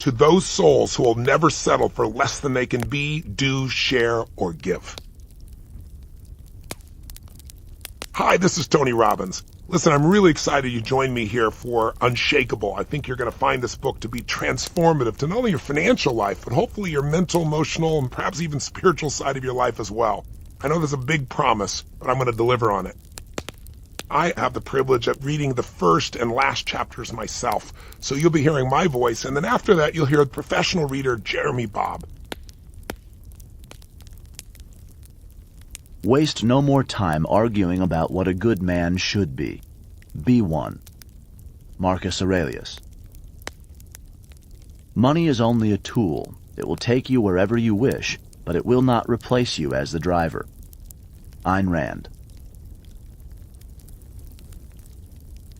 to those souls who will never settle for less than they can be, do, share, or give. Hi, this is Tony Robbins. Listen, I'm really excited you joined me here for Unshakeable. I think you're going to find this book to be transformative to not only your financial life, but hopefully your mental, emotional, and perhaps even spiritual side of your life as well. I know there's a big promise, but I'm going to deliver on it. I have the privilege of reading the first and last chapters myself, so you'll be hearing my voice, and then after that you'll hear the professional reader Jeremy Bobb. Waste no more time arguing about what a good man should be. Be one. Marcus Aurelius. Money is only a tool. It will take you wherever you wish, but it will not replace you as the driver. Ayn Rand.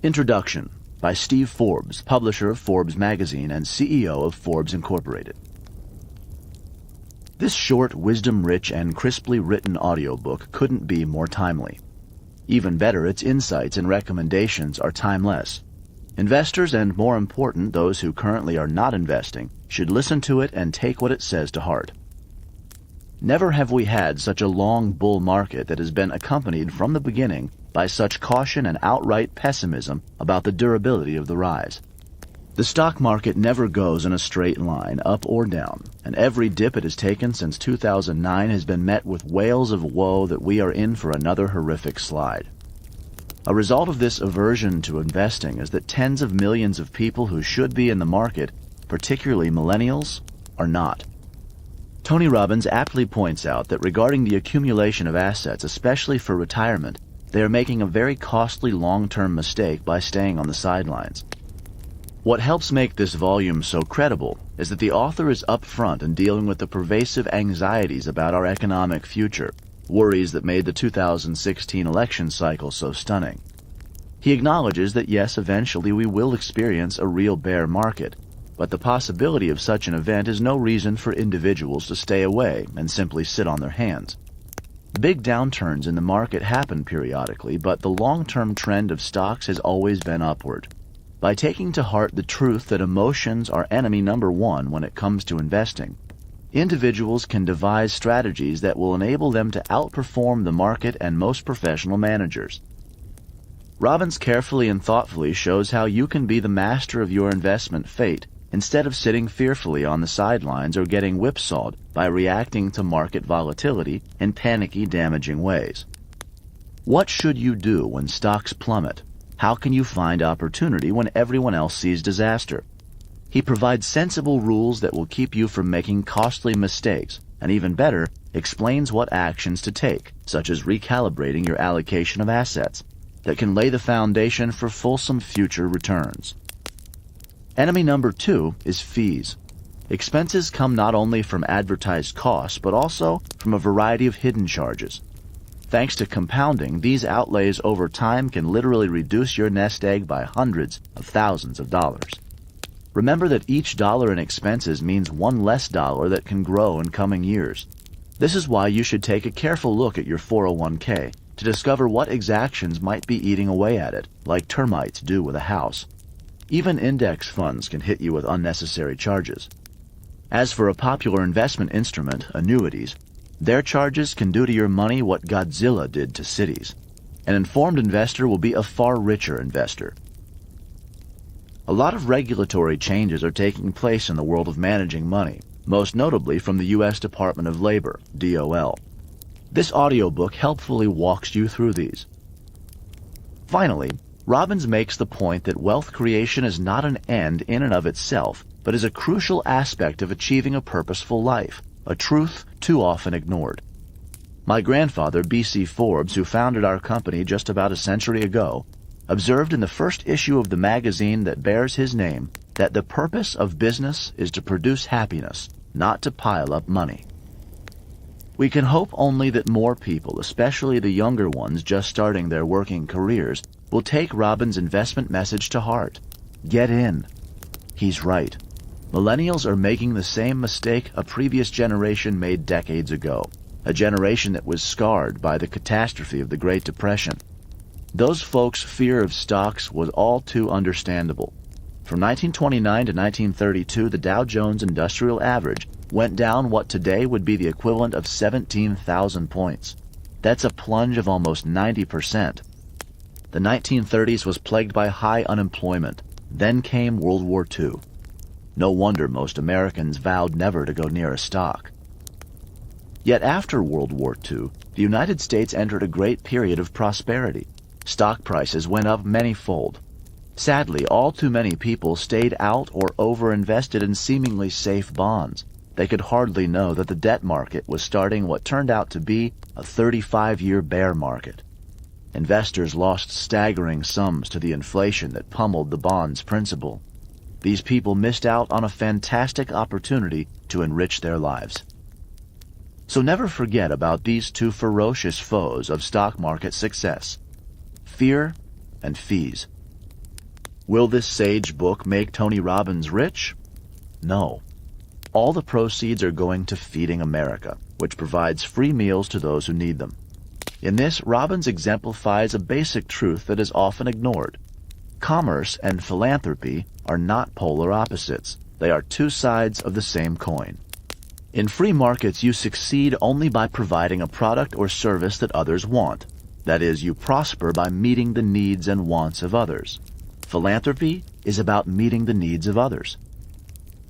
Introduction by Steve Forbes, publisher of Forbes magazine and CEO of Forbes Incorporated. This short, wisdom-rich, and crisply written audiobook couldn't be more timely. Even better, its insights and recommendations are timeless. Investors, and more important, those who currently are not investing, should listen to it and take what it says to heart. Never have we had such a long bull market that has been accompanied from the beginning by such caution and outright pessimism about the durability of the rise. The stock market never goes in a straight line, up or down, and every dip it has taken since 2009 has been met with wails of woe that we are in for another horrific slide. A result of this aversion to investing is that tens of millions of people who should be in the market, particularly millennials, are not. Tony Robbins aptly points out that regarding the accumulation of assets, especially for retirement, they are making a very costly long-term mistake by staying on the sidelines. What helps make this volume so credible is that the author is upfront in dealing with the pervasive anxieties about our economic future, worries that made the 2016 election cycle so stunning. He acknowledges that yes, eventually we will experience a real bear market, but the possibility of such an event is no reason for individuals to stay away and simply sit on their hands. Big downturns in the market happen periodically, but the long-term trend of stocks has always been upward. By taking to heart the truth that emotions are enemy number one when it comes to investing, individuals can devise strategies that will enable them to outperform the market and most professional managers. Robbins carefully and thoughtfully shows how you can be the master of your investment fate instead of sitting fearfully on the sidelines or getting whipsawed by reacting to market volatility in panicky, damaging ways. What should you do when stocks plummet? How can you find opportunity when everyone else sees disaster? He provides sensible rules that will keep you from making costly mistakes, and even better, explains what actions to take, such as recalibrating your allocation of assets, that can lay the foundation for fulsome future returns. Enemy number 2 is fees. Expenses come not only from advertised costs, but also from a variety of hidden charges. Thanks to compounding, these outlays over time can literally reduce your nest egg by hundreds of thousands of dollars. Remember that each dollar in expenses means one less dollar that can grow in coming years. This is why you should take a careful look at your 401k to discover what exactions might be eating away at it, like termites do with a house. Even index funds can hit you with unnecessary charges. As for a popular investment instrument, annuities, their charges can do to your money what Godzilla did to cities. An informed investor will be a far richer investor. A lot of regulatory changes are taking place in the world of managing money, most notably from the U.S. Department of Labor, DOL. This audiobook helpfully walks you through these. Finally, Robbins makes the point that wealth creation is not an end in and of itself, but is a crucial aspect of achieving a purposeful life, a truth too often ignored. My grandfather, B.C. Forbes, who founded our company just about a century ago, observed in the first issue of the magazine that bears his name that the purpose of business is to produce happiness, not to pile up money. We can hope only that more people, especially the younger ones just starting their working careers, will take Robbins' investment message to heart. Get in. He's right. Millennials are making the same mistake a previous generation made decades ago, a generation that was scarred by the catastrophe of the Great Depression. Those folks' fear of stocks was all too understandable. From 1929 to 1932, the Dow Jones Industrial Average went down what today would be the equivalent of 17,000 points. That's a plunge of almost 90%. The 1930s was plagued by high unemployment. Then came World War II. No wonder most Americans vowed never to go near a stock. Yet after World War II, the United States entered a great period of prosperity. Stock prices went up many-fold. Sadly, all too many people stayed out or over-invested in seemingly safe bonds. They could hardly know that the debt market was starting what turned out to be a 35-year bear market. Investors lost staggering sums to the inflation that pummeled the bond's principal. These people missed out on a fantastic opportunity to enrich their lives. So never forget about these two ferocious foes of stock market success: fear and fees. Will this sage book make Tony Robbins rich? No. All the proceeds are going to Feeding America, which provides free meals to those who need them. In this, Robbins exemplifies a basic truth that is often ignored. Commerce and philanthropy are not polar opposites. They are two sides of the same coin. In free markets, you succeed only by providing a product or service that others want. That is, you prosper by meeting the needs and wants of others. Philanthropy is about meeting the needs of others.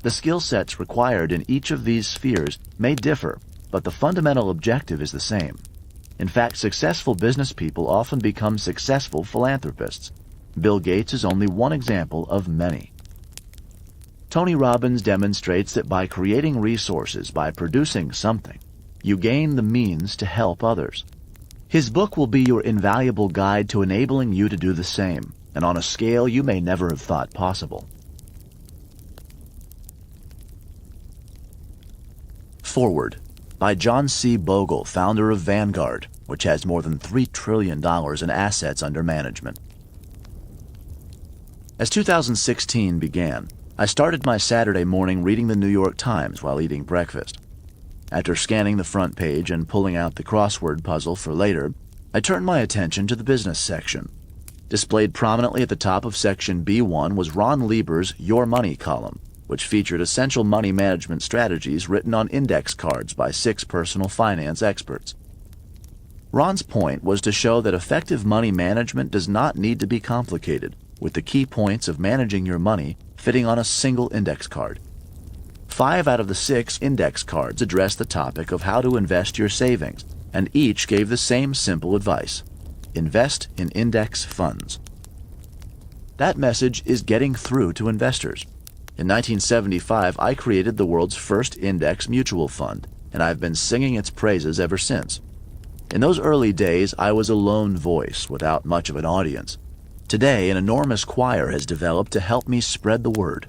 The skill sets required in each of these spheres may differ, but the fundamental objective is the same. In fact, successful business people often become successful philanthropists. Bill Gates is only one example of many. Tony Robbins demonstrates that by creating resources, by producing something, you gain the means to help others. His book will be your invaluable guide to enabling you to do the same, and on a scale you may never have thought possible. Forward, by John C. Bogle, founder of Vanguard, which has more than $3 trillion in assets under management. As 2016 began, I started my Saturday morning reading the New York Times while eating breakfast. After scanning the front page and pulling out the crossword puzzle for later, I turned my attention to the business section. Displayed prominently at the top of section B1 was Ron Lieber's Your Money column, which featured essential money management strategies written on index cards by 6 personal finance experts. Ron's point was to show that effective money management does not need to be complicated, with the key points of managing your money fitting on a single index card. 5 out of the 6 index cards addressed the topic of how to invest your savings, and each gave the same simple advice: invest in index funds. That message is getting through to investors. In 1975, I created the world's first index mutual fund, and I've been singing its praises ever since. In those early days, I was a lone voice without much of an audience. Today, an enormous choir has developed to help me spread the word.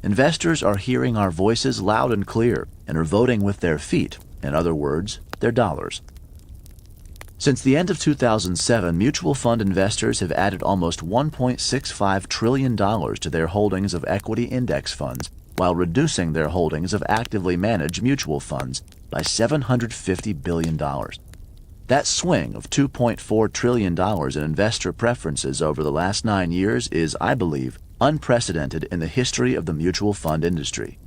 Investors are hearing our voices loud and clear and are voting with their feet, in other words, their dollars. Since the end of 2007, mutual fund investors have added almost $1.65 trillion to their holdings of equity index funds, while reducing their holdings of actively managed mutual funds by $750 billion. That swing of $2.4 trillion in investor preferences over the last 9 years is, I believe, unprecedented in the history of the mutual fund industry.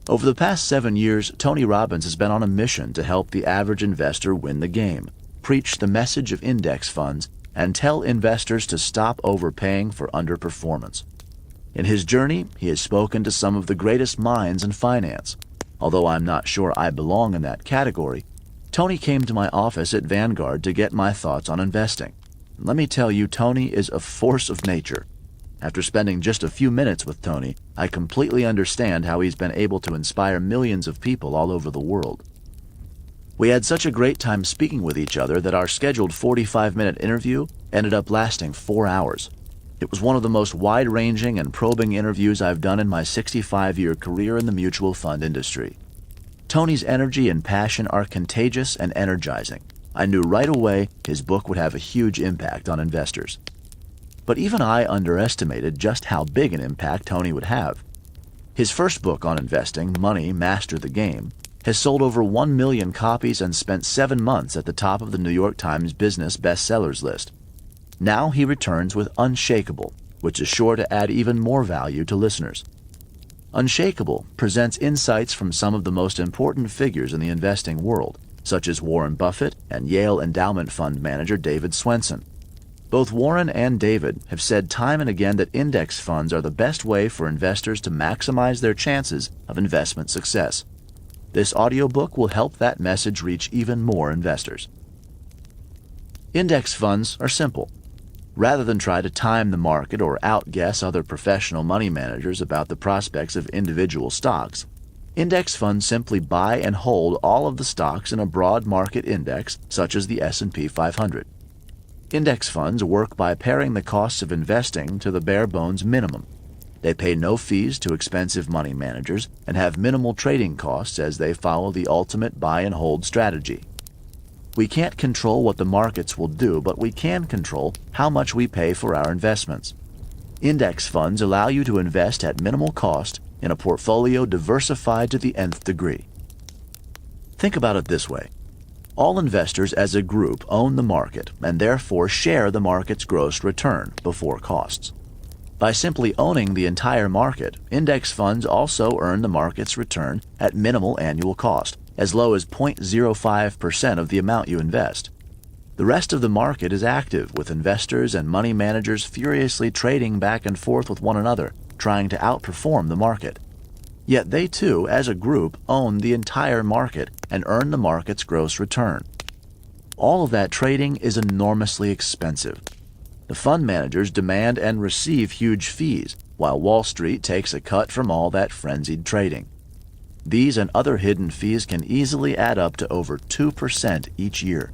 Over the past 7 years, Tony Robbins has been on a mission to help the average investor win the game, preach the message of index funds, and tell investors to stop overpaying for underperformance. In his journey, he has spoken to some of the greatest minds in finance. Although I'm not sure I belong in that category, Tony came to my office at Vanguard to get my thoughts on investing. Let me tell you, Tony is a force of nature. After spending just a few minutes with Tony, I completely understand how he's been able to inspire millions of people all over the world. We had such a great time speaking with each other that our scheduled 45-minute interview ended up lasting 4 hours. It was one of the most wide-ranging and probing interviews I've done in my 65-year career in the mutual fund industry. Tony's energy and passion are contagious and energizing. I knew right away his book would have a huge impact on investors. But even I underestimated just how big an impact Tony would have. His first book on investing, Money, Master the Game, has sold over 1 million copies and spent 7 months at the top of the New York Times Business bestsellers list. Now he returns with Unshakeable, which is sure to add even more value to listeners. Unshakeable presents insights from some of the most important figures in the investing world, such as Warren Buffett and Yale Endowment Fund manager David Swensen. Both Warren and David have said time and again that index funds are the best way for investors to maximize their chances of investment success. This audiobook will help that message reach even more investors. Index funds are simple. Rather than try to time the market or outguess other professional money managers about the prospects of individual stocks, index funds simply buy and hold all of the stocks in a broad market index such as the S&P 500. Index funds work by paring the costs of investing to the bare bones minimum. They pay no fees to expensive money managers and have minimal trading costs as they follow the ultimate buy and hold strategy. We can't control what the markets will do, but we can control how much we pay for our investments. Index funds allow you to invest at minimal cost in a portfolio diversified to the nth degree. Think about it this way. All investors as a group own the market and therefore share the market's gross return before costs. By simply owning the entire market, index funds also earn the market's return at minimal annual cost, as low as 0.05% of the amount you invest. The rest of the market is active, with investors and money managers furiously trading back and forth with one another, trying to outperform the market. Yet they too, as a group, own the entire market and earn the market's gross return. All of that trading is enormously expensive. The fund managers demand and receive huge fees, while Wall Street takes a cut from all that frenzied trading. These and other hidden fees can easily add up to over 2% each year.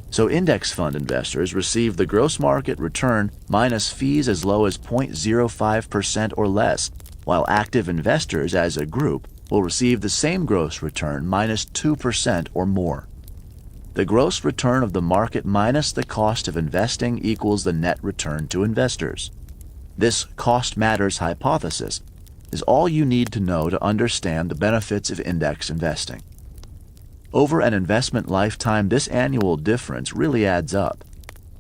So index fund investors receive the gross market return minus fees as low as 0.05% or less, while active investors as a group will receive the same gross return minus 2% or more. The gross return of the market minus the cost of investing equals the net return to investors. This cost matters hypothesis is all you need to know to understand the benefits of index investing. Over an investment lifetime, this annual difference really adds up.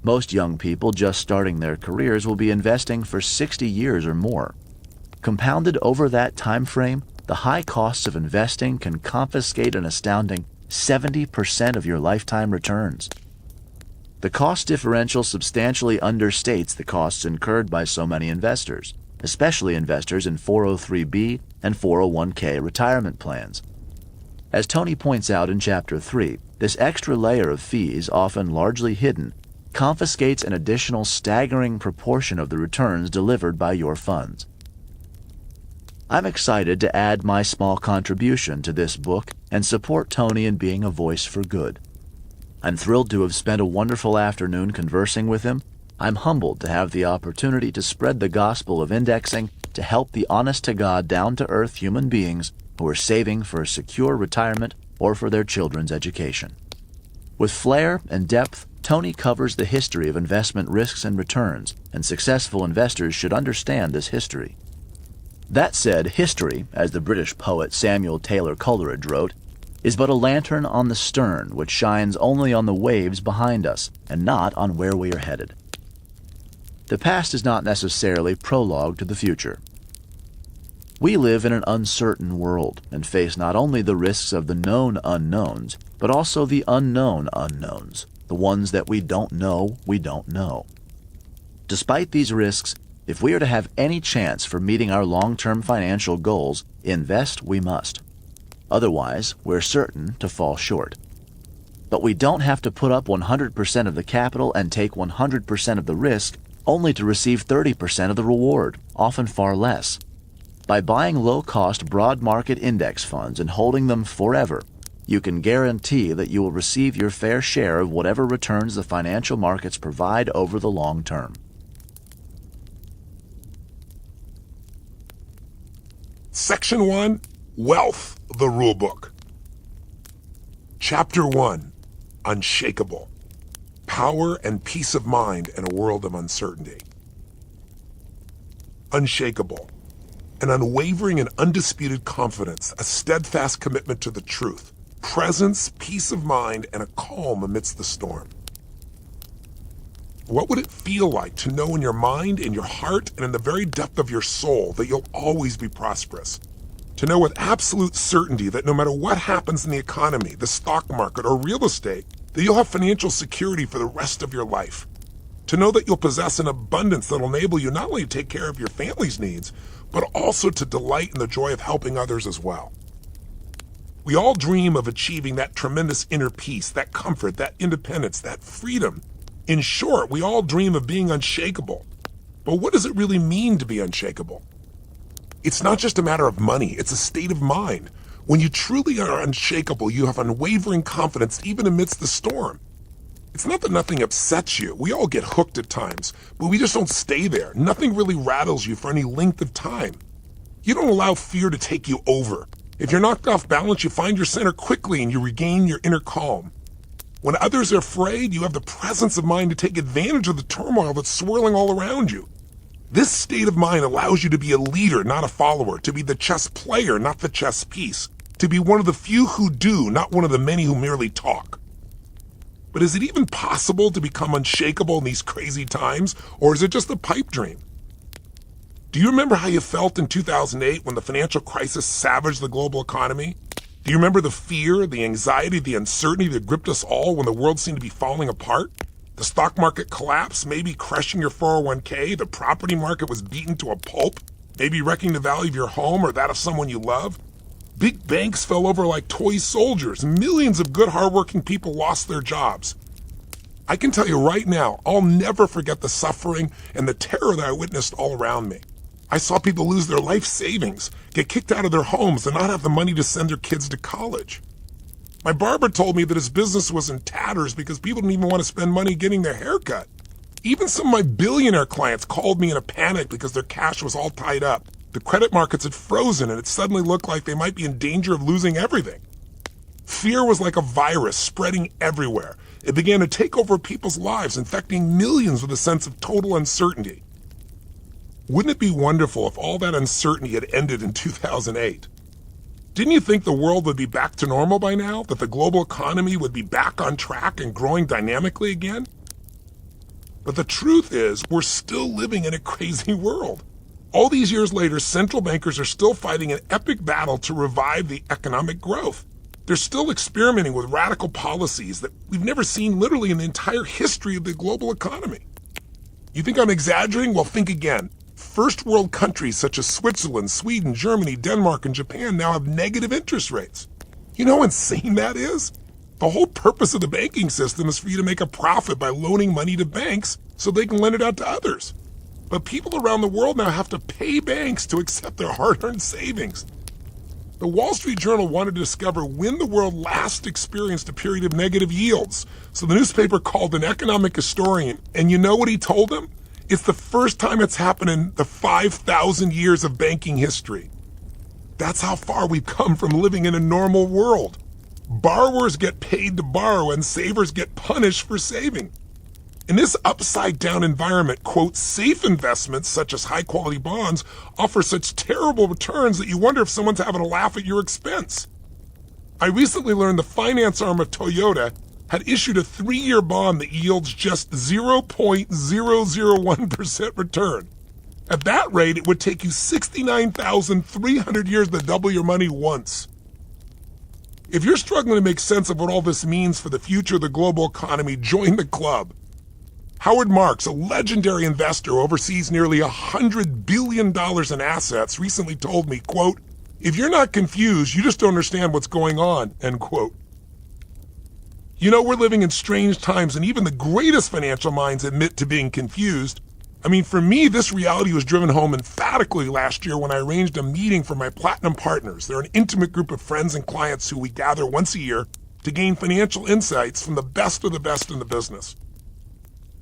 Most young people just starting their careers will be investing for 60 years or more. Compounded over that time frame, the high costs of investing can confiscate an astounding 70% of your lifetime returns. The cost differential substantially understates the costs incurred by so many investors, especially investors in 403(b) and 401(k) retirement plans. As Tony points out in Chapter 3, this extra layer of fees, often largely hidden, confiscates an additional staggering proportion of the returns delivered by your funds. I'm excited to add my small contribution to this book and support Tony in being a voice for good. I'm thrilled to have spent a wonderful afternoon conversing with him. I'm humbled to have the opportunity to spread the gospel of indexing to help the honest-to-God, down-to-earth human beings who are saving for a secure retirement or for their children's education. With flair and depth, Tony covers the history of investment risks and returns, and successful investors should understand this history. That said, history, as the British poet Samuel Taylor Coleridge wrote, is but a lantern on the stern which shines only on the waves behind us and not on where we are headed. The past is not necessarily prologue to the future. We live in an uncertain world and face not only the risks of the known unknowns, but also the unknown unknowns, the ones that we don't know we don't know. Despite these risks, if we are to have any chance for meeting our long-term financial goals, invest we must. Otherwise, we're certain to fall short. But we don't have to put up 100% of the capital and take 100% of the risk only to receive 30% of the reward, often far less. By buying low-cost broad market index funds and holding them forever, you can guarantee that you will receive your fair share of whatever returns the financial markets provide over the long term. Section 1, Wealth, the Rulebook. Chapter 1, Unshakeable, Power and Peace of Mind in a World of Uncertainty. Unshakeable, an unwavering and undisputed confidence, a steadfast commitment to the truth, presence, peace of mind, and a calm amidst the storm. What would it feel like to know in your mind, in your heart, and in the very depth of your soul that you'll always be prosperous? To know with absolute certainty that no matter what happens in the economy, the stock market, or real estate, that you'll have financial security for the rest of your life. To know that you'll possess an abundance that'll enable you not only to take care of your family's needs, but also to delight in the joy of helping others as well. We all dream of achieving that tremendous inner peace, that comfort, that independence, that freedom. In short, we all dream of being unshakable. But what does it really mean to be unshakable? It's not just a matter of money, it's a state of mind. When you truly are unshakable, you have unwavering confidence even amidst the storm. It's not that nothing upsets you. We all get hooked at times, but we just don't stay there. Nothing really rattles you for any length of time. You don't allow fear to take you over. If you're knocked off balance, you find your center quickly and you regain your inner calm. When others are afraid, you have the presence of mind to take advantage of the turmoil that's swirling all around you. This state of mind allows you to be a leader, not a follower, to be the chess player, not the chess piece, to be one of the few who do, not one of the many who merely talk. But is it even possible to become unshakable in these crazy times, or is it just a pipe dream? Do you remember how you felt in 2008 when the financial crisis savaged the global economy? Do you remember the fear, the anxiety, the uncertainty that gripped us all when the world seemed to be falling apart? The stock market collapse, maybe crushing your 401k, the property market was beaten to a pulp, maybe wrecking the value of your home or that of someone you love. Big banks fell over like toy soldiers. Millions of good, hardworking people lost their jobs. I can tell you right now, I'll never forget the suffering and the terror that I witnessed all around me. I saw people lose their life savings, get kicked out of their homes, and not have the money to send their kids to college. My barber told me that his business was in tatters because people didn't even want to spend money getting their hair cut. Even some of my billionaire clients called me in a panic because their cash was all tied up. The credit markets had frozen and it suddenly looked like they might be in danger of losing everything. Fear was like a virus spreading everywhere. It began to take over people's lives, infecting millions with a sense of total uncertainty. Wouldn't it be wonderful if all that uncertainty had ended in 2008? Didn't you think the world would be back to normal by now? That the global economy would be back on track and growing dynamically again? But the truth is, we're still living in a crazy world. All these years later, central bankers are still fighting an epic battle to revive the economic growth. They're still experimenting with radical policies that we've never seen literally in the entire history of the global economy. You think I'm exaggerating? Well, think again. First world countries such as Switzerland, Sweden, Germany, Denmark, and Japan now have negative interest rates. You know how insane that is? The whole purpose of the banking system is for you to make a profit by loaning money to banks so they can lend it out to others. But people around the world now have to pay banks to accept their hard-earned savings. The Wall Street Journal wanted to discover when the world last experienced a period of negative yields. So the newspaper called an economic historian, and you know what he told them? It's the first time it's happened in the 5,000 years of banking history. That's how far we've come from living in a normal world. Borrowers get paid to borrow and savers get punished for saving. In this upside-down environment, quote, safe investments such as high-quality bonds offer such terrible returns that you wonder if someone's having a laugh at your expense. I recently learned the finance arm of Toyota had issued a 3-year bond that yields just 0.001% return. At that rate, it would take you 69,300 years to double your money once. If you're struggling to make sense of what all this means for the future of the global economy, join the club. Howard Marks, a legendary investor who oversees nearly $100 billion in assets, recently told me, quote, "If you're not confused, you just don't understand what's going on," end quote. You know, we're living in strange times, and even the greatest financial minds admit to being confused. I mean, for me, this reality was driven home emphatically last year when I arranged a meeting for my Platinum Partners. They're an intimate group of friends and clients who we gather once a year to gain financial insights from the best of the best in the business.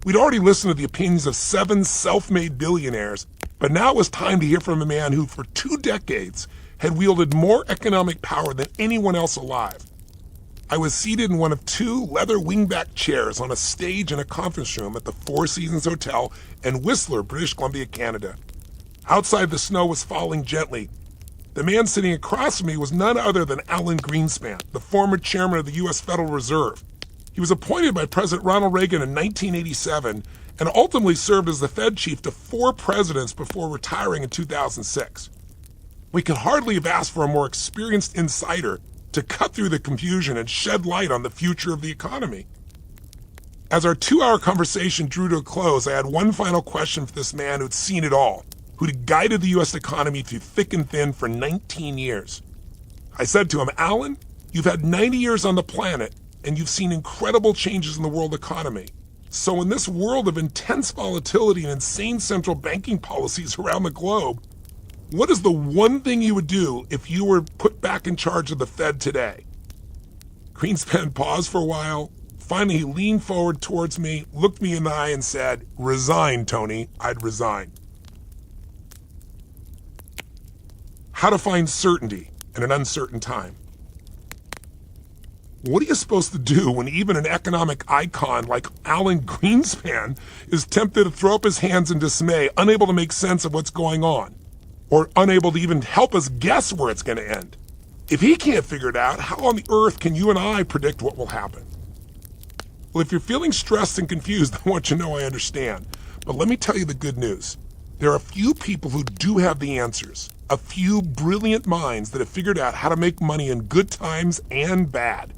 We'd already listened to the opinions of 7 self-made billionaires, but now it was time to hear from a man who, for 2 decades, had wielded more economic power than anyone else alive. I was seated in one of 2 leather wingback chairs on a stage in a conference room at the Four Seasons Hotel in Whistler, British Columbia, Canada. Outside, the snow was falling gently. The man sitting across from me was none other than Alan Greenspan, the former chairman of the U.S. Federal Reserve. He was appointed by President Ronald Reagan in 1987 and ultimately served as the Fed chief to 4 presidents before retiring in 2006. We could hardly have asked for a more experienced insider to cut through the confusion and shed light on the future of the economy. As our 2-hour conversation drew to a close, I had one final question for this man who'd seen it all, who'd guided the U.S. economy through thick and thin for 19 years. I said to him, Alan, you've had 90 years on the planet, and you've seen incredible changes in the world economy. So in this world of intense volatility and insane central banking policies around the globe, what is the one thing you would do if you were put back in charge of the Fed today? Greenspan paused for a while. Finally, he leaned forward towards me, looked me in the eye, and said, "Resign, Tony. I'd resign." How to find certainty in an uncertain time. What are you supposed to do when even an economic icon like Alan Greenspan is tempted to throw up his hands in dismay, unable to make sense of what's going on, or unable to even help us guess where it's going to end? If he can't figure it out, how on the earth can you and I predict what will happen? Well, if you're feeling stressed and confused, I want you to know I understand. But let me tell you the good news. There are a few people who do have the answers. A few brilliant minds that have figured out how to make money in good times and bad.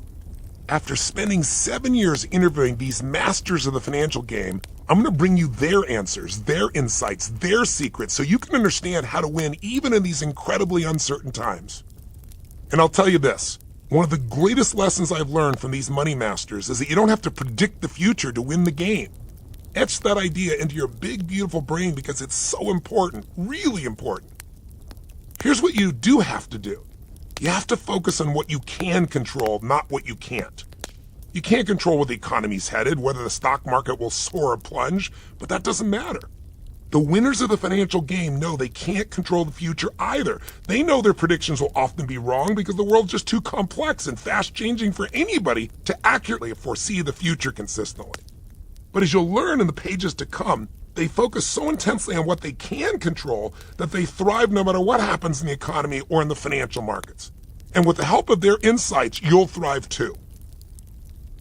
After spending 7 years interviewing these masters of the financial game, I'm going to bring you their answers, their insights, their secrets, so you can understand how to win even in these incredibly uncertain times. And I'll tell you this, one of the greatest lessons I've learned from these money masters is that you don't have to predict the future to win the game. Etch that idea into your big, beautiful brain because it's so important, really important. Here's what you do have to do. You have to focus on what you can control, not what you can't. You can't control where the economy's headed, whether the stock market will soar or plunge, but that doesn't matter. The winners of the financial game know they can't control the future either. They know their predictions will often be wrong because the world's just too complex and fast-changing for anybody to accurately foresee the future consistently. But as you'll learn in the pages to come, they focus so intensely on what they can control that they thrive no matter what happens in the economy or in the financial markets. And with the help of their insights, you'll thrive too.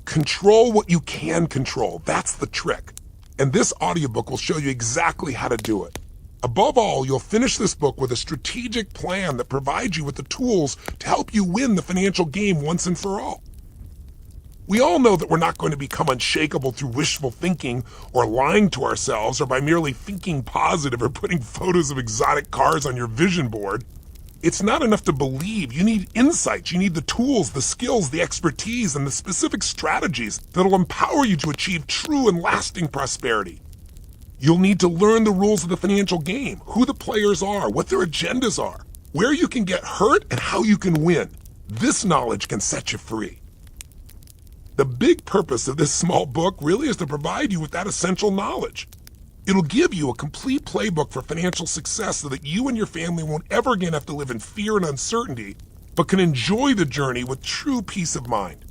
Control what you can control. That's the trick. And this audiobook will show you exactly how to do it. Above all, you'll finish this book with a strategic plan that provides you with the tools to help you win the financial game once and for all. We all know that we're not going to become unshakable through wishful thinking or lying to ourselves or by merely thinking positive or putting photos of exotic cars on your vision board. It's not enough to believe. You need insights. You need the tools, the skills, the expertise, and the specific strategies that'll empower you to achieve true and lasting prosperity. You'll need to learn the rules of the financial game, who the players are, what their agendas are, where you can get hurt, and how you can win. This knowledge can set you free. The big purpose of this small book really is to provide you with that essential knowledge. It'll give you a complete playbook for financial success so that you and your family won't ever again have to live in fear and uncertainty, but can enjoy the journey with true peace of mind.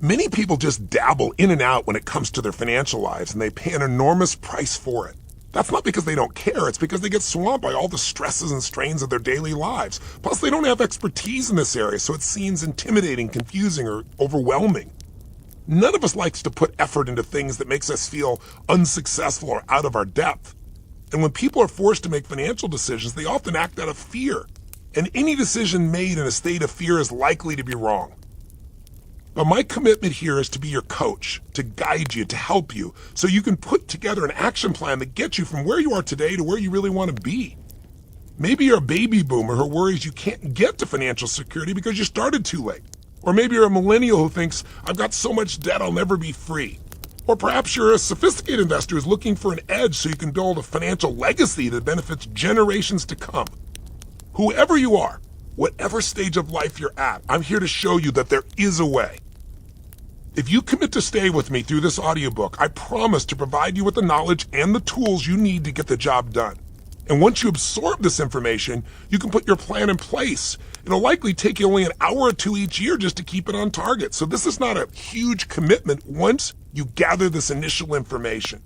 Many people just dabble in and out when it comes to their financial lives, and they pay an enormous price for it. That's not because they don't care, it's because they get swamped by all the stresses and strains of their daily lives. Plus, they don't have expertise in this area, so it seems intimidating, confusing, or overwhelming. None of us likes to put effort into things that makes us feel unsuccessful or out of our depth. And when people are forced to make financial decisions, they often act out of fear. And any decision made in a state of fear is likely to be wrong. But my commitment here is to be your coach, to guide you, to help you, so you can put together an action plan that gets you from where you are today to where you really want to be. Maybe you're a baby boomer who worries you can't get to financial security because you started too late. Or maybe you're a millennial who thinks, I've got so much debt I'll never be free. Or perhaps you're a sophisticated investor who's looking for an edge so you can build a financial legacy that benefits generations to come. Whoever you are, whatever stage of life you're at, I'm here to show you that there is a way. If you commit to stay with me through this audiobook, I promise to provide you with the knowledge and the tools you need to get the job done. And once you absorb this information, you can put your plan in place. It'll likely take you only an hour or two each year just to keep it on target. So this is not a huge commitment once you gather this initial information.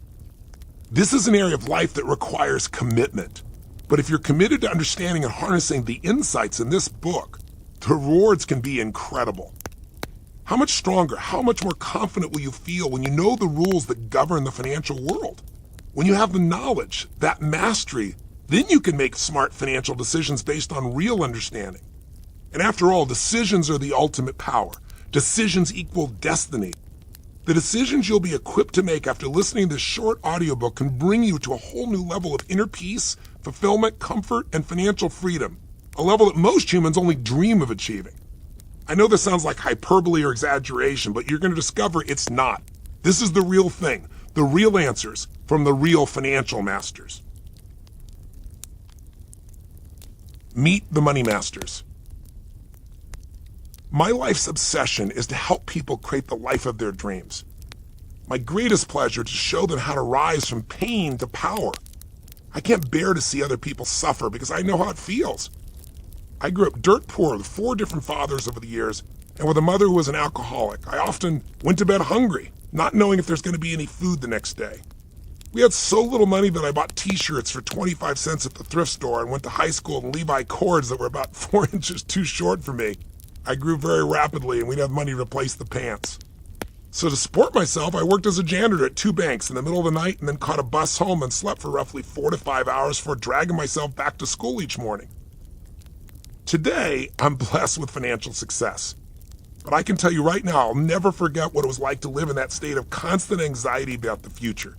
This is an area of life that requires commitment. But if you're committed to understanding and harnessing the insights in this book, the rewards can be incredible. How much stronger, how much more confident will you feel when you know the rules that govern the financial world? When you have the knowledge, that mastery, then you can make smart financial decisions based on real understanding. And after all, decisions are the ultimate power. Decisions equal destiny. The decisions you'll be equipped to make after listening to this short audiobook can bring you to a whole new level of inner peace, fulfillment, comfort, and financial freedom, a level that most humans only dream of achieving. I know this sounds like hyperbole or exaggeration, but you're going to discover it's not. This is the real thing, the real answers from the real financial masters. Meet the money masters. My life's obsession is to help people create the life of their dreams. My greatest pleasure is to show them how to rise from pain to power. I can't bear to see other people suffer because I know how it feels. I grew up dirt poor with 4 different fathers over the years, and with a mother who was an alcoholic. I often went to bed hungry, not knowing if there's going to be any food the next day. We had so little money that I bought t-shirts for 25 cents at the thrift store and went to high school in Levi cords that were about 4 inches too short for me. I grew very rapidly and we'd have money to replace the pants. So to support myself, I worked as a janitor at 2 banks in the middle of the night and then caught a bus home and slept for roughly 4 to 5 hours before dragging myself back to school each morning. Today, I'm blessed with financial success. But I can tell you right now, I'll never forget what it was like to live in that state of constant anxiety about the future.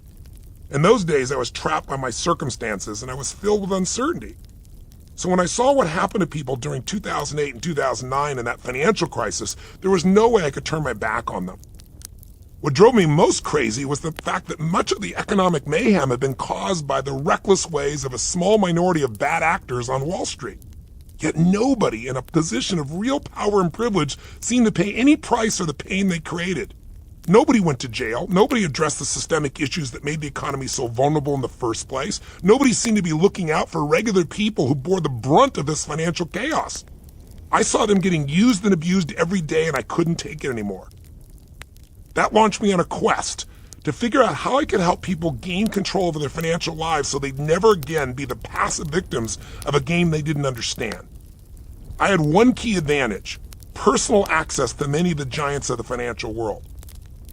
In those days, I was trapped by my circumstances and I was filled with uncertainty. So when I saw what happened to people during 2008 and 2009 and that financial crisis, there was no way I could turn my back on them. What drove me most crazy was the fact that much of the economic mayhem had been caused by the reckless ways of a small minority of bad actors on Wall Street. Yet nobody in a position of real power and privilege seemed to pay any price for the pain they created. Nobody went to jail. Nobody addressed the systemic issues that made the economy so vulnerable in the first place. Nobody seemed to be looking out for regular people who bore the brunt of this financial chaos. I saw them getting used and abused every day and I couldn't take it anymore. That launched me on a quest to figure out how I could help people gain control over their financial lives so they'd never again be the passive victims of a game they didn't understand. I had one key advantage: personal access to many of the giants of the financial world.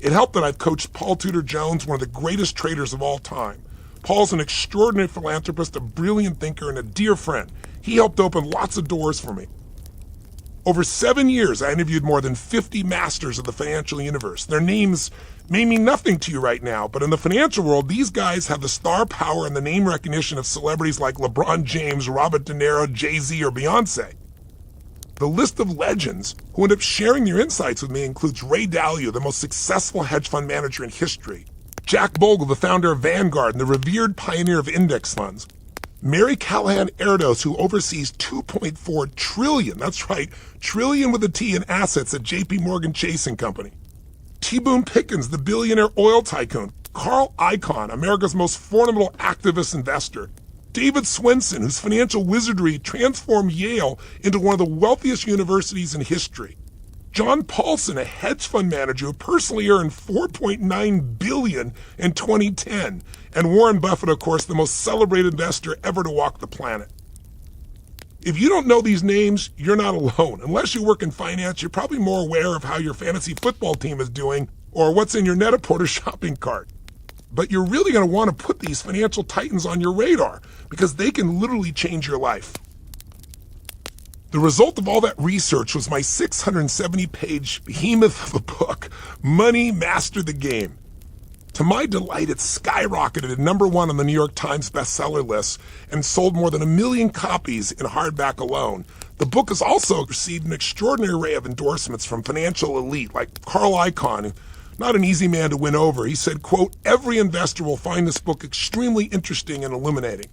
It helped that I've coached Paul Tudor Jones, one of the greatest traders of all time. Paul's an extraordinary philanthropist, a brilliant thinker, and a dear friend. He helped open lots of doors for me. Over 7 years, I interviewed more than 50 masters of the financial universe. Their names may mean nothing to you right now, but in the financial world, these guys have the star power and the name recognition of celebrities like LeBron James, Robert De Niro, Jay-Z, or Beyonce. The list of legends who end up sharing their insights with me includes Ray Dalio, the most successful hedge fund manager in history, Jack Bogle, the founder of Vanguard and the revered pioneer of index funds, Mary Callahan Erdos, who oversees $2.4 trillion, that's right, trillion with a T, in assets at JP Morgan Chase & Company, T. Boone Pickens, the billionaire oil tycoon, Carl Icahn, America's most formidable activist investor, David Swensen, whose financial wizardry transformed Yale into one of the wealthiest universities in history, John Paulson, a hedge fund manager who personally earned $4.9 billion in 2010, and Warren Buffett, of course, the most celebrated investor ever to walk the planet. If you don't know these names, you're not alone. Unless you work in finance, you're probably more aware of how your fantasy football team is doing or what's in your Net-a-Porter shopping cart. But you're really going to want to put these financial titans on your radar because they can literally change your life. The result of all that research was my 670-page behemoth of a book, Money Master the Game. To my delight, it skyrocketed to #1 on the New York Times bestseller list and sold more than 1 million copies in hardback alone. The book has also received an extraordinary array of endorsements from financial elite like Carl Icahn, not an easy man to win over. He said, quote, "Every investor will find this book extremely interesting and illuminating."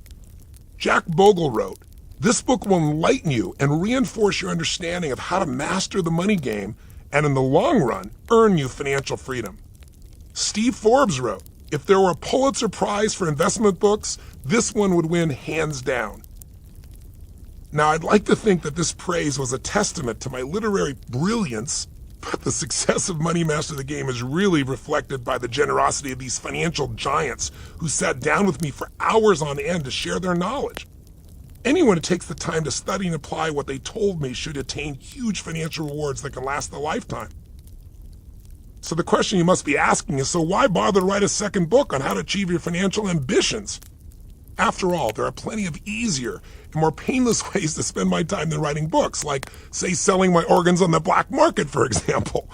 Jack Bogle wrote, "This book will enlighten you and reinforce your understanding of how to master the money game and in the long run, earn you financial freedom." Steve Forbes wrote, "If there were a Pulitzer Prize for investment books, this one would win hands down." Now, I'd like to think that this praise was a testament to my literary brilliance, but the success of Money Master the Game is really reflected by the generosity of these financial giants who sat down with me for hours on end to share their knowledge. Anyone who takes the time to study and apply what they told me should attain huge financial rewards that can last a lifetime. So the question you must be asking is, so why bother to write a second book on how to achieve your financial ambitions? After all, there are plenty of easier and more painless ways to spend my time than writing books, like, say, selling my organs on the black market, for example.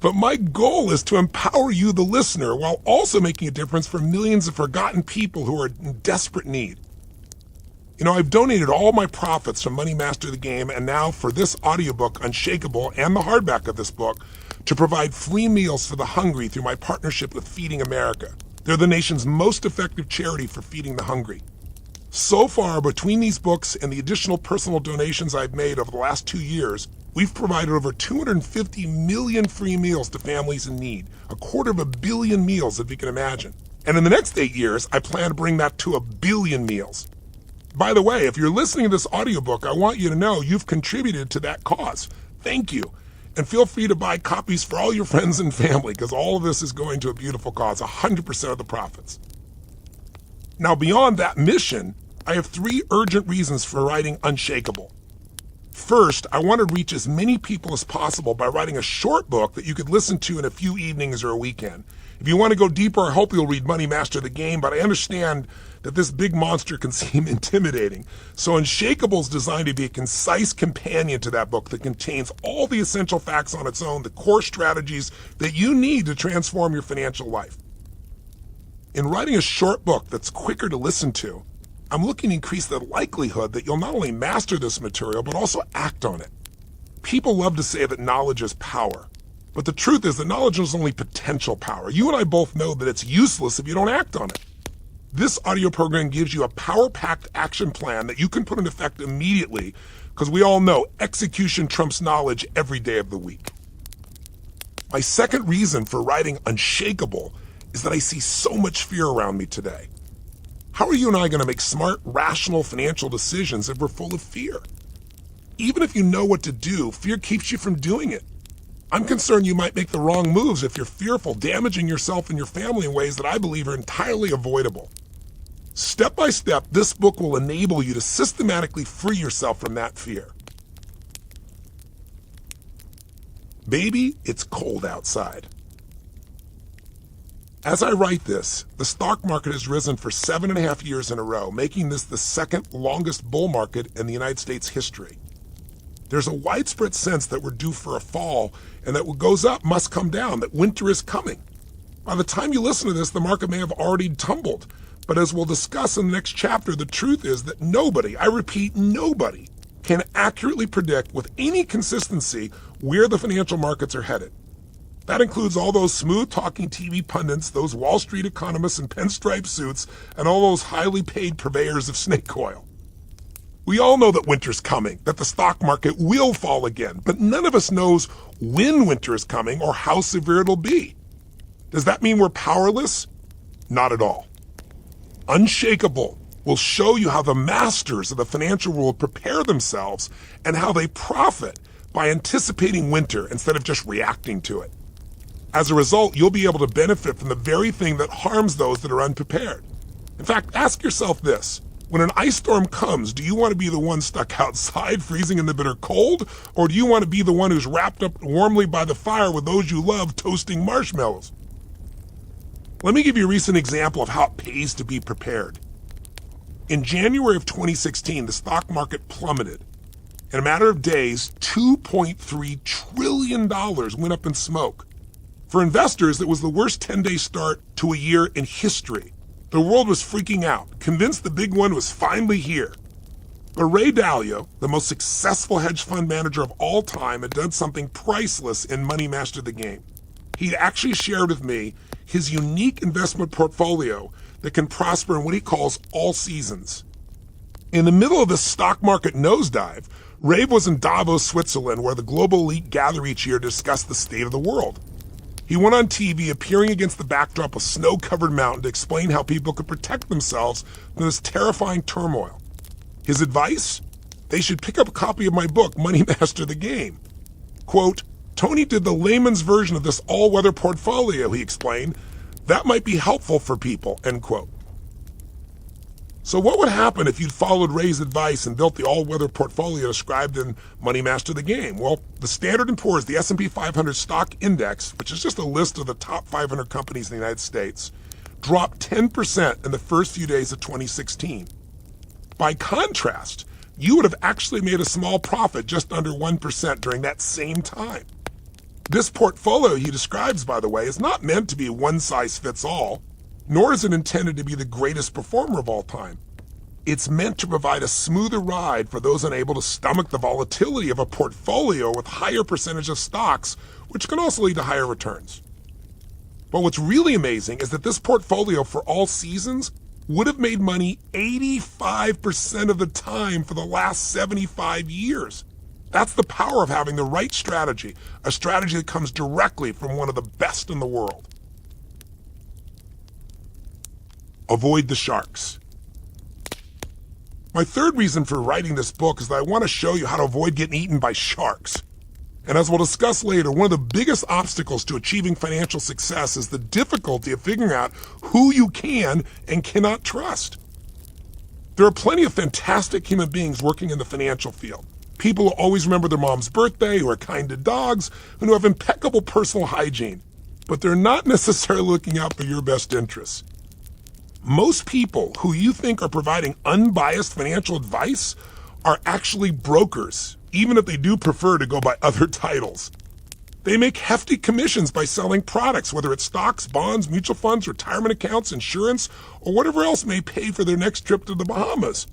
But my goal is to empower you, the listener, while also making a difference for millions of forgotten people who are in desperate need. You know, I've donated all my profits from Money Master the Game, and now for this audiobook, Unshakeable, and the hardback of this book, to provide free meals for the hungry through my partnership with Feeding America. They're the nation's most effective charity for feeding the hungry. So far, between these books and the additional personal donations I've made over the last 2 years, we've provided over 250 million free meals to families in need, 250 million meals, if you can imagine. And in the next 8 years, I plan to bring that to 1 billion meals. By the way, if you're listening to this audiobook, I want you to know you've contributed to that cause. Thank you. And feel free to buy copies for all your friends and family, because all of this is going to a beautiful cause, 100% of the profits. Now, beyond that mission, I have 3 urgent reasons for writing Unshakeable. First, I want to reach as many people as possible by writing a short book that you could listen to in a few evenings or a weekend. If you want to go deeper, I hope you'll read Money Master the Game, but I understand that this big monster can seem intimidating. So Unshakeable is designed to be a concise companion to that book that contains all the essential facts on its own, the core strategies that you need to transform your financial life. In writing a short book that's quicker to listen to, I'm looking to increase the likelihood that you'll not only master this material, but also act on it. People love to say that knowledge is power, but the truth is that knowledge is only potential power. You and I both know that it's useless if you don't act on it. This audio program gives you a power-packed action plan that you can put in effect immediately, because we all know execution trumps knowledge every day of the week. My second reason for writing Unshakeable is that I see so much fear around me today. How are you and I going to make smart, rational financial decisions if we're full of fear? Even if you know what to do, fear keeps you from doing it. I'm concerned you might make the wrong moves if you're fearful, damaging yourself and your family in ways that I believe are entirely avoidable. Step by step, this book will enable you to systematically free yourself from that fear. Baby, it's cold outside. As I write this, the stock market has risen for 7.5 years in a row, making this the second longest bull market in the United States history. There's a widespread sense that we're due for a fall, and that what goes up must come down, that winter is coming. By the time you listen to this, the market may have already tumbled. But as we'll discuss in the next chapter, the truth is that nobody, I repeat, nobody, can accurately predict with any consistency where the financial markets are headed. That includes all those smooth-talking TV pundits, those Wall Street economists in pinstripe suits, and all those highly paid purveyors of snake oil. We all know that winter's coming, that the stock market will fall again, but none of us knows when winter is coming or how severe it'll be. Does that mean we're powerless? Not at all. Unshakeable will show you how the masters of the financial world prepare themselves and how they profit by anticipating winter instead of just reacting to it. As a result, you'll be able to benefit from the very thing that harms those that are unprepared. In fact, ask yourself this. When an ice storm comes, do you want to be the one stuck outside freezing in the bitter cold, or do you want to be the one who's wrapped up warmly by the fire with those you love toasting marshmallows? Let me give you a recent example of how it pays to be prepared. In January of 2016, the stock market plummeted. In a matter of days, $2.3 trillion went up in smoke. For investors, it was the worst 10-day start to a year in history. The world was freaking out, convinced the big one was finally here. But Ray Dalio, the most successful hedge fund manager of all time, had done something priceless in Money Master the Game. He'd actually shared with me his unique investment portfolio that can prosper in what he calls all seasons. In the middle of this stock market nosedive, Ray was in Davos, Switzerland, where the global elite gather each year to discuss the state of the world. He went on TV appearing against the backdrop of snow-covered mountain to explain how people could protect themselves from this terrifying turmoil. His advice? They should pick up a copy of my book, Money Master the Game. Quote, Tony did the layman's version of this all-weather portfolio, he explained. That might be helpful for people, end quote. So what would happen if you'd followed Ray's advice and built the all-weather portfolio described in Money Master the Game? Well, the Standard & Poor's, the S&P 500 stock index, which is just a list of the top 500 companies in the United States, dropped 10% in the first few days of 2016. By contrast, you would have actually made a small profit just under 1% during that same time. This portfolio he describes, by the way, is not meant to be one-size-fits-all, nor is it intended to be the greatest performer of all time. It's meant to provide a smoother ride for those unable to stomach the volatility of a portfolio with higher percentage of stocks, which can also lead to higher returns. But what's really amazing is that this portfolio for all seasons would have made money 85% of the time for the last 75 years. That's the power of having the right strategy, a strategy that comes directly from one of the best in the world. Avoid the sharks. My third reason for writing this book is that I want to show you how to avoid getting eaten by sharks. And as we'll discuss later, one of the biggest obstacles to achieving financial success is the difficulty of figuring out who you can and cannot trust. There are plenty of fantastic human beings working in the financial field. People who always remember their mom's birthday, who are kind to dogs, and who have impeccable personal hygiene. But they're not necessarily looking out for your best interests. Most people who you think are providing unbiased financial advice are actually brokers, even if they do prefer to go by other titles. They make hefty commissions by selling products, whether it's stocks, bonds, mutual funds, retirement accounts, insurance, or whatever else may pay for their next trip to the Bahamas.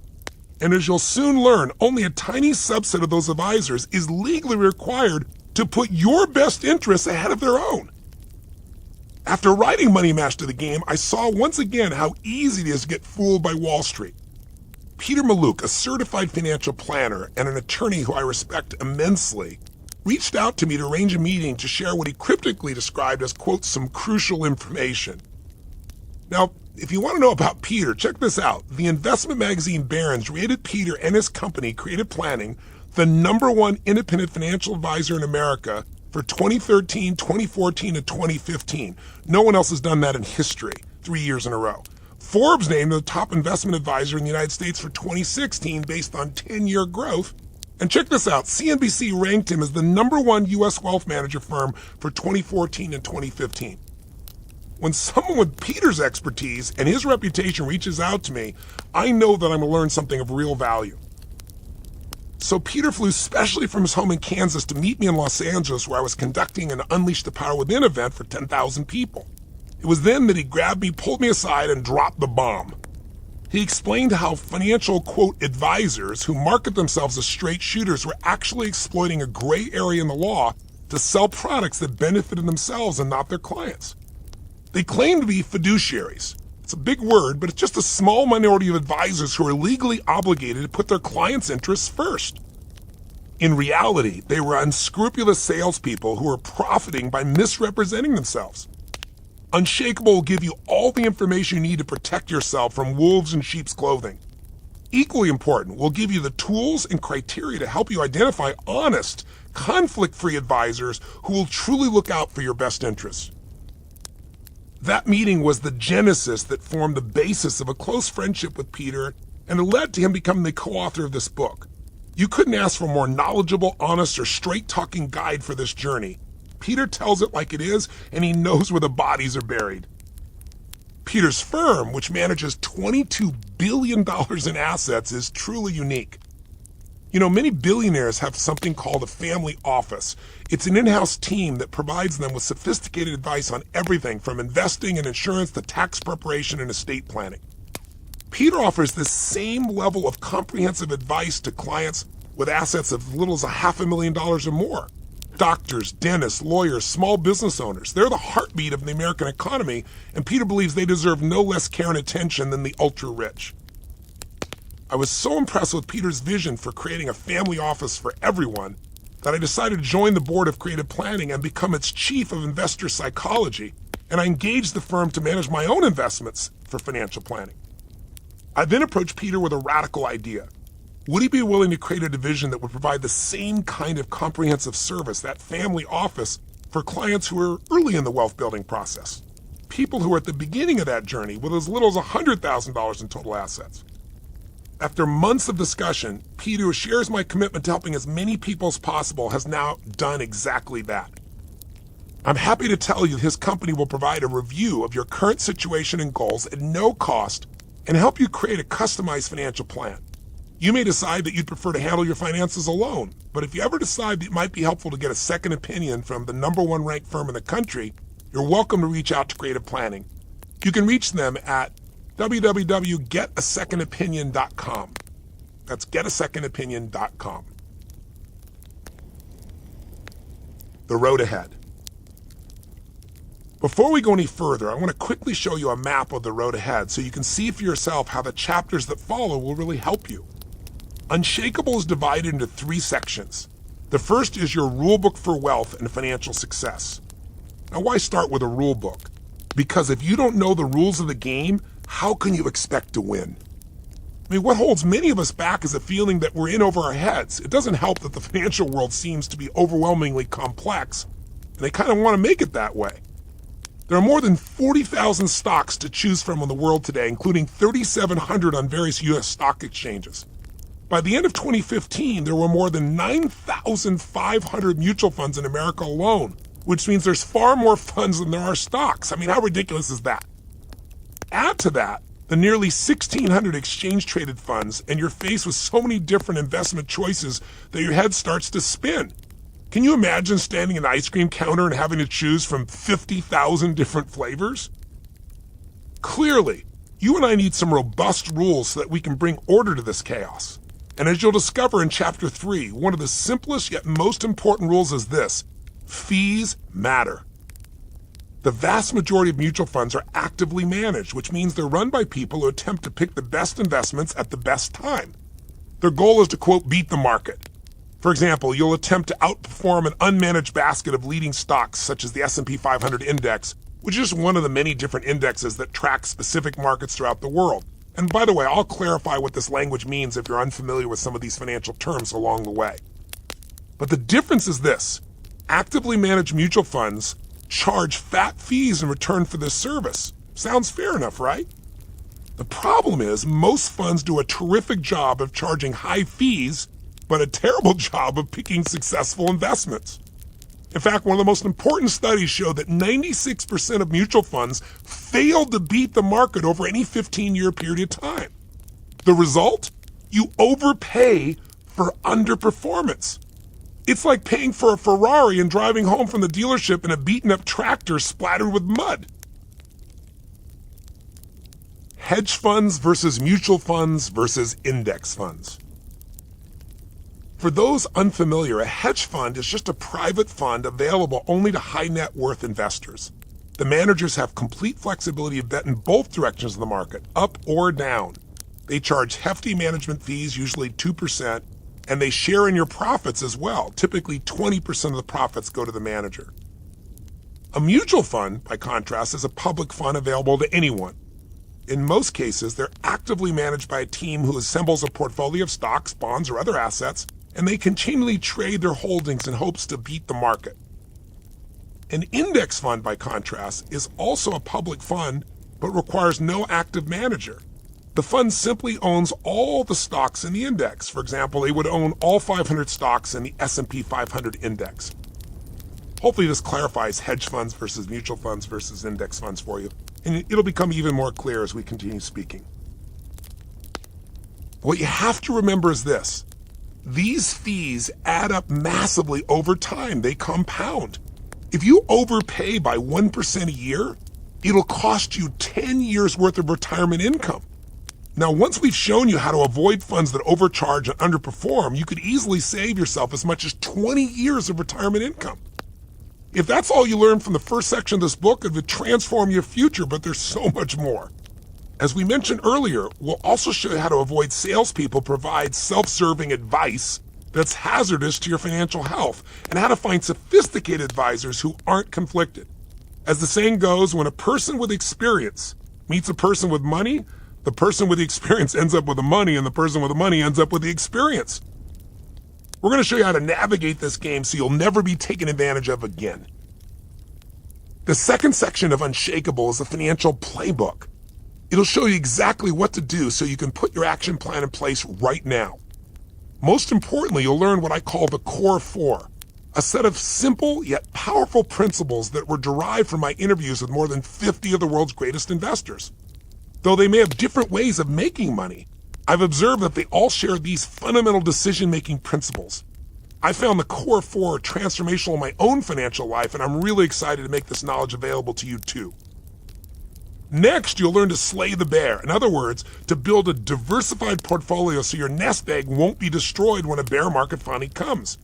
And as you'll soon learn, only a tiny subset of those advisors is legally required to put your best interests ahead of their own. After writing Money Master the Game, I saw once again how easy it is to get fooled by Wall Street. Peter Mallouk, a certified financial planner and an attorney who I respect immensely, reached out to me to arrange a meeting to share what he cryptically described as, quote, some crucial information. Now, if you want to know about Peter, check this out. The investment magazine Barron's rated Peter and his company, Creative Planning, the #1 independent financial advisor in America for 2013, 2014, and 2015. No one else has done that in history, 3 years in a row. Forbes named the top investment advisor in the United States for 2016 based on 10-year growth. And check this out, CNBC ranked him as the #1 U.S. wealth manager firm for 2014 and 2015. When someone with Peter's expertise and his reputation reaches out to me, I know that I'm going to learn something of real value. So Peter flew specially from his home in Kansas to meet me in Los Angeles, where I was conducting an Unleash the Power Within event for 10,000 people. It was then that he grabbed me, pulled me aside, and dropped the bomb. He explained how financial, quote, advisors who market themselves as straight shooters were actually exploiting a gray area in the law to sell products that benefited themselves and not their clients. They claim to be fiduciaries. It's a big word, but it's just a small minority of advisors who are legally obligated to put their clients' interests first. In reality, they were unscrupulous salespeople who were profiting by misrepresenting themselves. Unshakeable will give you all the information you need to protect yourself from wolves in sheep's clothing. Equally important, we'll give you the tools and criteria to help you identify honest, conflict-free advisors who will truly look out for your best interests. That meeting was the genesis that formed the basis of a close friendship with Peter, and it led to him becoming the co-author of this book. You couldn't ask for a more knowledgeable, honest, or straight-talking guide for this journey. Peter tells it like it is, and he knows where the bodies are buried. Peter's firm, which manages $22 billion in assets, is truly unique. You know, many billionaires have something called a family office. It's an in-house team that provides them with sophisticated advice on everything from investing and insurance to tax preparation and estate planning. Peter offers the same level of comprehensive advice to clients with assets of as little as $500,000 or more. Doctors, dentists, lawyers, small business owners, they're the heartbeat of the American economy, and Peter believes they deserve no less care and attention than the ultra-rich. I was so impressed with Peter's vision for creating a family office for everyone that I decided to join the board of Creative Planning and become its chief of investor psychology, and I engaged the firm to manage my own investments for financial planning. I then approached Peter with a radical idea. Would he be willing to create a division that would provide the same kind of comprehensive service, that family office, for clients who are early in the wealth building process? People who are at the beginning of that journey with as little as $100,000 in total assets. After months of discussion, Peter, who shares my commitment to helping as many people as possible, has now done exactly that. I'm happy to tell you his company will provide a review of your current situation and goals at no cost and help you create a customized financial plan. You may decide that you'd prefer to handle your finances alone, but if you ever decide that it might be helpful to get a second opinion from the #1 ranked firm in the country, you're welcome to reach out to Creative Planning. You can reach them at www.getasecondopinion.com. That's getasecondopinion.com. The road ahead. Before we go any further, I want to quickly show you a map of the road ahead so you can see for yourself how the chapters that follow will really help you. Unshakeable is divided into 3 sections. The first is your rule book for wealth and financial success. Now, why start with a rule book? Because if you don't know the rules of the game, how can you expect to win? I mean, what holds many of us back is a feeling that we're in over our heads. It doesn't help that the financial world seems to be overwhelmingly complex, and they kind of want to make it that way. There are more than 40,000 stocks to choose from in the world today, including 3,700 on various U.S. stock exchanges. By the end of 2015, there were more than 9,500 mutual funds in America alone, which means there's far more funds than there are stocks. I mean, how ridiculous is that? Add to that the nearly 1,600 exchange-traded funds, and you're faced with so many different investment choices that your head starts to spin. Can you imagine standing at an ice cream counter and having to choose from 50,000 different flavors? Clearly, you and I need some robust rules so that we can bring order to this chaos. And as you'll discover in Chapter 3, one of the simplest yet most important rules is this: fees matter. The vast majority of mutual funds are actively managed, which means they're run by people who attempt to pick the best investments at the best time. Their goal is to, quote, beat the market. For example, you'll attempt to outperform an unmanaged basket of leading stocks such as the S&P 500 index, which is just one of the many different indexes that track specific markets throughout the world. And by the way, I'll clarify what this language means if you're unfamiliar with some of these financial terms along the way. But the difference is this: actively managed mutual funds charge fat fees in return for this service. Sounds fair enough, right? The problem is most funds do a terrific job of charging high fees, but a terrible job of picking successful investments. In fact, one of the most important studies showed that 96% of mutual funds failed to beat the market over any 15-year period of time. The result? You overpay for underperformance. It's like paying for a Ferrari and driving home from the dealership in a beaten-up tractor splattered with mud. Hedge funds versus mutual funds versus index funds. For those unfamiliar, a hedge fund is just a private fund available only to high net worth investors. The managers have complete flexibility to bet in both directions of the market, up or down. They charge hefty management fees, usually 2%, and they share in your profits as well. Typically 20% of the profits go to the manager. A mutual fund, by contrast, is a public fund available to anyone. In most cases, they're actively managed by a team who assembles a portfolio of stocks, bonds, or other assets, and they continually trade their holdings in hopes to beat the market. An index fund, by contrast, is also a public fund, but requires no active manager. The fund simply owns all the stocks in the index. For example, they would own all 500 stocks in the S&P 500 index. Hopefully this clarifies hedge funds versus mutual funds versus index funds for you, and it'll become even more clear as we continue speaking. What you have to remember is this: these fees add up massively over time. They compound. If you overpay by 1% a year, it'll cost you 10 years worth of retirement income. Now, once we've shown you how to avoid funds that overcharge and underperform, you could easily save yourself as much as 20 years of retirement income. If that's all you learned from the first section of this book, it would transform your future, but there's so much more. As we mentioned earlier, we'll also show you how to avoid salespeople provide self-serving advice that's hazardous to your financial health, and how to find sophisticated advisors who aren't conflicted. As the saying goes, when a person with experience meets a person with money, the person with the experience ends up with the money, and the person with the money ends up with the experience. We're going to show you how to navigate this game so you'll never be taken advantage of again. The second section of Unshakeable is the financial playbook. It'll show you exactly what to do so you can put your action plan in place right now. Most importantly, you'll learn what I call the Core Four, a set of simple yet powerful principles that were derived from my interviews with more than 50 of the world's greatest investors. Though they may have different ways of making money, I've observed that they all share these fundamental decision-making principles. I found the Core Four transformational in my own financial life, and I'm really excited to make this knowledge available to you too. Next, you'll learn to slay the bear. In other words, to build a diversified portfolio so your nest egg won't be destroyed when a bear market finally comes.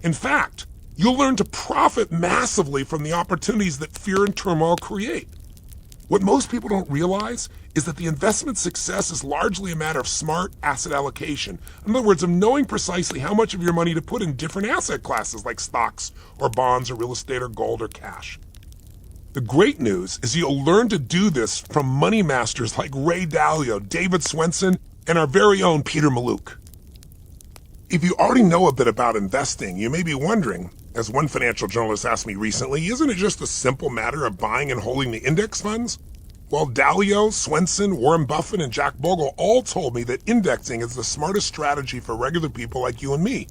In fact, you'll learn to profit massively from the opportunities that fear and turmoil create. What most people don't realize is that the investment success is largely a matter of smart asset allocation. In other words, of knowing precisely how much of your money to put in different asset classes like stocks or bonds or real estate or gold or cash. The great news is you'll learn to do this from money masters like Ray Dalio, David Swensen, and our very own Peter Mallouk. If you already know a bit about investing, you may be wondering, as one financial journalist asked me recently, isn't it just a simple matter of buying and holding the index funds? Well, Dalio, Swensen, Warren Buffett, and Jack Bogle all told me that indexing is the smartest strategy for regular people like you and me.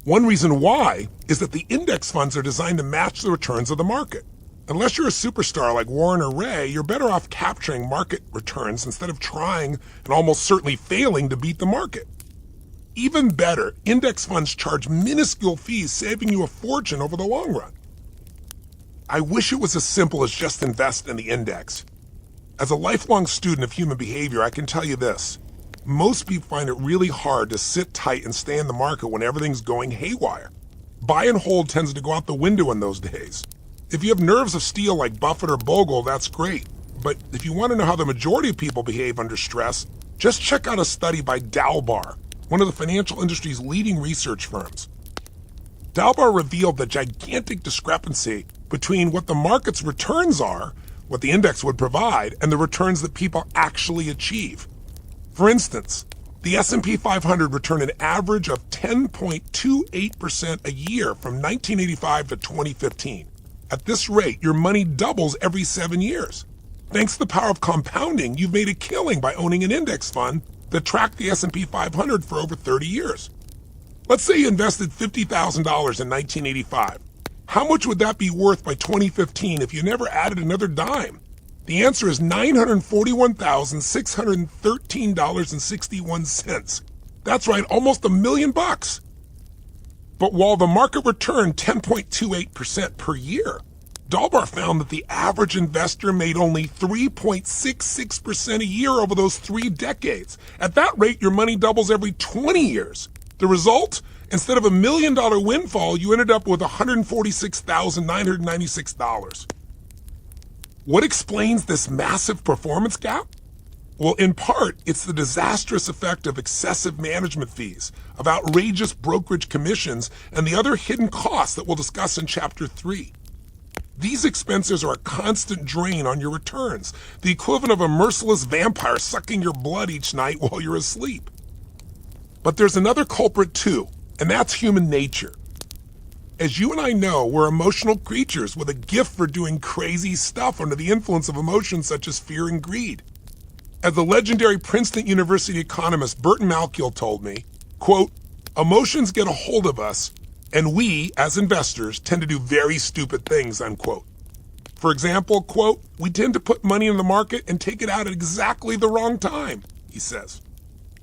One reason why is that the index funds are designed to match the returns of the market. Unless you're a superstar like Warren or Ray, you're better off capturing market returns instead of trying and almost certainly failing to beat the market. Even better, index funds charge minuscule fees, saving you a fortune over the long run. I wish it was as simple as just invest in the index. As a lifelong student of human behavior, I can tell you this. Most people find it really hard to sit tight and stay in the market when everything's going haywire. Buy and hold tends to go out the window in those days. If you have nerves of steel like Buffett or Bogle, that's great. But if you want to know how the majority of people behave under stress, just check out a study by Dalbar, one of the financial industry's leading research firms. Dalbar revealed the gigantic discrepancy between what the market's returns are, what the index would provide, and the returns that people actually achieve. For instance, the S&P 500 returned an average of 10.28% a year from 1985 to 2015. At this rate, your money doubles every 7 years. Thanks to the power of compounding, you've made a killing by owning an index fund that tracked the S&P 500 for over 30 years. Let's say you invested $50,000 in 1985. How much would that be worth by 2015 if you never added another dime? The answer is $941,613.61. That's right, almost $1 million. But while the market returned 10.28% per year, Dalbar found that the average investor made only 3.66% a year over those 3 decades. At that rate, your money doubles every 20 years. The result? Instead of $1 million windfall, you ended up with $146,996. What explains this massive performance gap? Well, in part, it's the disastrous effect of excessive management fees, of outrageous brokerage commissions, and the other hidden costs that we'll discuss in Chapter 3. These expenses are a constant drain on your returns, the equivalent of a merciless vampire sucking your blood each night while you're asleep. But there's another culprit too, and that's human nature. As you and I know, we're emotional creatures with a gift for doing crazy stuff under the influence of emotions such as fear and greed. As the legendary Princeton University economist Peter Mallouk told me, quote, emotions get a hold of us, and we, as investors, tend to do very stupid things, unquote. For example, quote, we tend to put money in the market and take it out at exactly the wrong time, he says.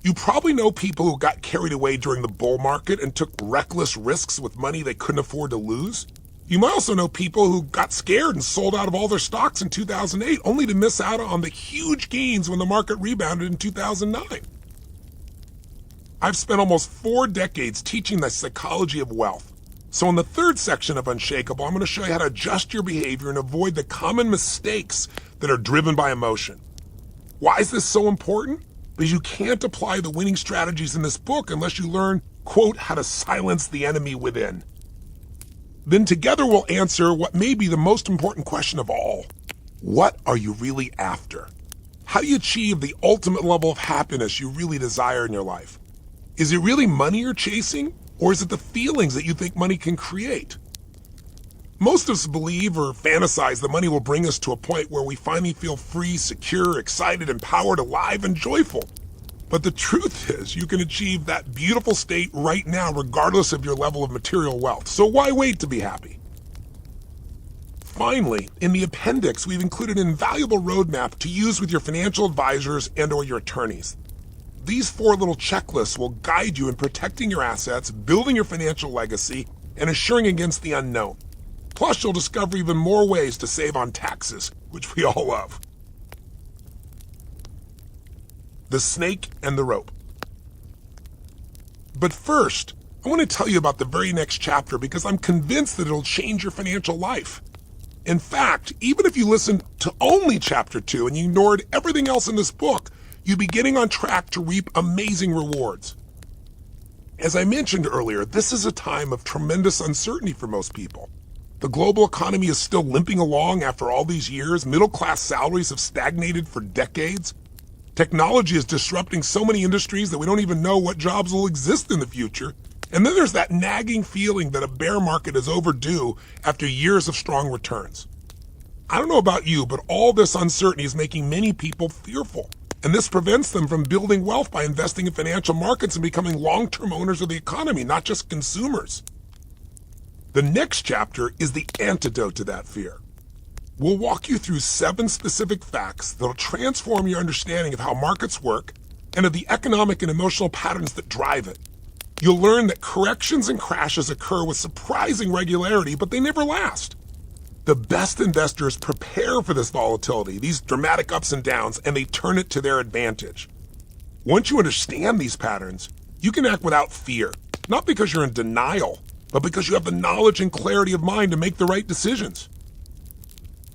You probably know people who got carried away during the bull market and took reckless risks with money they couldn't afford to lose. You might also know people who got scared and sold out of all their stocks in 2008, only to miss out on the huge gains when the market rebounded in 2009. I've spent almost 4 decades teaching the psychology of wealth. So in the 3rd section of Unshakeable, I'm going to show you how to adjust your behavior and avoid the common mistakes that are driven by emotion. Why is this so important? Because you can't apply the winning strategies in this book unless you learn, quote, how to silence the enemy within. Then together we'll answer what may be the most important question of all. What are you really after? How do you achieve the ultimate level of happiness you really desire in your life? Is it really money you're chasing, or is it the feelings that you think money can create? Most of us believe or fantasize that money will bring us to a point where we finally feel free, secure, excited, empowered, alive, and joyful. But the truth is, you can achieve that beautiful state right now regardless of your level of material wealth. So why wait to be happy? Finally, in the appendix, we've included an invaluable roadmap to use with your financial advisors and/or your attorneys. These 4 little checklists will guide you in protecting your assets, building your financial legacy, and assuring against the unknown. Plus, you'll discover even more ways to save on taxes, which we all love. The snake and the rope. But first, I want to tell you about the very next chapter because I'm convinced that it'll change your financial life. In fact, even if you listened to only chapter 2 and you ignored everything else in this book, you'd be getting on track to reap amazing rewards. As I mentioned earlier, this is a time of tremendous uncertainty for most people. The global economy is still limping along after all these years. Middle-class salaries have stagnated for decades. Technology is disrupting so many industries that we don't even know what jobs will exist in the future. And then there's that nagging feeling that a bear market is overdue after years of strong returns. I don't know about you, but all this uncertainty is making many people fearful. And this prevents them from building wealth by investing in financial markets and becoming long-term owners of the economy, not just consumers. The next chapter is the antidote to that fear. We'll walk you through 7 specific facts that'll transform your understanding of how markets work and of the economic and emotional patterns that drive it. You'll learn that corrections and crashes occur with surprising regularity, but they never last. The best investors prepare for this volatility, these dramatic ups and downs, and they turn it to their advantage. Once you understand these patterns, you can act without fear, not because you're in denial, but because you have the knowledge and clarity of mind to make the right decisions.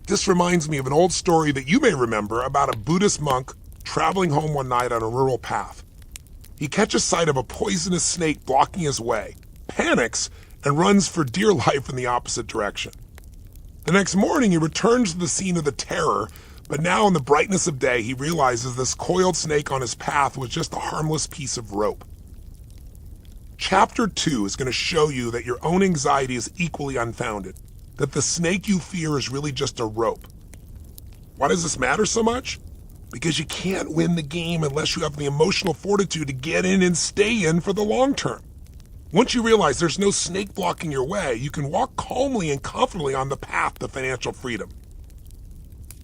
This reminds me of an old story that you may remember about a Buddhist monk traveling home one night on a rural path. He catches sight of a poisonous snake blocking his way, panics, and runs for dear life in the opposite direction. The next morning, he returns to the scene of the terror, but now in the brightness of day, he realizes this coiled snake on his path was just a harmless piece of rope. Chapter 2 is going to show you that your own anxiety is equally unfounded, that the snake you fear is really just a rope. Why does this matter so much? Because you can't win the game unless you have the emotional fortitude to get in and stay in for the long term. Once you realize there's no snake blocking your way, you can walk calmly and confidently on the path to financial freedom.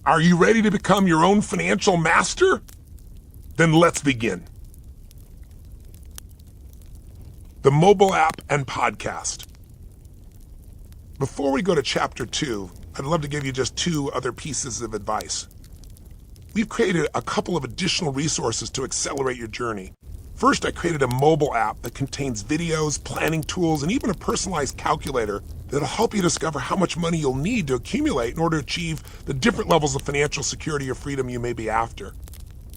Are you ready to become your own financial master? Then let's begin. The mobile app and podcast. Before we go to chapter 2, I'd love to give you just 2 other pieces of advice. We've created a couple of additional resources to accelerate your journey. First, I created a mobile app that contains videos, planning tools, and even a personalized calculator that'll help you discover how much money you'll need to accumulate in order to achieve the different levels of financial security or freedom you may be after.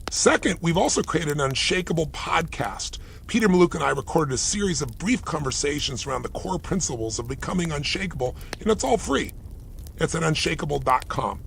Second, we've also created an Unshakeable podcast. Peter Mallouk and I recorded a series of brief conversations around the core principles of becoming unshakable, and it's all free. It's at unshakeable.com.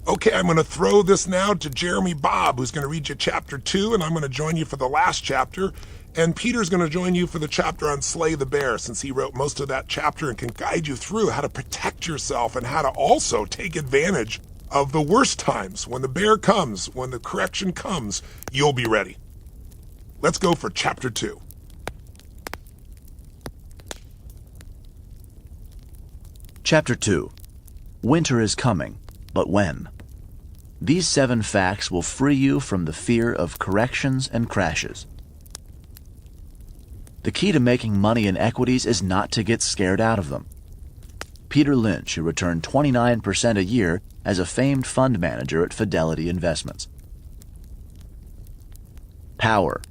Okay, I'm going to throw this now to Jeremy Bobb, who's going to read you chapter 2, and I'm going to join you for the last chapter. And Peter's going to join you for the chapter on Slay the Bear, since he wrote most of that chapter and can guide you through how to protect yourself and how to also take advantage of the worst times. When the bear comes, when the correction comes, you'll be ready. Let's go for chapter 2. Chapter 2. Winter is coming, but when? These 7 facts will free you from the fear of corrections and crashes. The key to making money in equities is not to get scared out of them. Peter Lynch, who returned 29% a year as a famed fund manager at Fidelity Investments. Power.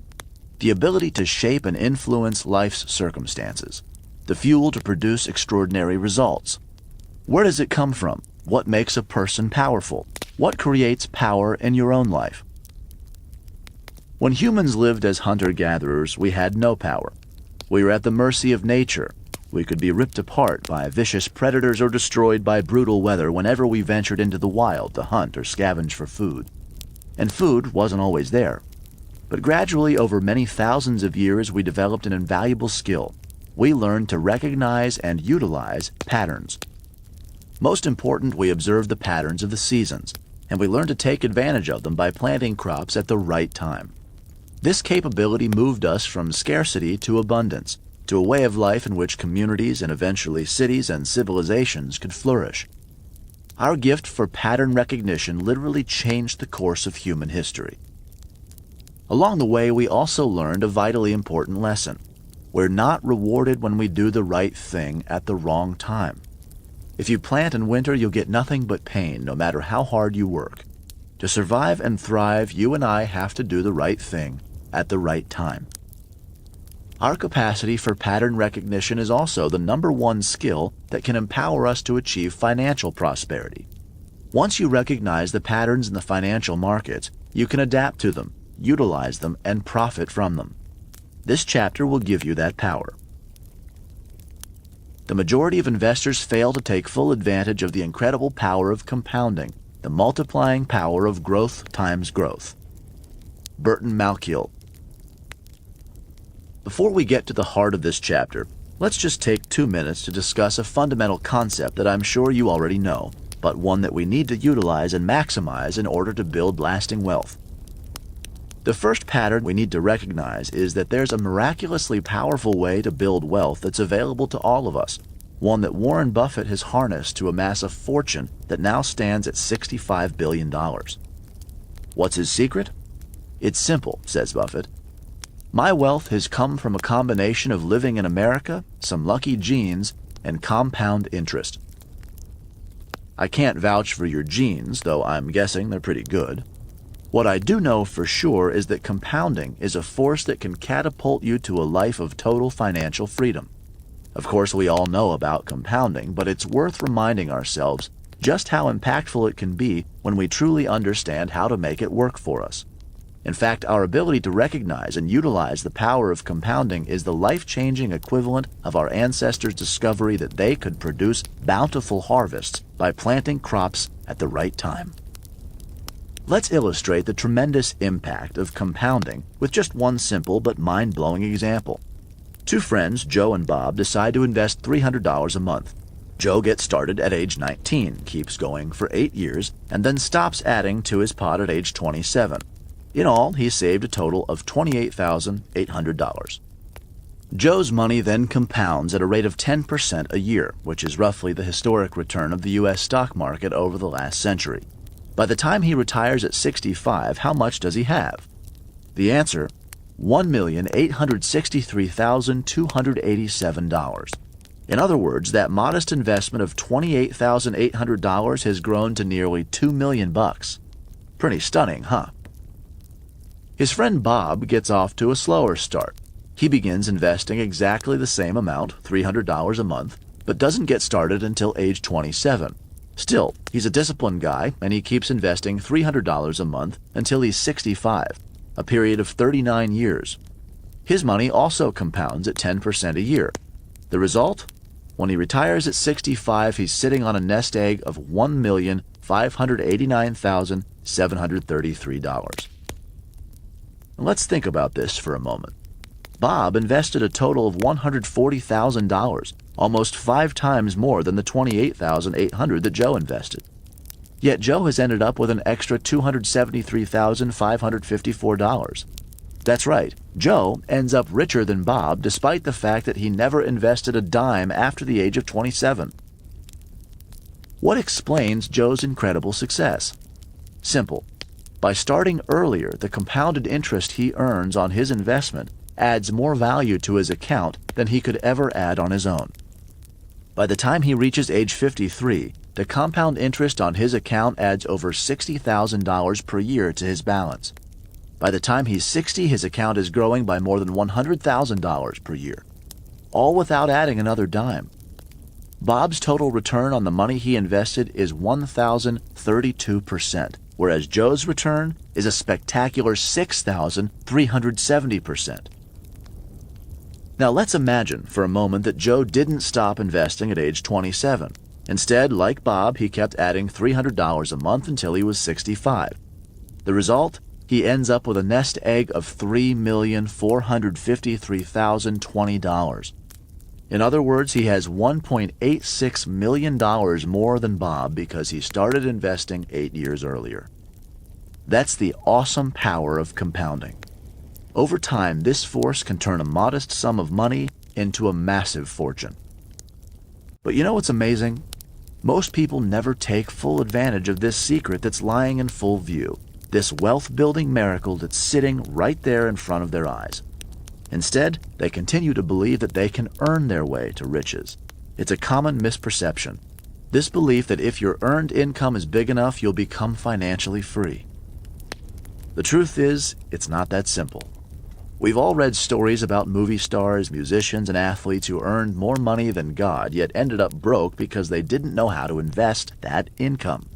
The ability to shape and influence life's circumstances. The fuel to produce extraordinary results. Where does it come from? What makes a person powerful? What creates power in your own life? When humans lived as hunter-gatherers, we had no power. We were at the mercy of nature. We could be ripped apart by vicious predators or destroyed by brutal weather whenever we ventured into the wild to hunt or scavenge for food. And food wasn't always there. But gradually, over many thousands of years, we developed an invaluable skill, we learn to recognize and utilize patterns. Most important, we observe the patterns of the seasons, and we learn to take advantage of them by planting crops at the right time. This capability moved us from scarcity to abundance, to a way of life in which communities and eventually cities and civilizations could flourish. Our gift for pattern recognition literally changed the course of human history. Along the way, we also learned a vitally important lesson. We're not rewarded when we do the right thing at the wrong time. If you plant in winter, you'll get nothing but pain, no matter how hard you work. To survive and thrive, you and I have to do the right thing at the right time. Our capacity for pattern recognition is also the #1 skill that can empower us to achieve financial prosperity. Once you recognize the patterns in the financial markets, you can adapt to them, utilize them, and profit from them. This chapter will give you that power. The majority of investors fail to take full advantage of the incredible power of compounding, the multiplying power of growth times growth. Peter Mallouk. Before we get to the heart of this chapter, let's just take 2 minutes to discuss a fundamental concept that I'm sure you already know, but one that we need to utilize and maximize in order to build lasting wealth. The first pattern we need to recognize is that there's a miraculously powerful way to build wealth that's available to all of us, one that Warren Buffett has harnessed to amass a fortune that now stands at $65 billion. What's his secret? It's simple, says Buffett. My wealth has come from a combination of living in America, some lucky genes, and compound interest. I can't vouch for your genes, though I'm guessing they're pretty good. What I do know for sure is that compounding is a force that can catapult you to a life of total financial freedom. Of course, we all know about compounding, but it's worth reminding ourselves just how impactful it can be when we truly understand how to make it work for us. In fact, our ability to recognize and utilize the power of compounding is the life-changing equivalent of our ancestors' discovery that they could produce bountiful harvests by planting crops at the right time. Let's illustrate the tremendous impact of compounding with just one simple but mind-blowing example. 2 friends, Joe and Bob, decide to invest $300 a month. Joe gets started at age 19, keeps going for 8 years, and then stops adding to his pot at age 27. In all, he saved a total of $28,800. Joe's money then compounds at a rate of 10% a year, which is roughly the historic return of the U.S. stock market over the last century. By the time he retires at 65, how much does he have? The answer, $1,863,287. In other words, that modest investment of $28,800 has grown to nearly $2 million. Pretty stunning, huh? His friend Bob gets off to a slower start. He begins investing exactly the same amount, $300 a month, but doesn't get started until age 27. Still, he's a disciplined guy, and he keeps investing $300 a month until he's 65, a period of 39 years. His money also compounds at 10% a year. The result? When he retires at 65, he's sitting on a nest egg of $1,589,733. Let's think about this for a moment. Bob invested a total of $140,000, almost 5 times more than the $28,800 that Joe invested. Yet Joe has ended up with an extra $273,554. That's right, Joe ends up richer than Bob despite the fact that he never invested a dime after the age of 27. What explains Joe's incredible success? Simple. By starting earlier, the compounded interest he earns on his investment adds more value to his account than he could ever add on his own. By the time he reaches age 53, the compound interest on his account adds over $60,000 per year to his balance. By the time he's 60, his account is growing by more than $100,000 per year, all without adding another dime. Bob's total return on the money he invested is 1,032%. Whereas Joe's return is a spectacular 6,370%. Now let's imagine for a moment that Joe didn't stop investing at age 27. Instead, like Bob, he kept adding $300 a month until he was 65. The result? He ends up with a nest egg of $3,453,020. In other words, he has $1.86 million more than Bob because he started investing 8 years earlier. That's the awesome power of compounding. Over time, this force can turn a modest sum of money into a massive fortune. But you know what's amazing? Most people never take full advantage of this secret that's lying in full view, this wealth-building miracle that's sitting right there in front of their eyes. Instead, they continue to believe that they can earn their way to riches. It's a common misperception. This belief that if your earned income is big enough, you'll become financially free. The truth is, it's not that simple. We've all read stories about movie stars, musicians, and athletes who earned more money than God, yet ended up broke because they didn't know how to invest that income.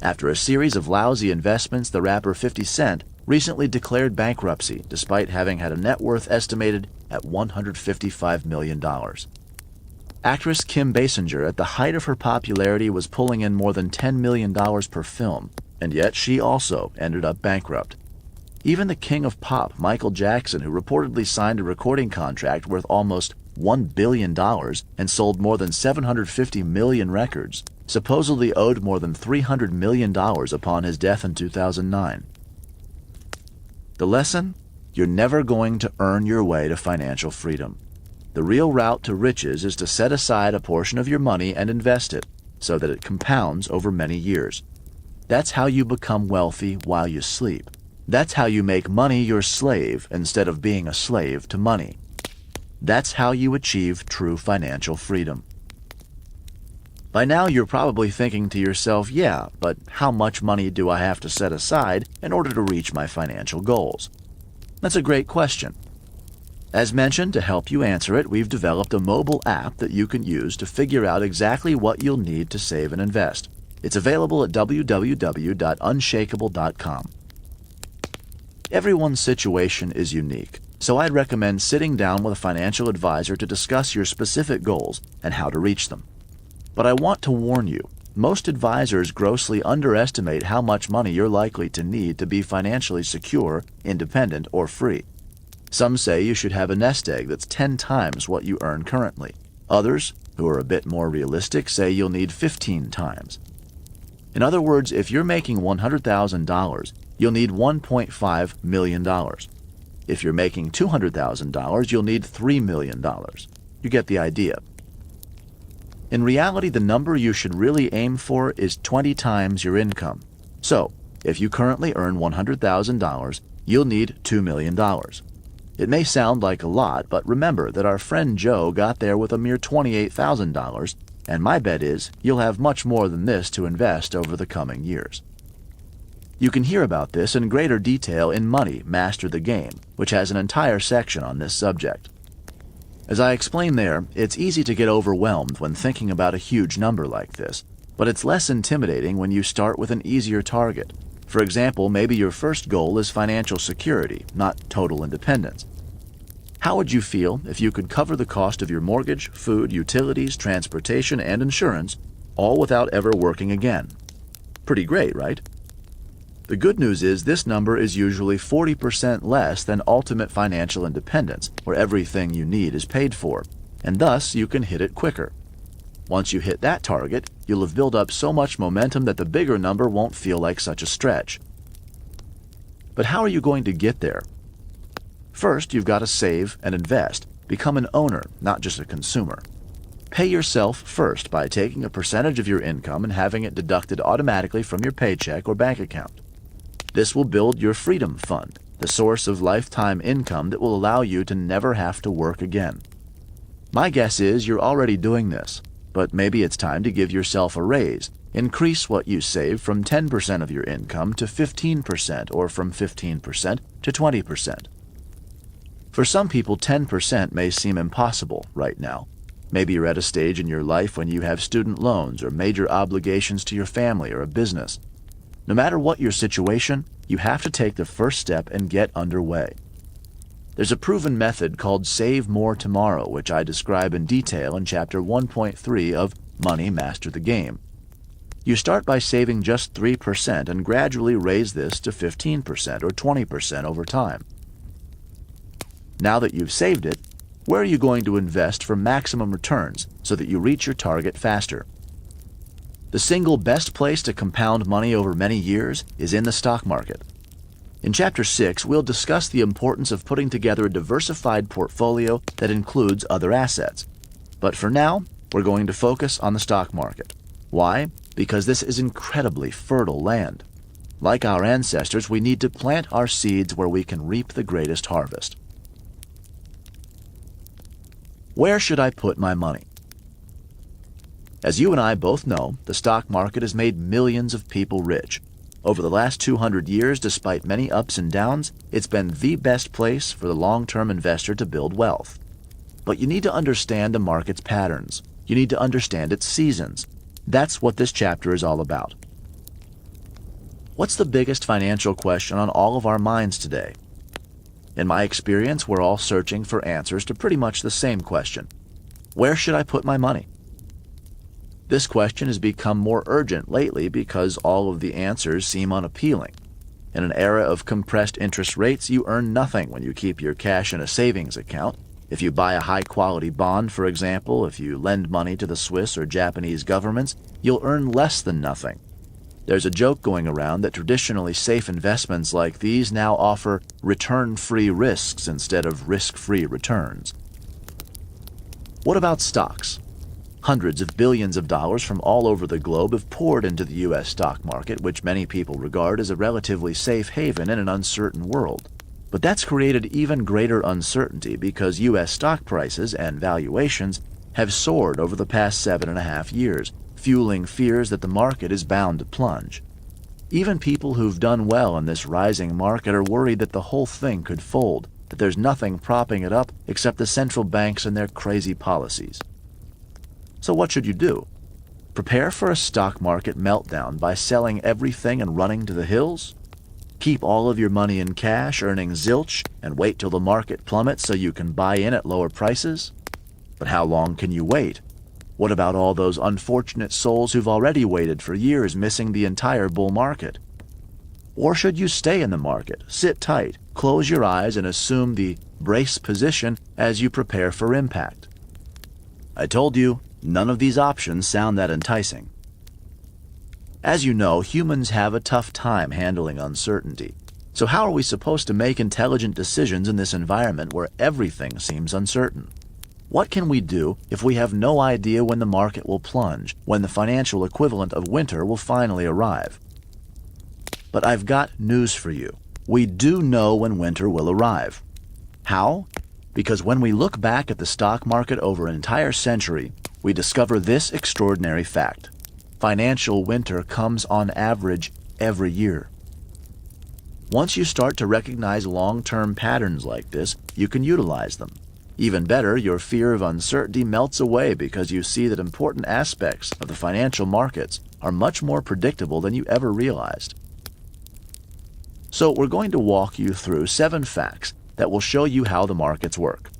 After a series of lousy investments, the rapper 50 Cent recently declared bankruptcy, despite having had a net worth estimated at $155 million. Actress Kim Basinger, at the height of her popularity, was pulling in more than $10 million per film, and yet she also ended up bankrupt. Even the king of pop, Michael Jackson, who reportedly signed a recording contract worth almost $1 billion and sold more than 750 million records, supposedly owed more than $300 million upon his death in 2009. The lesson? You're never going to earn your way to financial freedom. The real route to riches is to set aside a portion of your money and invest it so that it compounds over many years. That's how you become wealthy while you sleep. That's how you make money your slave instead of being a slave to money. That's how you achieve true financial freedom. By now you're probably thinking to yourself, yeah, but how much money do I have to set aside in order to reach my financial goals? That's a great question. As mentioned, to help you answer it, we've developed a mobile app that you can use to figure out exactly what you'll need to save and invest. It's available at www.unshakeable.com. Everyone's situation is unique, so I'd recommend sitting down with a financial advisor to discuss your specific goals and how to reach them. But I want to warn you, most advisors grossly underestimate how much money you're likely to need to be financially secure, independent, or free. Some say you should have a nest egg that's 10 times what you earn currently. Others, who are a bit more realistic, say you'll need 15 times. In other words, if you're making $100,000, you'll need $1.5 million. If you're making $200,000, you'll need $3 million. You get the idea. In reality, the number you should really aim for is 20 times your income. So, if you currently earn $100,000, you'll need $2 million. It may sound like a lot, but remember that our friend Joe got there with a mere $28,000, and my bet is you'll have much more than this to invest over the coming years. You can hear about this in greater detail in Money, Master the Game, which has an entire section on this subject. As I explain there, it's easy to get overwhelmed when thinking about a huge number like this, but it's less intimidating when you start with an easier target. For example, maybe your first goal is financial security, not total independence. How would you feel if you could cover the cost of your mortgage, food, utilities, transportation, and insurance, all without ever working again? Pretty great, right? The good news is this number is usually 40% less than ultimate financial independence, where everything you need is paid for, and thus you can hit it quicker. Once you hit that target, you'll have built up so much momentum that the bigger number won't feel like such a stretch. But how are you going to get there? First, you've got to save and invest. Become an owner, not just a consumer. Pay yourself first by taking a percentage of your income and having it deducted automatically from your paycheck or bank account. This will build your freedom fund, the source of lifetime income that will allow you to never have to work again. My guess is you're already doing this, but maybe it's time to give yourself a raise. Increase what you save from 10% of your income to 15% or from 15% to 20%. For some people, 10% may seem impossible right now. Maybe you're at a stage in your life when you have student loans or major obligations to your family or a business. No matter what your situation, you have to take the first step and get underway. There's a proven method called Save More Tomorrow, which I describe in detail in Chapter 1.3 of Money, Master the Game. You start by saving just 3% and gradually raise this to 15% or 20% over time. Now that you've saved it, Where are you going to invest for maximum returns so that you reach your target faster? The single best place to compound money over many years is in the stock market. In Chapter 6, we'll discuss the importance of putting together a diversified portfolio that includes other assets. But for now, we're going to focus on the stock market. Why? Because this is incredibly fertile land. Like our ancestors, we need to plant our seeds where we can reap the greatest harvest. Where should I put my money? As you and I both know, the stock market has made millions of people rich. Over the last 200 years, despite many ups and downs, it's been the best place for the long-term investor to build wealth. But you need to understand the market's patterns. You need to understand its seasons. That's what this chapter is all about. What's the biggest financial question on all of our minds today? In my experience, we're all searching for answers to pretty much the same question. Where should I put my money? This question has become more urgent lately because all of the answers seem unappealing. In an era of compressed interest rates, you earn nothing when you keep your cash in a savings account. If you buy a high-quality bond, for example, if you lend money to the Swiss or Japanese governments, you'll earn less than nothing. There's a joke going around that traditionally safe investments like these now offer return-free risks instead of risk-free returns. What about stocks? Hundreds of billions of dollars from all over the globe have poured into the U.S. stock market, which many people regard as a relatively safe haven in an uncertain world. But that's created even greater uncertainty because U.S. stock prices and valuations have soared over the past 7.5 years, fueling fears that the market is bound to plunge. Even people who've done well in this rising market are worried that the whole thing could fold, that there's nothing propping it up except the central banks and their crazy policies. So what should you do? Prepare for a stock market meltdown by selling everything and running to the hills? Keep all of your money in cash, earning zilch, and wait till the market plummets so you can buy in at lower prices? But how long can you wait? What about all those unfortunate souls who've already waited for years, missing the entire bull market? Or should you stay in the market, sit tight, close your eyes, and assume the brace position as you prepare for impact? I told you, none of these options sound that enticing. As you know, humans have a tough time handling uncertainty. So how are we supposed to make intelligent decisions in this environment where everything seems uncertain? What can we do if we have no idea when the market will plunge, when the financial equivalent of winter will finally arrive? But I've got news for you. We do know when winter will arrive. How? Because when we look back at the stock market over an entire century, we discover this extraordinary fact. Financial winter comes on average every year. Once you start to recognize long-term patterns like this, you can utilize them. Even better, your fear of uncertainty melts away because you see that important aspects of the financial markets are much more predictable than you ever realized. So we're going to walk you through 7 facts that will show you how the markets work.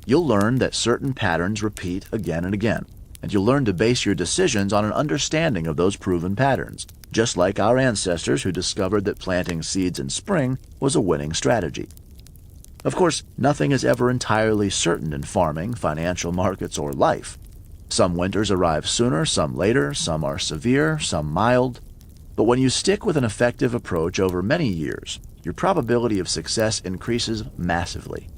You'll learn that certain patterns repeat again and again, and you'll learn to base your decisions on an understanding of those proven patterns, just like our ancestors who discovered that planting seeds in spring was a winning strategy. Of course, nothing is ever entirely certain in farming, financial markets, or life. Some winters arrive sooner, some later, some are severe, some mild. But when you stick with an effective approach over many years, your probability of success increases massively.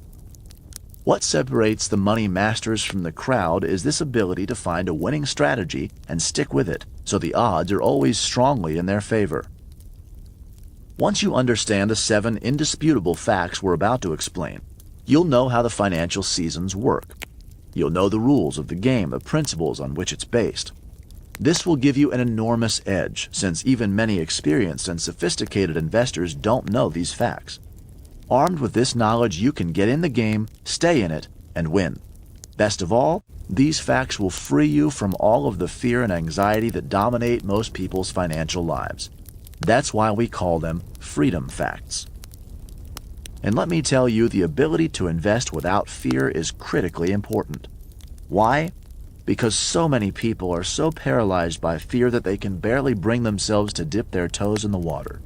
What separates the money masters from the crowd is this ability to find a winning strategy and stick with it, so the odds are always strongly in their favor. Once you understand the 7 indisputable facts we're about to explain, you'll know how the financial seasons work. You'll know the rules of the game, the principles on which it's based. This will give you an enormous edge, since even many experienced and sophisticated investors don't know these facts. Armed with this knowledge, you can get in the game, stay in it, and win. Best of all, these facts will free you from all of the fear and anxiety that dominate most people's financial lives. That's why we call them freedom facts. And let me tell you, the ability to invest without fear is critically important. Why? Because so many people are so paralyzed by fear that they can barely bring themselves to dip their toes in the water.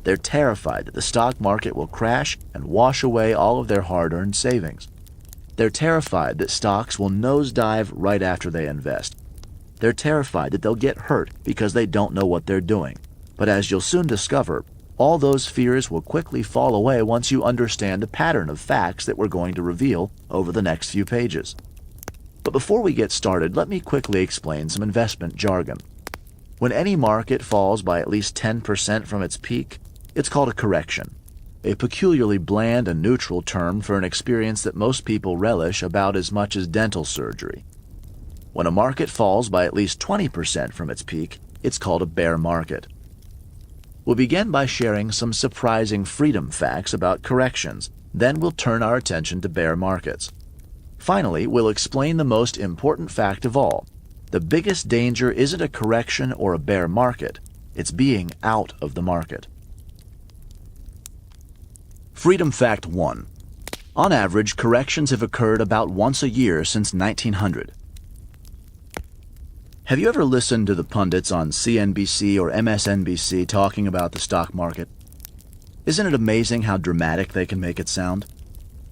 They're terrified that the stock market will crash and wash away all of their hard-earned savings. They're terrified that stocks will nosedive right after they invest. They're terrified that they'll get hurt because they don't know what they're doing. But as you'll soon discover, all those fears will quickly fall away once you understand the pattern of facts that we're going to reveal over the next few pages. But before we get started, let me quickly explain some investment jargon. When any market falls by at least 10% from its peak, it's called a correction, a peculiarly bland and neutral term for an experience that most people relish about as much as dental surgery. When a market falls by at least 20% from its peak, it's called a bear market. We'll begin by sharing some surprising freedom facts about corrections, then we'll turn our attention to bear markets. Finally, we'll explain the most important fact of all. The biggest danger isn't a correction or a bear market, it's being out of the market. Freedom Fact 1. On average, corrections have occurred about once a year since 1900. Have you ever listened to the pundits on CNBC or MSNBC talking about the stock market? Isn't it amazing how dramatic they can make it sound?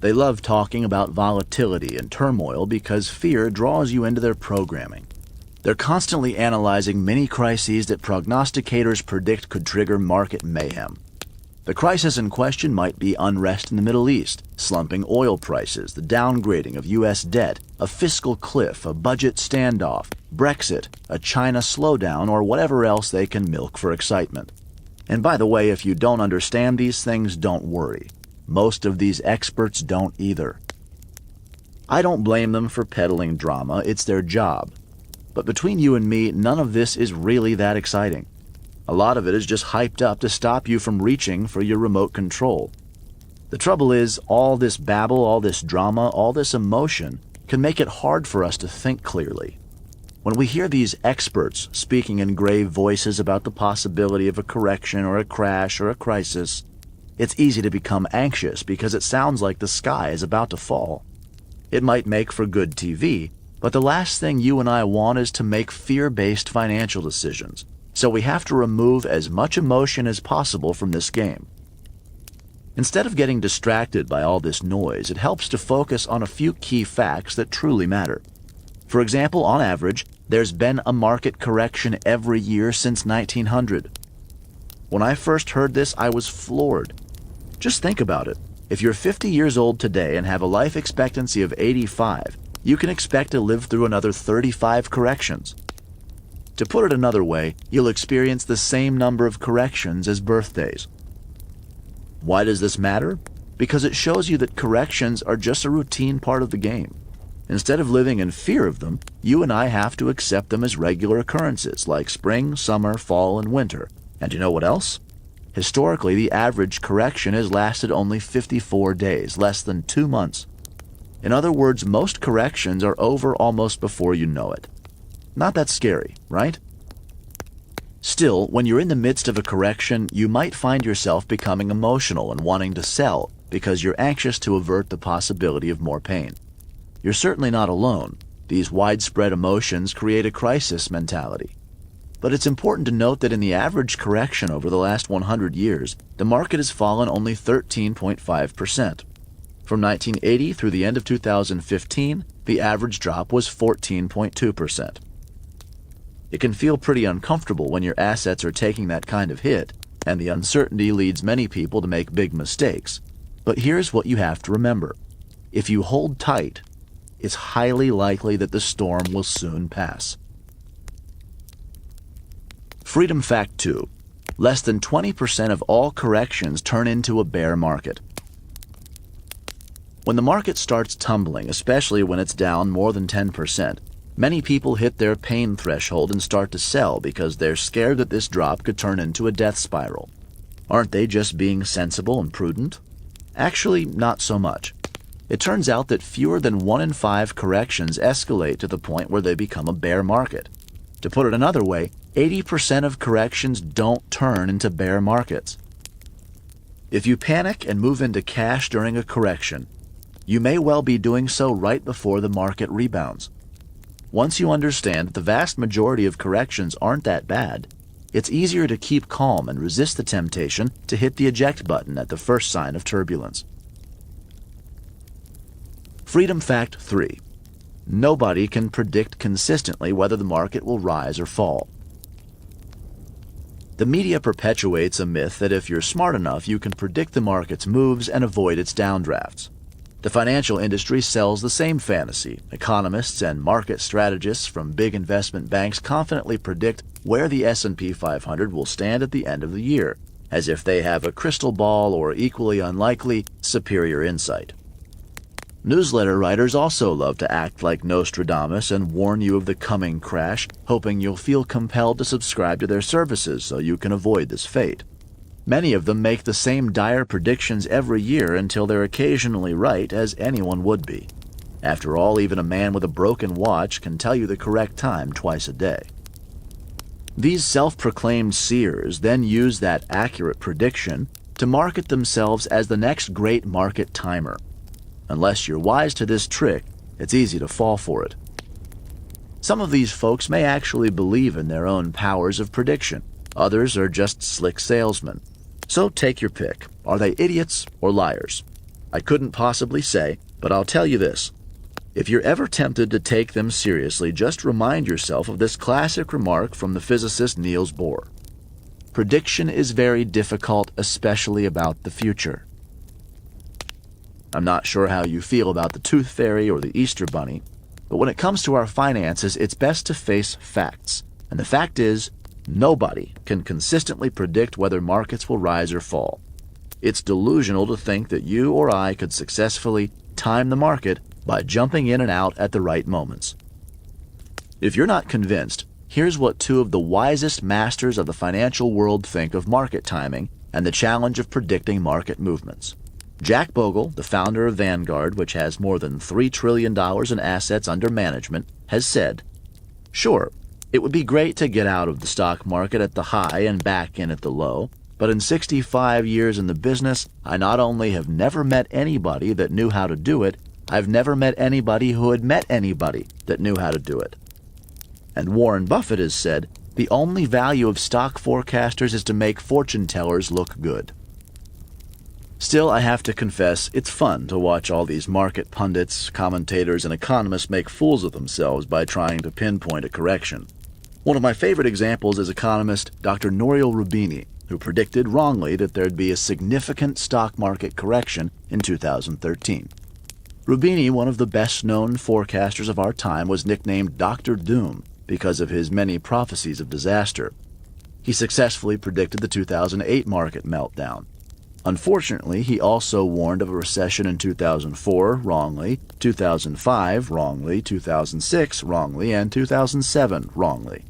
They love talking about volatility and turmoil because fear draws you into their programming. They're constantly analyzing many crises that prognosticators predict could trigger market mayhem. The crisis in question might be unrest in the Middle East, slumping oil prices, the downgrading of U.S. debt, a fiscal cliff, a budget standoff, Brexit, a China slowdown, or whatever else they can milk for excitement. And by the way, if you don't understand these things, don't worry. Most of these experts don't either. I don't blame them for peddling drama, it's their job. But between you and me, none of this is really that exciting. A lot of it is just hyped up to stop you from reaching for your remote control. The trouble is, all this babble, all this drama, all this emotion can make it hard for us to think clearly. When we hear these experts speaking in grave voices about the possibility of a correction or a crash or a crisis, it's easy to become anxious because it sounds like the sky is about to fall. It might make for good TV, but the last thing you and I want is to make fear-based financial decisions. So we have to remove as much emotion as possible from this game. Instead of getting distracted by all this noise, it helps to focus on a few key facts that truly matter. For example, on average, there's been a market correction every year since 1900. When I first heard this, I was floored. Just think about it. If you're 50 years old today and have a life expectancy of 85, you can expect to live through another 35 corrections. To put it another way, you'll experience the same number of corrections as birthdays. Why does this matter? Because it shows you that corrections are just a routine part of the game. Instead of living in fear of them, you and I have to accept them as regular occurrences like spring, summer, fall, and winter. And you know what else? Historically, the average correction has lasted only 54 days, less than 2 months. In other words, most corrections are over almost before you know it. Not that scary, right? Still, when you're in the midst of a correction, you might find yourself becoming emotional and wanting to sell because you're anxious to avert the possibility of more pain. You're certainly not alone. These widespread emotions create a crisis mentality. But it's important to note that in the average correction over the last 100 years, the market has fallen only 13.5%. From 1980 through the end of 2015, the average drop was 14.2%. It can feel pretty uncomfortable when your assets are taking that kind of hit, and the uncertainty leads many people to make big mistakes. But here's what you have to remember. If you hold tight, it's highly likely that the storm will soon pass. Freedom Fact 2. Less than 20% of all corrections turn into a bear market. When the market starts tumbling, especially when it's down more than 10%, many people hit their pain threshold and start to sell because they're scared that this drop could turn into a death spiral. Aren't they just being sensible and prudent? Actually, not so much. It turns out that fewer than 1 in 5 corrections escalate to the point where they become a bear market. To put it another way, 80% of corrections don't turn into bear markets. If you panic and move into cash during a correction, you may well be doing so right before the market rebounds. Once you understand that the vast majority of corrections aren't that bad, it's easier to keep calm and resist the temptation to hit the eject button at the first sign of turbulence. Freedom Fact 3. Nobody can predict consistently whether the market will rise or fall. The media perpetuates a myth that if you're smart enough, you can predict the market's moves and avoid its downdrafts. The financial industry sells the same fantasy. Economists and market strategists from big investment banks confidently predict where the S&P 500 will stand at the end of the year, as if they have a crystal ball or, equally unlikely, superior insight. Newsletter writers also love to act like Nostradamus and warn you of the coming crash, hoping you'll feel compelled to subscribe to their services so you can avoid this fate. Many of them make the same dire predictions every year until they're occasionally right, as anyone would be. After all, even a man with a broken watch can tell you the correct time twice a day. These self-proclaimed seers then use that accurate prediction to market themselves as the next great market timer. Unless you're wise to this trick, it's easy to fall for it. Some of these folks may actually believe in their own powers of prediction. Others are just slick salesmen. So take your pick. Are they idiots or liars? I couldn't possibly say, but I'll tell you this. If you're ever tempted to take them seriously, just remind yourself of this classic remark from the physicist Niels Bohr. Prediction is very difficult, especially about the future. I'm not sure how you feel about the Tooth Fairy or the Easter Bunny, but when it comes to our finances, it's best to face facts. And the fact is, nobody can consistently predict whether markets will rise or fall. It's delusional to think that you or I could successfully time the market by jumping in and out at the right moments. If you're not convinced, here's what two of the wisest masters of the financial world think of market timing and the challenge of predicting market movements. Jack Bogle, the founder of Vanguard, which has more than $3 trillion in assets under management, has said, "Sure, it would be great to get out of the stock market at the high and back in at the low, but in 65 years in the business, I not only have never met anybody that knew how to do it, I've never met anybody who had met anybody that knew how to do it." And Warren Buffett has said, "The only value of stock forecasters is to make fortune tellers look good." Still, I have to confess, it's fun to watch all these market pundits, commentators, and economists make fools of themselves by trying to pinpoint a correction. One of my favorite examples is economist Dr. Nouriel Roubini, who predicted wrongly that there'd be a significant stock market correction in 2013. Roubini, one of the best-known forecasters of our time, was nicknamed Dr. Doom because of his many prophecies of disaster. He successfully predicted the 2008 market meltdown. Unfortunately, he also warned of a recession in 2004, wrongly, 2005, wrongly, 2006, wrongly, and 2007, wrongly.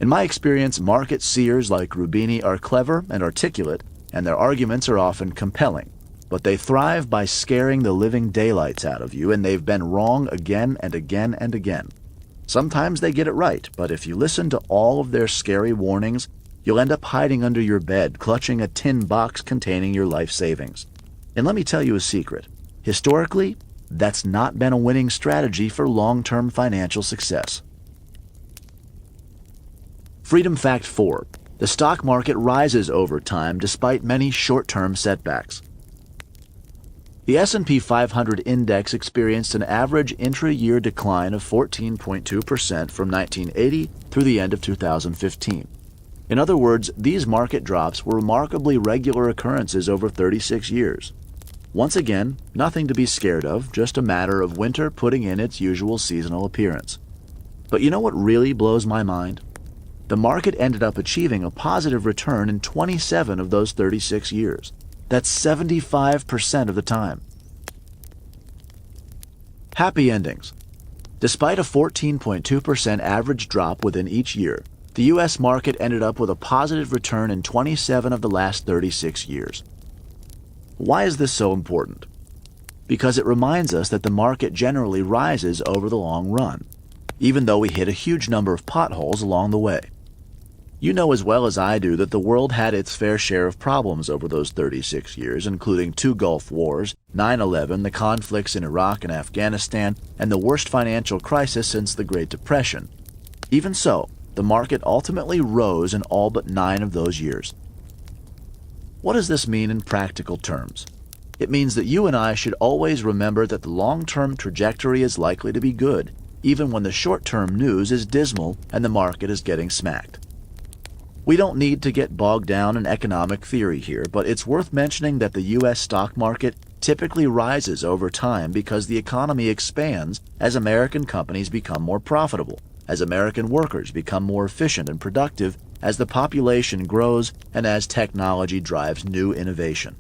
In my experience, market seers like Roubini are clever and articulate, and their arguments are often compelling. But they thrive by scaring the living daylights out of you, and they've been wrong again and again and again. Sometimes they get it right, but if you listen to all of their scary warnings, you'll end up hiding under your bed, clutching a tin box containing your life savings. And let me tell you a secret. Historically, that's not been a winning strategy for long-term financial success. Freedom Fact 4. The stock market rises over time despite many short-term setbacks. The S&P 500 index experienced an average intra-year decline of 14.2% from 1980 through the end of 2015. In other words, these market drops were remarkably regular occurrences over 36 years. Once again, nothing to be scared of, just a matter of winter putting in its usual seasonal appearance. But you know what really blows my mind? The market ended up achieving a positive return in 27 of those 36 years. That's 75% of the time. Happy endings. Despite a 14.2% average drop within each year, the U.S. market ended up with a positive return in 27 of the last 36 years. Why is this so important? Because it reminds us that the market generally rises over the long run, even though we hit a huge number of potholes along the way. You know as well as I do that the world had its fair share of problems over those 36 years, including 2 Gulf Wars, 9/11, the conflicts in Iraq and Afghanistan, and the worst financial crisis since the Great Depression. Even so, the market ultimately rose in all but 9 of those years. What does this mean in practical terms? It means that you and I should always remember that the long-term trajectory is likely to be good, even when the short-term news is dismal and the market is getting smacked. We don't need to get bogged down in economic theory here, but it's worth mentioning that the U.S. stock market typically rises over time because the economy expands as American companies become more profitable, as American workers become more efficient and productive, as the population grows, and as technology drives new innovation.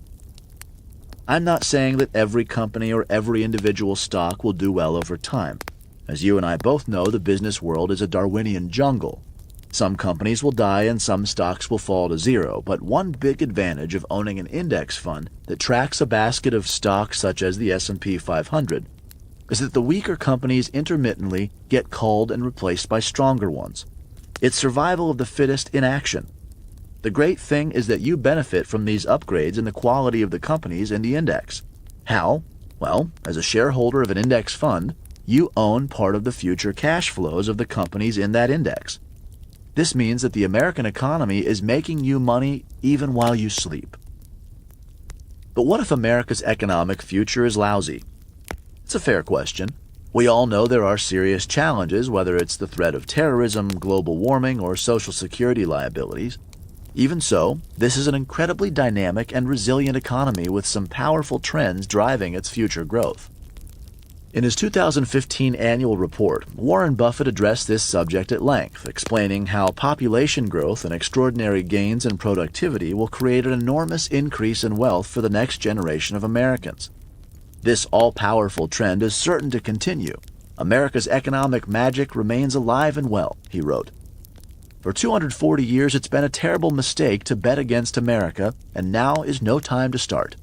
I'm not saying that every company or every individual stock will do well over time. As you and I both know, the business world is a Darwinian jungle. Some companies will die and some stocks will fall to zero, but one big advantage of owning an index fund that tracks a basket of stocks such as the S&P 500 is that the weaker companies intermittently get culled and replaced by stronger ones. It's survival of the fittest in action. The great thing is that you benefit from these upgrades in the quality of the companies in the index. How? Well, as a shareholder of an index fund, you own part of the future cash flows of the companies in that index. This means that the American economy is making you money even while you sleep. But what if America's economic future is lousy? It's a fair question. We all know there are serious challenges, whether it's the threat of terrorism, global warming, or Social Security liabilities. Even so, this is an incredibly dynamic and resilient economy with some powerful trends driving its future growth. In his 2015 annual report, Warren Buffett addressed this subject at length, explaining how population growth and extraordinary gains in productivity will create an enormous increase in wealth for the next generation of Americans. This all-powerful trend is certain to continue. America's economic magic remains alive and well, he wrote. For 240 years, it's been a terrible mistake to bet against America, and now is no time to start.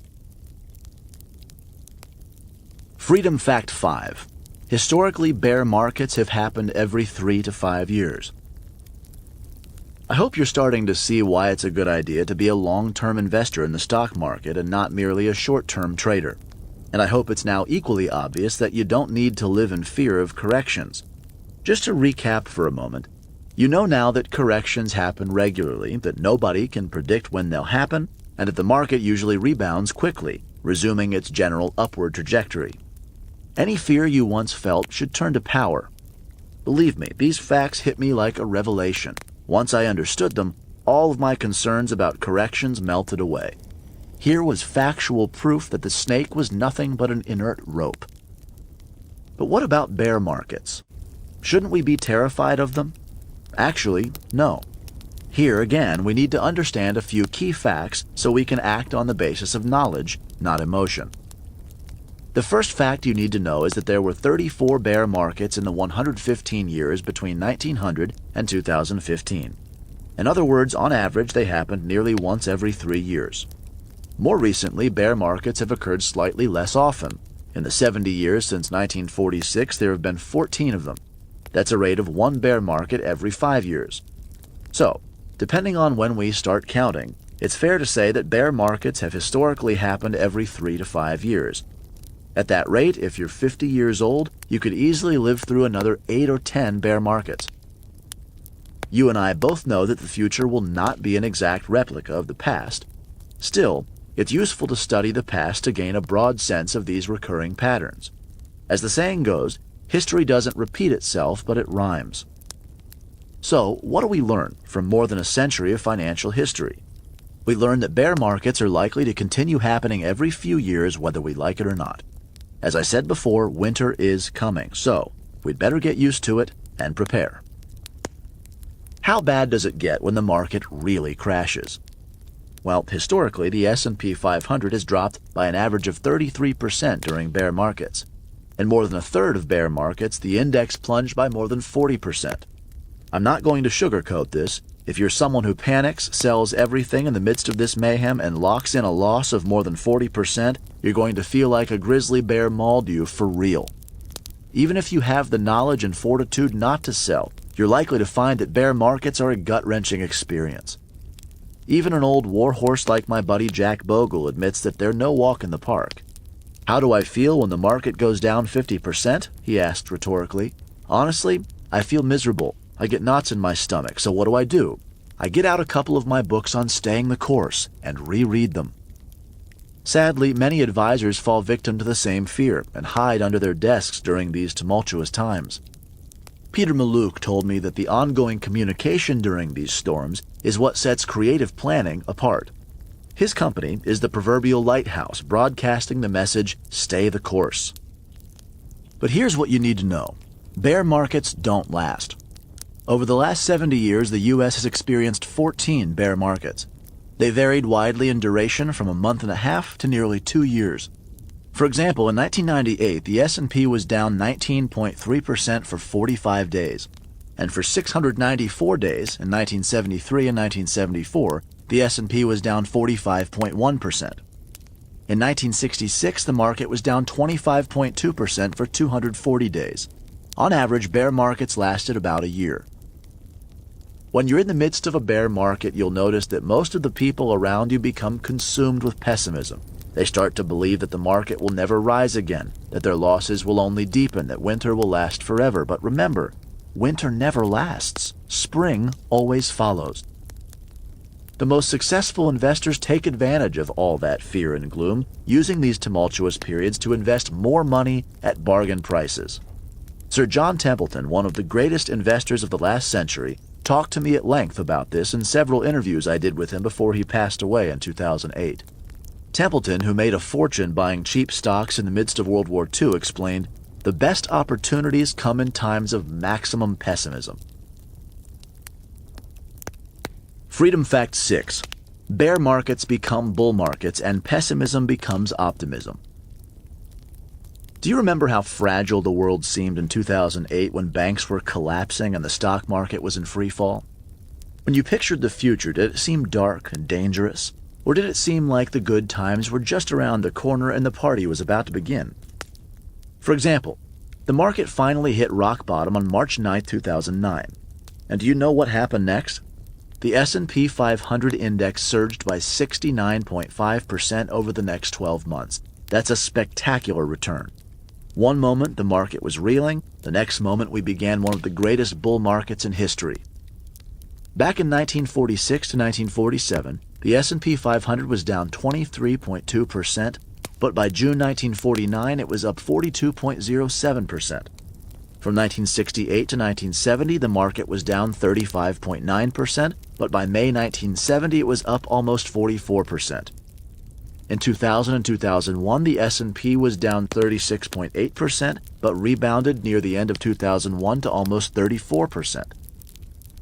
Freedom Fact 5. Historically, bear markets have happened every 3 to 5 years. I hope you're starting to see why it's a good idea to be a long-term investor in the stock market and not merely a short-term trader. And I hope it's now equally obvious that you don't need to live in fear of corrections. Just to recap for a moment, you know now that corrections happen regularly, that nobody can predict when they'll happen, and that the market usually rebounds quickly, resuming its general upward trajectory. Any fear you once felt should turn to power. Believe me, these facts hit me like a revelation. Once I understood them, all of my concerns about corrections melted away. Here was factual proof that the snake was nothing but an inert rope. But what about bear markets? Shouldn't we be terrified of them? Actually, no. Here again, we need to understand a few key facts so we can act on the basis of knowledge, not emotion. The first fact you need to know is that there were 34 bear markets in the 115 years between 1900 and 2015. In other words, on average, they happened nearly once every 3 years. More recently, bear markets have occurred slightly less often. In the 70 years since 1946, there have been 14 of them. That's a rate of 1 bear market every 5 years. So, depending on when we start counting, it's fair to say that bear markets have historically happened every 3 to 5 years. At that rate, if you're 50 years old, you could easily live through another 8 or 10 bear markets. You and I both know that the future will not be an exact replica of the past. Still, it's useful to study the past to gain a broad sense of these recurring patterns. As the saying goes, history doesn't repeat itself, but it rhymes. So, what do we learn from more than a century of financial history? We learn that bear markets are likely to continue happening every few years whether we like it or not. As I said before, winter is coming, so we'd better get used to it and prepare. How bad does it get when the market really crashes? Well, historically, the S&P 500 has dropped by an average of 33% during bear markets. In more than a third of bear markets, the index plunged by more than 40%. I'm not going to sugarcoat this. If you're someone who panics, sells everything in the midst of this mayhem, and locks in a loss of more than 40%, you're going to feel like a grizzly bear mauled you for real. Even if you have the knowledge and fortitude not to sell, you're likely to find that bear markets are a gut-wrenching experience. Even an old warhorse like my buddy Jack Bogle admits that they're no walk in the park. How do I feel when the market goes down 50%? He asked rhetorically. Honestly, I feel miserable. I get knots in my stomach, so what do? I get out a couple of my books on staying the course and reread them. Sadly, many advisors fall victim to the same fear and hide under their desks during these tumultuous times. Peter Mallouk told me that the ongoing communication during these storms is what sets creative planning apart. His company is the proverbial lighthouse, broadcasting the message, "Stay the course." But here's what you need to know. Bear markets don't last. Over the last 70 years, the U.S. has experienced 14 bear markets. They varied widely in duration from a month and a half to nearly 2 years. For example, in 1998, the S&P was down 19.3% for 45 days. And for 694 days in 1973 and 1974, the S&P was down 45.1%. In 1966, the market was down 25.2% for 240 days. On average, bear markets lasted about a year. When you're in the midst of a bear market, you'll notice that most of the people around you become consumed with pessimism. They start to believe that the market will never rise again, that their losses will only deepen, that winter will last forever. But remember, winter never lasts. Spring always follows. The most successful investors take advantage of all that fear and gloom, using these tumultuous periods to invest more money at bargain prices. Sir John Templeton, one of the greatest investors of the last century, talked to me at length about this in several interviews I did with him before he passed away in 2008. Templeton, who made a fortune buying cheap stocks in the midst of World War II, explained, "The best opportunities come in times of maximum pessimism." Freedom Fact 6. Bear markets become bull markets and pessimism becomes optimism. Do you remember how fragile the world seemed in 2008 when banks were collapsing and the stock market was in free fall? When you pictured the future, did it seem dark and dangerous? Or did it seem like the good times were just around the corner and the party was about to begin? For example, the market finally hit rock bottom on March 9, 2009. And do you know what happened next? The S&P 500 index surged by 69.5% over the next 12 months. That's a spectacular return. One moment the market was reeling, the next moment we began one of the greatest bull markets in history. Back in 1946 to 1947, the S&P 500 was down 23.2%, but by June 1949 it was up 42.07%. From 1968 to 1970, the market was down 35.9%, but by May 1970 it was up almost 44%. In 2000 and 2001, the S&P was down 36.8%, but rebounded near the end of 2001 to almost 34%.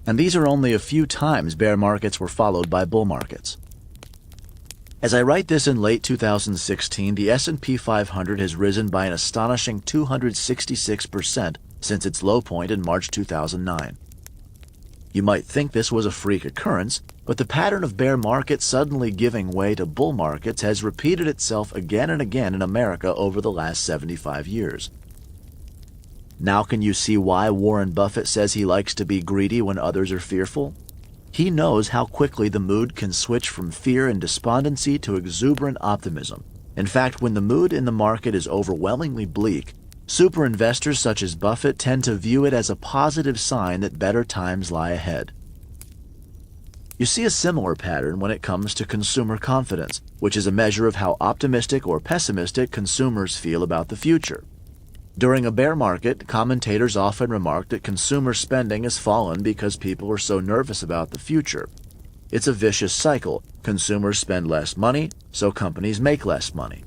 And these are only a few times bear markets were followed by bull markets. As I write this in late 2016, the S&P 500 has risen by an astonishing 266% since its low point in March 2009. You might think this was a freak occurrence, but the pattern of bear markets suddenly giving way to bull markets has repeated itself again and again in America over the last 75 years. Now can you see why Warren Buffett says he likes to be greedy when others are fearful? He knows how quickly the mood can switch from fear and despondency to exuberant optimism. In fact, when the mood in the market is overwhelmingly bleak, super investors such as Buffett tend to view it as a positive sign that better times lie ahead. You see a similar pattern when it comes to consumer confidence, which is a measure of how optimistic or pessimistic consumers feel about the future. During a bear market, commentators often remark that consumer spending has fallen because people are so nervous about the future. It's a vicious cycle. Consumers spend less money, so companies make less money.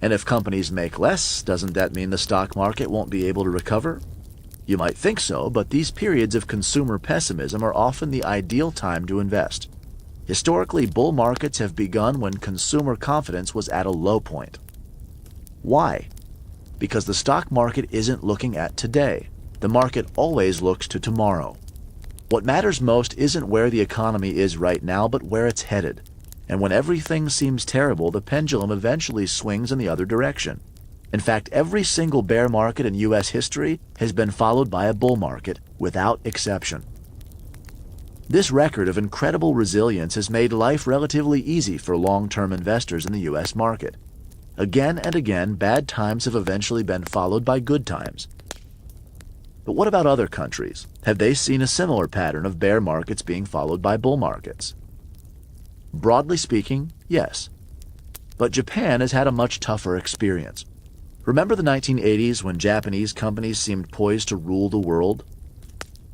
And if companies make less, doesn't that mean the stock market won't be able to recover? You might think so, but these periods of consumer pessimism are often the ideal time to invest. Historically, bull markets have begun when consumer confidence was at a low point. Why? Because the stock market isn't looking at today. The market always looks to tomorrow. What matters most isn't where the economy is right now, but where it's headed. And when everything seems terrible, the pendulum eventually swings in the other direction. In fact, every single bear market in U.S. history has been followed by a bull market, without exception. This record of incredible resilience has made life relatively easy for long-term investors in the U.S. market. Again and again, bad times have eventually been followed by good times. But what about other countries? Have they seen a similar pattern of bear markets being followed by bull markets? Broadly speaking, yes. But Japan has had a much tougher experience. Remember the 1980s when Japanese companies seemed poised to rule the world?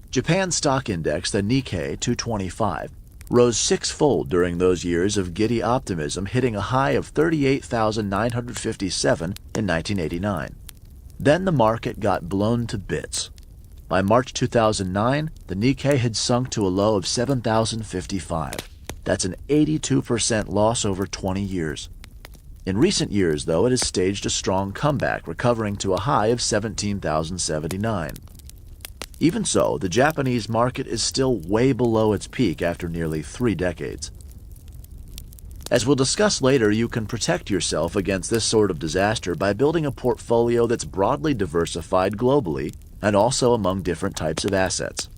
Japan's stock index, the Nikkei 225, rose six-fold during those years of giddy optimism, hitting a high of 38,957 in 1989. Then the market got blown to bits. By March 2009, the Nikkei had sunk to a low of 7,055. That's an 82% loss over 20 years. In recent years, though, it has staged a strong comeback, recovering to a high of 17,079. Even so, the Japanese market is still way below its peak after nearly 3 decades. As we'll discuss later, you can protect yourself against this sort of disaster by building a portfolio that's broadly diversified globally and also among different types of assets.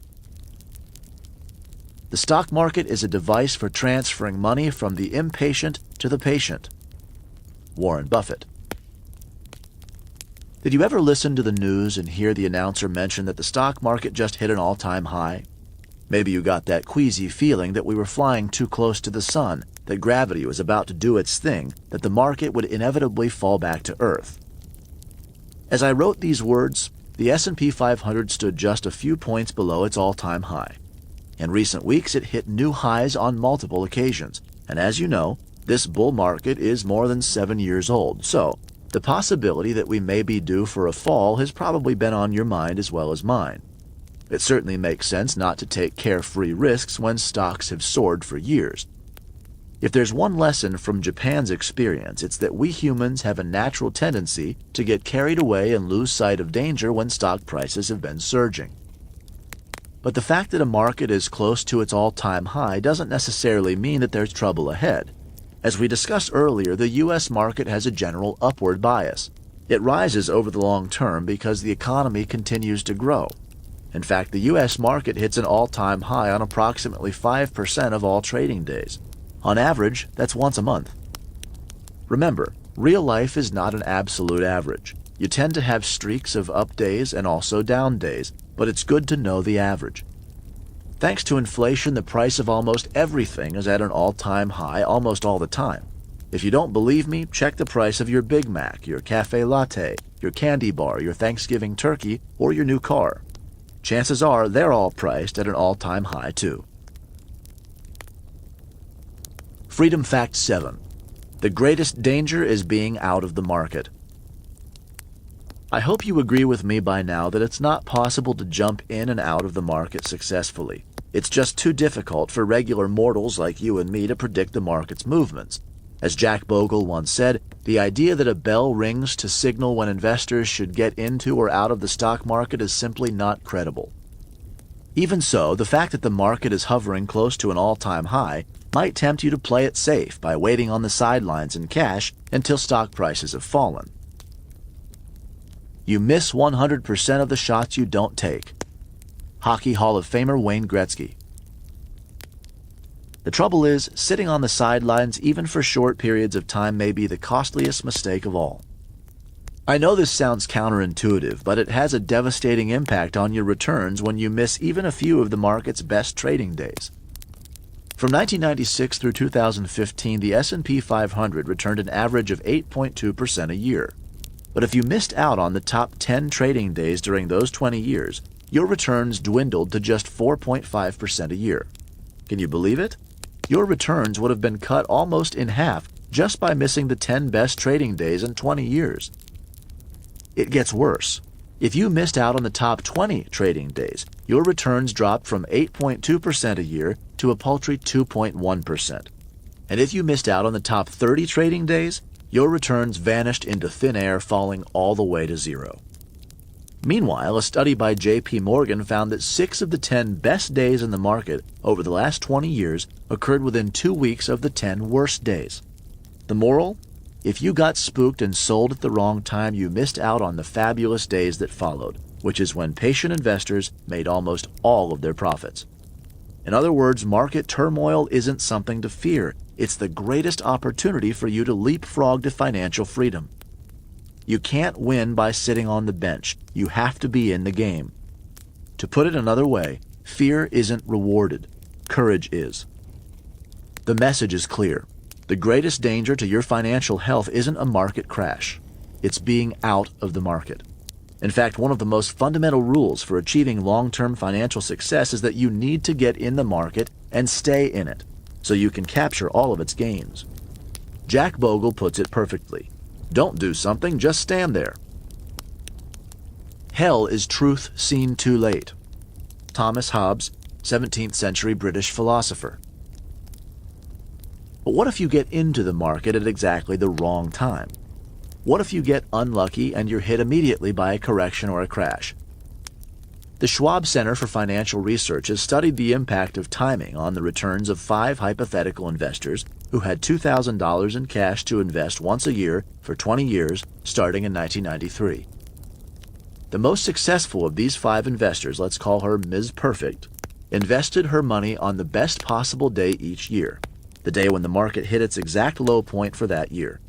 The stock market is a device for transferring money from the impatient to the patient. Warren Buffett. Did you ever listen to the news and hear the announcer mention that the stock market just hit an all-time high? Maybe you got that queasy feeling that we were flying too close to the sun, that gravity was about to do its thing, that the market would inevitably fall back to Earth. As I wrote these words, the S&P 500 stood just a few points below its all-time high. In recent weeks, it hit new highs on multiple occasions, and as you know, this bull market is more than 7 years old, so the possibility that we may be due for a fall has probably been on your mind as well as mine. It certainly makes sense not to take carefree risks when stocks have soared for years. If there's one lesson from Japan's experience, it's that we humans have a natural tendency to get carried away and lose sight of danger when stock prices have been surging. But the fact that a market is close to its all-time high doesn't necessarily mean that there's trouble ahead. As we discussed earlier, the U.S. market has a general upward bias. It rises over the long term because the economy continues to grow. In fact, the U.S. market hits an all-time high on approximately 5% of all trading days. On average, that's once a month. Remember, real life is not an absolute average. You tend to have streaks of up days and also down days, but it's good to know the average. Thanks to inflation, the price of almost everything is at an all-time high almost all the time. If you don't believe me, check the price of your Big Mac, your cafe latte, your candy bar, your Thanksgiving turkey, or your new car. Chances are they're all priced at an all-time high too. Freedom Fact 7. The greatest danger is being out of the market. I hope you agree with me by now that it's not possible to jump in and out of the market successfully. It's just too difficult for regular mortals like you and me to predict the market's movements. As Jack Bogle once said, the idea that a bell rings to signal when investors should get into or out of the stock market is simply not credible. Even so, the fact that the market is hovering close to an all-time high might tempt you to play it safe by waiting on the sidelines in cash until stock prices have fallen. You miss 100% of the shots you don't take. Hockey Hall of Famer Wayne Gretzky. The trouble is, sitting on the sidelines even for short periods of time may be the costliest mistake of all. I know this sounds counterintuitive, but it has a devastating impact on your returns when you miss even a few of the market's best trading days. From 1996 through 2015, the S&P 500 returned an average of 8.2% a year. But if you missed out on the top 10 trading days during those 20 years, your returns dwindled to just 4.5% a year. Can you believe it? Your returns would have been cut almost in half just by missing the 10 best trading days in 20 years. It gets worse. If you missed out on the top 20 trading days, your returns dropped from 8.2% a year to a paltry 2.1%. And if you missed out on the top 30 trading days, your returns vanished into thin air, falling all the way to zero. Meanwhile, a study by J.P. Morgan found that 6 of the 10 best days in the market over the last 20 years occurred within 2 weeks of the 10 worst days. The moral? If you got spooked and sold at the wrong time, you missed out on the fabulous days that followed, which is when patient investors made almost all of their profits. In other words, market turmoil isn't something to fear. It's the greatest opportunity for you to leapfrog to financial freedom. You can't win by sitting on the bench. You have to be in the game. To put it another way, fear isn't rewarded. Courage is. The message is clear. The greatest danger to your financial health isn't a market crash. It's being out of the market. In fact, one of the most fundamental rules for achieving long-term financial success is that you need to get in the market and stay in it, so you can capture all of its gains. Jack Bogle puts it perfectly. Don't do something, just stand there. Hell is truth seen too late. Thomas Hobbes, 17th century British philosopher. But what if you get into the market at exactly the wrong time? What if you get unlucky and you're hit immediately by a correction or a crash? The Schwab Center for Financial Research has studied the impact of timing on the returns of 5 hypothetical investors who had $2,000 in cash to invest once a year for 20 years starting in 1993. The most successful of these 5 investors, let's call her Ms. Perfect, invested her money on the best possible day each year, the day when the market hit its exact low point for that year.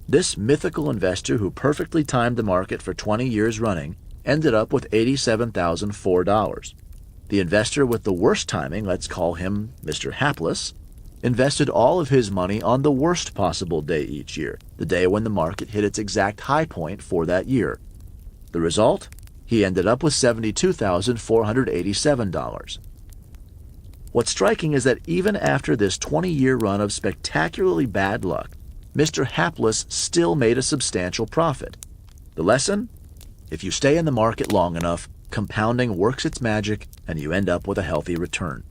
This mythical investor who perfectly timed the market for 20 years running ended up with $87,004. The investor with the worst timing, let's call him Mr. Hapless, invested all of his money on the worst possible day each year, the day when the market hit its exact high point for that year. The result? He ended up with $72,487. What's striking is that even after this 20-year run of spectacularly bad luck, Mr. Hapless still made a substantial profit. The lesson? If you stay in the market long enough, compounding works its magic and you end up with a healthy return,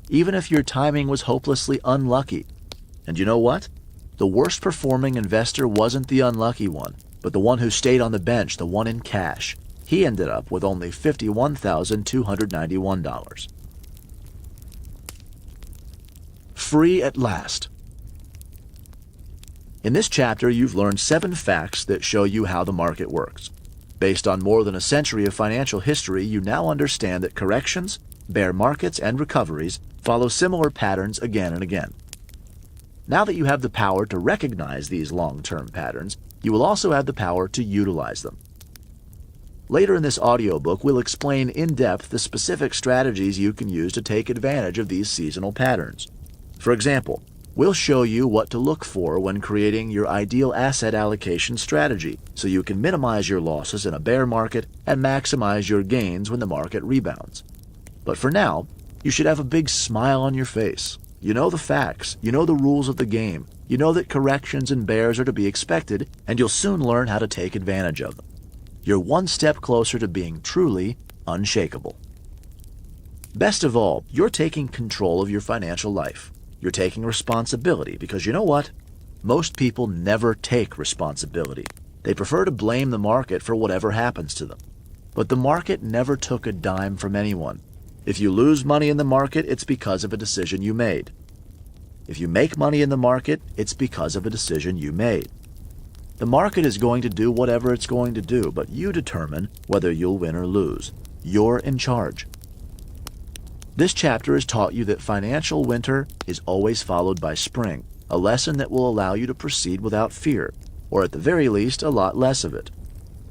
even if your timing was hopelessly unlucky. And you know what? The worst performing investor wasn't the unlucky one, but the one who stayed on the bench, the one in cash. He ended up with only $51,291. Free at last. In this chapter, you've learned 7 facts that show you how the market works. Based on more than a century of financial history, you now understand that corrections, bear markets, and recoveries follow similar patterns again and again. Now that you have the power to recognize these long-term patterns, you will also have the power to utilize them. Later in this audiobook, we'll explain in depth the specific strategies you can use to take advantage of these seasonal patterns. For example, we'll show you what to look for when creating your ideal asset allocation strategy so you can minimize your losses in a bear market and maximize your gains when the market rebounds. But for now, you should have a big smile on your face. You know the facts, you know the rules of the game, you know that corrections and bears are to be expected, and you'll soon learn how to take advantage of them. You're one step closer to being truly unshakable. Best of all, you're taking control of your financial life. You're taking responsibility because you know what? Most people never take responsibility. They prefer to blame the market for whatever happens to them. But the market never took a dime from anyone. If you lose money in the market, it's because of a decision you made. If you make money in the market, it's because of a decision you made. The market is going to do whatever it's going to do, but you determine whether you'll win or lose. You're in charge. This chapter has taught you that financial winter is always followed by spring, a lesson that will allow you to proceed without fear, or at the very least, a lot less of it.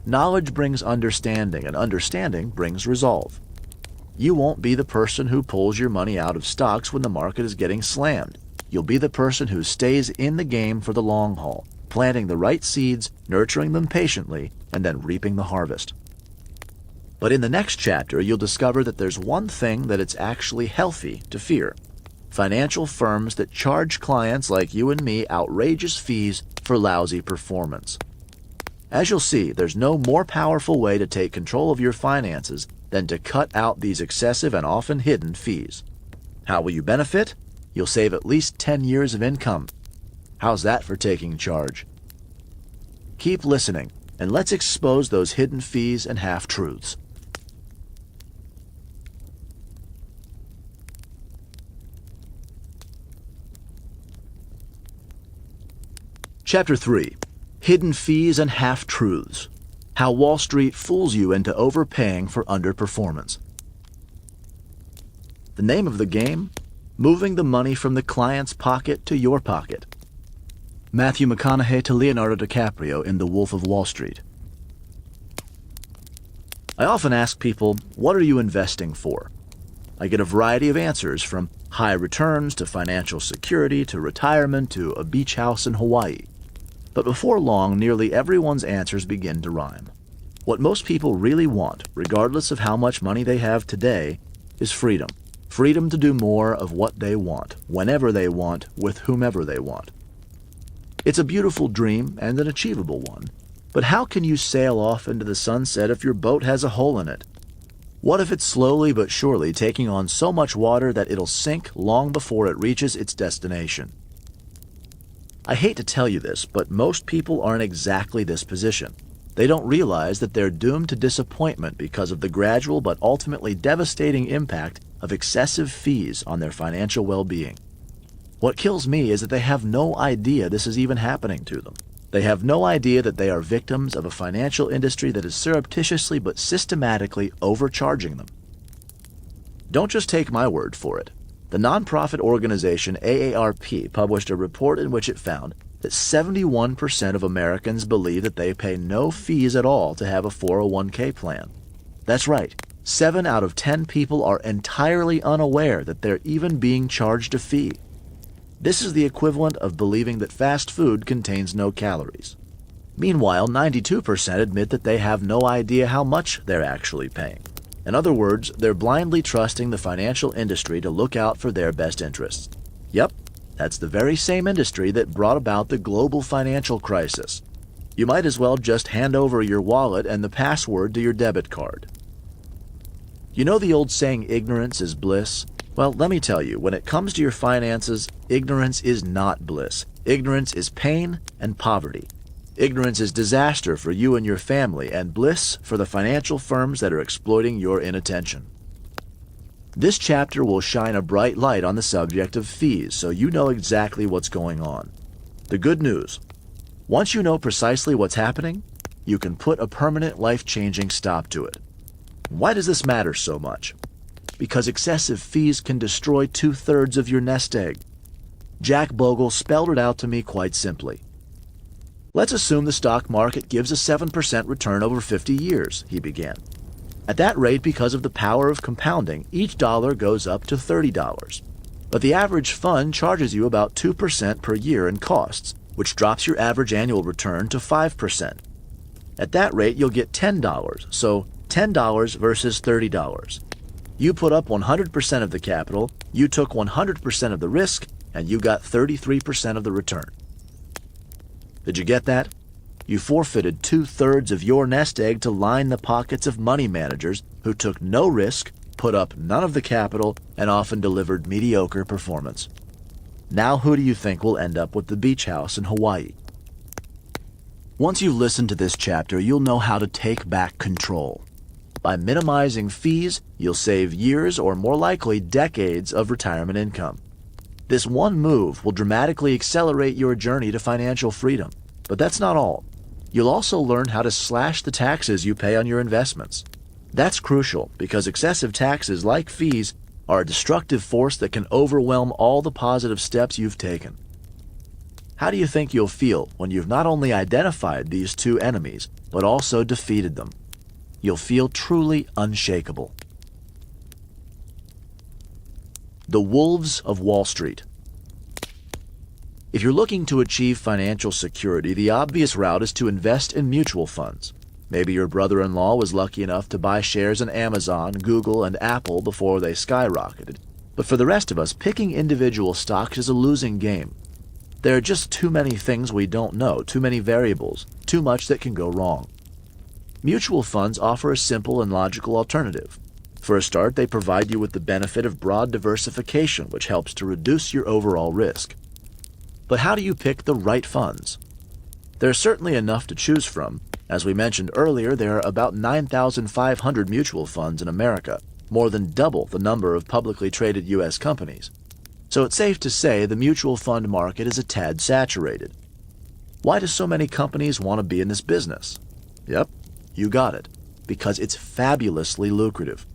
Knowledge brings understanding, and understanding brings resolve. You won't be the person who pulls your money out of stocks when the market is getting slammed. You'll be the person who stays in the game for the long haul, planting the right seeds, nurturing them patiently, and then reaping the harvest. But in the next chapter, you'll discover that there's one thing that it's actually healthy to fear: financial firms that charge clients like you and me outrageous fees for lousy performance. As you'll see, there's no more powerful way to take control of your finances than to cut out these excessive and often hidden fees. How will you benefit? You'll save at least 10 years of income. How's that for taking charge? Keep listening, and let's expose those hidden fees and half-truths. Chapter 3. Hidden Fees and Half-Truths. How Wall Street fools you into overpaying for underperformance. The name of the game? Moving the money from the client's pocket to your pocket. Matthew McConaughey to Leonardo DiCaprio in The Wolf of Wall Street. I often ask people, what are you investing for? I get a variety of answers, from high returns to financial security to retirement to a beach house in Hawaii. But before long, nearly everyone's answers begin to rhyme. What most people really want, regardless of how much money they have today, is freedom. Freedom to do more of what they want, whenever they want, with whomever they want. It's a beautiful dream and an achievable one. But how can you sail off into the sunset if your boat has a hole in it? What if it's slowly but surely taking on so much water that it'll sink long before it reaches its destination? I hate to tell you this, but most people are in exactly this position. They don't realize that they're doomed to disappointment because of the gradual but ultimately devastating impact of excessive fees on their financial well-being. What kills me is that they have no idea this is even happening to them. They have no idea that they are victims of a financial industry that is surreptitiously but systematically overcharging them. Don't just take my word for it. The nonprofit organization AARP published a report in which it found that 71% of Americans believe that they pay no fees at all to have a 401k plan. That's right, 7 out of 10 people are entirely unaware that they're even being charged a fee. This is the equivalent of believing that fast food contains no calories. Meanwhile, 92% admit that they have no idea how much they're actually paying. In other words, they're blindly trusting the financial industry to look out for their best interests. Yep, that's the very same industry that brought about the global financial crisis. You might as well just hand over your wallet and the password to your debit card. You know the old saying, ignorance is bliss? Well, let me tell you, when it comes to your finances, ignorance is not bliss. Ignorance is pain and poverty. Ignorance is disaster for you and your family, and bliss for the financial firms that are exploiting your inattention. This chapter will shine a bright light on the subject of fees so you know exactly what's going on. The good news: once you know precisely what's happening, you can put a permanent life-changing stop to it. Why does this matter so much? Because excessive fees can destroy 2/3 of your nest egg. Jack Bogle spelled it out to me quite simply. Let's assume the stock market gives a 7% return over 50 years, he began. At that rate, because of the power of compounding, each dollar goes up to $30. But the average fund charges you about 2% per year in costs, which drops your average annual return to 5%. At that rate, you'll get $10, so $10 versus $30. You put up 100% of the capital, you took 100% of the risk, and you got 33% of the return. Did you get that? You forfeited 2/3 of your nest egg to line the pockets of money managers who took no risk, put up none of the capital, and often delivered mediocre performance. Now who do you think will end up with the beach house in Hawaii? Once you've listened to this chapter, you'll know how to take back control. By minimizing fees, you'll save years or more likely decades of retirement income. This one move will dramatically accelerate your journey to financial freedom. But that's not all. You'll also learn how to slash the taxes you pay on your investments. That's crucial because excessive taxes, like fees, are a destructive force that can overwhelm all the positive steps you've taken. How do you think you'll feel when you've not only identified these two enemies, but also defeated them? You'll feel truly unshakable. The Wolves of Wall Street. If you're looking to achieve financial security, the obvious route is to invest in mutual funds. Maybe your brother-in-law was lucky enough to buy shares in Amazon, Google, and Apple before they skyrocketed. But for the rest of us, picking individual stocks is a losing game. There are just too many things we don't know, too many variables, too much that can go wrong. Mutual funds offer a simple and logical alternative. For a start, they provide you with the benefit of broad diversification, which helps to reduce your overall risk. But how do you pick the right funds? There are certainly enough to choose from. As we mentioned earlier, there are about 9,500 mutual funds in America, more than double the number of publicly traded U.S. companies. So it's safe to say the mutual fund market is a tad saturated. Why do so many companies want to be in this business? Yep, you got it. Because it's fabulously lucrative.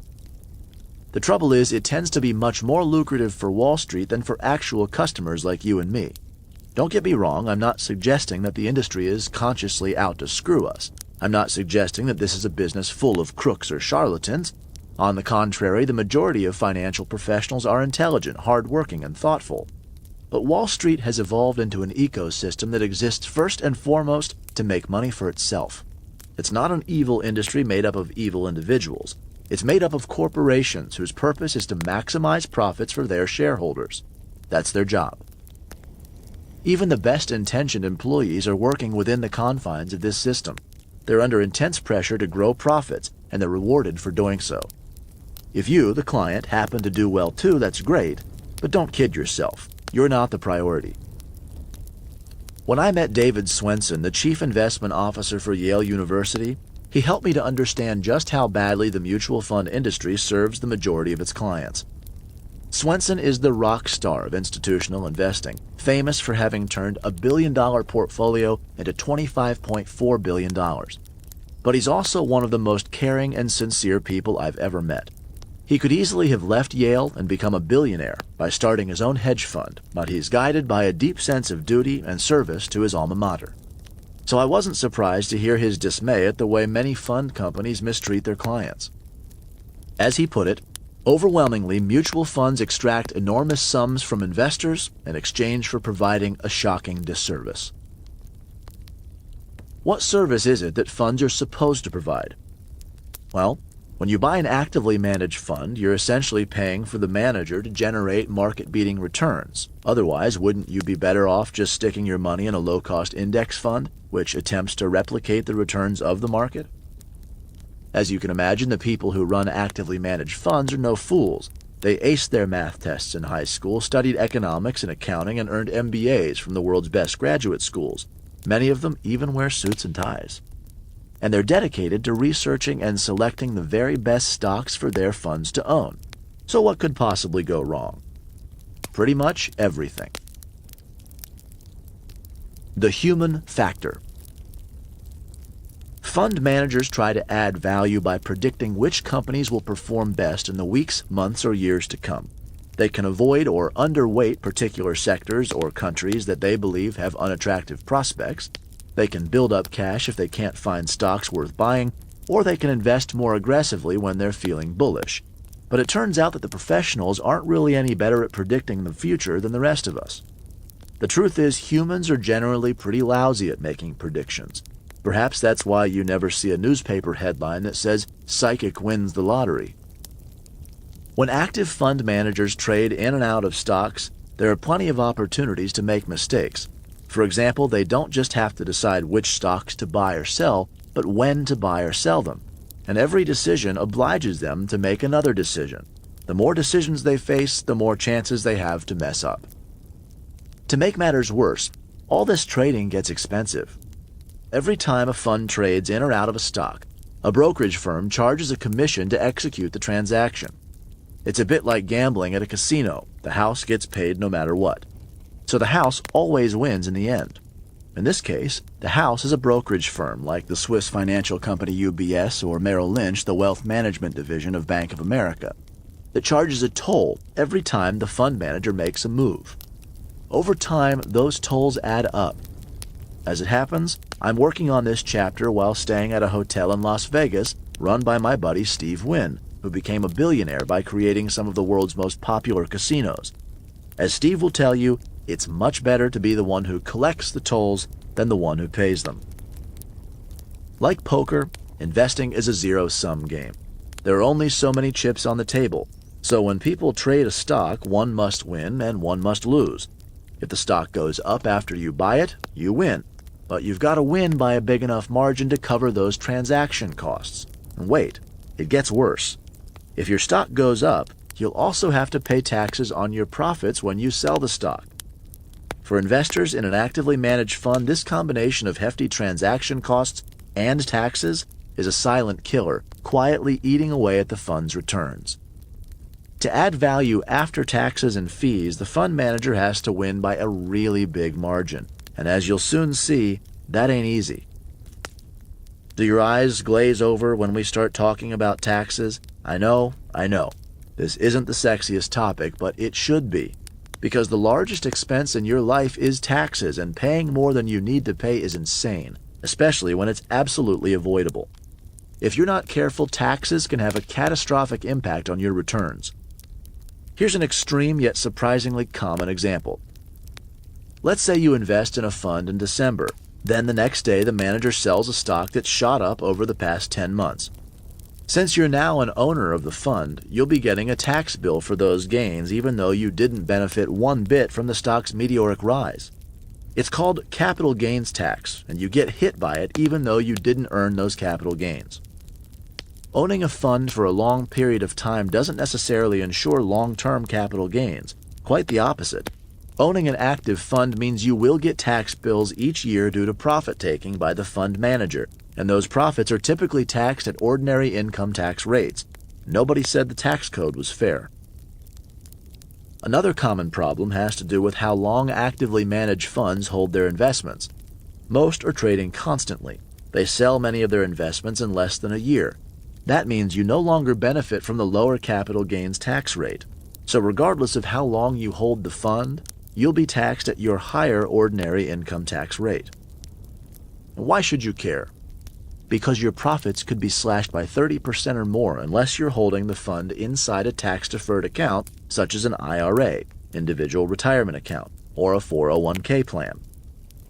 The trouble is, it tends to be much more lucrative for Wall Street than for actual customers like you and me. Don't get me wrong, I'm not suggesting that the industry is consciously out to screw us. I'm not suggesting that this is a business full of crooks or charlatans. On the contrary, the majority of financial professionals are intelligent, hardworking, and thoughtful. But Wall Street has evolved into an ecosystem that exists first and foremost to make money for itself. It's not an evil industry made up of evil individuals. It's made up of corporations whose purpose is to maximize profits for their shareholders. That's their job. Even the best-intentioned employees are working within the confines of this system. They're under intense pressure to grow profits, and they're rewarded for doing so. If you, the client, happen to do well too, that's great, but don't kid yourself. You're not the priority. When I met David Swensen, the Chief Investment Officer for Yale University, he helped me to understand just how badly the mutual fund industry serves the majority of its clients. Swensen is the rock star of institutional investing, famous for having turned a billion-dollar portfolio into $25.4 billion. But he's also one of the most caring and sincere people I've ever met. He could easily have left Yale and become a billionaire by starting his own hedge fund, but he's guided by a deep sense of duty and service to his alma mater. So I wasn't surprised to hear his dismay at the way many fund companies mistreat their clients. As he put it, overwhelmingly, mutual funds extract enormous sums from investors in exchange for providing a shocking disservice. What service is it that funds are supposed to provide? Well, when you buy an actively managed fund, you're essentially paying for the manager to generate market-beating returns. Otherwise, wouldn't you be better off just sticking your money in a low-cost index fund, which attempts to replicate the returns of the market? As you can imagine, the people who run actively managed funds are no fools. They aced their math tests in high school, studied economics and accounting, and earned MBAs from the world's best graduate schools. Many of them even wear suits and ties. And they're dedicated to researching and selecting the very best stocks for their funds to own. So what could possibly go wrong? Pretty much everything. The human factor. Fund managers try to add value by predicting which companies will perform best in the weeks, months, or years to come. They can avoid or underweight particular sectors or countries that they believe have unattractive prospects. They can build up cash if they can't find stocks worth buying, or they can invest more aggressively when they're feeling bullish. But it turns out that the professionals aren't really any better at predicting the future than the rest of us. The truth is, humans are generally pretty lousy at making predictions. Perhaps that's why you never see a newspaper headline that says, "Psychic wins the lottery." When active fund managers trade in and out of stocks, there are plenty of opportunities to make mistakes. For example, they don't just have to decide which stocks to buy or sell, but when to buy or sell them. And every decision obliges them to make another decision. The more decisions they face, the more chances they have to mess up. To make matters worse, all this trading gets expensive. Every time a fund trades in or out of a stock, a brokerage firm charges a commission to execute the transaction. It's a bit like gambling at a casino. The house gets paid no matter what. So the house always wins in the end. In this case, the house is a brokerage firm like the Swiss financial company UBS or Merrill Lynch, the wealth management division of Bank of America, that charges a toll every time the fund manager makes a move. Over time, those tolls add up. As it happens, I'm working on this chapter while staying at a hotel in Las Vegas run by my buddy Steve Wynn, who became a billionaire by creating some of the world's most popular casinos. As Steve will tell you, it's much better to be the one who collects the tolls than the one who pays them. Like poker, investing is a zero-sum game. There are only so many chips on the table, so when people trade a stock, one must win and one must lose. If the stock goes up after you buy it, you win. But you've got to win by a big enough margin to cover those transaction costs. And wait, it gets worse. If your stock goes up, you'll also have to pay taxes on your profits when you sell the stock. For investors in an actively managed fund, this combination of hefty transaction costs and taxes is a silent killer, quietly eating away at the fund's returns. To add value after taxes and fees, the fund manager has to win by a really big margin. And as you'll soon see, that ain't easy. Do your eyes glaze over when we start talking about taxes? I know. This isn't the sexiest topic, but it should be. Because the largest expense in your life is taxes, and paying more than you need to pay is insane, especially when it's absolutely avoidable. If you're not careful, taxes can have a catastrophic impact on your returns. Here's an extreme yet surprisingly common example. Let's say you invest in a fund in December. Then the next day the manager sells a stock that's shot up over the past 10 months. Since you're now an owner of the fund, you'll be getting a tax bill for those gains even though you didn't benefit one bit from the stock's meteoric rise. It's called capital gains tax, and you get hit by it even though you didn't earn those capital gains. Owning a fund for a long period of time doesn't necessarily ensure long-term capital gains. Quite the opposite. Owning an active fund means you will get tax bills each year due to profit-taking by the fund manager, and those profits are typically taxed at ordinary income tax rates. Nobody said the tax code was fair. Another common problem has to do with how long actively managed funds hold their investments. Most are trading constantly. They sell many of their investments in less than a year. That means you no longer benefit from the lower capital gains tax rate. So regardless of how long you hold the fund, you'll be taxed at your higher ordinary income tax rate. Why should you care? Because your profits could be slashed by 30% or more unless you're holding the fund inside a tax-deferred account such as an IRA, individual retirement account, or a 401k plan.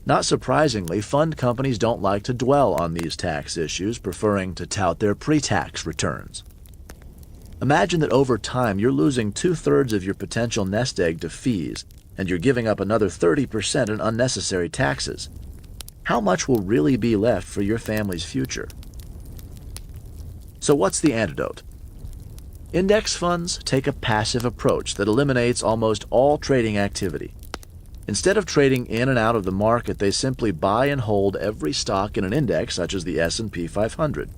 Not surprisingly, fund companies don't like to dwell on these tax issues, preferring to tout their pre-tax returns. Imagine that over time you're losing 2/3 of your potential nest egg to fees, and you're giving up another 30% in unnecessary taxes. How much will really be left for your family's future? So what's the antidote? Index funds take a passive approach that eliminates almost all trading activity. Instead of trading in and out of the market, they simply buy and hold every stock in an index such as the S&P 500.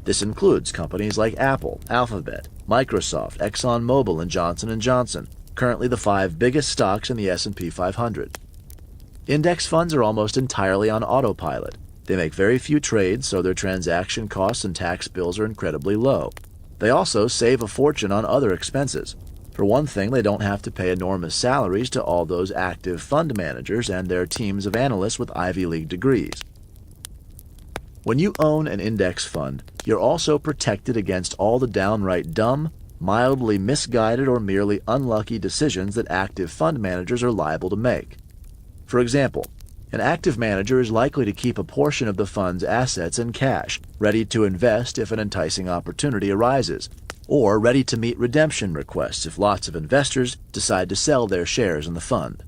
This includes companies like Apple, Alphabet, Microsoft, ExxonMobil, and Johnson & Johnson, currently the 5 biggest stocks in the S&P 500. Index funds are almost entirely on autopilot. They make very few trades, so their transaction costs and tax bills are incredibly low. They also save a fortune on other expenses. For one thing, they don't have to pay enormous salaries to all those active fund managers and their teams of analysts with Ivy League degrees. When you own an index fund, you're also protected against all the downright dumb, mildly misguided, or merely unlucky decisions that active fund managers are liable to make. For example, an active manager is likely to keep a portion of the fund's assets in cash, ready to invest if an enticing opportunity arises, or ready to meet redemption requests if lots of investors decide to sell their shares in the fund.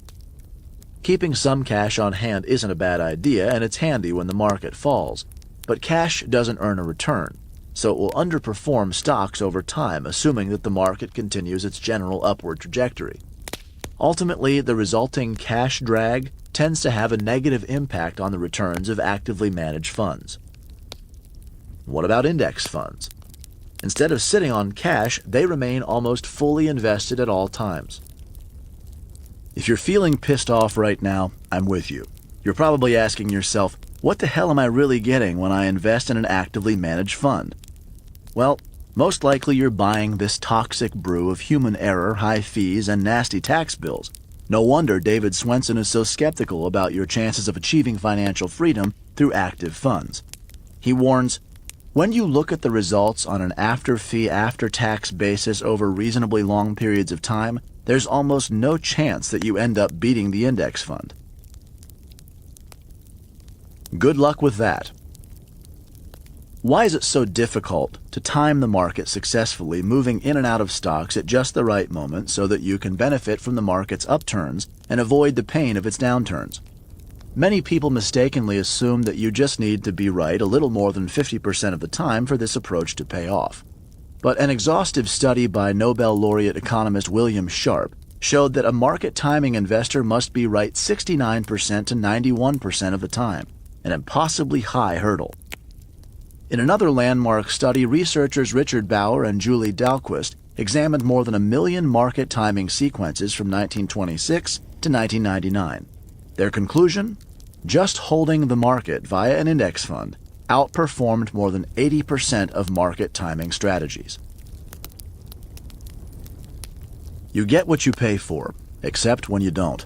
Keeping some cash on hand isn't a bad idea, and it's handy when the market falls, but cash doesn't earn a return, so it will underperform stocks over time, assuming that the market continues its general upward trajectory. Ultimately, the resulting cash drag tends to have a negative impact on the returns of actively managed funds. What about index funds? Instead of sitting on cash, they remain almost fully invested at all times. If you're feeling pissed off right now, I'm with you. You're probably asking yourself, what the hell am I really getting when I invest in an actively managed fund? Well, most likely you're buying this toxic brew of human error, high fees, and nasty tax bills. No wonder David Swenson is so skeptical about your chances of achieving financial freedom through active funds. He warns, when you look at the results on an after-fee, after-tax basis over reasonably long periods of time, there's almost no chance that you end up beating the index fund. Good luck with that. Why is it so difficult to time the market successfully, moving in and out of stocks at just the right moment so that you can benefit from the market's upturns and avoid the pain of its downturns? Many people mistakenly assume that you just need to be right a little more than 50% of the time for this approach to pay off. But an exhaustive study by Nobel laureate economist William Sharpe showed that a market timing investor must be right 69% to 91% of the time, an impossibly high hurdle. In another landmark study, researchers Richard Bauer and Julie Dahlquist examined more than 1 million market timing sequences from 1926 to 1999. Their conclusion? Just holding the market via an index fund outperformed more than 80% of market timing strategies. You get what you pay for, except when you don't.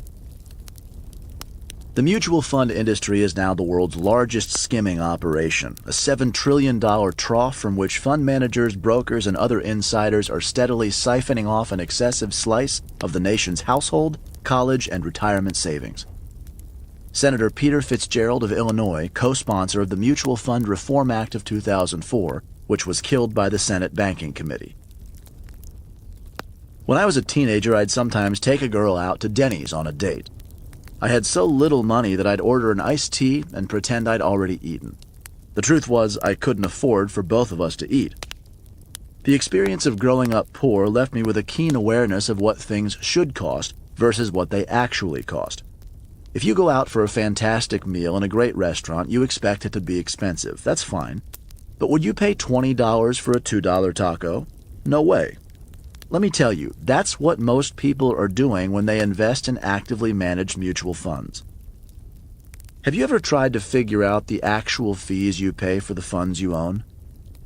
The mutual fund industry is now the world's largest skimming operation, a $7 trillion trough from which fund managers, brokers, and other insiders are steadily siphoning off an excessive slice of the nation's household, college, and retirement savings. Senator Peter Fitzgerald of Illinois, co-sponsor of the Mutual Fund Reform Act of 2004, which was killed by the Senate Banking Committee. When I was a teenager, I'd sometimes take a girl out to Denny's on a date. I had so little money that I'd order an iced tea and pretend I'd already eaten. The truth was, I couldn't afford for both of us to eat. The experience of growing up poor left me with a keen awareness of what things should cost versus what they actually cost. If you go out for a fantastic meal in a great restaurant, you expect it to be expensive. That's fine. But would you pay $20 for a $2 taco? No way. Let me tell you, that's what most people are doing when they invest in actively managed mutual funds. Have you ever tried to figure out the actual fees you pay for the funds you own?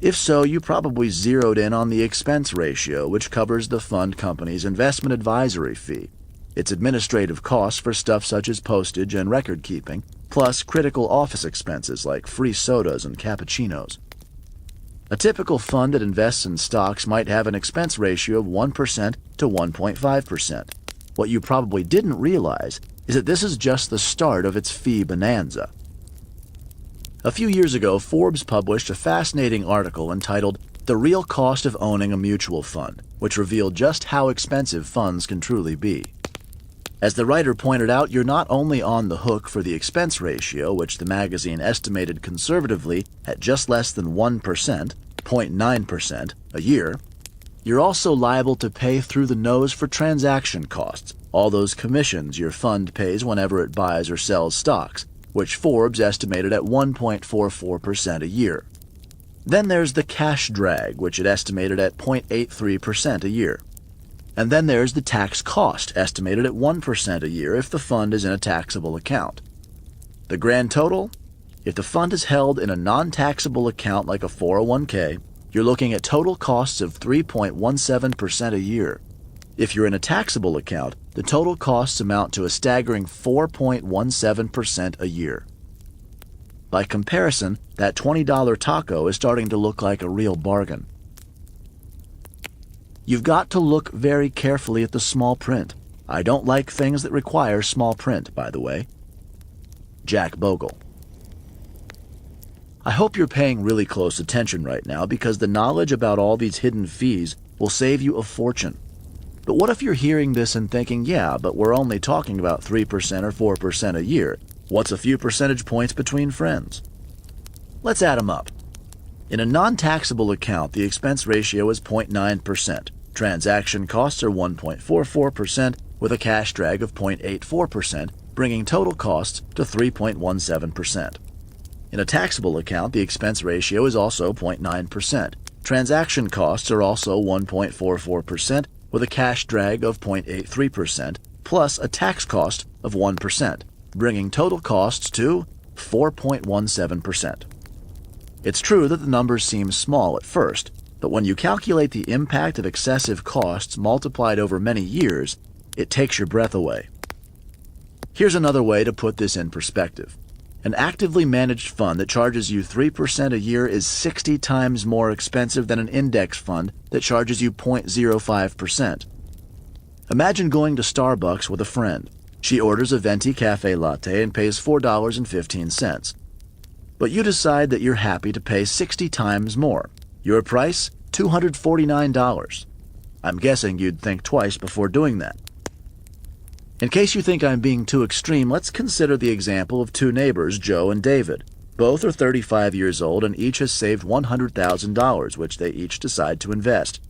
If so, you probably zeroed in on the expense ratio, which covers the fund company's investment advisory fee, its administrative costs for stuff such as postage and record keeping, plus critical office expenses like free sodas and cappuccinos. A typical fund that invests in stocks might have an expense ratio of 1% to 1.5%. What you probably didn't realize is that this is just the start of its fee bonanza. A few years ago, Forbes published a fascinating article entitled "The Real Cost of Owning a Mutual Fund," which revealed just how expensive funds can truly be. As the writer pointed out, you're not only on the hook for the expense ratio, which the magazine estimated conservatively at just less than 1%, 0.9%, a year, you're also liable to pay through the nose for transaction costs, all those commissions your fund pays whenever it buys or sells stocks, which Forbes estimated at 1.44% a year. Then there's the cash drag, which it estimated at 0.83% a year. And then there's the tax cost, estimated at 1% a year if the fund is in a taxable account. The grand total? If the fund is held in a non-taxable account like a 401k, you're looking at total costs of 3.17% a year. If you're in a taxable account, the total costs amount to a staggering 4.17% a year. By comparison, that $20 taco is starting to look like a real bargain. You've got to look very carefully at the small print. I don't like things that require small print, by the way. Jack Bogle. I hope you're paying really close attention right now because the knowledge about all these hidden fees will save you a fortune. But what if you're hearing this and thinking, yeah, but we're only talking about 3% or 4% a year. What's a few percentage points between friends? Let's add them up. In a non-taxable account, the expense ratio is 0.9%. Transaction costs are 1.44% with a cash drag of 0.84%, bringing total costs to 3.17%. In a taxable account, the expense ratio is also 0.9%. Transaction costs are also 1.44% with a cash drag of 0.83%, plus a tax cost of 1%, bringing total costs to 4.17%. It's true that the numbers seem small at first, but when you calculate the impact of excessive costs multiplied over many years, it takes your breath away. Here's another way to put this in perspective. An actively managed fund that charges you 3% a year is 60 times more expensive than an index fund that charges you 0.05%. Imagine going to Starbucks with a friend. She orders a venti cafe latte and pays $4.15. But you decide that you're happy to pay 60 times more. Your price, $249. I'm guessing you'd think twice before doing that. In case you think I'm being too extreme, let's consider the example of two neighbors, Joe and David. Both are 35 years old and each has saved $100,000, which they each decide to invest.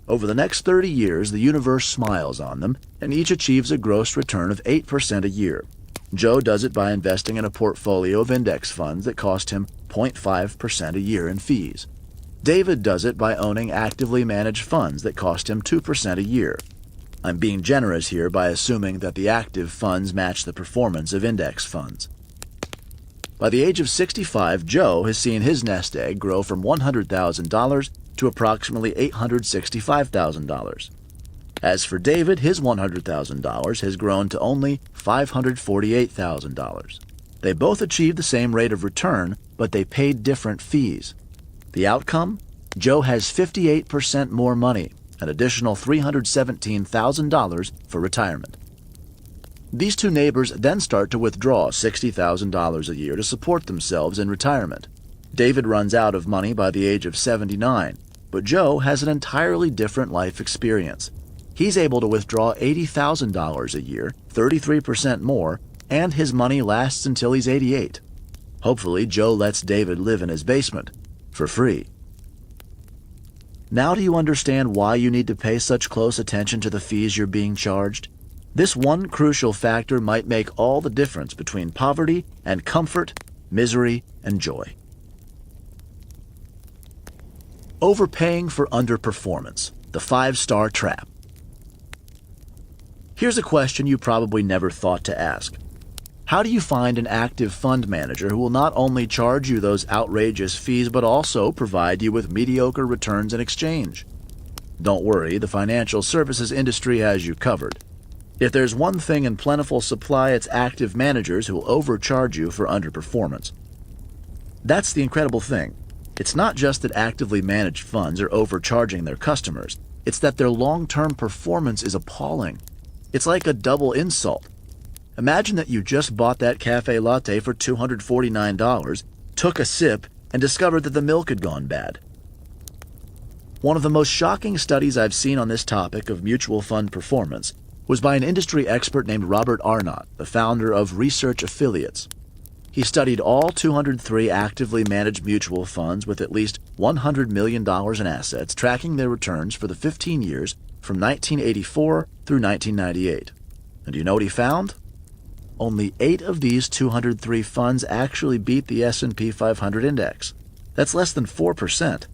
Over the next 30 years, the universe smiles on them, and each achieves a gross return of 8% a year. Joe does it by investing in a portfolio of index funds that cost him 0.5% a year in fees. David does it by owning actively managed funds that cost him 2% a year. I'm being generous here by assuming that the active funds match the performance of index funds. By the age of 65, Joe has seen his nest egg grow from $100,000 to approximately $865,000. As for David, his $100,000 has grown to only $548,000. They both achieved the same rate of return, but they paid different fees. The outcome? Joe has 58% more money, an additional $317,000 for retirement. These two neighbors then start to withdraw $60,000 a year to support themselves in retirement. David runs out of money by the age of 79, but Joe has an entirely different life experience. He's able to withdraw $80,000 a year, 33% more, and his money lasts until he's 88. Hopefully, Joe lets David live in his basement for free. Now do you understand why you need to pay such close attention to the fees you're being charged? This one crucial factor might make all the difference between poverty and comfort, misery and joy. Overpaying for underperformance, the 5-star trap. Here's a question you probably never thought to ask. How do you find an active fund manager who will not only charge you those outrageous fees but also provide you with mediocre returns in exchange? Don't worry, the financial services industry has you covered. If there's one thing in plentiful supply, it's active managers who will overcharge you for underperformance. That's the incredible thing. It's not just that actively managed funds are overcharging their customers, it's that their long-term performance is appalling. It's like a double insult. Imagine that you just bought that cafe latte for $249, took a sip, and discovered that the milk had gone bad. One of the most shocking studies I've seen on this topic of mutual fund performance was by an industry expert named Robert Arnott, the founder of Research Affiliates. He studied all 203 actively managed mutual funds with at least $100 million in assets, tracking their returns for the 15 years from 1984 through 1998. And do you know what he found? Only 8 of these 203 funds actually beat the S&P 500 index. That's less than 4%.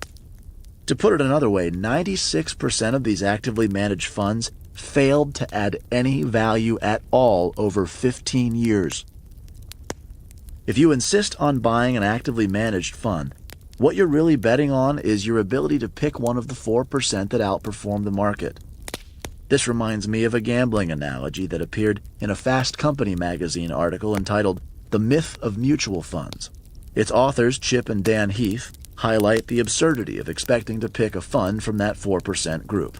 To put it another way, 96% of these actively managed funds failed to add any value at all over 15 years. If you insist on buying an actively managed fund, what you're really betting on is your ability to pick one of the 4% that outperform the market. This reminds me of a gambling analogy that appeared in a Fast Company magazine article entitled The Myth of Mutual Funds. Its authors, Chip and Dan Heath, highlight the absurdity of expecting to pick a fund from that 4% group.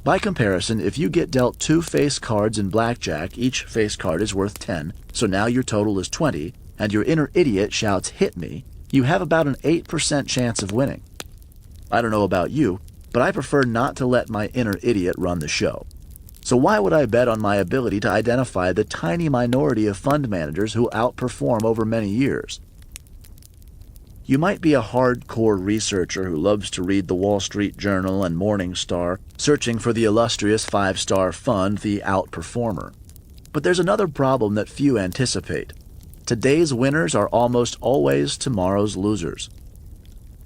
By comparison, if you get dealt 2 face cards in blackjack, each face card is worth 10, so now your total is 20, and your inner idiot shouts, "Hit me," you have about an 8% chance of winning. I don't know about you, but I prefer not to let my inner idiot run the show. So why would I bet on my ability to identify the tiny minority of fund managers who outperform over many years? You might be a hardcore researcher who loves to read the Wall Street Journal and Morningstar, searching for the illustrious 5-star fund, the outperformer. But there's another problem that few anticipate. Today's winners are almost always tomorrow's losers.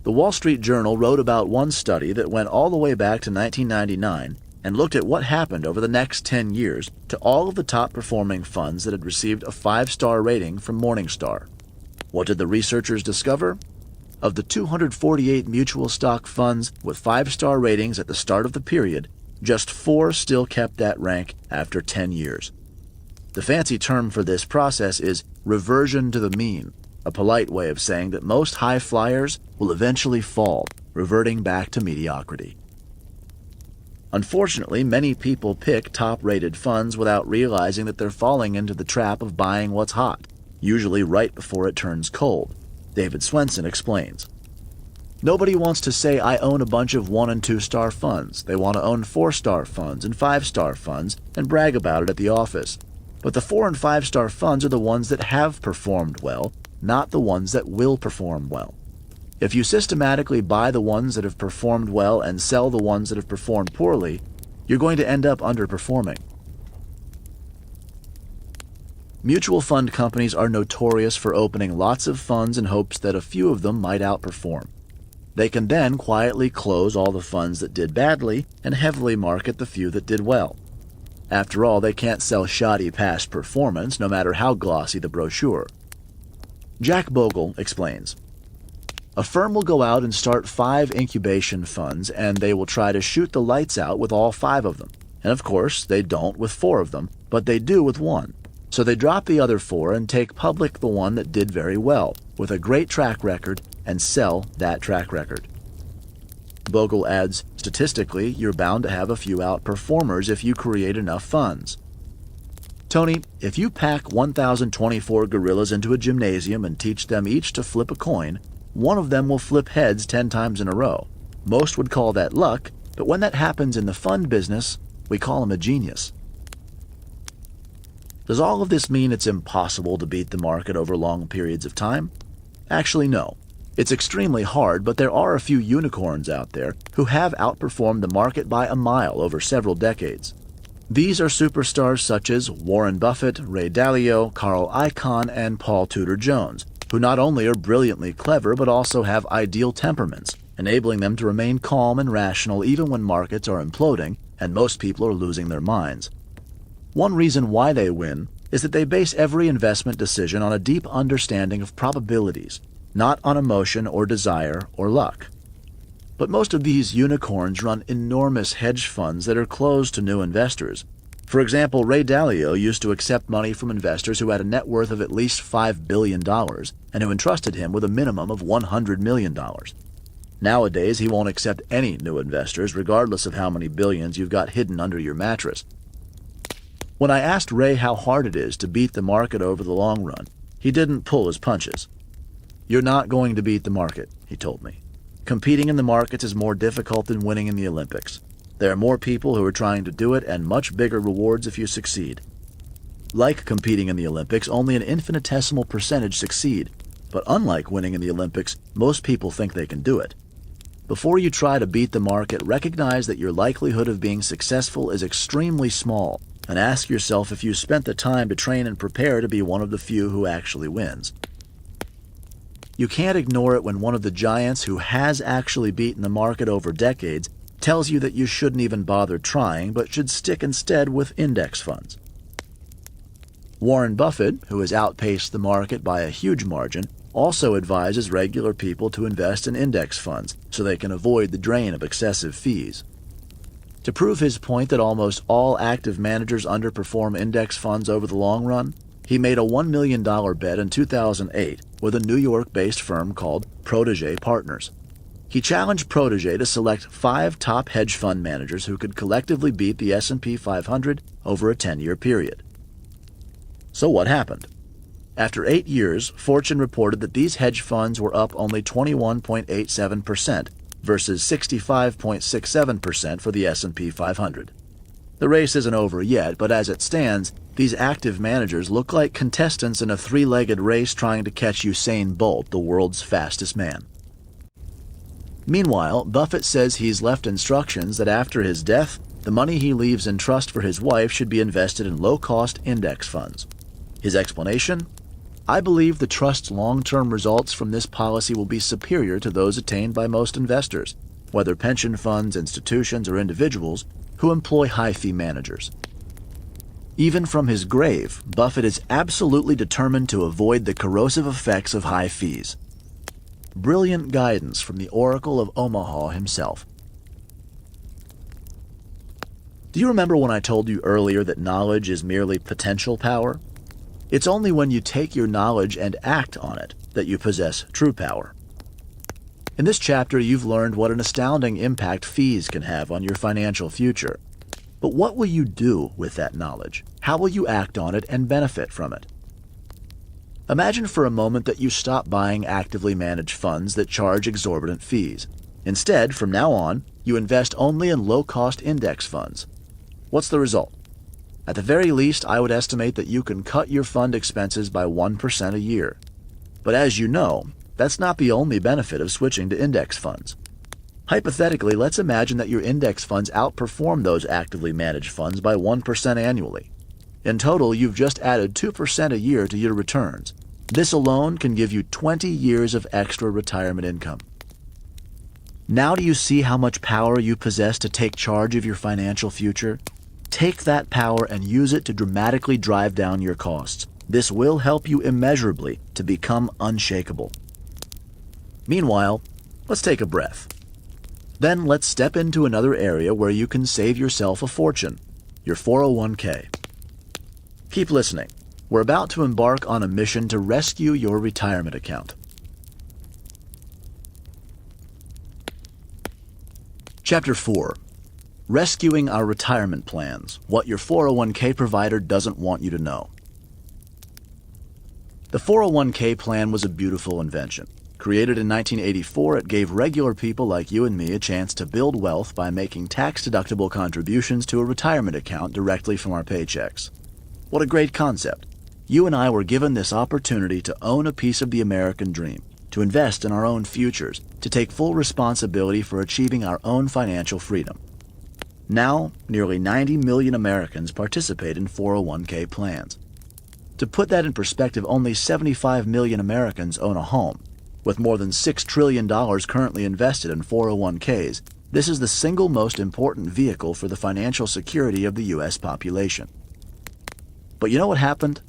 The Wall Street Journal wrote about one study that went all the way back to 1999 and looked at what happened over the next 10 years to all of the top-performing funds that had received a 5-star rating from Morningstar. What did the researchers discover? Of the 248 mutual stock funds with 5-star ratings at the start of the period, just 4 still kept that rank after 10 years. The fancy term for this process is reversion to the mean, a polite way of saying that most high flyers will eventually fall, reverting back to mediocrity. Unfortunately, many people pick top-rated funds without realizing that they're falling into the trap of buying what's hot, usually right before it turns cold. David Swenson explains. Nobody wants to say, "I own a bunch of 1- and 2-star funds." They want to own 4-star funds and 5-star funds and brag about it at the office. But the 4- and 5-star funds are the ones that have performed well, not the ones that will perform well. If you systematically buy the ones that have performed well and sell the ones that have performed poorly, you're going to end up underperforming. Mutual fund companies are notorious for opening lots of funds in hopes that a few of them might outperform. They can then quietly close all the funds that did badly and heavily market the few that did well. After all, they can't sell shoddy past performance, no matter how glossy the brochure. Jack Bogle explains. A firm will go out and start 5 incubation funds, and they will try to shoot the lights out with all 5 of them. And of course, they don't with 4 of them, but they do with 1. So they drop the other 4 and take public the one that did very well, with a great track record, and sell that track record. Bogle adds, statistically, you're bound to have a few outperformers if you create enough funds. Tony, if you pack 1,024 gorillas into a gymnasium and teach them each to flip a coin, one of them will flip heads 10 times in a row. Most would call that luck, but when that happens in the fund business, we call him a genius. Does all of this mean it's impossible to beat the market over long periods of time? Actually, no. It's extremely hard, but there are a few unicorns out there who have outperformed the market by a mile over several decades. These are superstars such as Warren Buffett, Ray Dalio, Carl Icahn, and Paul Tudor Jones, who not only are brilliantly clever but also have ideal temperaments, enabling them to remain calm and rational even when markets are imploding and most people are losing their minds. One reason why they win is that they base every investment decision on a deep understanding of probabilities, not on emotion or desire or luck. But most of these unicorns run enormous hedge funds that are closed to new investors. For example, Ray Dalio used to accept money from investors who had a net worth of at least $5 billion and who entrusted him with a minimum of $100 million. Nowadays, he won't accept any new investors, regardless of how many billions you've got hidden under your mattress. When I asked Ray how hard it is to beat the market over the long run, he didn't pull his punches. "You're not going to beat the market," he told me. "Competing in the markets is more difficult than winning in the Olympics. There are more people who are trying to do it and much bigger rewards if you succeed. Like competing in the Olympics, only an infinitesimal percentage succeed, but unlike winning in the Olympics, most people think they can do it. Before you try to beat the market, recognize that your likelihood of being successful is extremely small, and ask yourself if you spent the time to train and prepare to be one of the few who actually wins. You can't ignore it when one of the giants who has actually beaten the market over decades tells you that you shouldn't even bother trying, but should stick instead with index funds. Warren Buffett, who has outpaced the market by a huge margin, also advises regular people to invest in index funds so they can avoid the drain of excessive fees. To prove his point that almost all active managers underperform index funds over the long run, he made a $1 million bet in 2008 with a New York-based firm called Protégé Partners. He challenged Protégé to select 5 top hedge fund managers who could collectively beat the S&P 500 over a 10-year period. So what happened? After 8 years, Fortune reported that these hedge funds were up only 21.87% versus 65.67% for the S&P 500. The race isn't over yet, but as it stands, these active managers look like contestants in a 3-legged race trying to catch Usain Bolt, the world's fastest man. Meanwhile, Buffett says he's left instructions that after his death, the money he leaves in trust for his wife should be invested in low-cost index funds. His explanation? "I believe the trust's long-term results from this policy will be superior to those attained by most investors, whether pension funds, institutions, or individuals who employ high-fee managers." Even from his grave, Buffett is absolutely determined to avoid the corrosive effects of high fees. Brilliant guidance from the Oracle of Omaha himself. Do you remember when I told you earlier that knowledge is merely potential power? It's only when you take your knowledge and act on it that you possess true power. In this chapter, you've learned what an astounding impact fees can have on your financial future. But what will you do with that knowledge? How will you act on it and benefit from it? Imagine for a moment that you stop buying actively managed funds that charge exorbitant fees. Instead, from now on, you invest only in low-cost index funds. What's the result? At the very least, I would estimate that you can cut your fund expenses by 1% a year. But as you know, that's not the only benefit of switching to index funds. Hypothetically, let's imagine that your index funds outperform those actively managed funds by 1% annually. In total, you've just added 2% a year to your returns. This alone can give you 20 years of extra retirement income. Now do you see how much power you possess to take charge of your financial future? Take that power and use it to dramatically drive down your costs. This will help you immeasurably to become unshakable. Meanwhile, let's take a breath. Then let's step into another area where you can save yourself a fortune, your 401k. Keep listening. We're about to embark on a mission to rescue your retirement account. Chapter 4. Rescuing Our Retirement Plans, What Your 401k Provider Doesn't Want You to Know. The 401k plan was a beautiful invention. Created in 1984, it gave regular people like you and me a chance to build wealth by making tax-deductible contributions to a retirement account directly from our paychecks. What a great concept. You and I were given this opportunity to own a piece of the American dream, to invest in our own futures, to take full responsibility for achieving our own financial freedom. Now, nearly 90 million Americans participate in 401k plans. To put that in perspective, only 75 million Americans own a home. With more than $6 trillion currently invested in 401ks, this is the single most important vehicle for the financial security of the U.S. population. But you know what happened?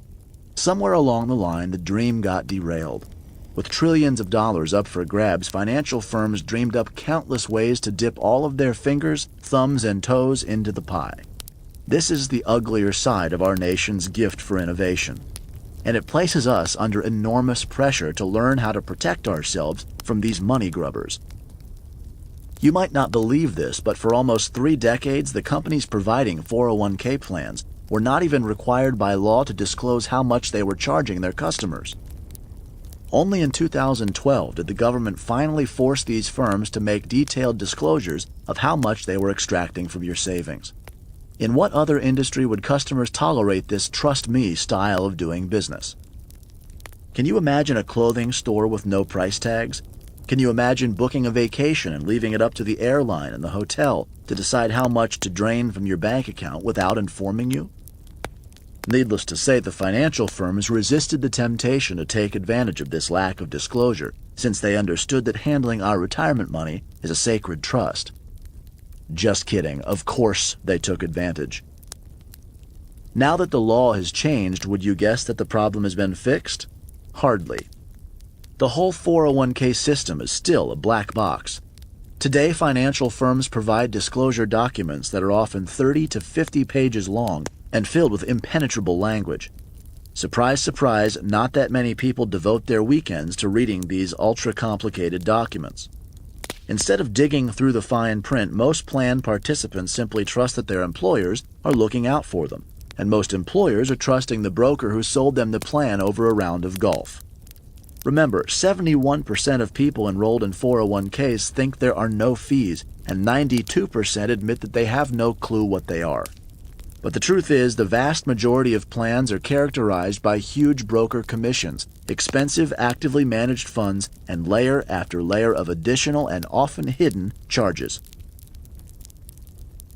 Somewhere along the line, the dream got derailed. With trillions of dollars up for grabs, financial firms dreamed up countless ways to dip all of their fingers, thumbs, and toes into the pie. This is the uglier side of our nation's gift for innovation, and it places us under enormous pressure to learn how to protect ourselves from these money grubbers. You might not believe this, but for almost 3 decades, the companies providing 401k plans were not even required by law to disclose how much they were charging their customers. Only in 2012 did the government finally force these firms to make detailed disclosures of how much they were extracting from your savings. In what other industry would customers tolerate this trust me style of doing business? Can you imagine a clothing store with no price tags? Can you imagine booking a vacation and leaving it up to the airline and the hotel to decide how much to drain from your bank account without informing you? Needless to say, the financial firms resisted the temptation to take advantage of this lack of disclosure, since they understood that handling our retirement money is a sacred trust. Just kidding. Of course they took advantage. Now that the law has changed, would you guess that the problem has been fixed? Hardly. The whole 401k system is still a black box. Today, financial firms provide disclosure documents that are often 30 to 50 pages long and filled with impenetrable language. Surprise, surprise, not that many people devote their weekends to reading these ultra-complicated documents. Instead of digging through the fine print, most plan participants simply trust that their employers are looking out for them, and most employers are trusting the broker who sold them the plan over a round of golf. Remember, 71% of people enrolled in 401ks think there are no fees, and 92% admit that they have no clue what they are. But the truth is, the vast majority of plans are characterized by huge broker commissions, expensive actively managed funds, and layer after layer of additional and often hidden charges.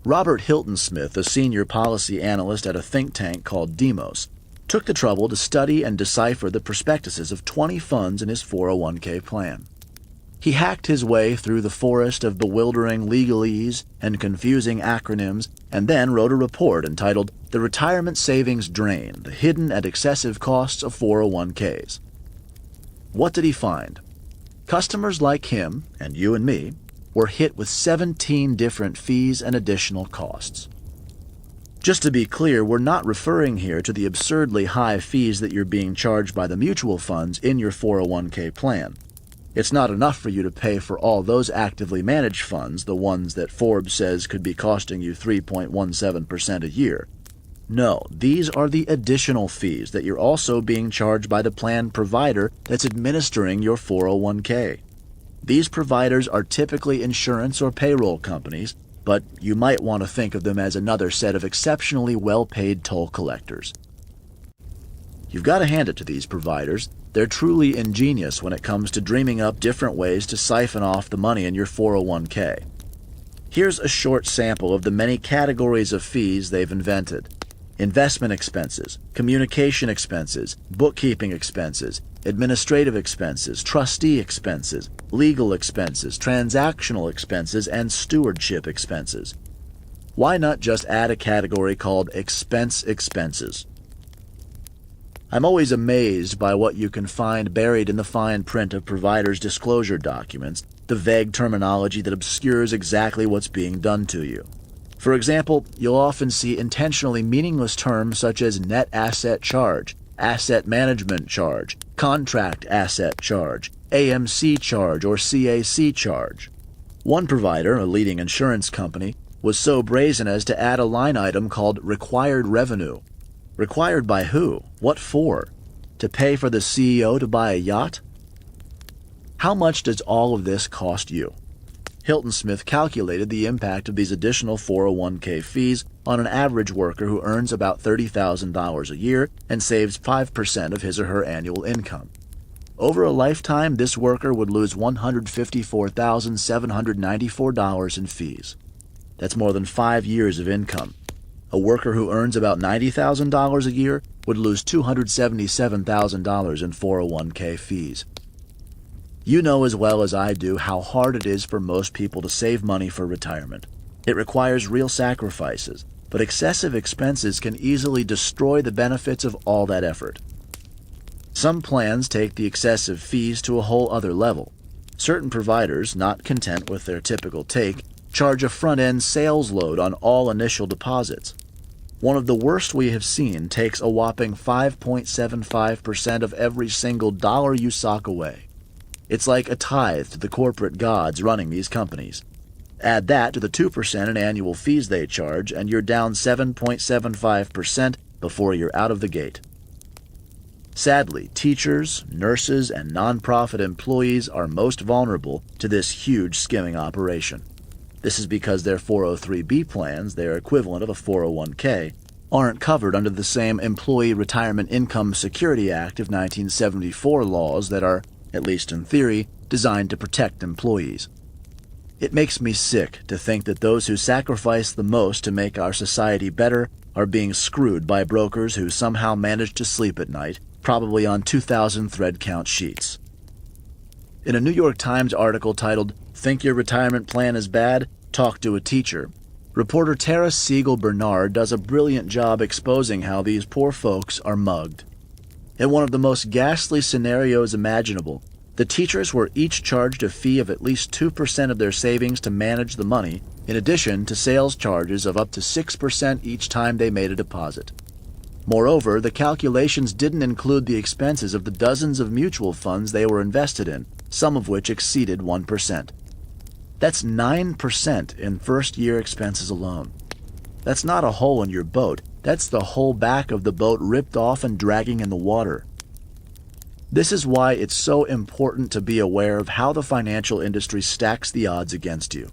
Robert Hilton Smith, a senior policy analyst at a think tank called Demos, took the trouble to study and decipher the prospectuses of 20 funds in his 401k plan. He hacked his way through the forest of bewildering legalese and confusing acronyms, and then wrote a report entitled The Retirement Savings Drain: The Hidden and Excessive Costs of 401ks. What did he find? Customers like him, and you and me, were hit with 17 different fees and additional costs. Just to be clear, we're not referring here to the absurdly high fees that you're being charged by the mutual funds in your 401k plan. It's not enough for you to pay for all those actively managed funds, the ones that Forbes says could be costing you 3.17% a year. No, these are the additional fees that you're also being charged by the plan provider that's administering your 401k. These providers are typically insurance or payroll companies, but you might want to think of them as another set of exceptionally well-paid toll collectors. You've got to hand it to these providers. They're truly ingenious when it comes to dreaming up different ways to siphon off the money in your 401k. Here's a short sample of the many categories of fees they've invented: investment expenses, communication expenses, bookkeeping expenses, administrative expenses, trustee expenses, legal expenses, transactional expenses, and stewardship expenses. Why not just add a category called expense expenses? I'm always amazed by what you can find buried in the fine print of providers' disclosure documents, the vague terminology that obscures exactly what's being done to you. For example, you'll often see intentionally meaningless terms such as net asset charge, asset management charge, contract asset charge, AMC charge, or CAC charge. One provider, a leading insurance company, was so brazen as to add a line item called required revenue. Required by who? What for? To pay for the CEO to buy a yacht? How much does all of this cost you? Hilton Smith calculated the impact of these additional 401k fees on an average worker who earns about $30,000 a year and saves 5% of his or her annual income. Over a lifetime, this worker would lose $154,794 in fees. That's more than 5 years of income. A worker who earns about $90,000 a year would lose $277,000 in 401k fees. You know as well as I do how hard it is for most people to save money for retirement. It requires real sacrifices, but excessive expenses can easily destroy the benefits of all that effort. Some plans take the excessive fees to a whole other level. Certain providers, not content with their typical take, charge a front-end sales load on all initial deposits. One of the worst we have seen takes a whopping 5.75% of every single dollar you sock away. It's like a tithe to the corporate gods running these companies. Add that to the 2% in annual fees they charge, and you're down 7.75% before you're out of the gate. Sadly, teachers, nurses, and nonprofit employees are most vulnerable to this huge skimming operation. This is because their 403B plans, their equivalent of a 401k, aren't covered under the same Employee Retirement Income Security Act of 1974 laws that are, at least in theory, designed to protect employees. It makes me sick to think that those who sacrifice the most to make our society better are being screwed by brokers who somehow manage to sleep at night, probably on 2,000 thread count sheets. In a New York Times article titled, "Think Your Retirement Plan is Bad? Talk to a Teacher," reporter Tara Siegel Bernard does a brilliant job exposing how these poor folks are mugged. In one of the most ghastly scenarios imaginable, the teachers were each charged a fee of at least 2% of their savings to manage the money, in addition to sales charges of up to 6% each time they made a deposit. Moreover, the calculations didn't include the expenses of the dozens of mutual funds they were invested in, some of which exceeded 1%. That's 9% in first-year expenses alone. That's not a hole in your boat. That's the whole back of the boat ripped off and dragging in the water. This is why it's so important to be aware of how the financial industry stacks the odds against you.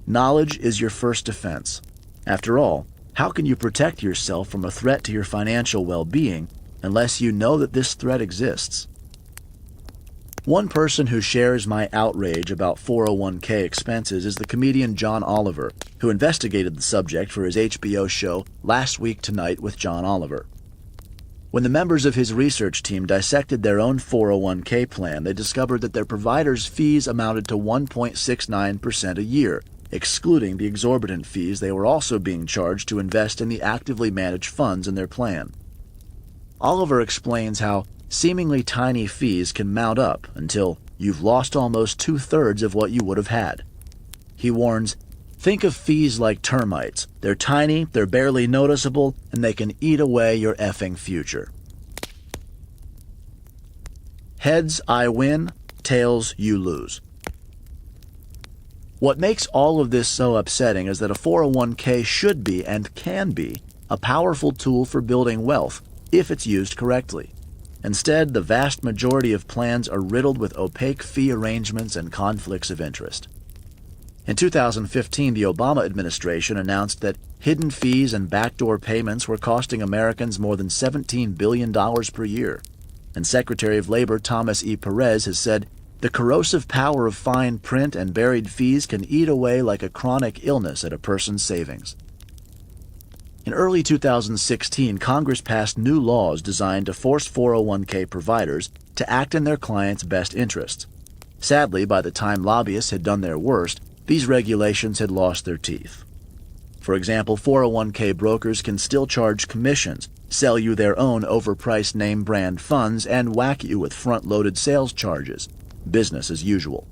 Knowledge is your first defense. After all, how can you protect yourself from a threat to your financial well-being unless you know that this threat exists? One person who shares my outrage about 401k expenses is the comedian John Oliver, who investigated the subject for his HBO show Last Week Tonight with John Oliver. When the members of his research team dissected their own 401k plan, they discovered that their provider's fees amounted to 1.69% a year, excluding the exorbitant fees they were also being charged to invest in the actively managed funds in their plan. Oliver explains how seemingly tiny fees can mount up until you've lost almost 2/3 of what you would have had. He warns, think of fees like termites. They're tiny, they're barely noticeable, and they can eat away your effing future. Heads, I win. Tails, you lose. What makes all of this so upsetting is that a 401k should be and can be a powerful tool for building wealth if it's used correctly. Instead, the vast majority of plans are riddled with opaque fee arrangements and conflicts of interest. In 2015, the Obama administration announced that hidden fees and backdoor payments were costing Americans more than $17 billion per year. And Secretary of Labor Thomas E. Perez has said, the corrosive power of fine print and buried fees can eat away like a chronic illness at a person's savings. In early 2016, Congress passed new laws designed to force 401k providers to act in their clients' best interests. Sadly, by the time lobbyists had done their worst, these regulations had lost their teeth. For example, 401k brokers can still charge commissions, sell you their own overpriced name brand funds, and whack you with front-loaded sales charges. Business as usual.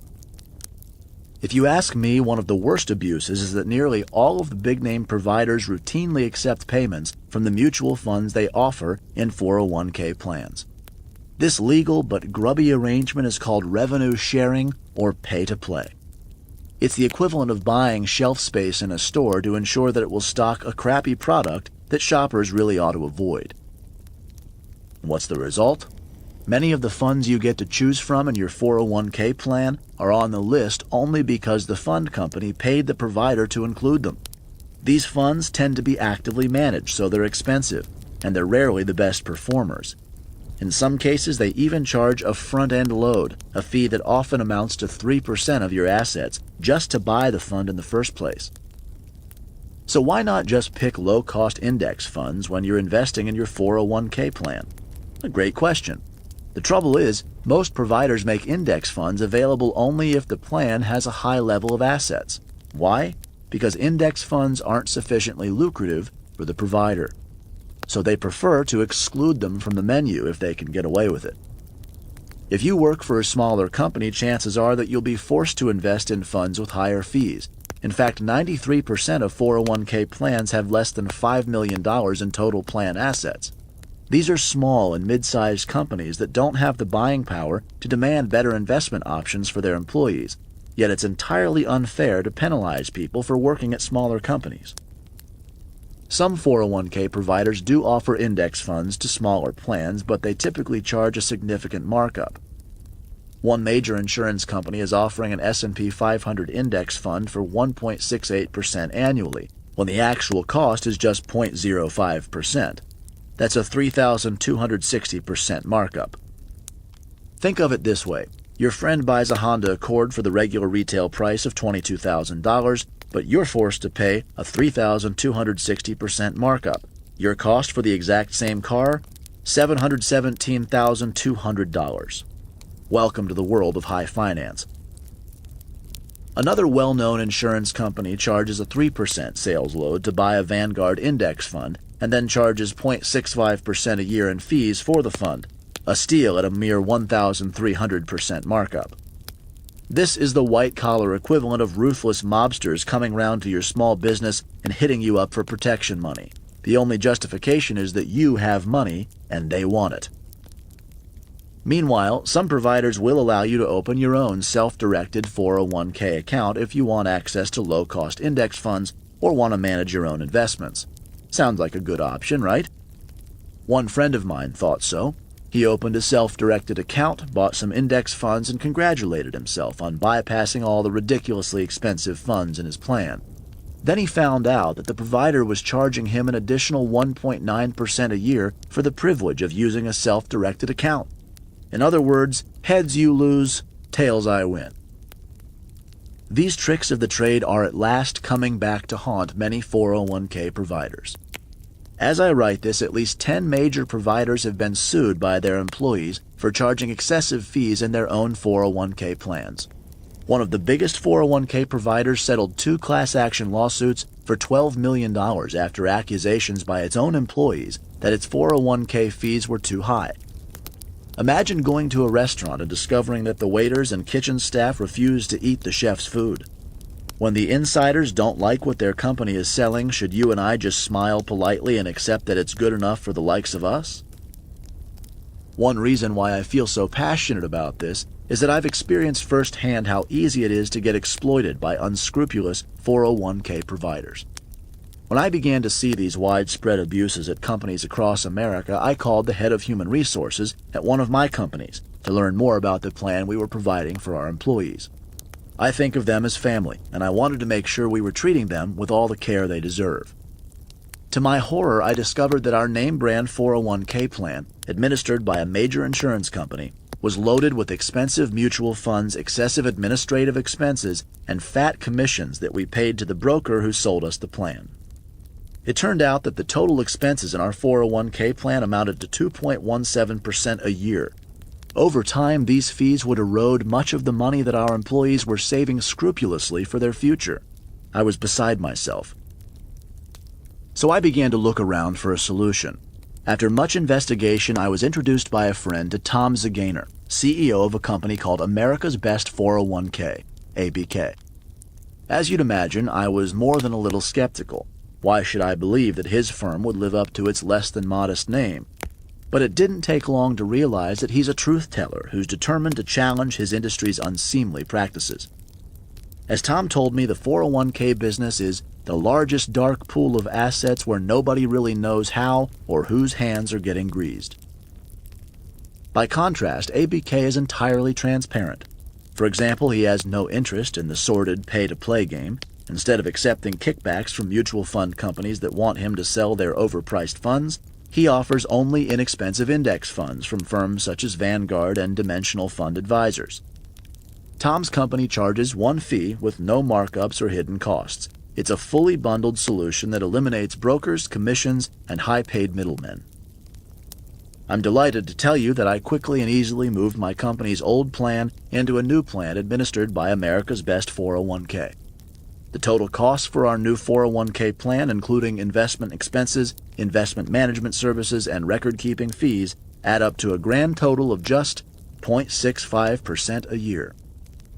If you ask me, one of the worst abuses is that nearly all of the big-name providers routinely accept payments from the mutual funds they offer in 401k plans. This legal but grubby arrangement is called revenue sharing or pay-to-play. It's the equivalent of buying shelf space in a store to ensure that it will stock a crappy product that shoppers really ought to avoid. What's the result? Many of the funds you get to choose from in your 401k plan are on the list only because the fund company paid the provider to include them. These funds tend to be actively managed, so they're expensive, and they're rarely the best performers. In some cases, they even charge a front-end load, a fee that often amounts to 3% of your assets, just to buy the fund in the first place. So why not just pick low-cost index funds when you're investing in your 401k plan? A great question. The trouble is, most providers make index funds available only if the plan has a high level of assets. Why? Because index funds aren't sufficiently lucrative for the provider. So they prefer to exclude them from the menu if they can get away with it. If you work for a smaller company, chances are that you'll be forced to invest in funds with higher fees. In fact, 93% of 401k plans have less than $5 million in total plan assets. These are small and mid-sized companies that don't have the buying power to demand better investment options for their employees, yet it's entirely unfair to penalize people for working at smaller companies. Some 401k providers do offer index funds to smaller plans, but they typically charge a significant markup. One major insurance company is offering an S&P 500 index fund for 1.68% annually, when the actual cost is just 0.05%. That's a 3,260% markup. Think of it this way. Your friend buys a Honda Accord for the regular retail price of $22,000, but you're forced to pay a 3,260% markup. Your cost for the exact same car? $717,200. Welcome to the world of high finance. Another well-known insurance company charges a 3% sales load to buy a Vanguard index fund and then charges 0.65% a year in fees for the fund, a steal at a mere 1,300% markup. This is the white-collar equivalent of ruthless mobsters coming round to your small business and hitting you up for protection money. The only justification is that you have money and they want it. Meanwhile, some providers will allow you to open your own self-directed 401k account if you want access to low-cost index funds or want to manage your own investments. Sounds like a good option, right? One friend of mine thought so. He opened a self-directed account, bought some index funds, and congratulated himself on bypassing all the ridiculously expensive funds in his plan. Then he found out that the provider was charging him an additional 1.9% a year for the privilege of using a self-directed account. In other words, heads you lose, tails I win. These tricks of the trade are at last coming back to haunt many 401k providers. As I write this, at least 10 major providers have been sued by their employees for charging excessive fees in their own 401k plans. One of the biggest 401k providers settled 2 class action lawsuits for $12 million after accusations by its own employees that its 401k fees were too high. Imagine going to a restaurant and discovering that the waiters and kitchen staff refuse to eat the chef's food. When the insiders don't like what their company is selling, should you and I just smile politely and accept that it's good enough for the likes of us? One reason why I feel so passionate about this is that I've experienced firsthand how easy it is to get exploited by unscrupulous 401k providers. When I began to see these widespread abuses at companies across America, I called the head of human resources at one of my companies to learn more about the plan we were providing for our employees. I think of them as family, and I wanted to make sure we were treating them with all the care they deserve. To my horror, I discovered that our name brand 401k plan, administered by a major insurance company, was loaded with expensive mutual funds, excessive administrative expenses, and fat commissions that we paid to the broker who sold us the plan. It turned out that the total expenses in our 401k plan amounted to 2.17% a year. Over time, these fees would erode much of the money that our employees were saving scrupulously for their future. I was beside myself. So I began to look around for a solution. After much investigation, I was introduced by a friend to Tom Zagainer, CEO of a company called America's Best 401k, ABK. As you'd imagine, I was more than a little skeptical. Why should I believe that his firm would live up to its less than modest name? But it didn't take long to realize that he's a truth-teller who's determined to challenge his industry's unseemly practices. As Tom told me, the 401k business is the largest dark pool of assets where nobody really knows how or whose hands are getting greased. By contrast, ABK is entirely transparent. For example, he has no interest in the sordid pay-to-play game. Instead of accepting kickbacks from mutual fund companies that want him to sell their overpriced funds, he offers only inexpensive index funds from firms such as Vanguard and Dimensional Fund Advisors. Tom's company charges one fee with no markups or hidden costs. It's a fully bundled solution that eliminates brokers, commissions, and high-paid middlemen. I'm delighted to tell you that I quickly and easily moved my company's old plan into a new plan administered by America's Best 401k. The total cost for our new 401k plan, including investment expenses, investment management services, and record-keeping fees, add up to a grand total of just 0.65% a year.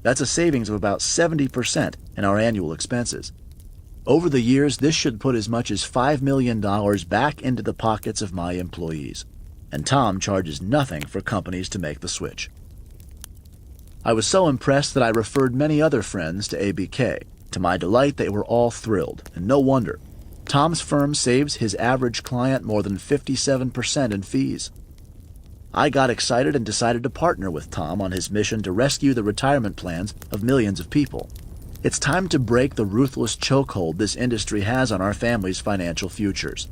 That's a savings of about 70% in our annual expenses. Over the years, this should put as much as $5 million back into the pockets of my employees. And Tom charges nothing for companies to make the switch. I was so impressed that I referred many other friends to ABK. To my delight, they were all thrilled, and no wonder. Tom's firm saves his average client more than 57% in fees. I got excited and decided to partner with Tom on his mission to rescue the retirement plans of millions of people. It's time to break the ruthless chokehold this industry has on our family's financial futures.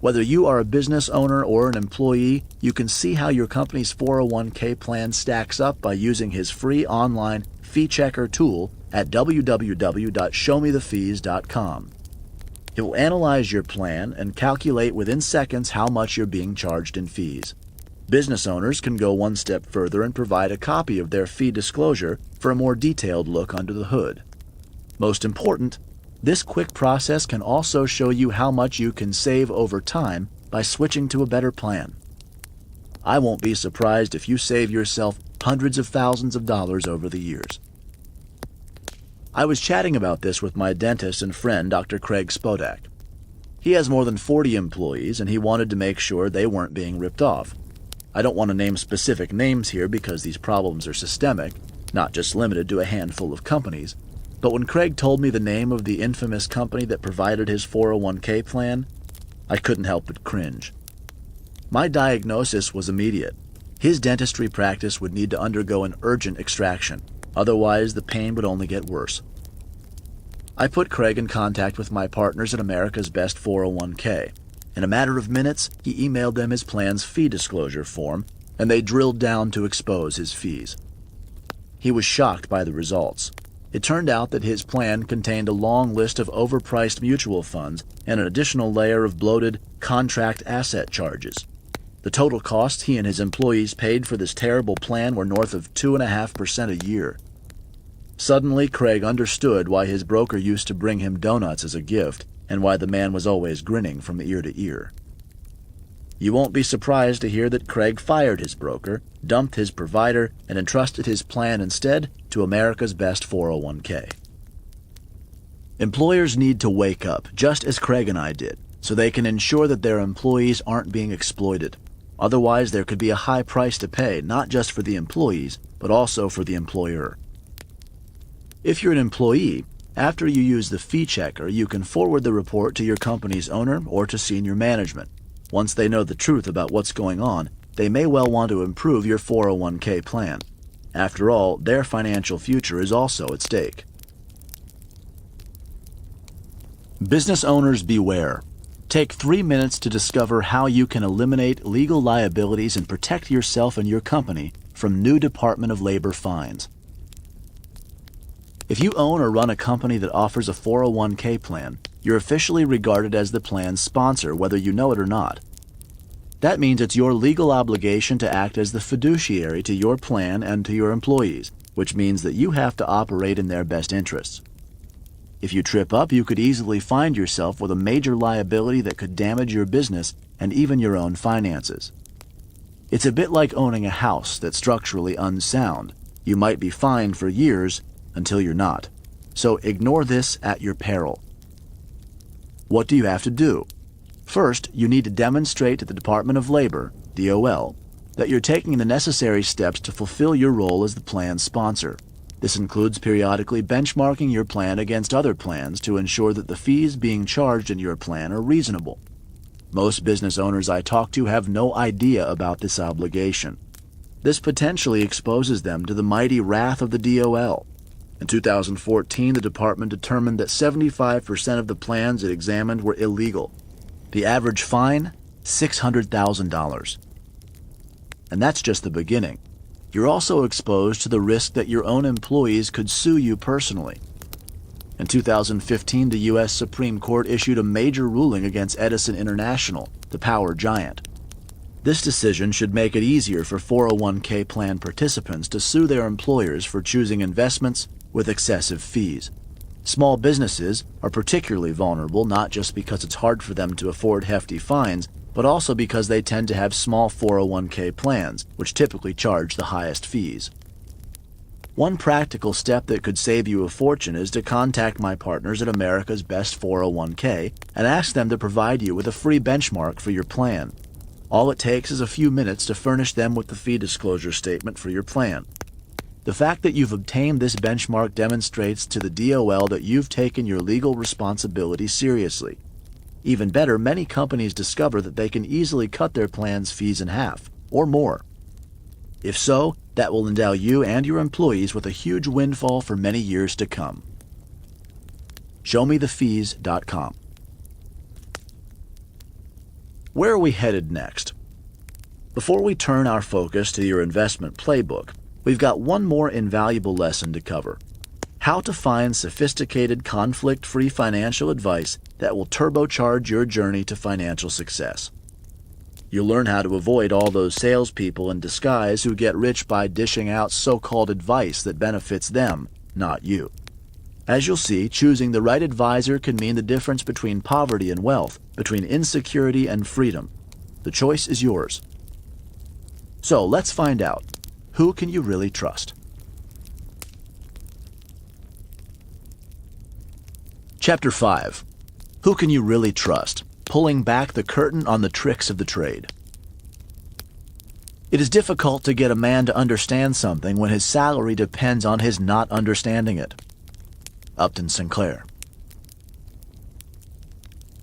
Whether you are a business owner or an employee, you can see how your company's 401k plan stacks up by using his free online fee checker tool at www.showmethefees.com. It will analyze your plan and calculate within seconds how much you're being charged in fees. Business owners can go one step further and provide a copy of their fee disclosure for a more detailed look under the hood. Most important, this quick process can also show you how much you can save over time by switching to a better plan. I won't be surprised if you save yourself hundreds of thousands of dollars over the years. I was chatting about this with my dentist and friend, Dr. Craig Spodak. He has more than 40 employees, and he wanted to make sure they weren't being ripped off. I don't want to name specific names here because these problems are systemic, not just limited to a handful of companies. But when Craig told me the name of the infamous company that provided his 401k plan, I couldn't help but cringe. My diagnosis was immediate. His dentistry practice would need to undergo an urgent extraction. Otherwise, the pain would only get worse. I put Craig in contact with my partners at America's Best 401k. In a matter of minutes, he emailed them his plan's fee disclosure form, and they drilled down to expose his fees. He was shocked by the results. It turned out that his plan contained a long list of overpriced mutual funds and an additional layer of bloated contract asset charges. The total costs he and his employees paid for this terrible plan were north of 2.5% a year. Suddenly, Craig understood why his broker used to bring him donuts as a gift and why the man was always grinning from ear to ear. You won't be surprised to hear that Craig fired his broker, dumped his provider, and entrusted his plan instead to America's Best 401k. Employers need to wake up, just as Craig and I did, so they can ensure that their employees aren't being exploited. Otherwise, there could be a high price to pay, not just for the employees, but also for the employer. If you're an employee, after you use the fee checker, you can forward the report to your company's owner or to senior management. Once they know the truth about what's going on, they may well want to improve your 401k plan. After all, their financial future is also at stake. Business owners beware. Take 3 minutes to discover how you can eliminate legal liabilities and protect yourself and your company from new Department of Labor fines. If you own or run a company that offers a 401k plan, you're officially regarded as the plan's sponsor, whether you know it or not. That means it's your legal obligation to act as the fiduciary to your plan and to your employees, which means that you have to operate in their best interests. If you trip up, you could easily find yourself with a major liability that could damage your business and even your own finances. It's a bit like owning a house that's structurally unsound. You might be fine for years until you're not. So ignore this at your peril. What do you have to do? First, you need to demonstrate to the Department of Labor, DOL, that you're taking the necessary steps to fulfill your role as the plan's sponsor. This includes periodically benchmarking your plan against other plans to ensure that the fees being charged in your plan are reasonable. Most business owners I talk to have no idea about this obligation. This potentially exposes them to the mighty wrath of the DOL. In 2014, the department determined that 75% of the plans it examined were illegal. The average fine, $600,000. And that's just the beginning. You're also exposed to the risk that your own employees could sue you personally. In 2015, the U.S. Supreme Court issued a major ruling against Edison International, the power giant. This decision should make it easier for 401k plan participants to sue their employers for choosing investments with excessive fees. Small businesses are particularly vulnerable not just because it's hard for them to afford hefty fines, but also because they tend to have small 401k plans, which typically charge the highest fees. One practical step that could save you a fortune is to contact my partners at America's Best 401k and ask them to provide you with a free benchmark for your plan. All it takes is a few minutes to furnish them with the fee disclosure statement for your plan. The fact that you've obtained this benchmark demonstrates to the DOL that you've taken your legal responsibility seriously. Even better, many companies discover that they can easily cut their plan's fees in half, or more. If so, that will endow you and your employees with a huge windfall for many years to come. ShowMeTheFees.com. Where are we headed next? Before we turn our focus to your investment playbook, we've got one more invaluable lesson to cover. How to find sophisticated, conflict-free financial advice that will turbocharge your journey to financial success. You'll learn how to avoid all those salespeople in disguise who get rich by dishing out so-called advice that benefits them, not you. As you'll see, choosing the right advisor can mean the difference between poverty and wealth, between insecurity and freedom. The choice is yours. So let's find out. Who can you really trust? Chapter 5. Who can you really trust? Pulling back the curtain on the tricks of the trade. It is difficult to get a man to understand something when his salary depends on his not understanding it. Upton Sinclair.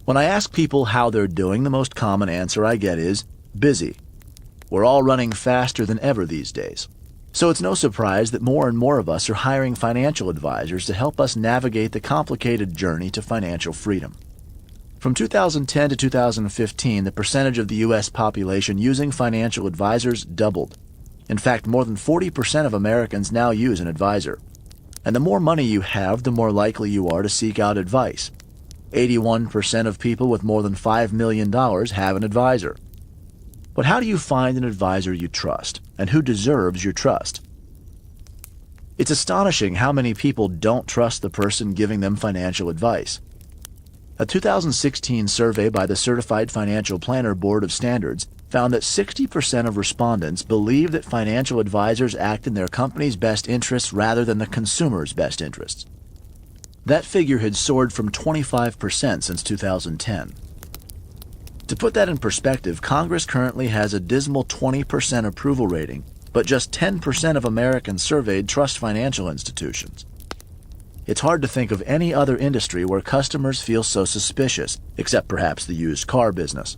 When I ask people how they're doing, the most common answer I get is, busy. We're all running faster than ever these days. So it's no surprise that more and more of us are hiring financial advisors to help us navigate the complicated journey to financial freedom. From 2010 to 2015, the percentage of the U.S. population using financial advisors doubled. In fact, more than 40% of Americans now use an advisor. And the more money you have, the more likely you are to seek out advice. 81% of people with more than $5 million have an advisor. But how do you find an advisor you trust, and who deserves your trust? It's astonishing how many people don't trust the person giving them financial advice. A 2016 survey by the Certified Financial Planner Board of Standards found that 60% of respondents believe that financial advisors act in their company's best interests rather than the consumer's best interests. That figure had soared from 25% since 2010. To put that in perspective, Congress currently has a dismal 20% approval rating, but just 10% of Americans surveyed trust financial institutions. It's hard to think of any other industry where customers feel so suspicious, except perhaps the used car business.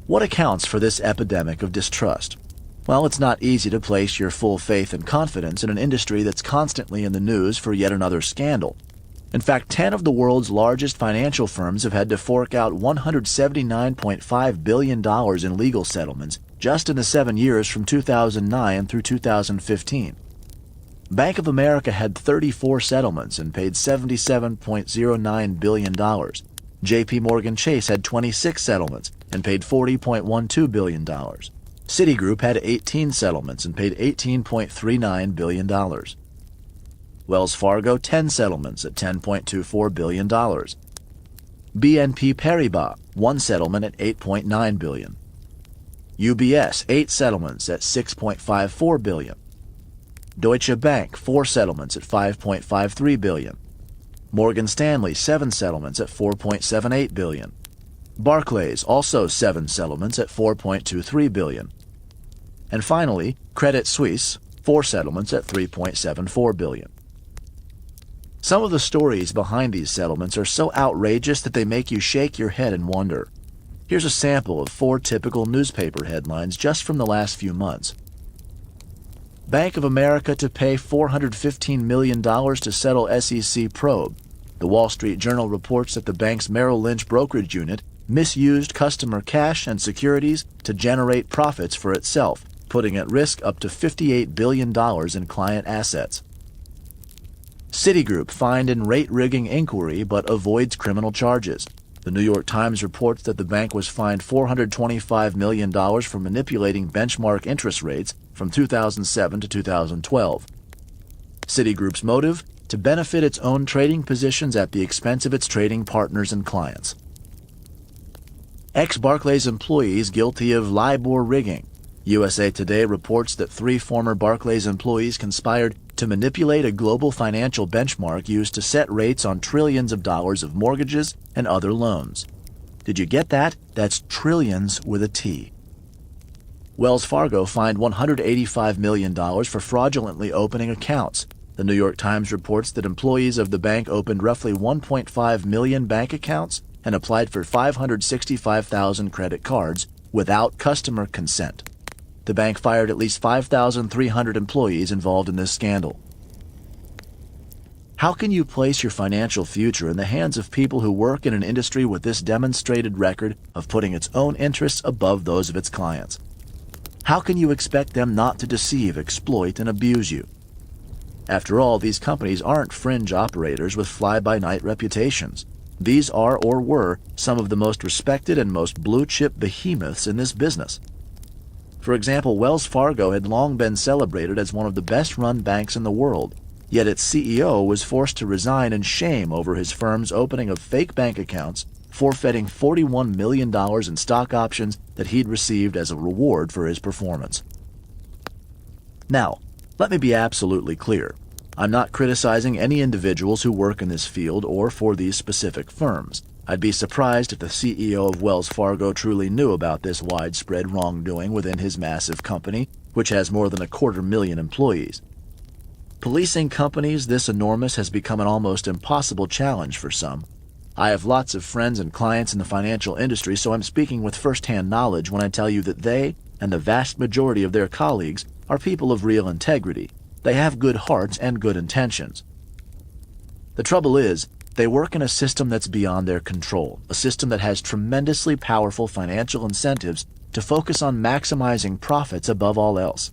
What accounts for this epidemic of distrust? Well, it's not easy to place your full faith and confidence in an industry that's constantly in the news for yet another scandal. In fact, 10 of the world's largest financial firms have had to fork out $179.5 billion in legal settlements just in the 7 years from 2009 through 2015. Bank of America had 34 settlements and paid $77.09 billion. J.P. Morgan Chase had 26 settlements and paid $40.12 billion. Citigroup had 18 settlements and paid $18.39 billion. Wells Fargo 10 settlements at $10.24 billion. BNP Paribas 1 settlement at $8.9 billion. UBS 8 settlements at $6.54 billion. Deutsche Bank 4 settlements at $5.53 billion. Morgan Stanley 7 settlements at $4.78 billion. Barclays also 7 settlements at $4.23 billion. And finally, Credit Suisse 4 settlements at $3.74 billion. Some of the stories behind these settlements are so outrageous that they make you shake your head and wonder. Here's a sample of 4 typical newspaper headlines just from the last few months. Bank of America to pay $415 million to settle SEC probe. The Wall Street Journal reports that the bank's Merrill Lynch brokerage unit misused customer cash and securities to generate profits for itself, putting at risk up to $58 billion in client assets. Citigroup fined in rate-rigging inquiry but avoids criminal charges. The New York Times reports that the bank was fined $425 million for manipulating benchmark interest rates from 2007 to 2012. Citigroup's motive? To benefit its own trading positions at the expense of its trading partners and clients. Ex-Barclays employees guilty of LIBOR rigging. USA Today reports that 3 former Barclays employees conspired to manipulate a global financial benchmark used to set rates on trillions of dollars of mortgages and other loans. Did you get that? That's trillions with a T. Wells Fargo fined $185 million for fraudulently opening accounts. The New York Times reports that employees of the bank opened roughly 1.5 million bank accounts and applied for 565,000 credit cards without customer consent. The bank fired at least 5,300 employees involved in this scandal. How can you place your financial future in the hands of people who work in an industry with this demonstrated record of putting its own interests above those of its clients? How can you expect them not to deceive, exploit, and abuse you? After all, these companies aren't fringe operators with fly-by-night reputations. These are or were some of the most respected and most blue-chip behemoths in this business. For example, Wells Fargo had long been celebrated as one of the best-run banks in the world, yet its CEO was forced to resign in shame over his firm's opening of fake bank accounts, forfeiting $41 million in stock options that he'd received as a reward for his performance. Now, let me be absolutely clear. I'm not criticizing any individuals who work in this field or for these specific firms. I'd be surprised if the CEO of Wells Fargo truly knew about this widespread wrongdoing within his massive company, which has more than 250,000 employees. Policing companies this enormous has become an almost impossible challenge for some. I have lots of friends and clients in the financial industry, so I'm speaking with first-hand knowledge when I tell you that they, and the vast majority of their colleagues, are people of real integrity. They have good hearts and good intentions. The trouble is, they work in a system that's beyond their control, a system that has tremendously powerful financial incentives to focus on maximizing profits above all else.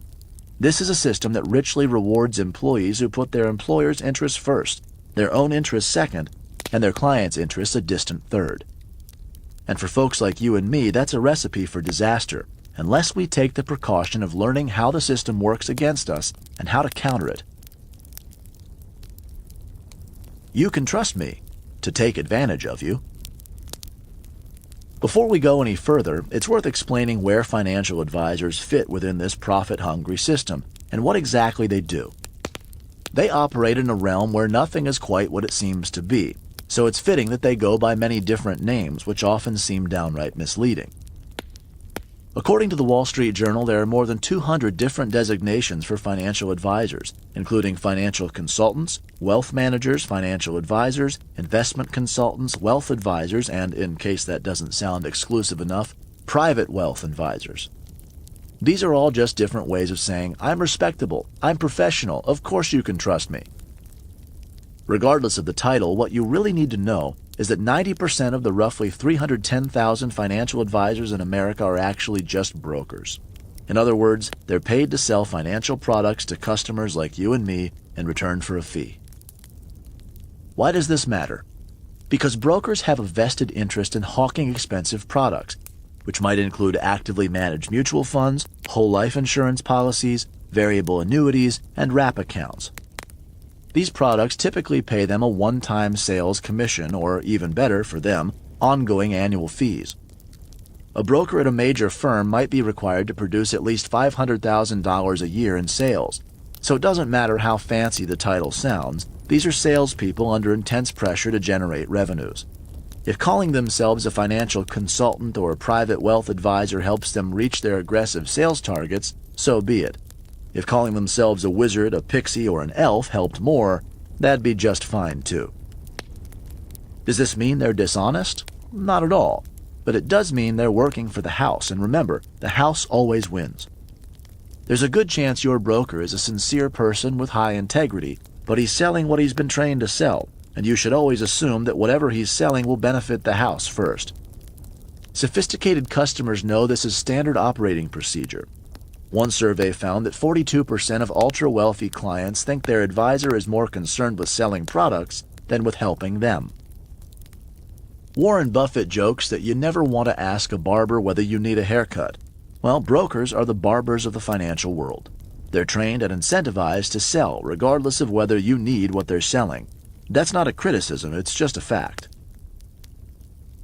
This is a system that richly rewards employees who put their employer's interests first, their own interests second, and their clients' interests a distant third. And for folks like you and me, that's a recipe for disaster, unless we take the precaution of learning how the system works against us and how to counter it. You can trust me to take advantage of you. Before we go any further, it's worth explaining where financial advisors fit within this profit-hungry system and what exactly they do. They operate in a realm where nothing is quite what it seems to be, so it's fitting that they go by many different names, which often seem downright misleading. According to the Wall Street Journal, there are more than 200 different designations for financial advisors, including financial consultants, wealth managers, financial advisors, investment consultants, wealth advisors, and, in case that doesn't sound exclusive enough, private wealth advisors. These are all just different ways of saying, I'm respectable, I'm professional, of course you can trust me. Regardless of the title, what you really need to know is that 90% of the roughly 310,000 financial advisors in America are actually just brokers. In other words, they're paid to sell financial products to customers like you and me in return for a fee. Why does this matter? Because brokers have a vested interest in hawking expensive products, which might include actively managed mutual funds, whole life insurance policies, variable annuities, and wrap accounts. These products typically pay them a one-time sales commission or, even better for them, ongoing annual fees. A broker at a major firm might be required to produce at least $500,000 a year in sales. So it doesn't matter how fancy the title sounds, these are salespeople under intense pressure to generate revenues. If calling themselves a financial consultant or a private wealth advisor helps them reach their aggressive sales targets, so be it. If calling themselves a wizard, a pixie, or an elf helped more, that'd be just fine too. Does this mean they're dishonest? Not at all. But it does mean they're working for the house, and remember, the house always wins. There's a good chance your broker is a sincere person with high integrity, but he's selling what he's been trained to sell, and you should always assume that whatever he's selling will benefit the house first. Sophisticated customers know this is standard operating procedure. One survey found that 42% of ultra-wealthy clients think their advisor is more concerned with selling products than with helping them. Warren Buffett jokes that you never want to ask a barber whether you need a haircut. Well, brokers are the barbers of the financial world. They're trained and incentivized to sell, regardless of whether you need what they're selling. That's not a criticism, it's just a fact.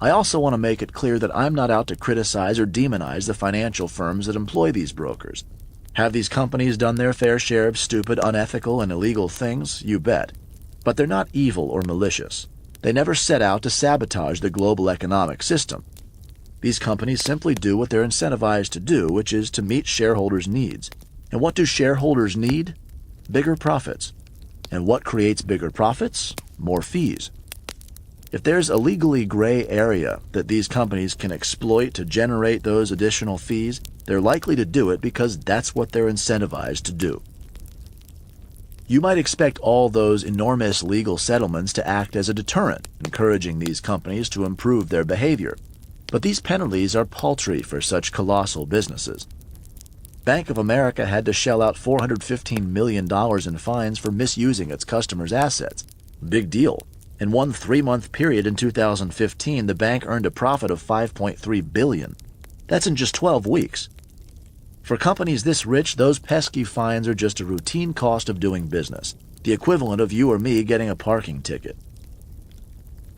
I also want to make it clear that I'm not out to criticize or demonize the financial firms that employ these brokers. Have these companies done their fair share of stupid, unethical, and illegal things? You bet. But they're not evil or malicious. They never set out to sabotage the global economic system. These companies simply do what they're incentivized to do, which is to meet shareholders' needs. And what do shareholders need? Bigger profits. And what creates bigger profits? More fees. If there's a legally gray area that these companies can exploit to generate those additional fees, they're likely to do it because that's what they're incentivized to do. You might expect all those enormous legal settlements to act as a deterrent, encouraging these companies to improve their behavior. But these penalties are paltry for such colossal businesses. Bank of America had to shell out $415 million in fines for misusing its customers' assets. Big deal. In one 3-month period in 2015, the bank earned a profit of $5.3 billion. That's in just 12 weeks. For companies this rich, those pesky fines are just a routine cost of doing business, the equivalent of you or me getting a parking ticket.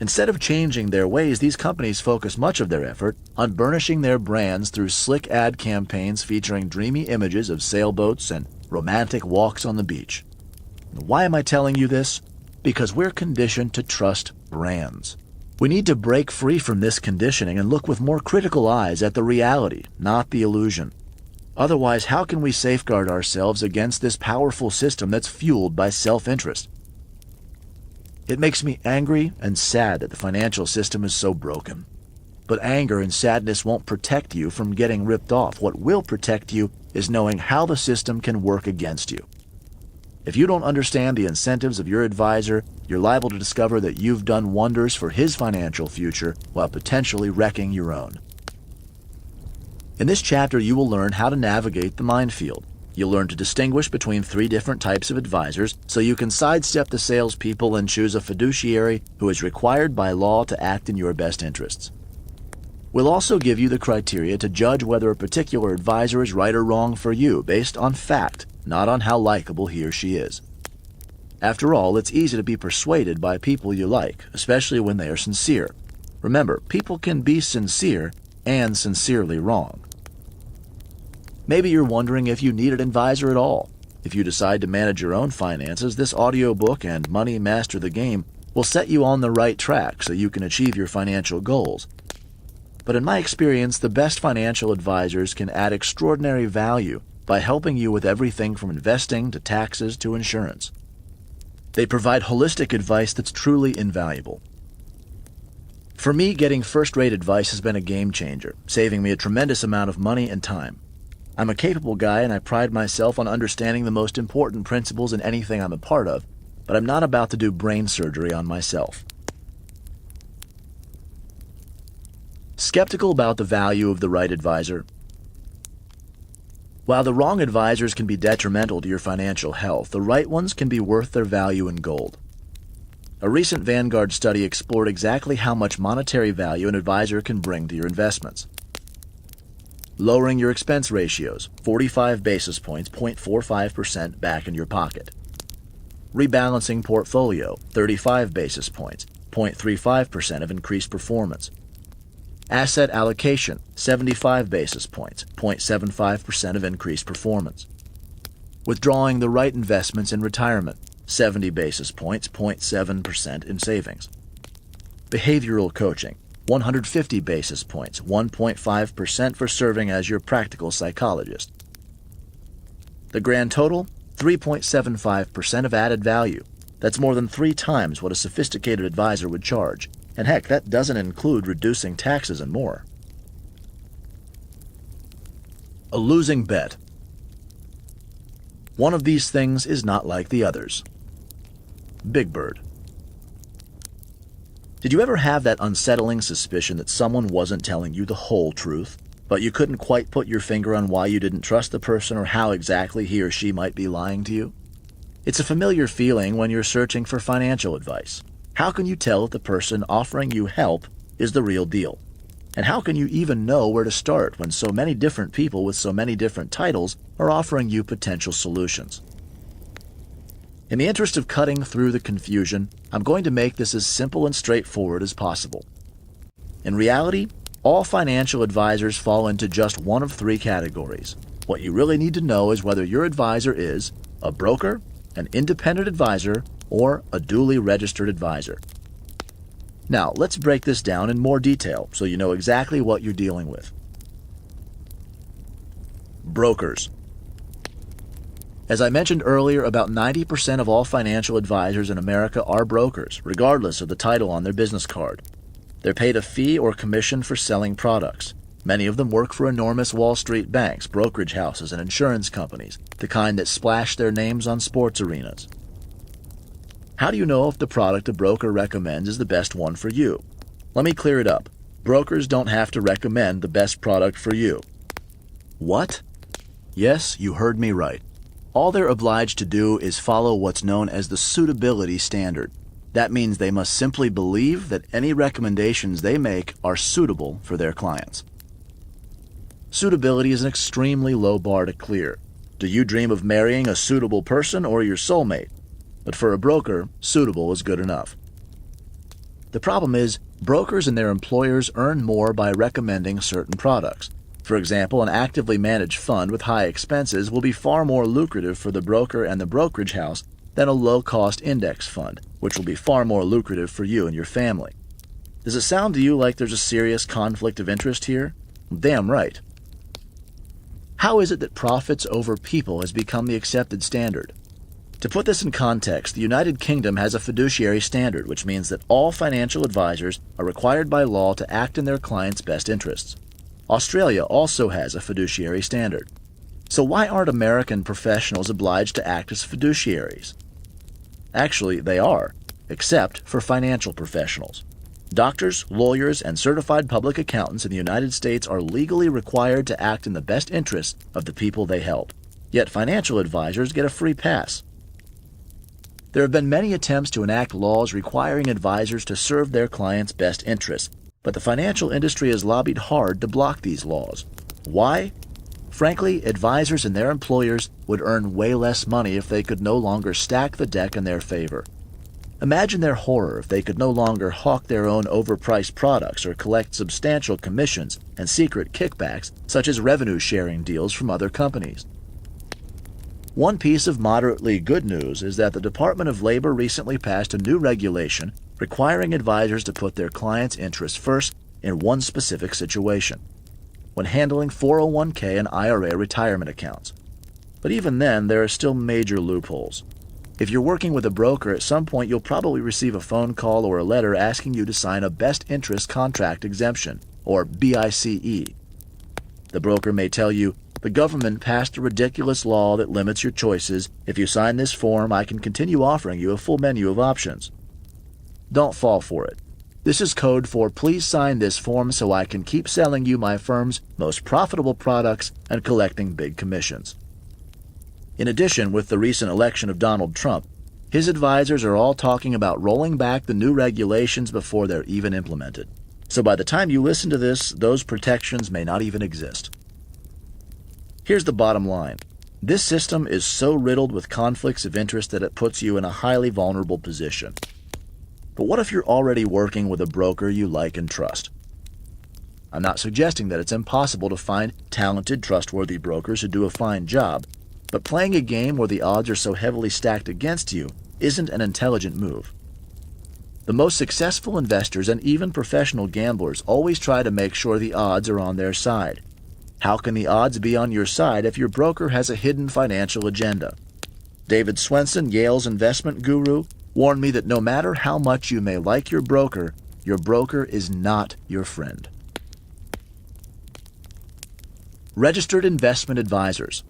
Instead of changing their ways, these companies focus much of their effort on burnishing their brands through slick ad campaigns featuring dreamy images of sailboats and romantic walks on the beach. Why am I telling you this? Because we're conditioned to trust brands. We need to break free from this conditioning and look with more critical eyes at the reality, not the illusion. Otherwise, how can we safeguard ourselves against this powerful system that's fueled by self-interest? It makes me angry and sad that the financial system is so broken. But anger and sadness won't protect you from getting ripped off. What will protect you is knowing how the system can work against you. If you don't understand the incentives of your advisor, you're liable to discover that you've done wonders for his financial future while potentially wrecking your own. In this chapter, you will learn how to navigate the minefield. You'll learn to distinguish between 3 different types of advisors so you can sidestep the salespeople and choose a fiduciary who is required by law to act in your best interests. We'll also give you the criteria to judge whether a particular advisor is right or wrong for you based on fact, not on how likable he or she is. After all, it's easy to be persuaded by people you like, especially when they are sincere. Remember, people can be sincere and sincerely wrong. Maybe you're wondering if you need an advisor at all. If you decide to manage your own finances, this audiobook and Money Master the Game will set you on the right track so you can achieve your financial goals. But in my experience, the best financial advisors can add extraordinary value by helping you with everything from investing to taxes to insurance. They provide holistic advice that's truly invaluable. For me, getting first-rate advice has been a game changer, saving me a tremendous amount of money and time. I'm a capable guy and I pride myself on understanding the most important principles in anything I'm a part of, but I'm not about to do brain surgery on myself. Skeptical about the value of the right advisor? While the wrong advisors can be detrimental to your financial health, the right ones can be worth their value in gold. A recent Vanguard study explored exactly how much monetary value an advisor can bring to your investments. Lowering your expense ratios, 45 basis points, 0.45% back in your pocket. Rebalancing portfolio, 35 basis points, 0.35% of increased performance. Asset allocation, 75 basis points, 0.75% of increased performance. Withdrawing the right investments in retirement, 70 basis points, 0.7% in savings. Behavioral coaching, 150 basis points, 1.5% for serving as your practical psychologist. The grand total, 3.75% of added value. That's more than 3 times what a sophisticated advisor would charge. And heck, that doesn't include reducing taxes and more. A losing bet. One of these things is not like the others. Big Bird. Did you ever have that unsettling suspicion that someone wasn't telling you the whole truth, but you couldn't quite put your finger on why you didn't trust the person or how exactly he or she might be lying to you? It's a familiar feeling when you're searching for financial advice. How can you tell if the person offering you help is the real deal? And how can you even know where to start when so many different people with so many different titles are offering you potential solutions? In the interest of cutting through the confusion, I'm going to make this as simple and straightforward as possible. In reality, all financial advisors fall into just one of 3 categories. What you really need to know is whether your advisor is a broker, an independent advisor, or a duly registered advisor. Now, let's break this down in more detail so you know exactly what you're dealing with. Brokers. As I mentioned earlier, about 90% of all financial advisors in America are brokers, regardless of the title on their business card. They're paid a fee or commission for selling products. Many of them work for enormous Wall Street banks, brokerage houses, and insurance companies, the kind that splash their names on sports arenas. How do you know if the product a broker recommends is the best one for you? Let me clear it up. Brokers don't have to recommend the best product for you. What? Yes, you heard me right. All they're obliged to do is follow what's known as the suitability standard. That means they must simply believe that any recommendations they make are suitable for their clients. Suitability is an extremely low bar to clear. Do you dream of marrying a suitable person or your soulmate? But for a broker, suitable is good enough. The problem is, brokers and their employers earn more by recommending certain products. For example, an actively managed fund with high expenses will be far more lucrative for the broker and the brokerage house than a low-cost index fund, which will be far more lucrative for you and your family. Does it sound to you like there's a serious conflict of interest here? Damn right. How is it that profits over people has become the accepted standard? To put this in context, the United Kingdom has a fiduciary standard, which means that all financial advisors are required by law to act in their clients' best interests. Australia also has a fiduciary standard. So why aren't American professionals obliged to act as fiduciaries? Actually, they are, except for financial professionals. Doctors, lawyers, and certified public accountants in the United States are legally required to act in the best interests of the people they help. Yet financial advisors get a free pass. There have been many attempts to enact laws requiring advisors to serve their clients' best interests, but the financial industry has lobbied hard to block these laws. Why? Frankly, advisors and their employers would earn way less money if they could no longer stack the deck in their favor. Imagine their horror if they could no longer hawk their own overpriced products or collect substantial commissions and secret kickbacks, such as revenue-sharing deals from other companies. One piece of moderately good news is that the Department of Labor recently passed a new regulation requiring advisors to put their clients' interests first in one specific situation, when handling 401k and IRA retirement accounts. But even then, there are still major loopholes. If you're working with a broker, at some point you'll probably receive a phone call or a letter asking you to sign a Best Interest Contract Exemption, or BICE. The broker may tell you, "The government passed a ridiculous law that limits your choices. If you sign this form, I can continue offering you a full menu of options." Don't fall for it. This is code for "Please sign this form so I can keep selling you my firm's most profitable products and collecting big commissions." In addition, with the recent election of Donald Trump, his advisors are all talking about rolling back the new regulations before they're even implemented. So by the time you listen to this, those protections may not even exist. Here's the bottom line. This system is so riddled with conflicts of interest that it puts you in a highly vulnerable position. But what if you're already working with a broker you like and trust? I'm not suggesting that it's impossible to find talented, trustworthy brokers who do a fine job, but playing a game where the odds are so heavily stacked against you isn't an intelligent move. The most successful investors and even professional gamblers always try to make sure the odds are on their side. How can the odds be on your side if your broker has a hidden financial agenda? David Swensen, Yale's investment guru, warned me that no matter how much you may like your broker is not your friend. Registered investment advisors.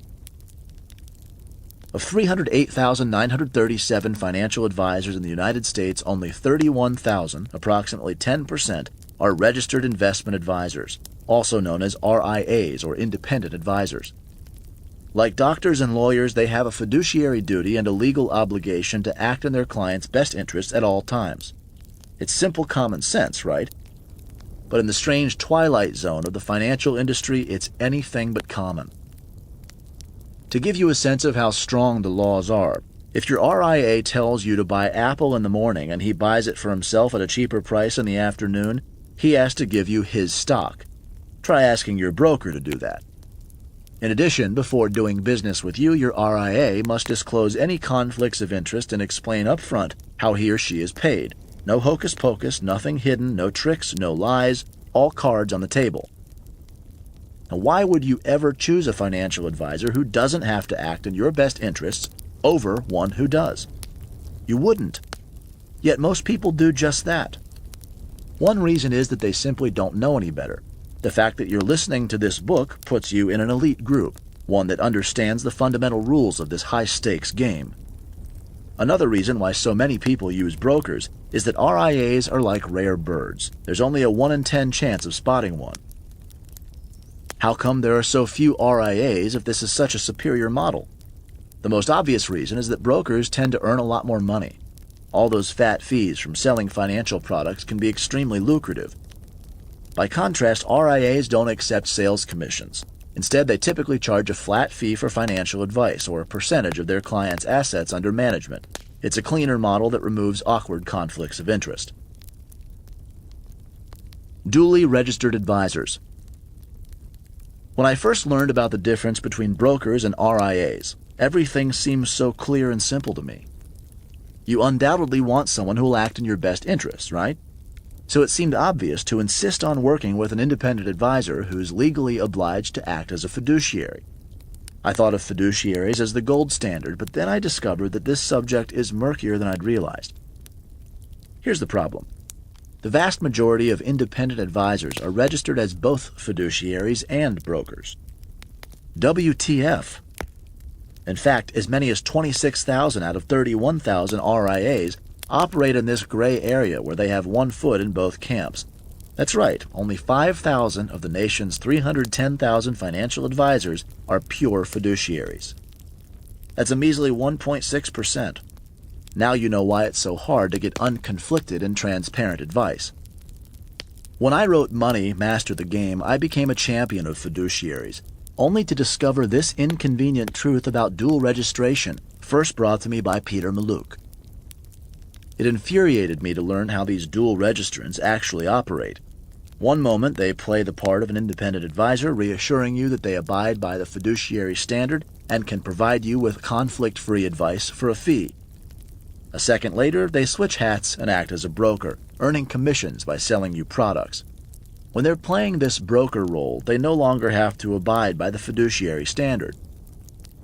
Of 308,937 financial advisors in the United States, only 31,000, approximately 10%, are registered investment advisors, also known as RIAs or independent advisors. Like doctors and lawyers, they have a fiduciary duty and a legal obligation to act in their clients' best interests at all times. It's simple common sense, right? But in the strange twilight zone of the financial industry, it's anything but common. To give you a sense of how strong the laws are, if your RIA tells you to buy Apple in the morning and he buys it for himself at a cheaper price in the afternoon, he has to give you his stock. Try asking your broker to do that. In addition, before doing business with you, your RIA must disclose any conflicts of interest and explain up front how he or she is paid. No hocus pocus, nothing hidden, no tricks, no lies, all cards on the table. Now, why would you ever choose a financial advisor who doesn't have to act in your best interests over one who does? You wouldn't. Yet most people do just that. One reason is that they simply don't know any better. The fact that you're listening to this book puts you in an elite group, one that understands the fundamental rules of this high-stakes game. Another reason why so many people use brokers is that RIAs are like rare birds. There's only a 1 in 10 chance of spotting one. How come there are so few RIAs if this is such a superior model? The most obvious reason is that brokers tend to earn a lot more money. All those fat fees from selling financial products can be extremely lucrative. By contrast, RIAs don't accept sales commissions. Instead, they typically charge a flat fee for financial advice or a percentage of their clients' assets under management. It's a cleaner model that removes awkward conflicts of interest. Duly registered advisors. When I first learned about the difference between brokers and RIAs, everything seemed so clear and simple to me. You undoubtedly want someone who will act in your best interests, right? So it seemed obvious to insist on working with an independent advisor who's legally obliged to act as a fiduciary. I thought of fiduciaries as the gold standard, but then I discovered that this subject is murkier than I'd realized. Here's the problem. The vast majority of independent advisors are registered as both fiduciaries and brokers. WTF? In fact, as many as 26,000 out of 31,000 RIAs operate in this gray area where they have one foot in both camps. That's right, only 5,000 of the nation's 310,000 financial advisors are pure fiduciaries. That's a measly 1.6%. Now you know why it's so hard to get unconflicted and transparent advice. When I wrote Money, Master the Game, I became a champion of fiduciaries, only to discover this inconvenient truth about dual registration, first brought to me by Peter Mallouk. It infuriated me to learn how these dual registrants actually operate. One moment they play the part of an independent advisor, reassuring you that they abide by the fiduciary standard and can provide you with conflict-free advice for a fee. A second later, they switch hats and act as a broker, earning commissions by selling you products. When they're playing this broker role, they no longer have to abide by the fiduciary standard.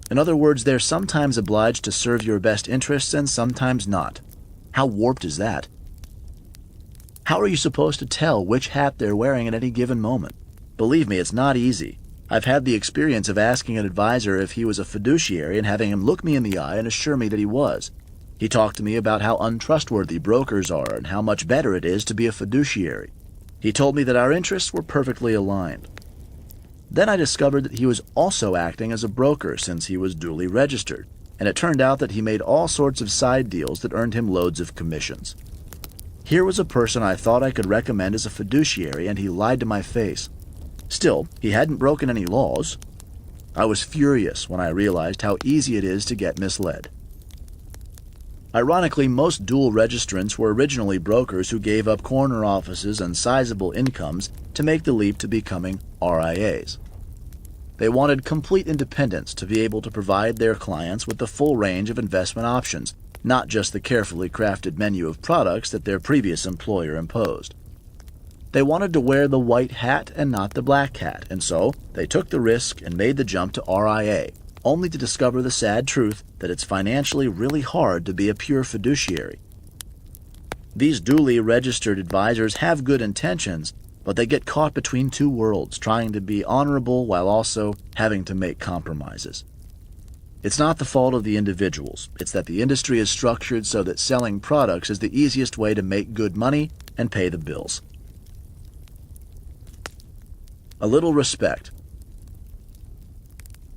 In other words, they're sometimes obliged to serve your best interests and sometimes not. How warped is that? How are you supposed to tell which hat they're wearing at any given moment? Believe me, it's not easy. I've had the experience of asking an advisor if he was a fiduciary and having him look me in the eye and assure me that he was. He talked to me about how untrustworthy brokers are and how much better it is to be a fiduciary. He told me that our interests were perfectly aligned. Then I discovered that he was also acting as a broker since he was duly registered, and it turned out that he made all sorts of side deals that earned him loads of commissions. Here was a person I thought I could recommend as a fiduciary, and he lied to my face. Still, he hadn't broken any laws. I was furious when I realized how easy it is to get misled. Ironically, most dual registrants were originally brokers who gave up corner offices and sizable incomes to make the leap to becoming RIAs. They wanted complete independence to be able to provide their clients with the full range of investment options, not just the carefully crafted menu of products that their previous employer imposed. They wanted to wear the white hat and not the black hat, and so they took the risk and made the jump to RIA, only to discover the sad truth that it's financially really hard to be a pure fiduciary. These duly registered advisors have good intentions, but they get caught between two worlds, trying to be honorable while also having to make compromises. It's not the fault of the individuals. It's that the industry is structured so that selling products is the easiest way to make good money and pay the bills. A little respect.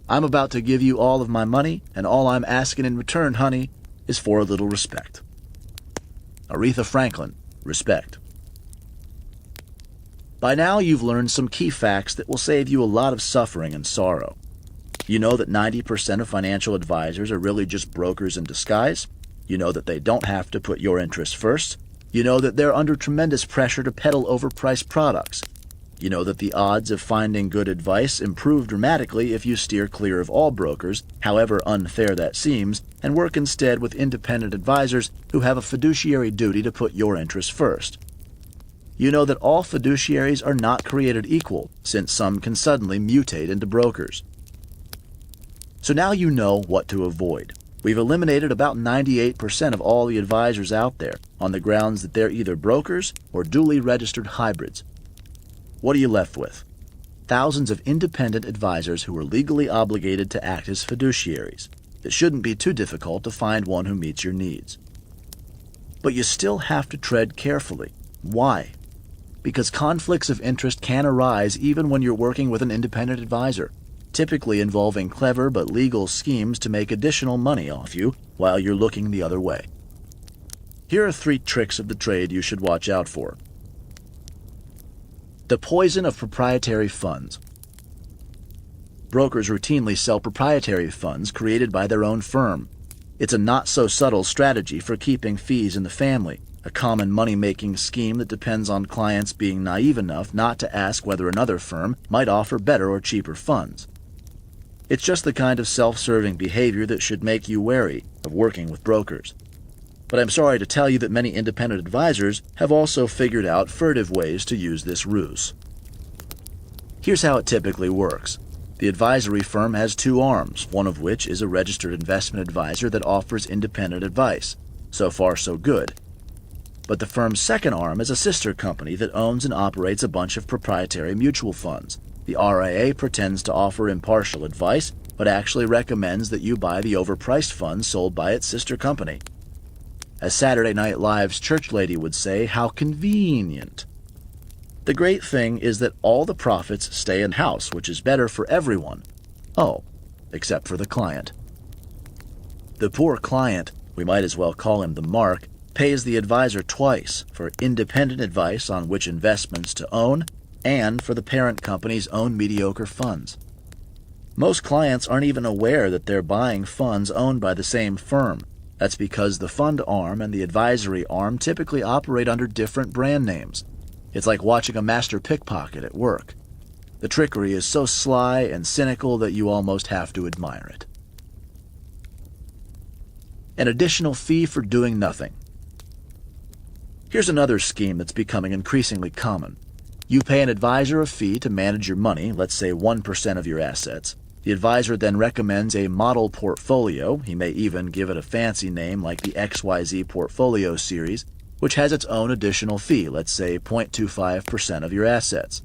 I'm about to give you all of my money, and all I'm asking in return, honey, is for a little respect. Aretha Franklin, respect. By now you've learned some key facts that will save you a lot of suffering and sorrow. You know that 90% of financial advisors are really just brokers in disguise. You know that they don't have to put your interests first. You know that they're under tremendous pressure to peddle overpriced products. You know that the odds of finding good advice improve dramatically if you steer clear of all brokers, however unfair that seems, and work instead with independent advisors who have a fiduciary duty to put your interests first. You know that all fiduciaries are not created equal, since some can suddenly mutate into brokers. So now you know what to avoid. We've eliminated about 98% of all the advisors out there on the grounds that they're either brokers or duly registered hybrids. What are you left with? Thousands of independent advisors who are legally obligated to act as fiduciaries. It shouldn't be too difficult to find one who meets your needs. But you still have to tread carefully. Why? Because conflicts of interest can arise even when you're working with an independent advisor, typically involving clever but legal schemes to make additional money off you while you're looking the other way. Here are 3 tricks of the trade you should watch out for. The poison of proprietary funds. Brokers routinely sell proprietary funds created by their own firm. It's a not-so-subtle strategy for keeping fees in the family, a common money-making scheme that depends on clients being naive enough not to ask whether another firm might offer better or cheaper funds. It's just the kind of self-serving behavior that should make you wary of working with brokers. But I'm sorry to tell you that many independent advisors have also figured out furtive ways to use this ruse. Here's how it typically works. The advisory firm has 2 arms, one of which is a registered investment advisor that offers independent advice. So far, so good. But the firm's second arm is a sister company that owns and operates a bunch of proprietary mutual funds. The RIA pretends to offer impartial advice, but actually recommends that you buy the overpriced funds sold by its sister company. As Saturday Night Live's church lady would say, how convenient. The great thing is that all the profits stay in-house, which is better for everyone. Oh, except for the client. The poor client, we might as well call him the mark, pays the advisor twice for independent advice on which investments to own and for the parent company's own mediocre funds. Most clients aren't even aware that they're buying funds owned by the same firm. That's because the fund arm and the advisory arm typically operate under different brand names. It's like watching a master pickpocket at work. The trickery is so sly and cynical that you almost have to admire it. An additional fee for doing nothing. Here's another scheme that's becoming increasingly common. You pay an advisor a fee to manage your money, let's say 1% of your assets. The advisor then recommends a model portfolio. He may even give it a fancy name like the XYZ Portfolio Series, which has its own additional fee, let's say 0.25% of your assets.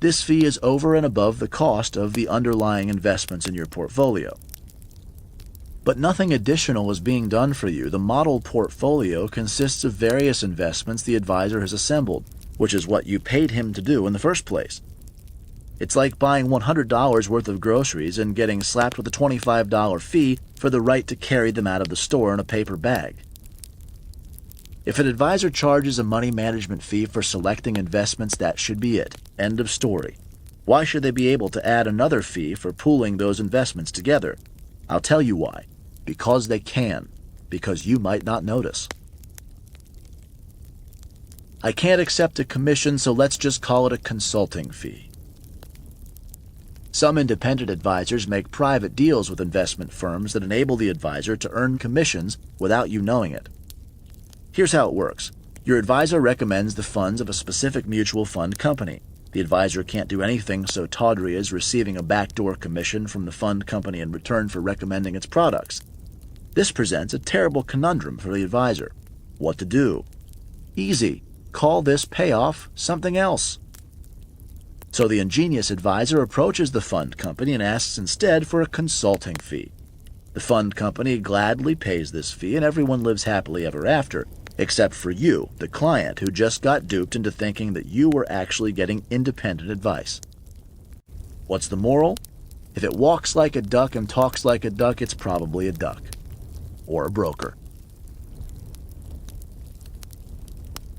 This fee is over and above the cost of the underlying investments in your portfolio. But nothing additional is being done for you. The model portfolio consists of various investments the advisor has assembled, which is what you paid him to do in the first place. It's like buying $100 worth of groceries and getting slapped with a $25 fee for the right to carry them out of the store in a paper bag. If an advisor charges a money management fee for selecting investments, that should be it. End of story. Why should they be able to add another fee for pooling those investments together? I'll tell you why. Because they can. Because you might not notice. I can't accept a commission, so let's just call it a consulting fee. Some independent advisors make private deals with investment firms that enable the advisor to earn commissions without you knowing it. Here's how it works. Your advisor recommends the funds of a specific mutual fund company. The advisor can't do anything so tawdry as receiving a backdoor commission from the fund company in return for recommending its products. This presents a terrible conundrum for the advisor. What to do? Easy. Call this payoff something else. So the ingenious advisor approaches the fund company and asks instead for a consulting fee. The fund company gladly pays this fee, and everyone lives happily ever after, except for you, the client, who just got duped into thinking that you were actually getting independent advice. What's the moral? If it walks like a duck and talks like a duck, it's probably a duck. Or a broker.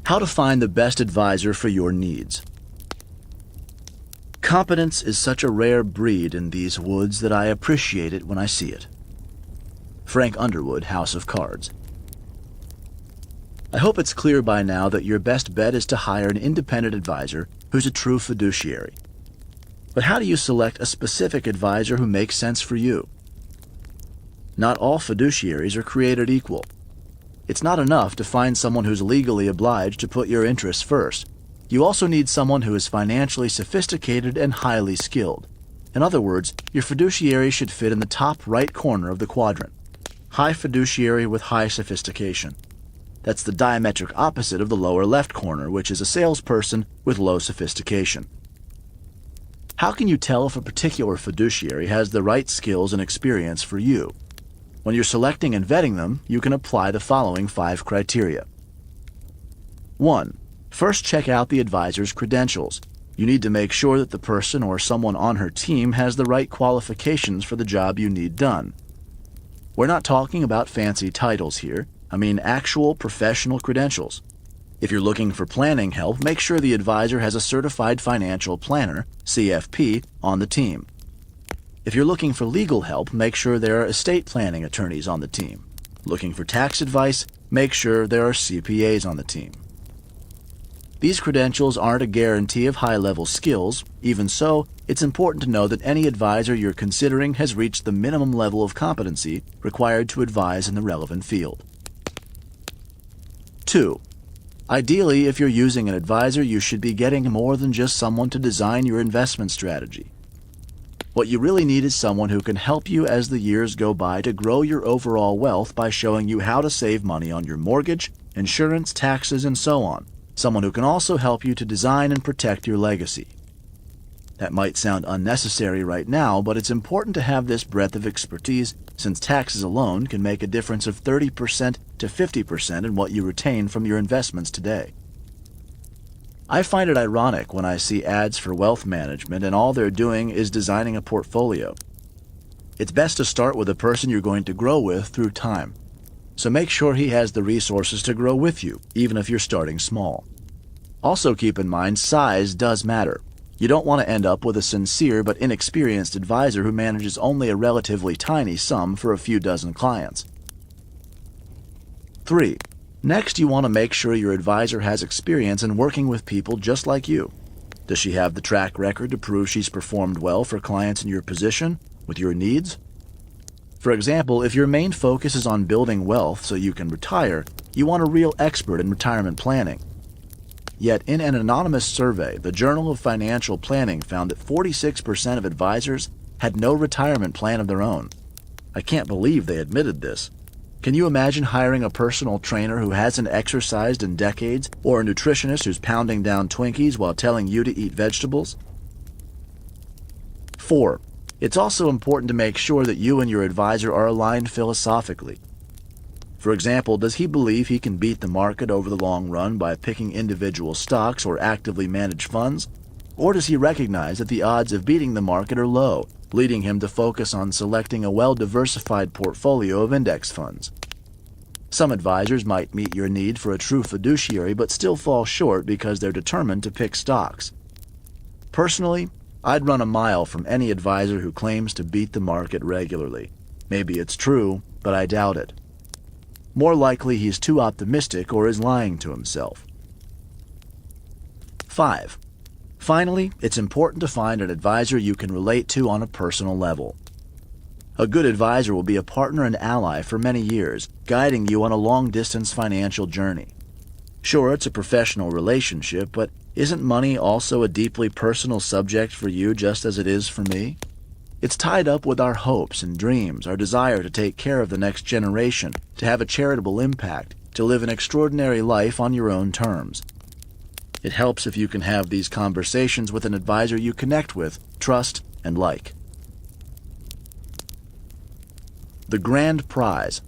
How to find the best advisor for your needs. Competence is such a rare breed in these woods that I appreciate it when I see it. Frank Underwood, House of Cards. I hope it's clear by now that your best bet is to hire an independent advisor who's a true fiduciary. But how do you select a specific advisor who makes sense for you? Not all fiduciaries are created equal. It's not enough to find someone who's legally obliged to put your interests first. You also need someone who is financially sophisticated and highly skilled. In other words, your fiduciary should fit in the top right corner of the quadrant. High fiduciary with high sophistication. That's the diametric opposite of the lower left corner, which is a salesperson with low sophistication. How can you tell if a particular fiduciary has the right skills and experience for you? When you're selecting and vetting them, you can apply the following 5 criteria. 1. First, check out the advisor's credentials. You need to make sure that the person or someone on her team has the right qualifications for the job you need done. We're not talking about fancy titles here. I mean actual professional credentials. If you're looking for planning help, make sure the advisor has a certified financial planner, CFP, on the team. If you're looking for legal help, make sure there are estate planning attorneys on the team. Looking for tax advice, make sure there are CPAs on the team. These credentials aren't a guarantee of high-level skills. Even so, it's important to know that any advisor you're considering has reached the minimum level of competency required to advise in the relevant field. 2. Ideally, if you're using an advisor, you should be getting more than just someone to design your investment strategy. What you really need is someone who can help you as the years go by to grow your overall wealth by showing you how to save money on your mortgage, insurance, taxes, and so on. Someone who can also help you to design and protect your legacy. That might sound unnecessary right now, but it's important to have this breadth of expertise since taxes alone can make a difference of 30% to 50% in what you retain from your investments today. I find it ironic when I see ads for wealth management and all they're doing is designing a portfolio. It's best to start with a person you're going to grow with through time. So make sure he has the resources to grow with you, even if you're starting small. Also keep in mind, size does matter. You don't want to end up with a sincere but inexperienced advisor who manages only a relatively tiny sum for a few dozen clients. 3. Next, you want to make sure your advisor has experience in working with people just like you. Does she have the track record to prove she's performed well for clients in your position, with your needs? For example, if your main focus is on building wealth so you can retire, you want a real expert in retirement planning. Yet, in an anonymous survey, the Journal of Financial Planning found that 46% of advisors had no retirement plan of their own. I can't believe they admitted this. Can you imagine hiring a personal trainer who hasn't exercised in decades, or a nutritionist who's pounding down Twinkies while telling you to eat vegetables? 4. It's also important to make sure that you and your advisor are aligned philosophically. For example, does he believe he can beat the market over the long run by picking individual stocks or actively managed funds? Or does he recognize that the odds of beating the market are low, leading him to focus on selecting a well-diversified portfolio of index funds? Some advisors might meet your need for a true fiduciary but still fall short because they're determined to pick stocks. Personally, I'd run a mile from any advisor who claims to beat the market regularly. Maybe it's true, but I doubt it. More likely he's too optimistic or is lying to himself. 5. Finally, it's important to find an advisor you can relate to on a personal level. A good advisor will be a partner and ally for many years, guiding you on a long-distance financial journey. Sure, it's a professional relationship, but isn't money also a deeply personal subject for you just as it is for me? It's tied up with our hopes and dreams, our desire to take care of the next generation, to have a charitable impact, to live an extraordinary life on your own terms. It helps if you can have these conversations with an advisor you connect with, trust, and like. The Grand Prize.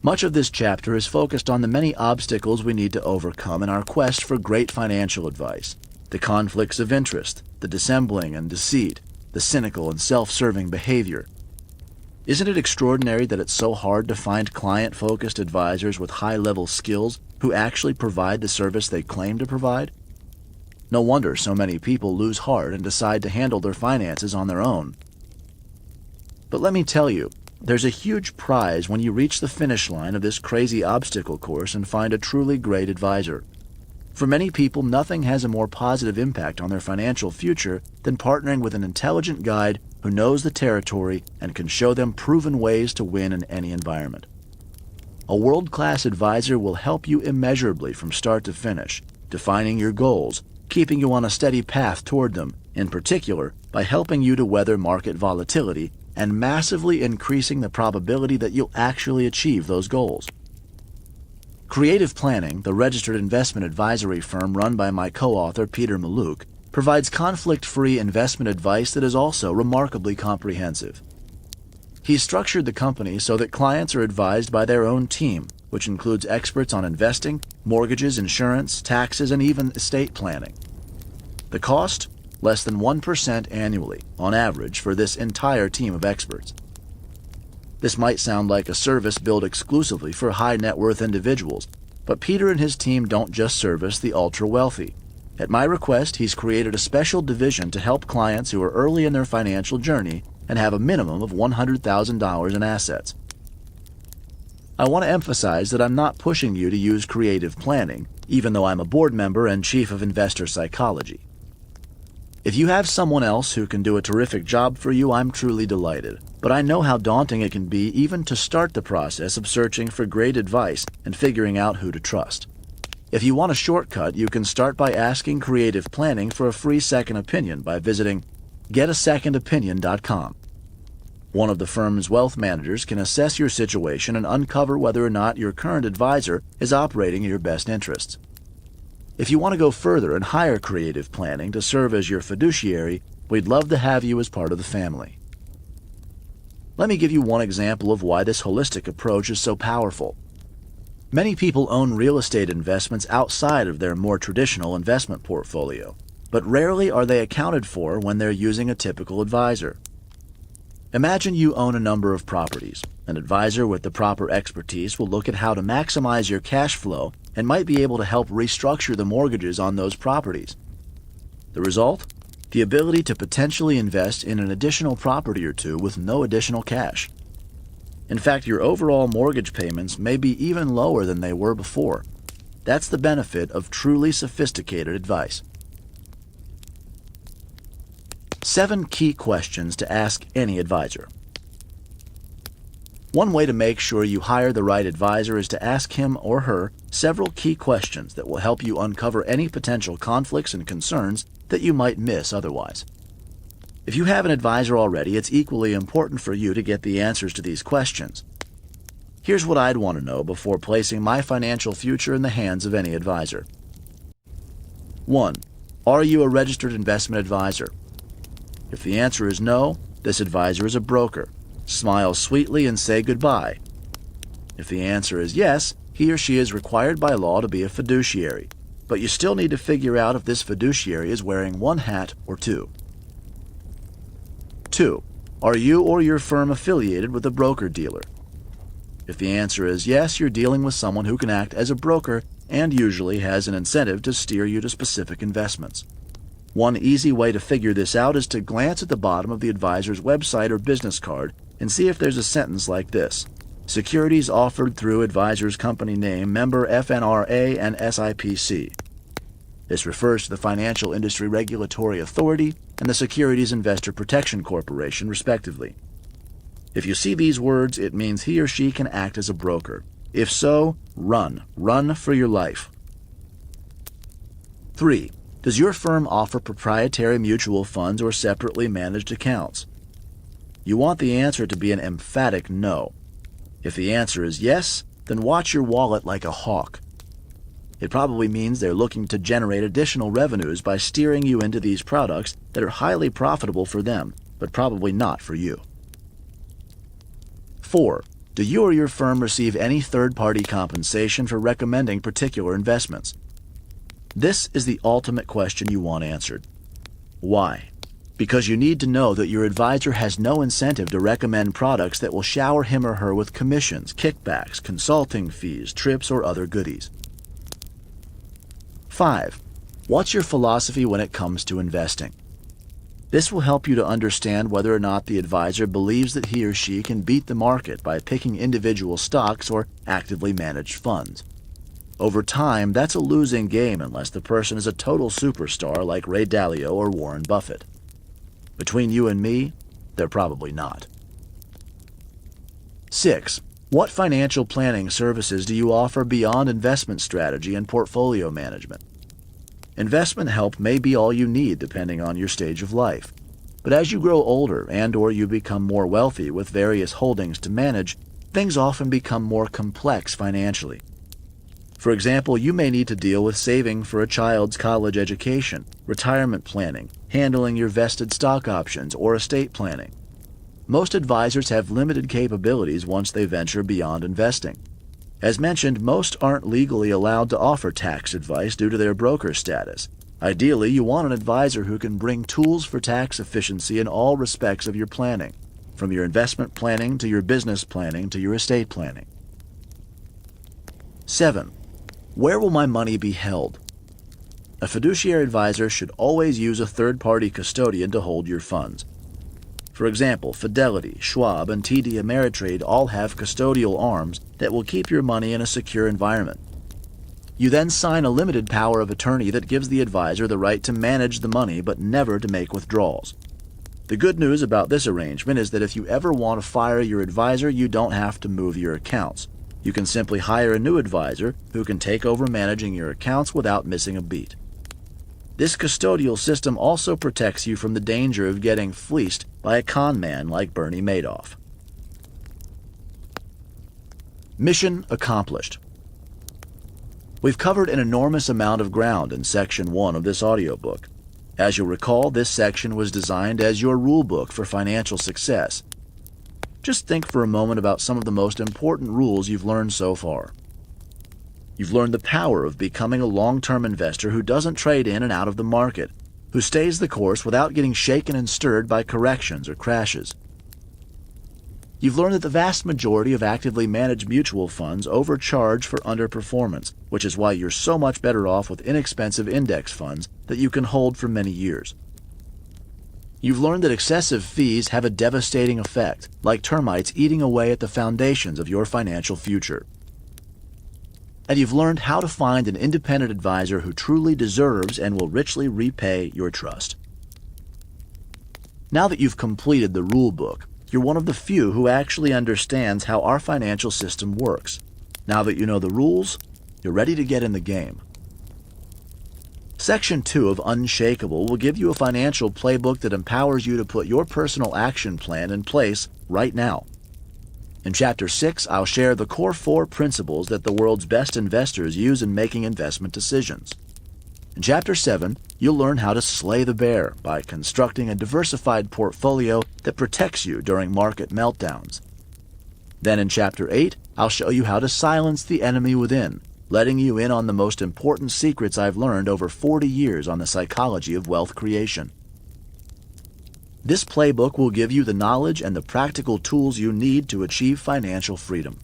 Much of this chapter is focused on the many obstacles we need to overcome in our quest for great financial advice, the conflicts of interest, the dissembling and deceit, the cynical and self-serving behavior. Isn't it extraordinary that it's so hard to find client-focused advisors with high-level skills who actually provide the service they claim to provide? No wonder so many people lose heart and decide to handle their finances on their own. But let me tell you, there's a huge prize when you reach the finish line of this crazy obstacle course and find a truly great advisor. For many people, nothing has a more positive impact on their financial future than partnering with an intelligent guide who knows the territory and can show them proven ways to win in any environment. A world-class advisor will help you immeasurably from start to finish, defining your goals, keeping you on a steady path toward them, in particular by helping you to weather market volatility and massively increasing the probability that you'll actually achieve those goals. Creative Planning, the registered investment advisory firm run by my co-author Peter Mallouk, provides conflict-free investment advice that is also remarkably comprehensive. He's structured the company so that clients are advised by their own team, which includes experts on investing, mortgages, insurance, taxes, and even estate planning. The cost? Less than 1% annually, on average, for this entire team of experts. This might sound like a service built exclusively for high-net-worth individuals, but Peter and his team don't just service the ultra-wealthy. At my request, he's created a special division to help clients who are early in their financial journey and have a minimum of $100,000 in assets. I want to emphasize that I'm not pushing you to use creative planning, even though I'm a board member and chief of investor psychology. If you have someone else who can do a terrific job for you, I'm truly delighted. But I know how daunting it can be even to start the process of searching for great advice and figuring out who to trust. If you want a shortcut, you can start by asking Creative Planning for a free second opinion by visiting getasecondopinion.com. One of the firm's wealth managers can assess your situation and uncover whether or not your current advisor is operating in your best interests. If you want to go further and hire Creative Planning to serve as your fiduciary, we'd love to have you as part of the family. Let me give you one example of why this holistic approach is so powerful. Many people own real estate investments outside of their more traditional investment portfolio, but rarely are they accounted for when they're using a typical advisor. Imagine you own a number of properties. An advisor with the proper expertise will look at how to maximize your cash flow and might be able to help restructure the mortgages on those properties. The result? The ability to potentially invest in an additional property or two with no additional cash. In fact, your overall mortgage payments may be even lower than they were before. That's the benefit of truly sophisticated advice. 7 key questions to ask any advisor. One way to make sure you hire the right advisor is to ask him or her several key questions that will help you uncover any potential conflicts and concerns that you might miss otherwise. If you have an advisor already, it's equally important for you to get the answers to these questions. Here's what I'd want to know before placing my financial future in the hands of any advisor. 1. Are you a registered investment advisor? If the answer is no, this advisor is a broker. Smile sweetly and say goodbye. If the answer is yes, he or she is required by law to be a fiduciary, but you still need to figure out if this fiduciary is wearing one hat or two. 2. Are you or your firm affiliated with a broker-dealer? If the answer is yes, you're dealing with someone who can act as a broker and usually has an incentive to steer you to specific investments. One easy way to figure this out is to glance at the bottom of the advisor's website or business card and see if there's a sentence like this: securities offered through advisor's company name, member FNRA and SIPC. This refers to the Financial Industry Regulatory Authority and the Securities Investor Protection Corporation, respectively. If you see these words, it means he or she can act as a broker. If so, run. Run for your life. 3. Does your firm offer proprietary mutual funds or separately managed accounts? You want the answer to be an emphatic no. If the answer is yes, then watch your wallet like a hawk. It probably means they're looking to generate additional revenues by steering you into these products that are highly profitable for them, but probably not for you. 4. Do you or your firm receive any third-party compensation for recommending particular investments? This is the ultimate question you want answered. Why? Because you need to know that your advisor has no incentive to recommend products that will shower him or her with commissions, kickbacks, consulting fees, trips, or other goodies. 5. What's your philosophy when it comes to investing? This will help you to understand whether or not the advisor believes that he or she can beat the market by picking individual stocks or actively managed funds. Over time, that's a losing game unless the person is a total superstar like Ray Dalio or Warren Buffett. Between you and me, they're probably not. 6. What financial planning services do you offer beyond investment strategy and portfolio management? Investment help may be all you need depending on your stage of life. But as you grow older and/or you become more wealthy with various holdings to manage, things often become more complex financially. For example, you may need to deal with saving for a child's college education, retirement planning, handling your vested stock options, or estate planning. Most advisors have limited capabilities once they venture beyond investing. As mentioned, most aren't legally allowed to offer tax advice due to their broker status. Ideally, you want an advisor who can bring tools for tax efficiency in all respects of your planning, from your investment planning to your business planning to your estate planning. 7. Where will my money be held? A fiduciary advisor should always use a third-party custodian to hold your funds. For example, Fidelity, Schwab, and TD Ameritrade all have custodial arms that will keep your money in a secure environment. You then sign a limited power of attorney that gives the advisor the right to manage the money but never to make withdrawals. The good news about this arrangement is that if you ever want to fire your advisor, you don't have to move your accounts. You can simply hire a new advisor who can take over managing your accounts without missing a beat. This custodial system also protects you from the danger of getting fleeced by a con man like Bernie Madoff. Mission accomplished. We've covered an enormous amount of ground in Section 1 of this audiobook. As you'll recall, this section was designed as your rulebook for financial success. Just think for a moment about some of the most important rules you've learned so far. You've learned the power of becoming a long-term investor who doesn't trade in and out of the market, who stays the course without getting shaken and stirred by corrections or crashes. You've learned that the vast majority of actively managed mutual funds overcharge for underperformance, which is why you're so much better off with inexpensive index funds that you can hold for many years. You've learned that excessive fees have a devastating effect, like termites eating away at the foundations of your financial future. And you've learned how to find an independent advisor who truly deserves and will richly repay your trust. Now that you've completed the rule book, you're one of the few who actually understands how our financial system works. Now that you know the rules, you're ready to get in the game. Section 2 of Unshakeable will give you a financial playbook that empowers you to put your personal action plan in place right now. In Chapter 6, I'll share the core 4 principles that the world's best investors use in making investment decisions. In Chapter 7, you'll learn how to slay the bear by constructing a diversified portfolio that protects you during market meltdowns. Then in Chapter 8, I'll show you how to silence the enemy within, letting you in on the most important secrets I've learned over 40 years on the psychology of wealth creation. This playbook will give you the knowledge and the practical tools you need to achieve financial freedom.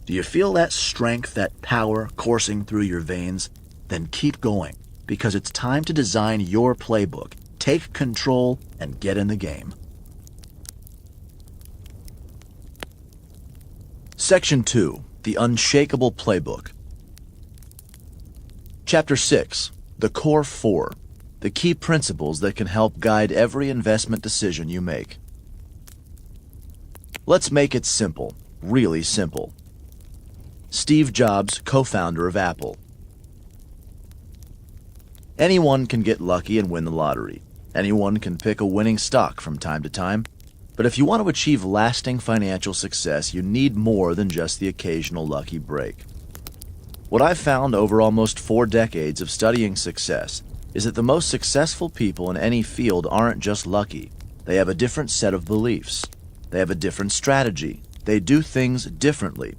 Do you feel that strength, that power coursing through your veins? Then keep going. because it's time to design your playbook, take control, and get in the game. Section 2. The Unshakeable Playbook. Chapter 6. The Core 4. The key principles that can help guide every investment decision you make. Let's make it simple, really simple. Steve Jobs, co-founder of Apple. Anyone can get lucky and win the lottery. Anyone can pick a winning stock from time to time. But if you want to achieve lasting financial success, you need more than just the occasional lucky break. What I've found over almost 4 decades of studying success is that the most successful people in any field aren't just lucky. They have a different set of beliefs. They have a different strategy. They do things differently.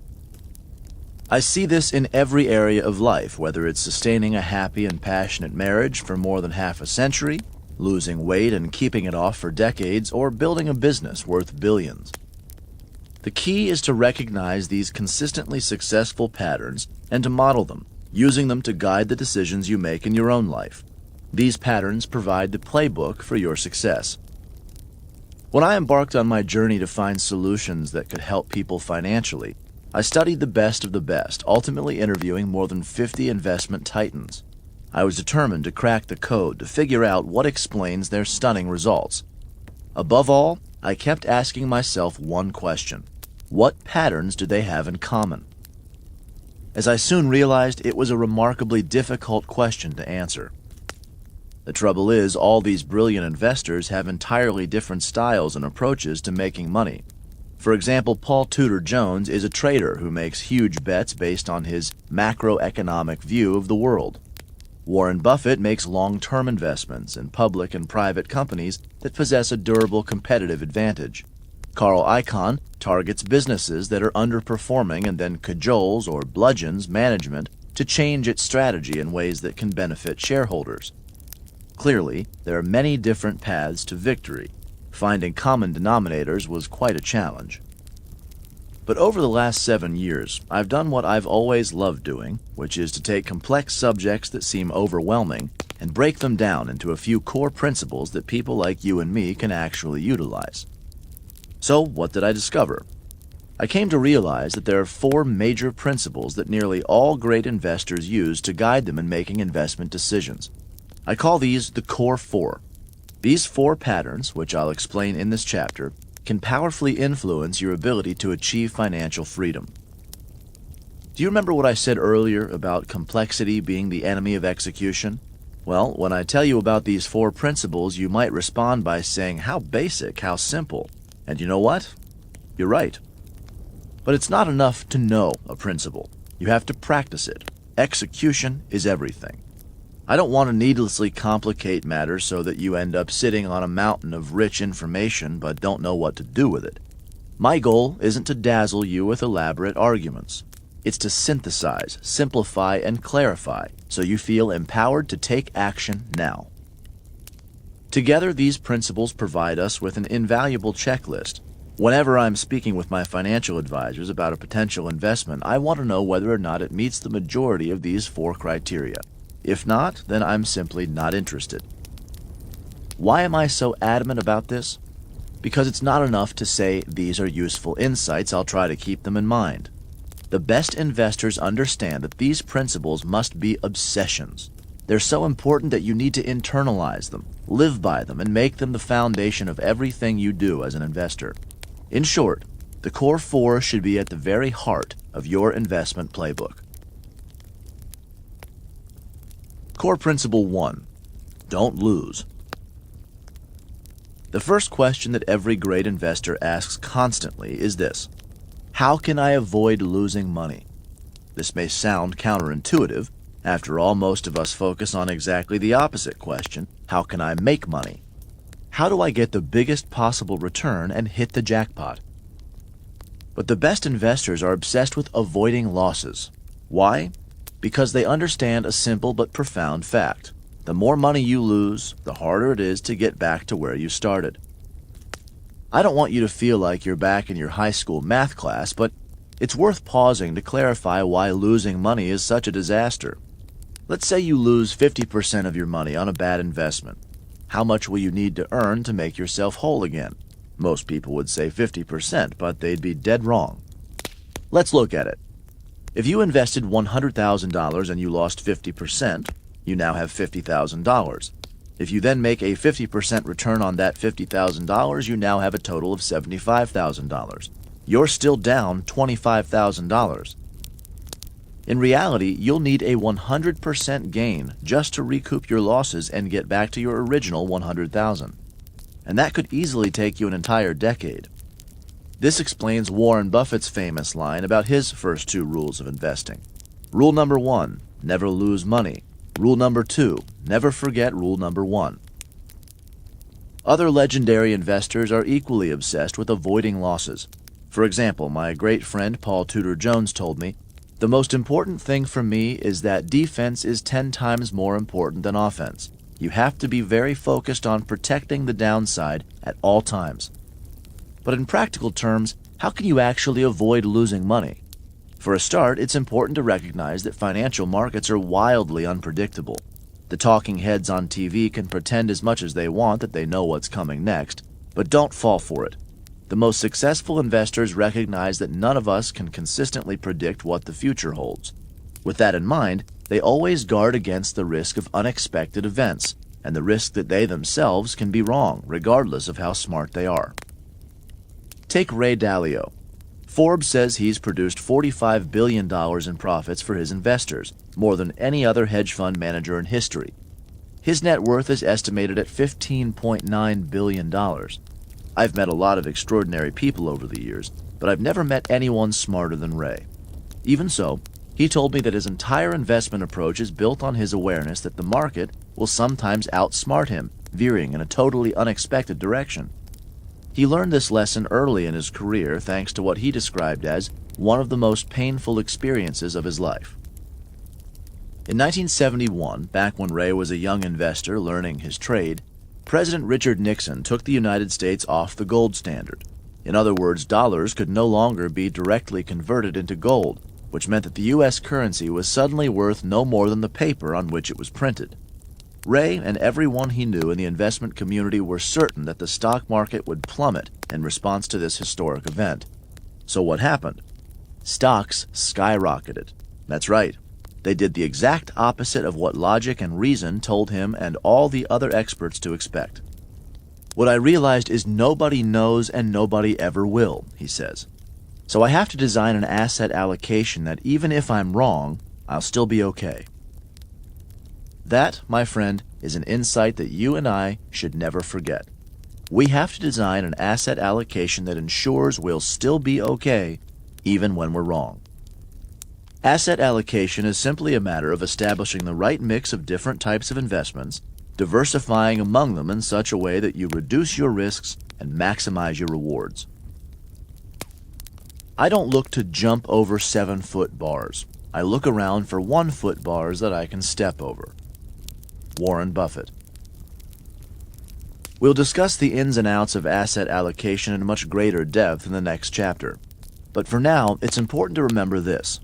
I see this in every area of life, whether it's sustaining a happy and passionate marriage for more than half a century, losing weight and keeping it off for decades, or building a business worth billions. The key is to recognize these consistently successful patterns and to model them, using them to guide the decisions you make in your own life. These patterns provide the playbook for your success. When I embarked on my journey to find solutions that could help people financially, I studied the best of the best, ultimately interviewing more than 50 investment titans. I was determined to crack the code, to figure out what explains their stunning results. Above all, I kept asking myself one question: what patterns do they have in common? As I soon realized, it was a remarkably difficult question to answer. The trouble is, all these brilliant investors have entirely different styles and approaches to making money. For example, Paul Tudor Jones is a trader who makes huge bets based on his macroeconomic view of the world. Warren Buffett makes long-term investments in public and private companies that possess a durable competitive advantage. Carl Icahn targets businesses that are underperforming and then cajoles or bludgeons management to change its strategy in ways that can benefit shareholders. Clearly, there are many different paths to victory. Finding common denominators was quite a challenge. But over the last 7 years, I've done what I've always loved doing, which is to take complex subjects that seem overwhelming and break them down into a few core principles that people like you and me can actually utilize. So, what did I discover? I came to realize that there are 4 major principles that nearly all great investors use to guide them in making investment decisions. I call these the Core 4. These 4 patterns, which I'll explain in this chapter, can powerfully influence your ability to achieve financial freedom. Do you remember what I said earlier about complexity being the enemy of execution? Well, when I tell you about these 4 principles, you might respond by saying, how basic, how simple. And you know what? You're right. But it's not enough to know a principle. You have to practice it. Execution is everything. I don't want to needlessly complicate matters so that you end up sitting on a mountain of rich information but don't know what to do with it. My goal isn't to dazzle you with elaborate arguments. It's to synthesize, simplify, and clarify so you feel empowered to take action now. Together, these principles provide us with an invaluable checklist. Whenever I'm speaking with my financial advisors about a potential investment, I want to know whether or not it meets the majority of these 4 criteria. If not, then I'm simply not interested. Why am I so adamant about this? Because it's not enough to say these are useful insights, I'll try to keep them in mind. The best investors understand that these principles must be obsessions. They're so important that you need to internalize them, live by them, and make them the foundation of everything you do as an investor. In short, the Core 4 should be at the very heart of your investment playbook. Core Principle 1. Don't lose. The first question that every great investor asks constantly is this: how can I avoid losing money? This may sound counterintuitive. After all, most of us focus on exactly the opposite question: how can I make money? How do I get the biggest possible return and hit the jackpot? But the best investors are obsessed with avoiding losses. Why? Because they understand a simple but profound fact. The more money you lose, the harder it is to get back to where you started. I don't want you to feel like you're back in your high school math class, but it's worth pausing to clarify why losing money is such a disaster. Let's say you lose 50% of your money on a bad investment. How much will you need to earn to make yourself whole again? Most people would say 50%, but they'd be dead wrong. Let's look at it. If you invested $100,000 and you lost 50%, you now have $50,000. If you then make a 50% return on that $50,000, you now have a total of $75,000. You're still down $25,000. In reality, you'll need a 100% gain just to recoup your losses and get back to your original $100,000. And that could easily take you an entire decade. This explains Warren Buffett's famous line about his first 2 rules of investing. Rule number 1, never lose money. Rule number 2, never forget rule number 1. Other legendary investors are equally obsessed with avoiding losses. For example, my great friend Paul Tudor Jones told me, "The most important thing for me is that defense is 10 times more important than offense. You have to be very focused on protecting the downside at all times." But in practical terms, how can you actually avoid losing money? For a start, it's important to recognize that financial markets are wildly unpredictable. The talking heads on TV can pretend as much as they want that they know what's coming next, but don't fall for it. The most successful investors recognize that none of us can consistently predict what the future holds. With that in mind, they always guard against the risk of unexpected events and the risk that they themselves can be wrong, regardless of how smart they are. Take Ray Dalio. Forbes says he's produced $45 billion in profits for his investors, more than any other hedge fund manager in history. His net worth is estimated at $15.9 billion. I've met a lot of extraordinary people over the years, but I've never met anyone smarter than Ray. Even so, he told me that his entire investment approach is built on his awareness that the market will sometimes outsmart him, veering in a totally unexpected direction. He learned this lesson early in his career thanks to what he described as one of the most painful experiences of his life. In 1971, back when Ray was a young investor learning his trade, President Richard Nixon took the United States off the gold standard. In other words, dollars could no longer be directly converted into gold, which meant that the U.S. currency was suddenly worth no more than the paper on which it was printed. Ray and everyone he knew in the investment community were certain that the stock market would plummet in response to this historic event. So what happened? Stocks skyrocketed. That's right. They did the exact opposite of what logic and reason told him and all the other experts to expect. "What I realized is nobody knows and nobody ever will," he says. "So I have to design an asset allocation that even if I'm wrong, I'll still be okay." That, my friend, is an insight that you and I should never forget. We have to design an asset allocation that ensures we'll still be okay, even when we're wrong. Asset allocation is simply a matter of establishing the right mix of different types of investments, diversifying among them in such a way that you reduce your risks and maximize your rewards. I don't look to jump over 7-foot bars. I look around for 1-foot bars that I can step over. Warren Buffett. We'll discuss the ins and outs of asset allocation in much greater depth in the next chapter. But for now, it's important to remember this.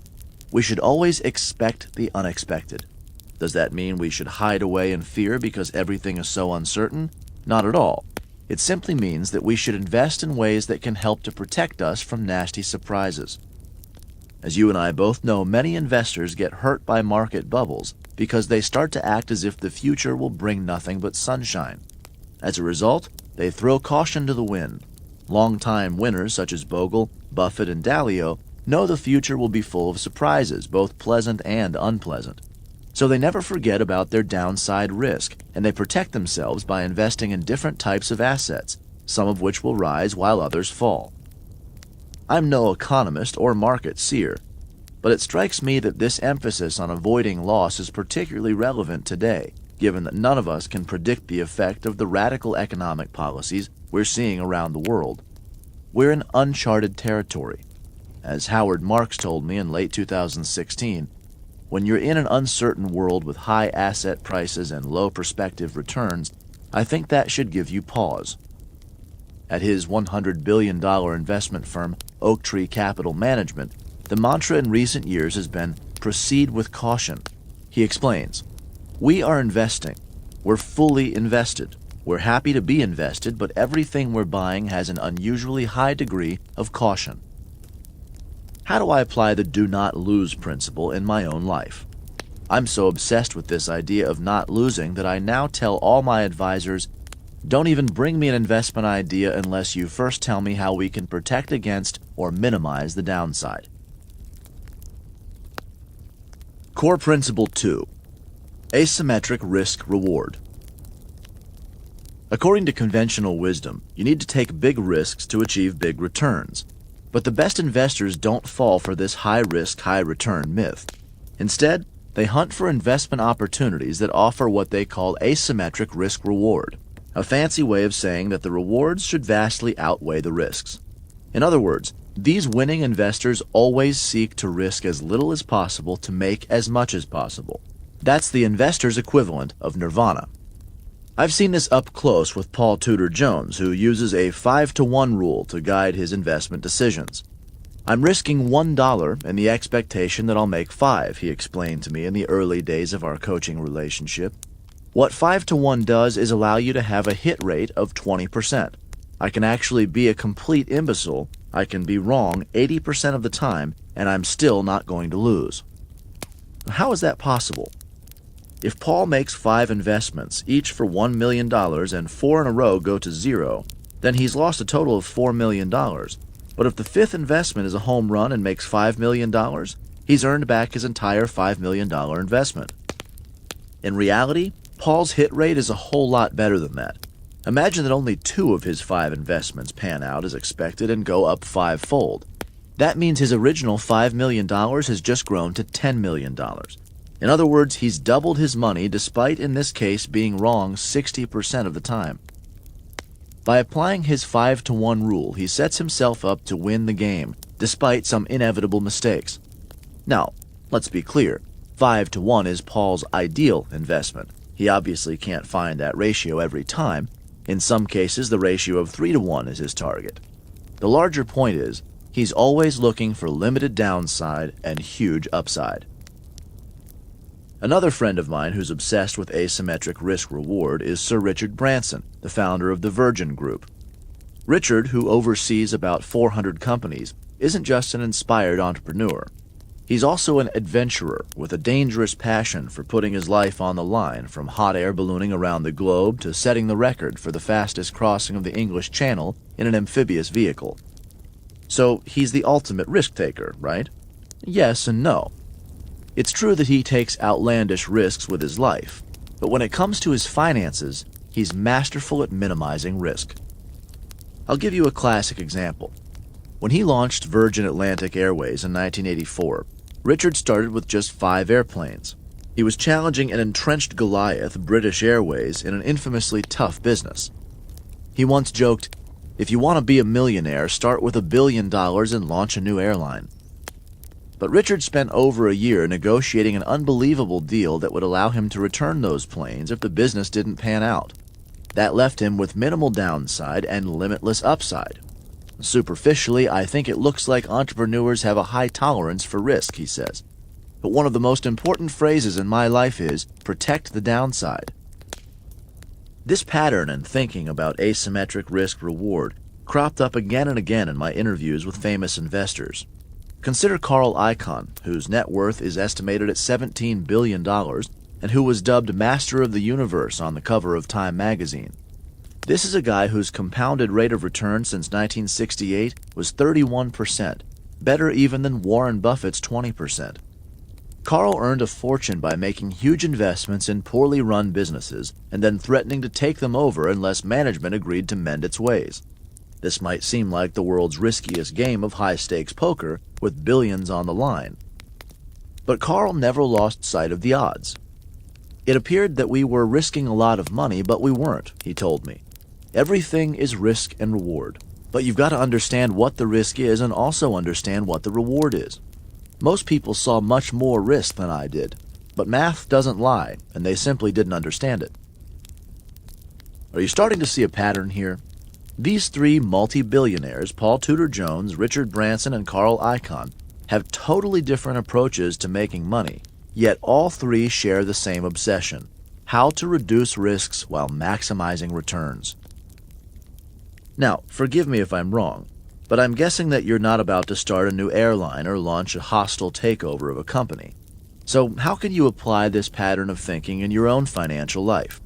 We should always expect the unexpected. Does that mean we should hide away in fear because everything is so uncertain? Not at all. It simply means that we should invest in ways that can help to protect us from nasty surprises. As you and I both know, many investors get hurt by market bubbles because they start to act as if the future will bring nothing but sunshine. As a result, they throw caution to the wind. Long-time winners such as Bogle, Buffett, and Dalio know the future will be full of surprises, both pleasant and unpleasant. So they never forget about their downside risk, and they protect themselves by investing in different types of assets, some of which will rise while others fall. I'm no economist or market seer, but it strikes me that this emphasis on avoiding loss is particularly relevant today, given that none of us can predict the effect of the radical economic policies we're seeing around the world. We're in uncharted territory. As Howard Marks told me in late 2016, when you're in an uncertain world with high asset prices and low prospective returns, I think that should give you pause. At his $100 billion investment firm, Oaktree Capital Management, the mantra in recent years has been, proceed with caution. He explains, "We are investing. We're fully invested. We're happy to be invested, but everything we're buying has an unusually high degree of caution." How do I apply the do not lose principle in my own life? I'm so obsessed with this idea of not losing that I now tell all my advisors, don't even bring me an investment idea unless you first tell me how we can protect against or minimize the downside. Core Principle 2. Asymmetric Risk Reward. According to conventional wisdom, you need to take big risks to achieve big returns. But the best investors don't fall for this high-risk, high-return myth. Instead, they hunt for investment opportunities that offer what they call asymmetric risk-reward, a fancy way of saying that the rewards should vastly outweigh the risks. In other words, these winning investors always seek to risk as little as possible to make as much as possible. That's the investor's equivalent of nirvana. I've seen this up close with Paul Tudor Jones, who uses a 5-to-1 rule to guide his investment decisions. "I'm risking $1 in the expectation that I'll make 5, he explained to me in the early days of our coaching relationship. What 5-to-1 does is allow you to have a hit rate of 20%. I can actually be a complete imbecile, I can be wrong 80% of the time, and I'm still not going to lose." How is that possible? If Paul makes 5 investments, each for $1 million, and 4 in a row go to 0, then he's lost a total of $4 million. But if the 5th investment is a home run and makes $5 million, he's earned back his entire $5 million investment. In reality, Paul's hit rate is a whole lot better than that. Imagine that only 2 of his 5 investments pan out as expected and go up 5-fold. That means his original $5 million has just grown to $10 million. In other words, he's doubled his money despite, in this case, being wrong 60% of the time. By applying his 5-to-1 rule, he sets himself up to win the game, despite some inevitable mistakes. Now, let's be clear, 5-to-1 is Paul's ideal investment. He obviously can't find that ratio every time. In some cases, the ratio of 3-to-1 is his target. The larger point is, he's always looking for limited downside and huge upside. Another friend of mine who's obsessed with asymmetric risk-reward is Sir Richard Branson, the founder of the Virgin Group. Richard, who oversees about 400 companies, isn't just an inspired entrepreneur. He's also an adventurer with a dangerous passion for putting his life on the line, from hot air ballooning around the globe to setting the record for the fastest crossing of the English Channel in an amphibious vehicle. So he's the ultimate risk-taker, right? Yes and no. It's true that he takes outlandish risks with his life, but when it comes to his finances, he's masterful at minimizing risk. I'll give you a classic example. When he launched Virgin Atlantic Airways in 1984, Richard started with just 5 airplanes. He was challenging an entrenched Goliath, British Airways, in an infamously tough business. He once joked, "If you want to be a millionaire, start with $1 billion and launch a new airline." But Richard spent over a year negotiating an unbelievable deal that would allow him to return those planes if the business didn't pan out. That left him with minimal downside and limitless upside. "Superficially, I think it looks like entrepreneurs have a high tolerance for risk," he says. But one of the most important phrases in my life is, protect the downside. This pattern and thinking about asymmetric risk-reward cropped up again and again in my interviews with famous investors. Consider Carl Icahn, whose net worth is estimated at $17 billion and who was dubbed Master of the Universe on the cover of Time magazine. This is a guy whose compounded rate of return since 1968 was 31%, better even than Warren Buffett's 20%. Carl earned a fortune by making huge investments in poorly run businesses and then threatening to take them over unless management agreed to mend its ways. This might seem like the world's riskiest game of high-stakes poker with billions on the line. But Carl never lost sight of the odds. "It appeared that we were risking a lot of money, but we weren't," he told me. "Everything is risk and reward, but you've got to understand what the risk is and also understand what the reward is. Most people saw much more risk than I did, but math doesn't lie, and they simply didn't understand it." Are you starting to see a pattern here? These 3 multi-billionaires, Paul Tudor Jones, Richard Branson, and Carl Icahn, have totally different approaches to making money, Yet all three share the same obsession: how to reduce risks while maximizing returns. Now, forgive me if I'm wrong, but I'm guessing that you're not about to start a new airline or launch a hostile takeover of a company. So how can you apply this pattern of thinking in your own financial life?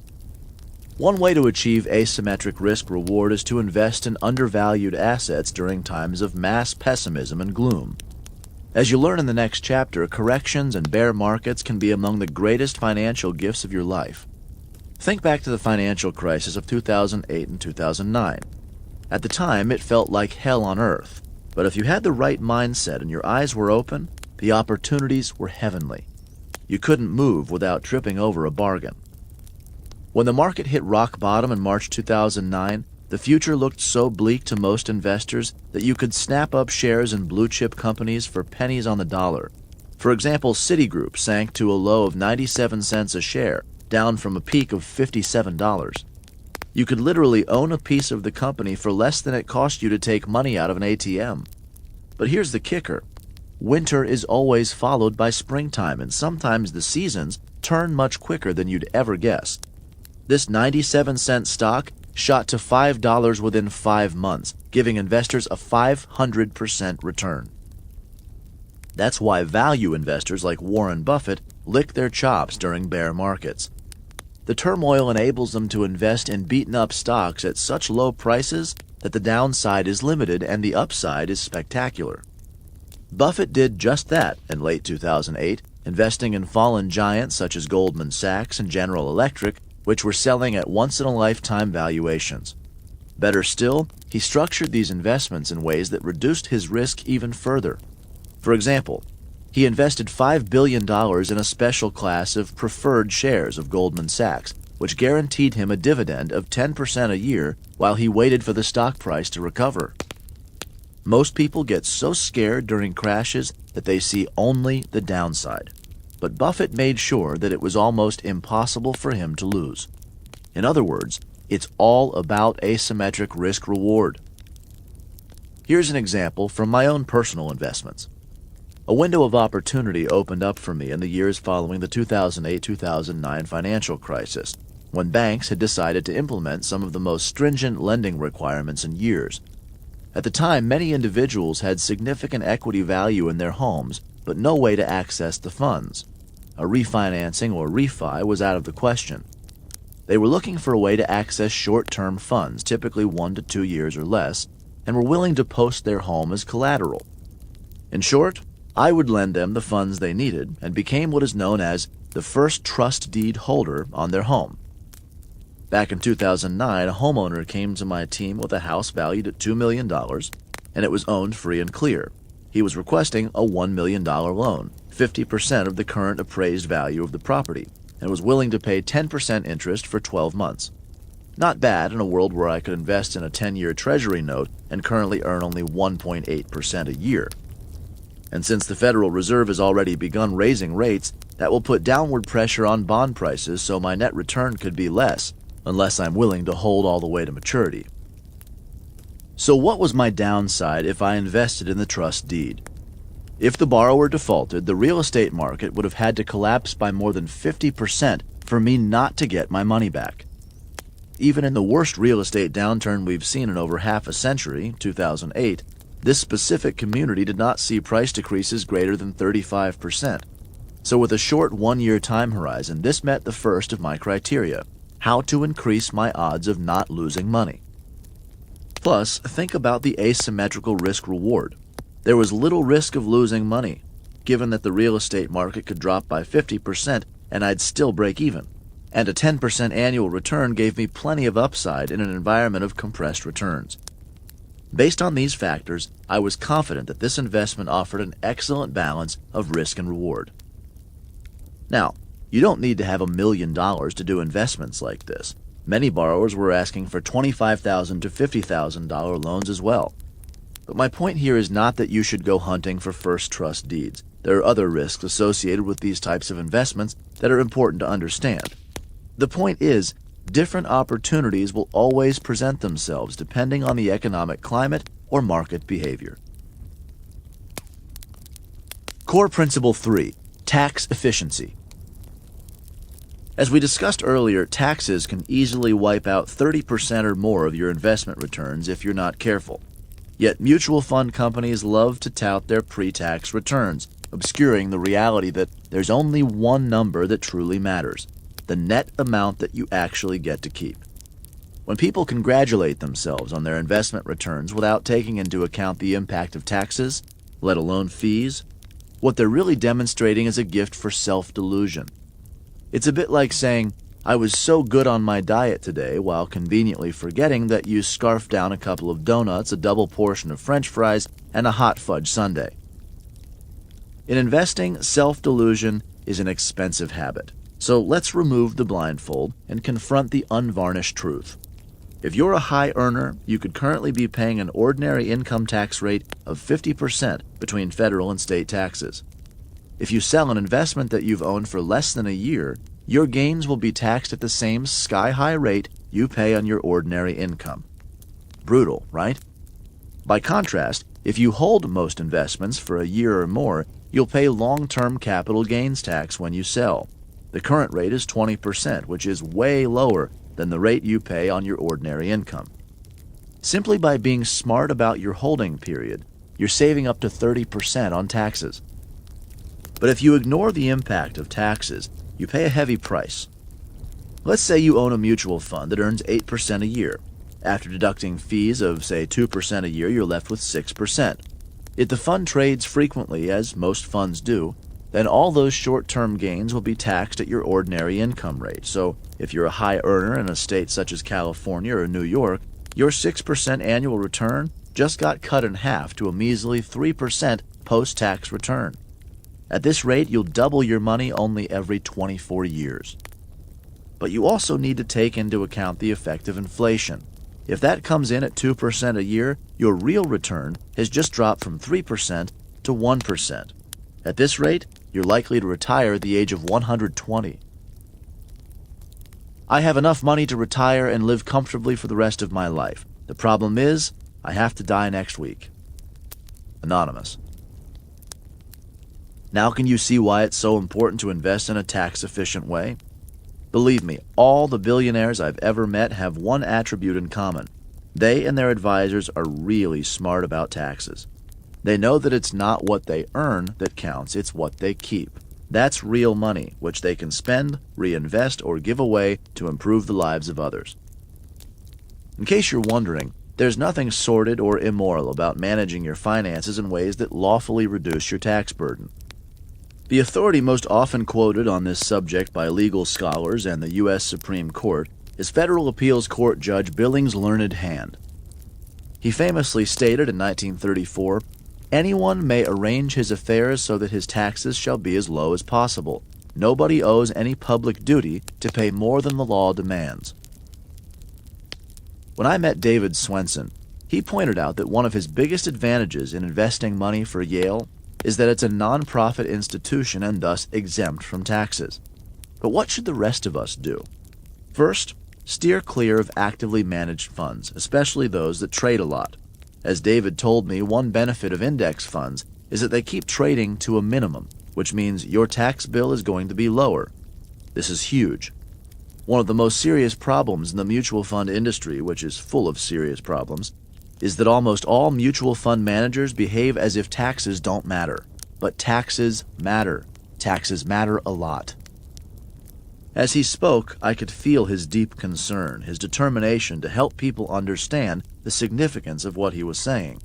One way to achieve asymmetric risk-reward is to invest in undervalued assets during times of mass pessimism and gloom. As you learn in the next chapter, corrections and bear markets can be among the greatest financial gifts of your life. Think back to the financial crisis of 2008 and 2009. At the time, it felt like hell on earth, but if you had the right mindset and your eyes were open, the opportunities were heavenly. You couldn't move without tripping over a bargain. When the market hit rock bottom in March 2009, the future looked so bleak to most investors that you could snap up shares in blue-chip companies for pennies on the dollar. For example, Citigroup sank to a low of 97 cents a share, down from a peak of $57. You could literally own a piece of the company for less than it cost you to take money out of an ATM. But here's the kicker. Winter is always followed by springtime, and sometimes the seasons turn much quicker than you'd ever guess. This 97-cent stock shot to $5 within 5 months, giving investors a 500% return. That's why value investors like Warren Buffett lick their chops during bear markets. The turmoil enables them to invest in beaten-up stocks at such low prices that the downside is limited and the upside is spectacular. Buffett did just that in late 2008, investing in fallen giants such as Goldman Sachs and General Electric, which were selling at once-in-a-lifetime valuations. Better still, he structured these investments in ways that reduced his risk even further. For example, he invested $5 billion in a special class of preferred shares of Goldman Sachs, which guaranteed him a dividend of 10% a year while he waited for the stock price to recover. Most people get so scared during crashes that they see only the downside. But Buffett made sure that it was almost impossible for him to lose. In other words, it's all about asymmetric risk-reward. Here's an example from my own personal investments. A window of opportunity opened up for me in the years following the 2008-2009 financial crisis, when banks had decided to implement some of the most stringent lending requirements in years. At the time, many individuals had significant equity value in their homes, but no way to access the funds. A refinancing or refi was out of the question. They were looking for a way to access short-term funds, typically 1 to 2 years or less, and were willing to post their home as collateral. In short, I would lend them the funds they needed and became what is known as the first trust deed holder on their home. Back in 2009, a homeowner came to my team with a house valued at $2 million, and it was owned free and clear. He was requesting a $1 million loan, 50% of the current appraised value of the property, and was willing to pay 10% interest for 12 months. Not bad in a world where I could invest in a 10-year Treasury note and currently earn only 1.8% a year. And since the Federal Reserve has already begun raising rates, that will put downward pressure on bond prices, so my net return could be less, unless I'm willing to hold all the way to maturity. So what was my downside if I invested in the trust deed? If the borrower defaulted, the real estate market would have had to collapse by more than 50% for me not to get my money back. Even in the worst real estate downturn we've seen in over half a century, 2008, this specific community did not see price decreases greater than 35%. So with a short 1-year time horizon, this met the first of my criteria: how to increase my odds of not losing money. Plus, think about the asymmetrical risk-reward. There was little risk of losing money, given that the real estate market could drop by 50% and I'd still break even. And a 10% annual return gave me plenty of upside in an environment of compressed returns. Based on these factors, I was confident that this investment offered an excellent balance of risk and reward. Now, you don't need to have $1 million to do investments like this. Many borrowers were asking for $25,000 to $50,000 loans as well. But my point here is not that you should go hunting for first trust deeds. There are other risks associated with these types of investments that are important to understand. The point is, different opportunities will always present themselves depending on the economic climate or market behavior. Core Principle 3. Tax efficiency. As we discussed earlier, taxes can easily wipe out 30% or more of your investment returns if you're not careful. Yet mutual fund companies love to tout their pre-tax returns, obscuring the reality that there's only one number that truly matters: the net amount that you actually get to keep. When people congratulate themselves on their investment returns without taking into account the impact of taxes, let alone fees, what they're really demonstrating is a gift for self-delusion. It's a bit like saying, "I was so good on my diet today," while conveniently forgetting that you scarfed down a couple of donuts, a double portion of French fries, and a hot fudge sundae. In investing, self-delusion is an expensive habit. So let's remove the blindfold and confront the unvarnished truth. If you're a high earner, you could currently be paying an ordinary income tax rate of 50% between federal and state taxes. If you sell an investment that you've owned for less than a year, your gains will be taxed at the same sky-high rate you pay on your ordinary income. Brutal, right? By contrast, if you hold most investments for a year or more, you'll pay long-term capital gains tax when you sell. The current rate is 20%, which is way lower than the rate you pay on your ordinary income. Simply by being smart about your holding period, you're saving up to 30% on taxes. But if you ignore the impact of taxes, you pay a heavy price. Let's say you own a mutual fund that earns 8% a year. After deducting fees of, say, 2% a year, you're left with 6%. If the fund trades frequently, as most funds do, then all those short-term gains will be taxed at your ordinary income rate. So if you're a high earner in a state such as California or New York, your 6% annual return just got cut in half to a measly 3% post-tax return. At this rate, you'll double your money only every 24 years. But you also need to take into account the effect of inflation. If that comes in at 2% a year, your real return has just dropped from 3% to 1%. At this rate, you're likely to retire at the age of 120. I have enough money to retire and live comfortably for the rest of my life. The problem is, I have to die next week. Anonymous. Now can you see why it's so important to invest in a tax-efficient way? Believe me, all the billionaires I've ever met have one attribute in common. They and their advisors are really smart about taxes. They know that it's not what they earn that counts, it's what they keep. That's real money, which they can spend, reinvest, or give away to improve the lives of others. In case you're wondering, there's nothing sordid or immoral about managing your finances in ways that lawfully reduce your tax burden. The authority most often quoted on this subject by legal scholars and the U.S. Supreme Court is Federal Appeals Court Judge Billings' learned hand. He famously stated in 1934, "Anyone may arrange his affairs so that his taxes shall be as low as possible. Nobody owes any public duty to pay more than the law demands." When I met David Swenson, he pointed out that one of his biggest advantages in investing money for Yale is that it's a non-profit institution and thus exempt from taxes. But what should the rest of us do? First, steer clear of actively managed funds, especially those that trade a lot. As David told me, one benefit of index funds is that they keep trading to a minimum, which means your tax bill is going to be lower. This is huge. One of the most serious problems in the mutual fund industry, which is full of serious problems, is that almost all mutual fund managers behave as if taxes don't matter. But taxes matter. Taxes matter a lot. As he spoke, I could feel his deep concern, his determination to help people understand the significance of what he was saying.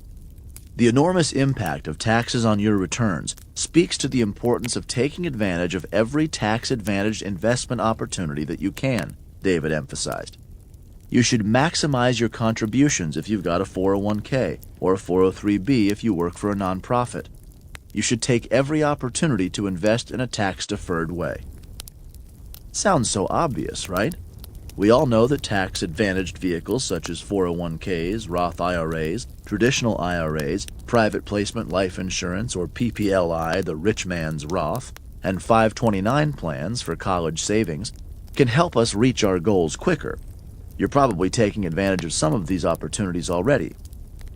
The enormous impact of taxes on your returns speaks to the importance of taking advantage of every tax-advantaged investment opportunity that you can, David emphasized. You should maximize your contributions if you've got a 401k or a 403b if you work for a nonprofit. You should take every opportunity to invest in a tax-deferred way. Sounds so obvious, right? We all know that tax-advantaged vehicles such as 401ks, Roth IRAs, traditional IRAs, private placement life insurance or PPLI, the rich man's Roth, and 529 plans for college savings can help us reach our goals quicker. You're probably taking advantage of some of these opportunities already.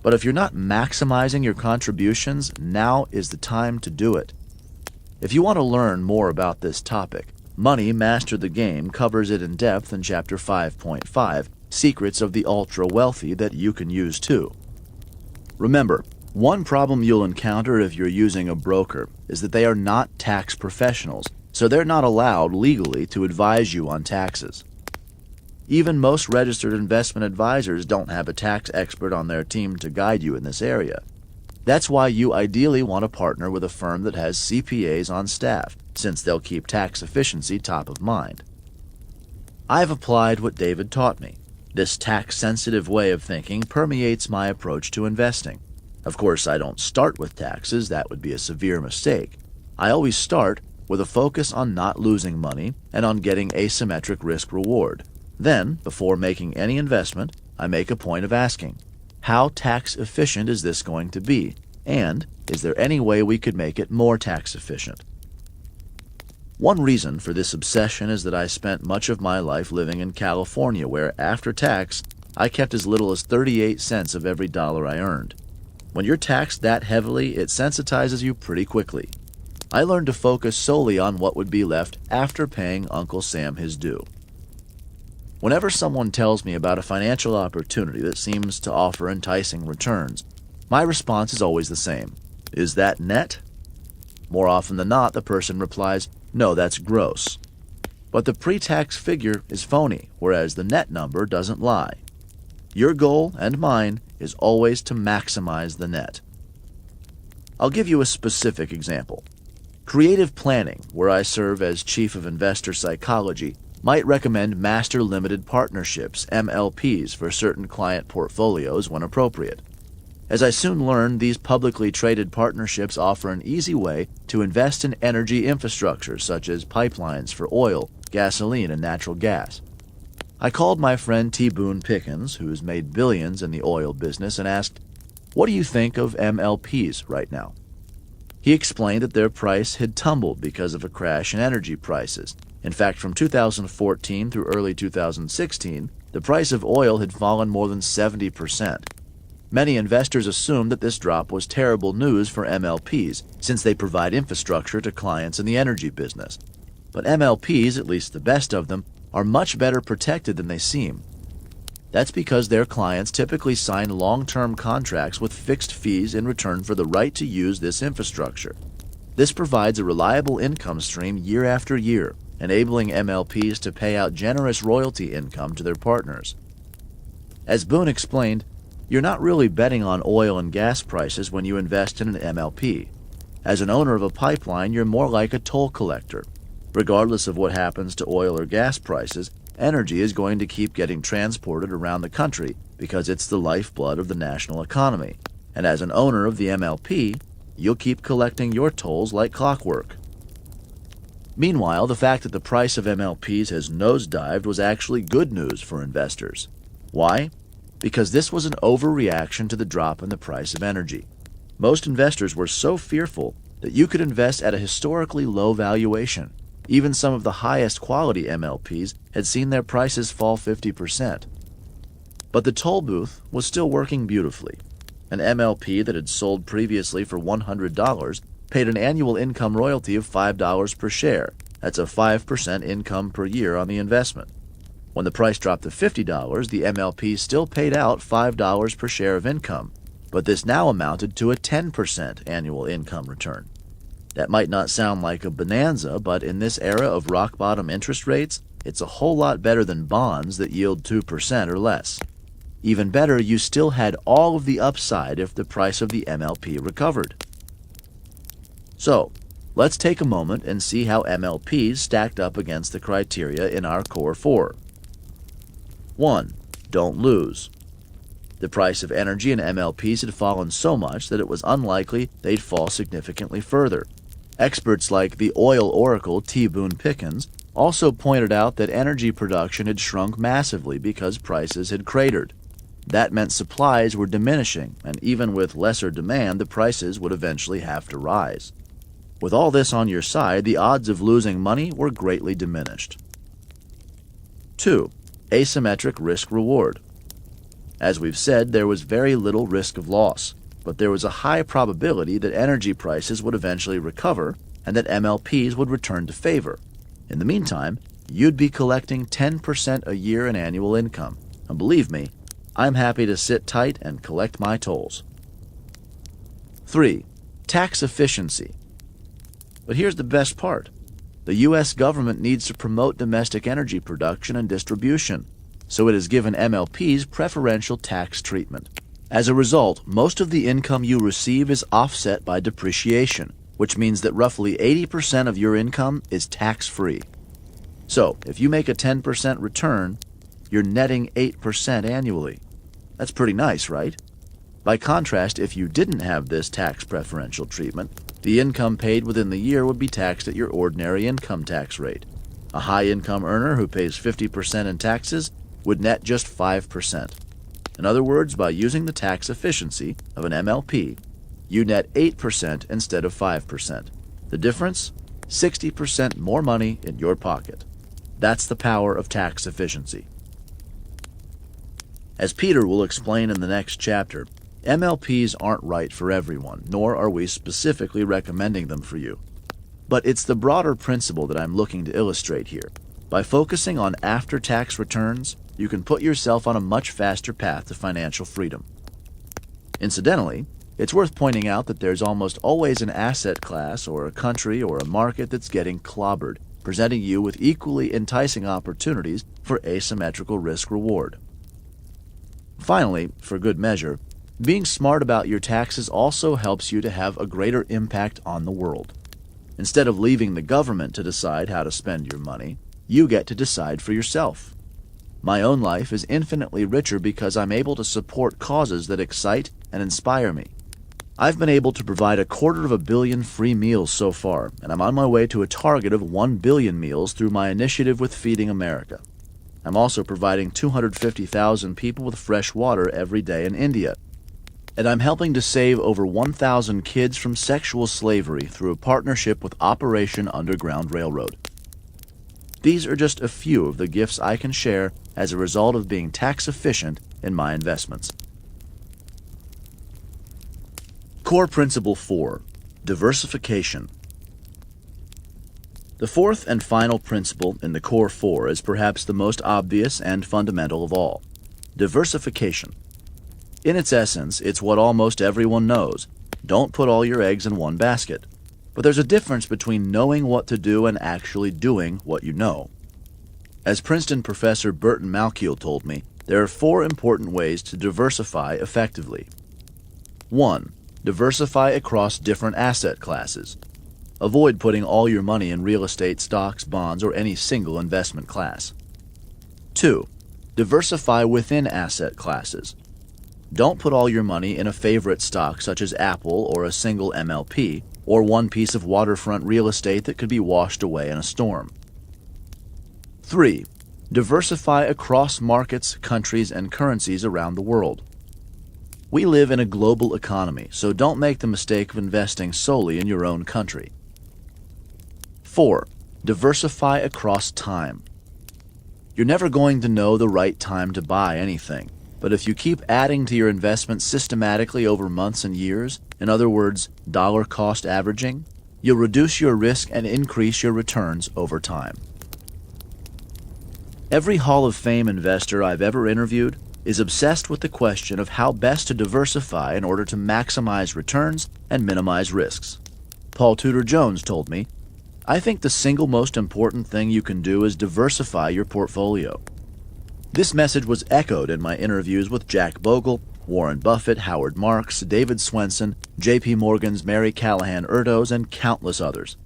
But if you're not maximizing your contributions, now is the time to do it. If you want to learn more about this topic, Money Master the Game covers it in depth in Chapter 5.5, Secrets of the Ultra-Wealthy that you can use too. Remember, one problem you'll encounter if you're using a broker is that they are not tax professionals, so they're not allowed legally to advise you on taxes. Even most registered investment advisors don't have a tax expert on their team to guide you in this area. That's why you ideally want to partner with a firm that has CPAs on staff, since they'll keep tax efficiency top of mind. I've applied what David taught me. This tax-sensitive way of thinking permeates my approach to investing. Of course, I don't start with taxes. That would be a severe mistake. I always start with a focus on not losing money and on getting asymmetric risk-reward. Then, before making any investment, I make a point of asking, how tax efficient is this going to be? And is there any way we could make it more tax efficient? One reason for this obsession is that I spent much of my life living in California where, after tax, I kept as little as 38 cents of every dollar I earned. When you're taxed that heavily, it sensitizes you pretty quickly. I learned to focus solely on what would be left after paying Uncle Sam his due. Whenever someone tells me about a financial opportunity that seems to offer enticing returns, my response is always the same. Is that net? More often than not, the person replies, no, that's gross. But the pre-tax figure is phony, whereas the net number doesn't lie. Your goal, and mine, is always to maximize the net. I'll give you a specific example. Creative Planning, where I serve as Chief of Investor Psychology, might recommend Master Limited Partnerships, MLPs, for certain client portfolios when appropriate. As I soon learned, these publicly traded partnerships offer an easy way to invest in energy infrastructure such as pipelines for oil, gasoline, and natural gas. I called my friend T. Boone Pickens, who's made billions in the oil business, and asked, what do you think of MLPs right now? He explained that their price had tumbled because of a crash in energy prices. In fact, from 2014 through early 2016, the price of oil had fallen more than 70%. Many investors assumed that this drop was terrible news for MLPs, since they provide infrastructure to clients in the energy business. But MLPs, at least the best of them, are much better protected than they seem. That's because their clients typically sign long-term contracts with fixed fees in return for the right to use this infrastructure. This provides a reliable income stream year after year, enabling MLPs to pay out generous royalty income to their partners. As Boone explained, you're not really betting on oil and gas prices when you invest in an MLP. As an owner of a pipeline, you're more like a toll collector. Regardless of what happens to oil or gas prices, energy is going to keep getting transported around the country because it's the lifeblood of the national economy. And as an owner of the MLP, you'll keep collecting your tolls like clockwork. Meanwhile, the fact that the price of MLPs has nosedived was actually good news for investors. Why? Because this was an overreaction to the drop in the price of energy. Most investors were so fearful that you could invest at a historically low valuation. Even some of the highest quality MLPs had seen their prices fall 50%. But the toll booth was still working beautifully. An MLP that had sold previously for $100 paid an annual income royalty of $5 per share. That's a 5% income per year on the investment. When the price dropped to $50, the MLP still paid out $5 per share of income, but this now amounted to a 10% annual income return. That might not sound like a bonanza, but in this era of rock-bottom interest rates, it's a whole lot better than bonds that yield 2% or less. Even better, you still had all of the upside if the price of the MLP recovered. So, let's take a moment and see how MLPs stacked up against the criteria in our core 4. 1. Don't lose. The price of energy in MLPs had fallen so much that it was unlikely they'd fall significantly further. Experts like the oil oracle T. Boone Pickens also pointed out that energy production had shrunk massively because prices had cratered. That meant supplies were diminishing, and even with lesser demand, the prices would eventually have to rise. With all this on your side, the odds of losing money were greatly diminished. 2. Asymmetric risk-reward. As we've said, there was very little risk of loss, but there was a high probability that energy prices would eventually recover, and that MLPs would return to favor. In the meantime, you'd be collecting 10% a year in annual income. And believe me, I'm happy to sit tight and collect my tolls. 3. Tax efficiency. But here's the best part. The U.S. government needs to promote domestic energy production and distribution, so it has given MLPs preferential tax treatment. As a result, most of the income you receive is offset by depreciation, which means that roughly 80% of your income is tax-free. So, if you make a 10% return, you're netting 8% annually. That's pretty nice, right? By contrast, if you didn't have this tax preferential treatment, the income paid within the year would be taxed at your ordinary income tax rate. A high-income earner who pays 50% in taxes would net just 5%. In other words, by using the tax efficiency of an MLP, you net 8% instead of 5%. The difference? 60% more money in your pocket. That's the power of tax efficiency. As Peter will explain in the next chapter, MLPs aren't right for everyone, nor are we specifically recommending them for you. But it's the broader principle that I'm looking to illustrate here. By focusing on after-tax returns, you can put yourself on a much faster path to financial freedom. Incidentally, it's worth pointing out that there's almost always an asset class or a country or a market that's getting clobbered, presenting you with equally enticing opportunities for asymmetrical risk-reward. Finally, for good measure, being smart about your taxes also helps you to have a greater impact on the world. Instead of leaving the government to decide how to spend your money, you get to decide for yourself. My own life is infinitely richer because I'm able to support causes that excite and inspire me. I've been able to provide 250 million free meals so far, and I'm on my way to a target of 1 billion meals through my initiative with Feeding America. I'm also providing 250,000 people with fresh water every day in India. And I'm helping to save over 1,000 kids from sexual slavery through a partnership with Operation Underground Railroad. These are just a few of the gifts I can share as a result of being tax efficient in my investments. Core Principle 4. Diversification. The fourth and final principle in the Core 4 is perhaps the most obvious and fundamental of all. Diversification. In its essence, it's what almost everyone knows. Don't put all your eggs in one basket. But there's a difference between knowing what to do and actually doing what you know. As Princeton professor Peter Mallouk told me, there are 4 important ways to diversify effectively. 1. Diversify across different asset classes. Avoid putting all your money in real estate, stocks, bonds, or any single investment class. 2. Diversify within asset classes. Don't put all your money in a favorite stock such as Apple or a single MLP, or one piece of waterfront real estate that could be washed away in a storm. 3. Diversify across markets, countries, and currencies around the world. We live in a global economy, so don't make the mistake of investing solely in your own country. 4. Diversify across time. You're never going to know the right time to buy anything, but if you keep adding to your investment systematically over months and years, in other words, dollar cost averaging, you'll reduce your risk and increase your returns over time. Every Hall of Fame investor I've ever interviewed is obsessed with the question of how best to diversify in order to maximize returns and minimize risks. Paul Tudor Jones told me, "I think the single most important thing you can do is diversify your portfolio." This message was echoed in my interviews with Jack Bogle, Warren Buffett, Howard Marks, David Swenson, J.P. Morgan's Mary Callahan Erdos, and countless others.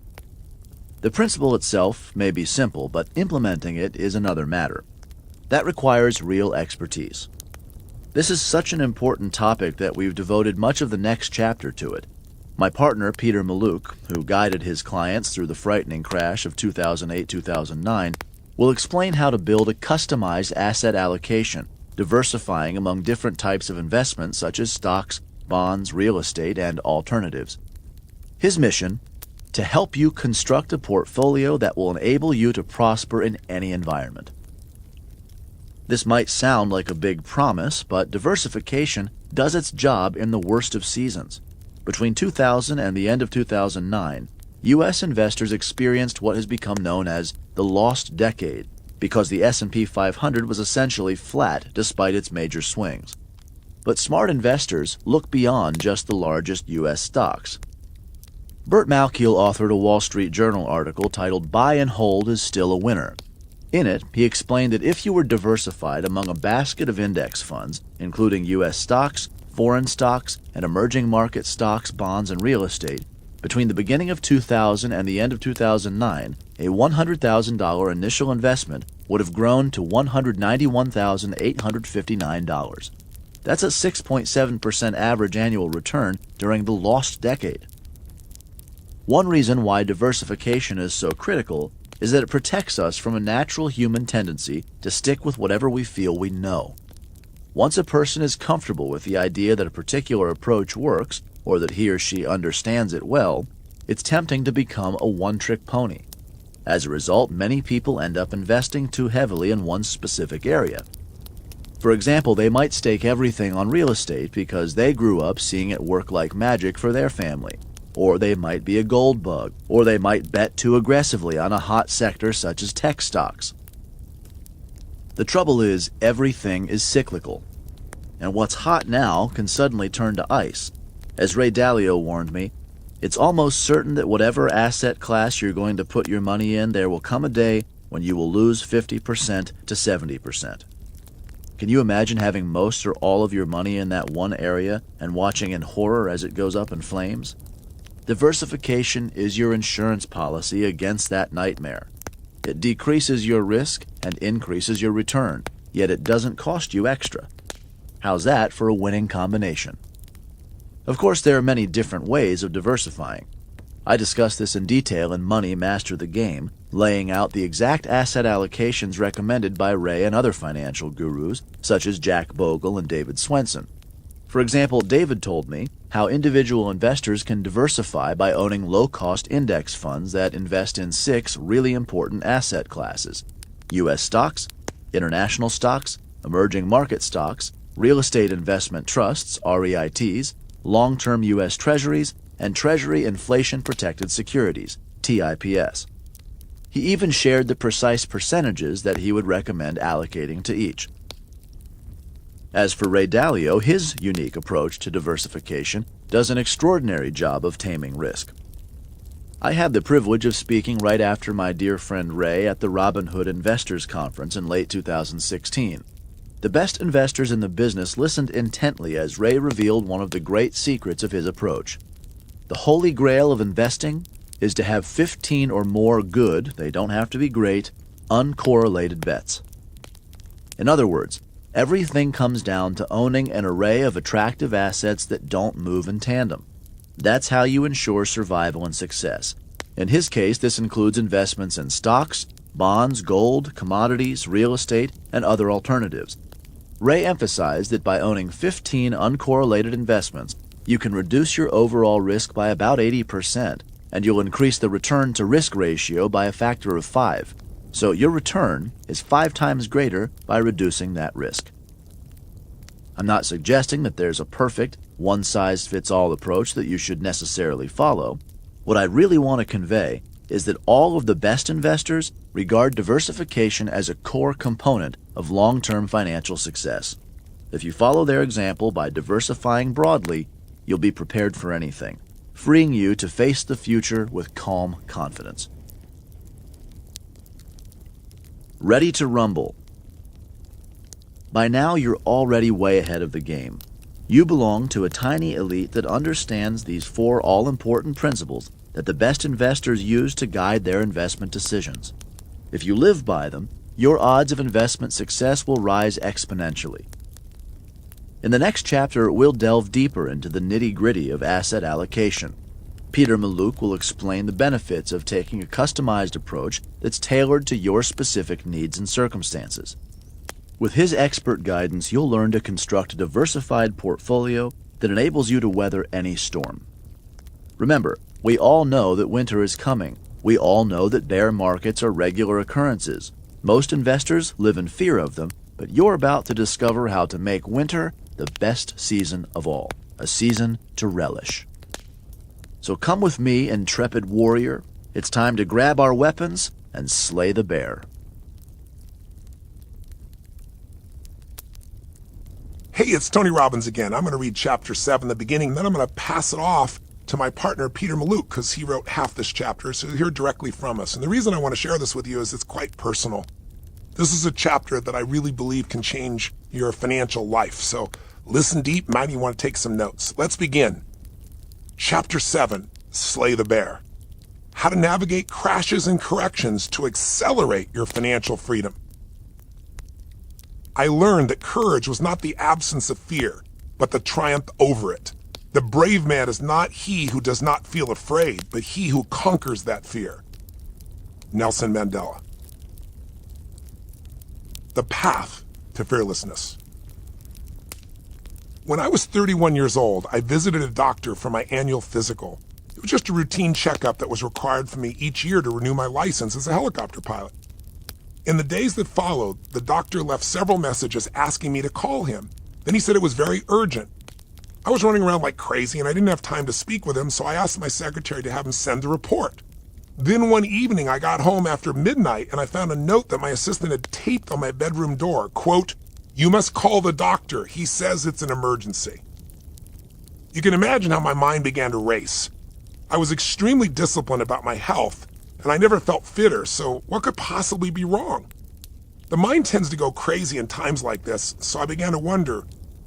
The principle itself may be simple, but implementing it is another matter. That requires real expertise. This is such an important topic that we've devoted much of the next chapter to it. My partner, Peter Mallouk, who guided his clients through the frightening crash of 2008-2009, will explain how to build a customized asset allocation, diversifying among different types of investments such as stocks, bonds, real estate, and alternatives. His mission? To help you construct a portfolio that will enable you to prosper in any environment. This might sound like a big promise, but diversification does its job in the worst of seasons. Between 2000 and the end of 2009, U.S. investors experienced what has become known as the lost decade because the S&P 500 was essentially flat despite its major swings. But smart investors look beyond just the largest U.S. stocks. Peter Mallouk authored a Wall Street Journal article titled "Buy and Hold is Still a Winner." In it, he explained that if you were diversified among a basket of index funds, including U.S. stocks, foreign stocks, and emerging market stocks, bonds, and real estate, between the beginning of 2000 and the end of 2009, a $100,000 initial investment would have grown to $191,859. That's a 6.7% average annual return during the lost decade. One reason why diversification is so critical is that it protects us from a natural human tendency to stick with whatever we feel we know. Once a person is comfortable with the idea that a particular approach works, or that he or she understands it well, it's tempting to become a one-trick pony. As a result, many people end up investing too heavily in one specific area. For example, they might stake everything on real estate because they grew up seeing it work like magic for their family. Or they might be a gold bug, or they might bet too aggressively on a hot sector such as tech stocks. The trouble is, everything is cyclical, and what's hot now can suddenly turn to ice. As Ray Dalio warned me, it's almost certain that whatever asset class you're going to put your money in, there will come a day when you will lose 50% to 70%. Can you imagine having most or all of your money in that one area and watching in horror as it goes up in flames? Diversification is your insurance policy against that nightmare. It decreases your risk and increases your return, yet it doesn't cost you extra. How's that for a winning combination? Of course, there are many different ways of diversifying. I discuss this in detail in Money Master the Game, laying out the exact asset allocations recommended by Ray and other financial gurus, such as Jack Bogle and David Swenson. For example, David told me how individual investors can diversify by owning low-cost index funds that invest in 6 really important asset classes: U.S. stocks, international stocks, emerging market stocks, real estate investment trusts, REITs, long-term U.S. Treasuries, and Treasury inflation-protected securities, TIPS. He even shared the precise percentages that he would recommend allocating to each. As for Ray Dalio, his unique approach to diversification does an extraordinary job of taming risk. I had the privilege of speaking right after my dear friend Ray at the Robinhood Investors Conference in late 2016. The best investors in the business listened intently as Ray revealed one of the great secrets of his approach. The holy grail of investing is to have 15 or more good, they don't have to be great, uncorrelated bets. In other words, everything comes down to owning an array of attractive assets that don't move in tandem. That's how you ensure survival and success. In his case, this includes investments in stocks, bonds, gold, commodities, real estate, and other alternatives. Ray emphasized that by owning 15 uncorrelated investments, you can reduce your overall risk by about 80%, and you'll increase the return-to-risk ratio by a factor of 5. So your return is 5 times greater by reducing that risk. I'm not suggesting that there's a perfect, one-size-fits-all approach that you should necessarily follow. What I really want to convey is that all of the best investors regard diversification as a core component of long-term financial success. If you follow their example by diversifying broadly, you'll be prepared for anything, freeing you to face the future with calm confidence. Ready to rumble. By now, you're already way ahead of the game. You belong to a tiny elite that understands these 4 all-important principles that the best investors use to guide their investment decisions. If you live by them, your odds of investment success will rise exponentially. In the next chapter, we'll delve deeper into the nitty-gritty of asset allocation. Peter Mallouk will explain the benefits of taking a customized approach that's tailored to your specific needs and circumstances. With his expert guidance, you'll learn to construct a diversified portfolio that enables you to weather any storm. Remember, we all know that winter is coming. We all know that bear markets are regular occurrences. Most investors live in fear of them, but you're about to discover how to make winter the best season of all, a season to relish. So come with me, intrepid warrior. It's time to grab our weapons and slay the bear. Hey, it's Tony Robbins again. I'm going to read Chapter 7, the beginning, then I'm going to pass it off to my partner, Peter Mallouk, because he wrote half this chapter, so you'll hear directly from us. And the reason I want to share this with you is it's quite personal. This is a chapter that I really believe can change your financial life. So listen deep, might even want to take some notes. Let's begin. Chapter 7, Slay the Bear. How to navigate crashes and corrections to accelerate your financial freedom. I learned that courage was not the absence of fear, but the triumph over it. The brave man is not he who does not feel afraid, but he who conquers that fear. Nelson Mandela. The path to fearlessness. When I was 31 years old, I visited a doctor for my annual physical. It was just a routine checkup that was required for me each year to renew my license as a helicopter pilot. In the days that followed, the doctor left several messages asking me to call him. Then he said it was very urgent. I was running around like crazy and I didn't have time to speak with him, so I asked my secretary to have him send the report. Then one evening I got home after midnight and I found a note that my assistant had taped on my bedroom door. Quote, "You must call the doctor. He says it's an emergency." You can imagine how my mind began to race. I was extremely disciplined about my health and I never felt fitter, so what could possibly be wrong? The mind tends to go crazy in times like this, so I began to wonder,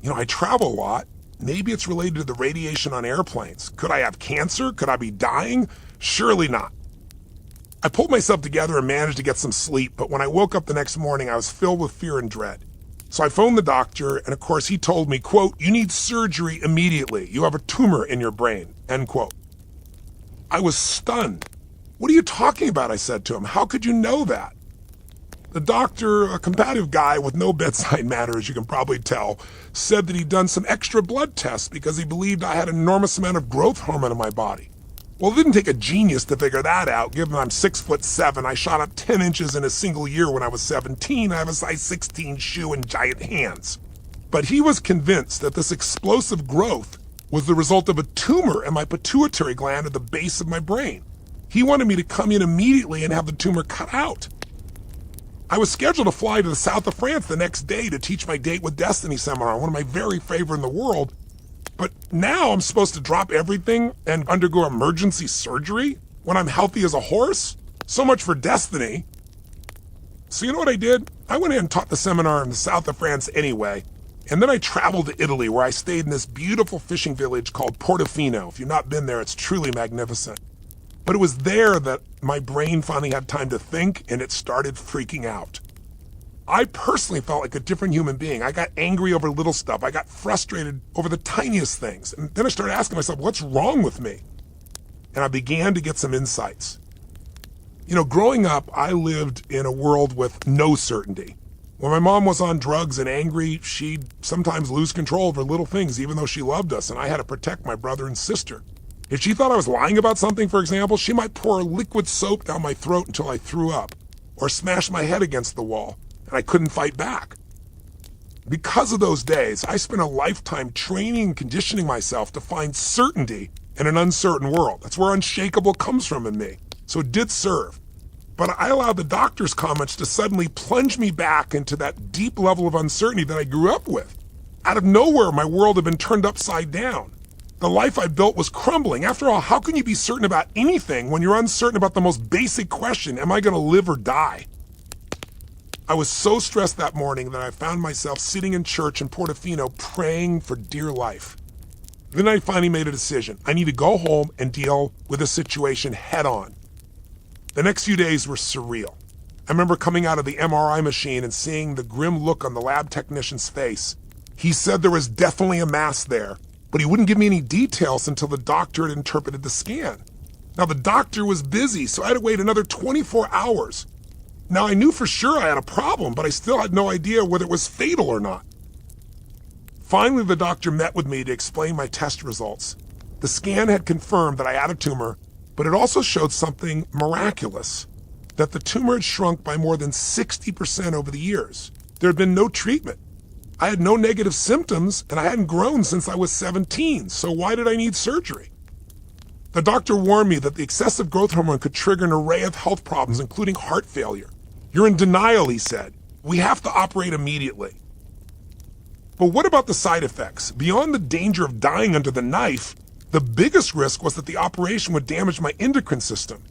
I travel a lot. Maybe it's related to the radiation on airplanes. Could I have cancer? Could I be dying? Surely not. I pulled myself together and managed to get some sleep, but when I woke up the next morning, I was filled with fear and dread. So I phoned the doctor, and of course he told me, quote, "You need surgery immediately. You have a tumor in your brain," end quote. I was stunned. "What are you talking about?" I said to him. "How could you know that?" The doctor, a combative guy with no bedside manner, as you can probably tell, said that he'd done some extra blood tests because he believed I had an enormous amount of growth hormone in my body. Well, it didn't take a genius to figure that out, given I'm 6'7". I shot up 10 inches in a single year when I was 17. I have a size 16 shoe and giant hands. But he was convinced that this explosive growth was the result of a tumor in my pituitary gland at the base of my brain. He wanted me to come in immediately and have the tumor cut out. I was scheduled to fly to the south of France the next day to teach my Date with Destiny seminar, one of my very favorite in the world. But now I'm supposed to drop everything and undergo emergency surgery when I'm healthy as a horse? So much for destiny. So you know what I did? I went in and taught the seminar in the south of France anyway. And then I traveled to Italy, where I stayed in this beautiful fishing village called Portofino. If you've not been there, it's truly magnificent. But it was there that my brain finally had time to think, and it started freaking out. I personally felt like a different human being. I got angry over little stuff. I got frustrated over the tiniest things. And then I started asking myself, what's wrong with me? And I began to get some insights. Growing up, I lived in a world with no certainty. When my mom was on drugs and angry, she'd sometimes lose control over little things, even though she loved us, and I had to protect my brother and sister. If she thought I was lying about something, for example, she might pour liquid soap down my throat until I threw up, or smash my head against the wall, and I couldn't fight back. Because of those days, I spent a lifetime training and conditioning myself to find certainty in an uncertain world. That's where Unshakeable comes from in me. So it did serve. But I allowed the doctor's comments to suddenly plunge me back into that deep level of uncertainty that I grew up with. Out of nowhere, my world had been turned upside down. The life I built was crumbling. After all, how can you be certain about anything when you're uncertain about the most basic question, am I going to live or die? I was so stressed that morning that I found myself sitting in church in Portofino praying for dear life. Then I finally made a decision. I need to go home and deal with the situation head on. The next few days were surreal. I remember coming out of the MRI machine and seeing the grim look on the lab technician's face. He said there was definitely a mass there, but he wouldn't give me any details until the doctor had interpreted the scan. Now, the doctor was busy, so I had to wait another 24 hours. Now, I knew for sure I had a problem, but I still had no idea whether it was fatal or not. Finally, the doctor met with me to explain my test results. The scan had confirmed that I had a tumor, but it also showed something miraculous, that the tumor had shrunk by more than 60% over the years. There had been no treatment. I had no negative symptoms, and I hadn't grown since I was 17, so why did I need surgery? The doctor warned me that the excessive growth hormone could trigger an array of health problems, including heart failure. You're in denial, he said. We have to operate immediately. But what about the side effects? Beyond the danger of dying under the knife, the biggest risk was that the operation would damage my endocrine system,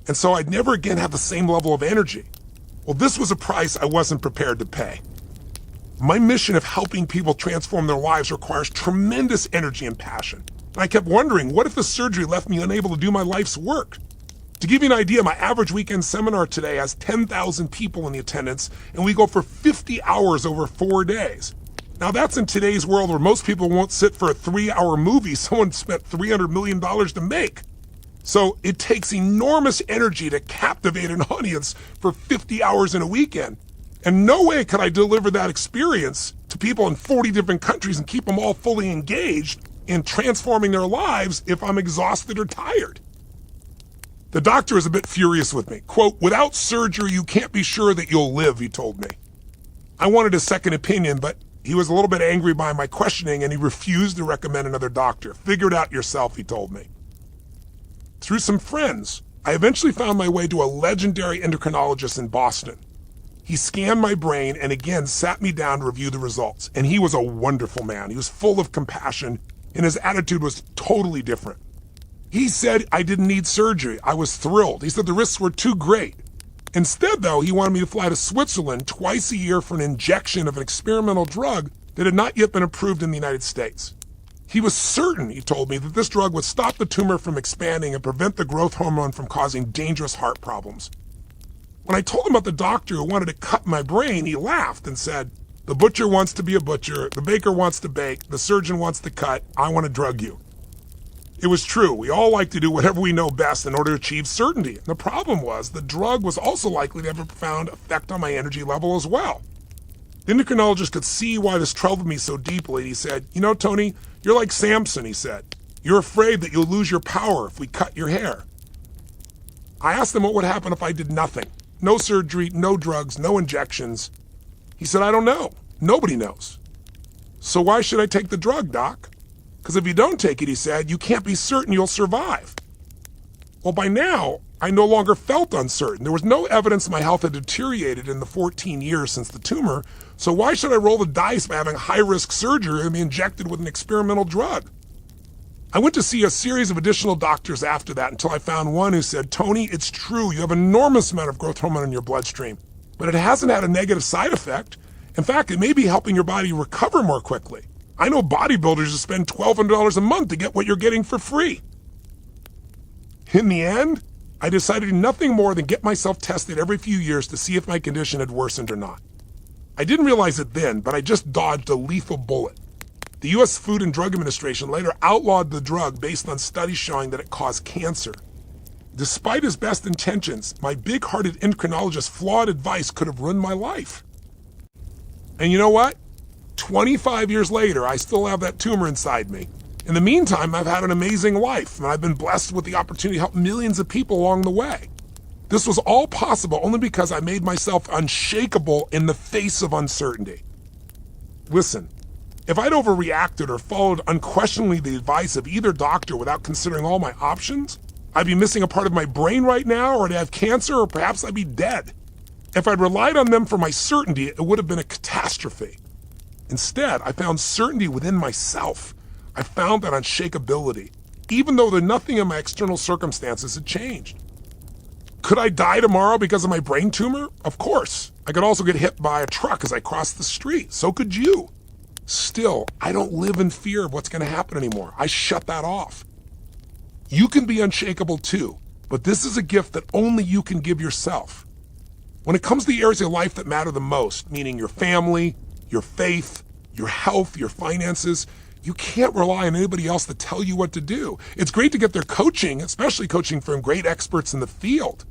and so I'd never again have the same level of energy. Well, this was a price I wasn't prepared to pay. My mission of helping people transform their lives requires tremendous energy and passion. And I kept wondering, what if the surgery left me unable to do my life's work? To give you an idea, my average weekend seminar today has 10,000 people in the attendance, and we go for 50 hours over 4 days. Now that's in today's world where most people won't sit for a 3-hour movie someone spent $300 million to make. So it takes enormous energy to captivate an audience for 50 hours in a weekend. And no way could I deliver that experience to people in 40 different countries and keep them all fully engaged in transforming their lives if I'm exhausted or tired. The doctor is a bit furious with me. Quote, without surgery, you can't be sure that you'll live, he told me. I wanted a second opinion, but he was a little bit angry by my questioning and he refused to recommend another doctor. Figure it out yourself, he told me. Through some friends, I eventually found my way to a legendary endocrinologist in Boston. He scanned my brain and again sat me down to review the results. And he was a wonderful man. He was full of compassion and his attitude was totally different. He said I didn't need surgery. I was thrilled. He said the risks were too great. Instead, though, he wanted me to fly to Switzerland twice a year for an injection of an experimental drug that had not yet been approved in the United States. He was certain, he told me, that this drug would stop the tumor from expanding and prevent the growth hormone from causing dangerous heart problems. When I told him about the doctor who wanted to cut my brain, he laughed and said, the butcher wants to be a butcher, the baker wants to bake, the surgeon wants to cut, I want to drug you. It was true. We all like to do whatever we know best in order to achieve certainty. And the problem was the drug was also likely to have a profound effect on my energy level as well. The endocrinologist could see why this troubled me so deeply. He said, you know, Tony, you're like Samson, he said. You're afraid that you'll lose your power if we cut your hair. I asked him what would happen if I did nothing. No surgery, no drugs, no injections. He said, I don't know. Nobody knows. So why should I take the drug, doc? Because if you don't take it, he said, you can't be certain you'll survive. Well, by now, I no longer felt uncertain. There was no evidence my health had deteriorated in the 14 years since the tumor, so why should I roll the dice by having high-risk surgery and be injected with an experimental drug? I went to see a series of additional doctors after that until I found one who said, Tony, it's true, you have an enormous amount of growth hormone in your bloodstream, but it hasn't had a negative side effect. In fact, it may be helping your body recover more quickly. I know bodybuilders who spend $1,200 a month to get what you're getting for free. In the end, I decided nothing more than get myself tested every few years to see if my condition had worsened or not. I didn't realize it then, but I just dodged a lethal bullet. The U.S. Food and Drug Administration later outlawed the drug based on studies showing that it caused cancer. Despite his best intentions, my big-hearted endocrinologist's flawed advice could have ruined my life. And you know what? 25 years later, I still have that tumor inside me. In the meantime, I've had an amazing life, and I've been blessed with the opportunity to help millions of people along the way. This was all possible only because I made myself unshakable in the face of uncertainty. Listen, if I'd overreacted or followed unquestioningly the advice of either doctor without considering all my options, I'd be missing a part of my brain right now, or I'd have cancer, or perhaps I'd be dead. If I'd relied on them for my certainty, it would have been a catastrophe. Instead, I found certainty within myself. I found that unshakability, even though nothing in my external circumstances had changed. Could I die tomorrow because of my brain tumor? Of course. I could also get hit by a truck as I crossed the street. So could you. Still, I don't live in fear of what's going to happen anymore. I shut that off. You can be unshakable too, but this is a gift that only you can give yourself. When it comes to the areas of life that matter the most, meaning your family, your faith, your health, your finances, you can't rely on anybody else to tell you what to do. It's great to get their coaching, especially coaching from great experts in the field,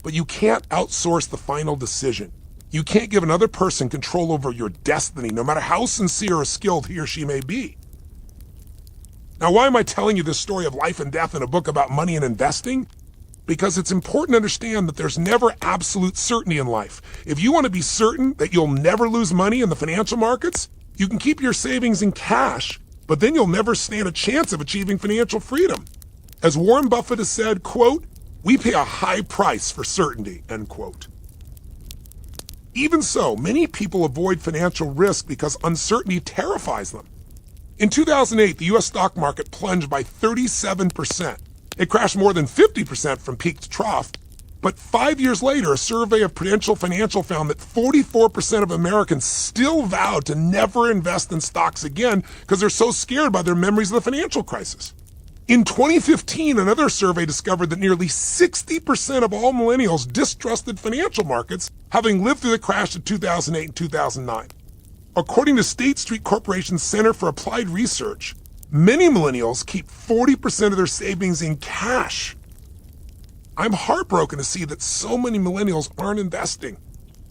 but you can't outsource the final decision. You can't give another person control over your destiny, no matter how sincere or skilled he or she may be. Now, why am I telling you this story of life and death in a book about money and investing? Because it's important to understand that there's never absolute certainty in life. If you want to be certain that you'll never lose money in the financial markets, you can keep your savings in cash, but then you'll never stand a chance of achieving financial freedom. As Warren Buffett has said, quote, "We pay a high price for certainty," end quote. Even so, many people avoid financial risk because uncertainty terrifies them. In 2008, the U.S. stock market plunged by 37%. It crashed more than 50% from peak to trough. But 5 years later, a survey of Prudential Financial found that 44% of Americans still vowed to never invest in stocks again because they're so scared by their memories of the financial crisis. In 2015, another survey discovered that nearly 60% of all millennials distrusted financial markets, having lived through the crash of 2008 and 2009. According to State Street Corporation's Center for Applied Research, many millennials keep 40% of their savings in cash. I'm heartbroken to see that so many millennials aren't investing.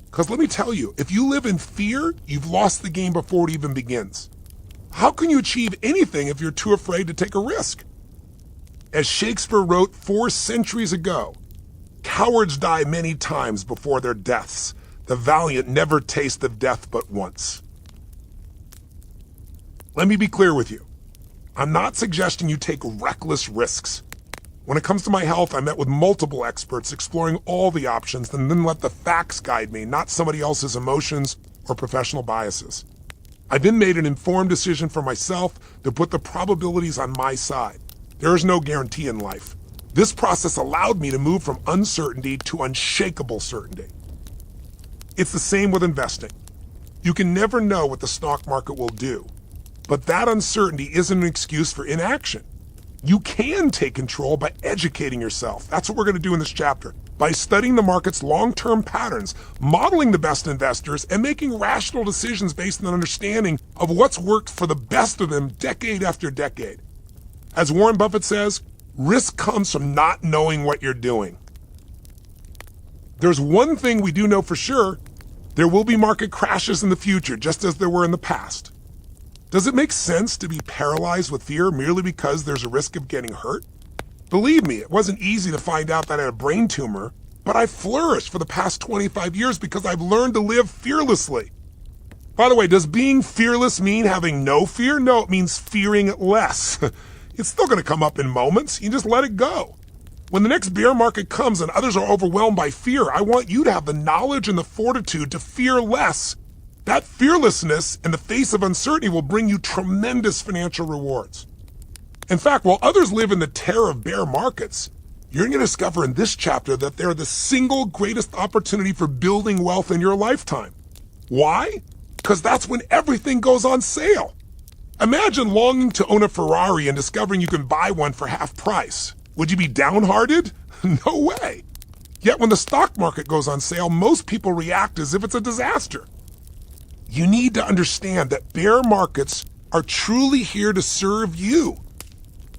Because let me tell you, if you live in fear, you've lost the game before it even begins. How can you achieve anything if you're too afraid to take a risk? As Shakespeare wrote 4 centuries ago, cowards die many times before their deaths. The valiant never taste of death but once. Let me be clear with you. I'm not suggesting you take reckless risks. When it comes to my health, I met with multiple experts exploring all the options and then let the facts guide me, not somebody else's emotions or professional biases. I then made an informed decision for myself to put the probabilities on my side. There is no guarantee in life. This process allowed me to move from uncertainty to unshakable certainty. It's the same with investing. You can never know what the stock market will do, but that uncertainty isn't an excuse for inaction. You can take control by educating yourself. That's what we're going to do in this chapter. By studying the market's long-term patterns, modeling the best investors, and making rational decisions based on an understanding of what's worked for the best of them decade after decade. As Warren Buffett says, risk comes from not knowing what you're doing. There's one thing we do know for sure. There will be market crashes in the future, just as there were in the past. Does it make sense to be paralyzed with fear merely because there's a risk of getting hurt? Believe me, it wasn't easy to find out that I had a brain tumor, but I've flourished for the past 25 years because I've learned to live fearlessly. By the way, does being fearless mean having no fear? No, it means fearing it less. It's still going to come up in moments. You just let it go. When the next bear market comes and others are overwhelmed by fear, I want you to have the knowledge and the fortitude to fear less. That fearlessness in the face of uncertainty will bring you tremendous financial rewards. In fact, while others live in the terror of bear markets, you're going to discover in this chapter that they're the single greatest opportunity for building wealth in your lifetime. Why? Because that's when everything goes on sale. Imagine longing to own a Ferrari and discovering you can buy one for half price. Would you be downhearted? No way. Yet when the stock market goes on sale, most people react as if it's a disaster. You need to understand that bear markets are truly here to serve you.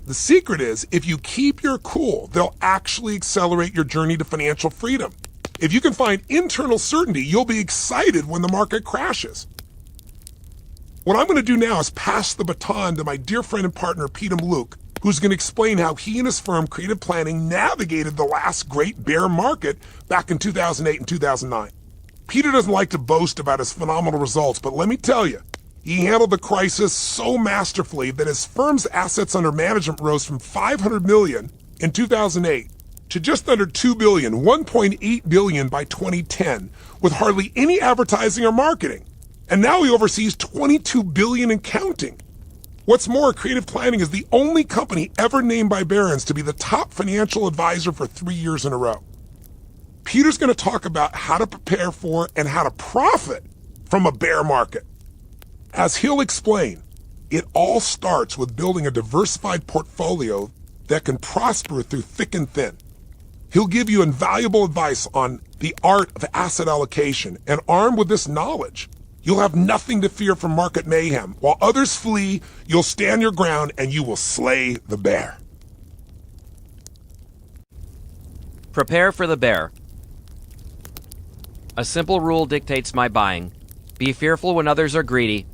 The secret is, if you keep your cool, they'll actually accelerate your journey to financial freedom. If you can find internal certainty, you'll be excited when the market crashes. What I'm going to do now is pass the baton to my dear friend and partner, Peter Mallouk, who's going to explain how he and his firm, Creative Planning, navigated the last great bear market back in 2008 and 2009. Peter doesn't like to boast about his phenomenal results, but let me tell you, he handled the crisis so masterfully that his firm's assets under management rose from $500 million in 2008 to just under $2 billion, $1.8 billion by 2010, with hardly any advertising or marketing. And now he oversees $22 billion and counting. What's more, Creative Planning is the only company ever named by Barron's to be the top financial advisor for 3 years in a row. Peter's going to talk about how to prepare for and how to profit from a bear market. As he'll explain, it all starts with building a diversified portfolio that can prosper through thick and thin. He'll give you invaluable advice on the art of asset allocation, and armed with this knowledge, you'll have nothing to fear from market mayhem. While others flee, you'll stand your ground and you will slay the bear. Prepare for the bear. A simple rule dictates my buying. Be fearful when others are greedy,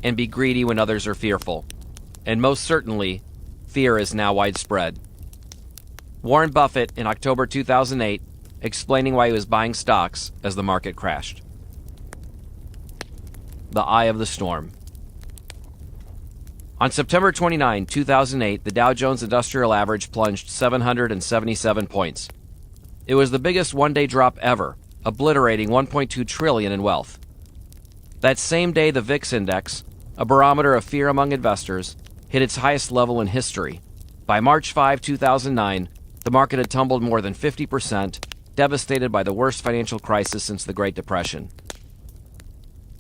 and be greedy when others are fearful. And most certainly, fear is now widespread. Warren Buffett in October 2008, explaining why he was buying stocks as the market crashed. The eye of the storm. On September 29, 2008, the Dow Jones Industrial Average plunged 777 points. It was the biggest one-day drop ever, obliterating $1.2 trillion in wealth. That same day, the VIX index, a barometer of fear among investors, hit its highest level in history. By March 5, 2009, the market had tumbled more than 50%, devastated by the worst financial crisis since the Great Depression.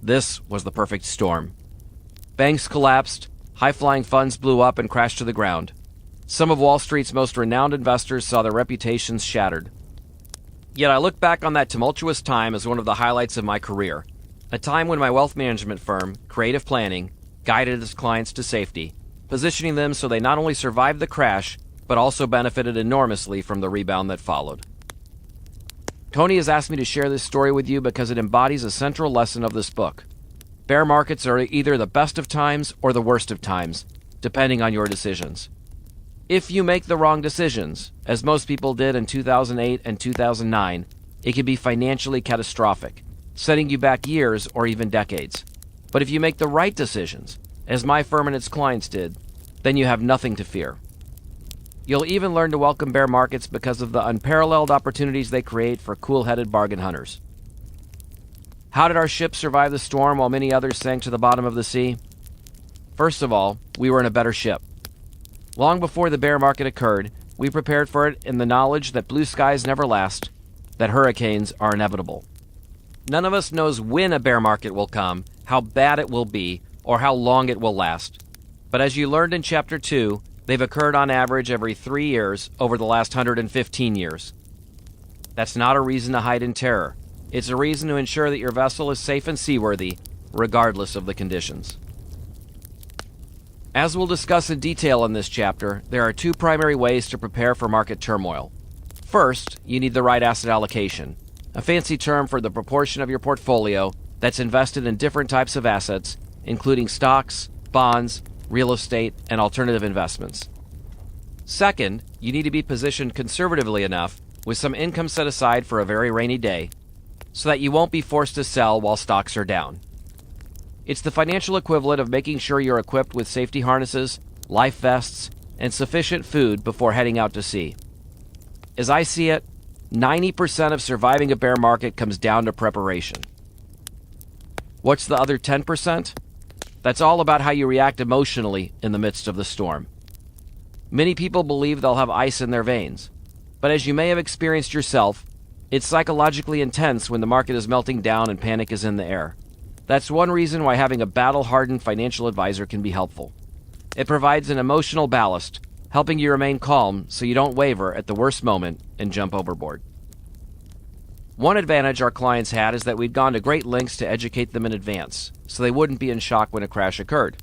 This was the perfect storm. Banks collapsed, high-flying funds blew up and crashed to the ground. Some of Wall Street's most renowned investors saw their reputations shattered. Yet I look back on that tumultuous time as one of the highlights of my career, a time when my wealth management firm, Creative Planning, guided its clients to safety, positioning them so they not only survived the crash, but also benefited enormously from the rebound that followed. Tony has asked me to share this story with you because it embodies a central lesson of this book. Bear markets are either the best of times or the worst of times, depending on your decisions. If you make the wrong decisions, as most people did in 2008 and 2009, it can be financially catastrophic, setting you back years or even decades. But if you make the right decisions, as my firm and its clients did, then you have nothing to fear. You'll even learn to welcome bear markets because of the unparalleled opportunities they create for cool-headed bargain hunters. How did our ship survive the storm while many others sank to the bottom of the sea? First of all, we were in a better ship. Long before the bear market occurred, we prepared for it in the knowledge that blue skies never last, that hurricanes are inevitable. None of us knows when a bear market will come, how bad it will be, or how long it will last. But as you learned in Chapter 2, they've occurred on average every 3 years over the last 115 years. That's not a reason to hide in terror. It's a reason to ensure that your vessel is safe and seaworthy, regardless of the conditions. As we'll discuss in detail in this chapter, there are 2 primary ways to prepare for market turmoil. First, you need the right asset allocation, a fancy term for the proportion of your portfolio that's invested in different types of assets, including stocks, bonds, real estate, and alternative investments. Second, you need to be positioned conservatively enough with some income set aside for a very rainy day so that you won't be forced to sell while stocks are down. It's the financial equivalent of making sure you're equipped with safety harnesses, life vests, and sufficient food before heading out to sea. As I see it, 90% of surviving a bear market comes down to preparation. What's the other 10%? That's all about how you react emotionally in the midst of the storm. Many people believe they'll have ice in their veins, but as you may have experienced yourself, it's psychologically intense when the market is melting down and panic is in the air. That's one reason why having a battle-hardened financial advisor can be helpful. It provides an emotional ballast, helping you remain calm so you don't waver at the worst moment and jump overboard. One advantage our clients had is that we'd gone to great lengths to educate them in advance, so they wouldn't be in shock when a crash occurred.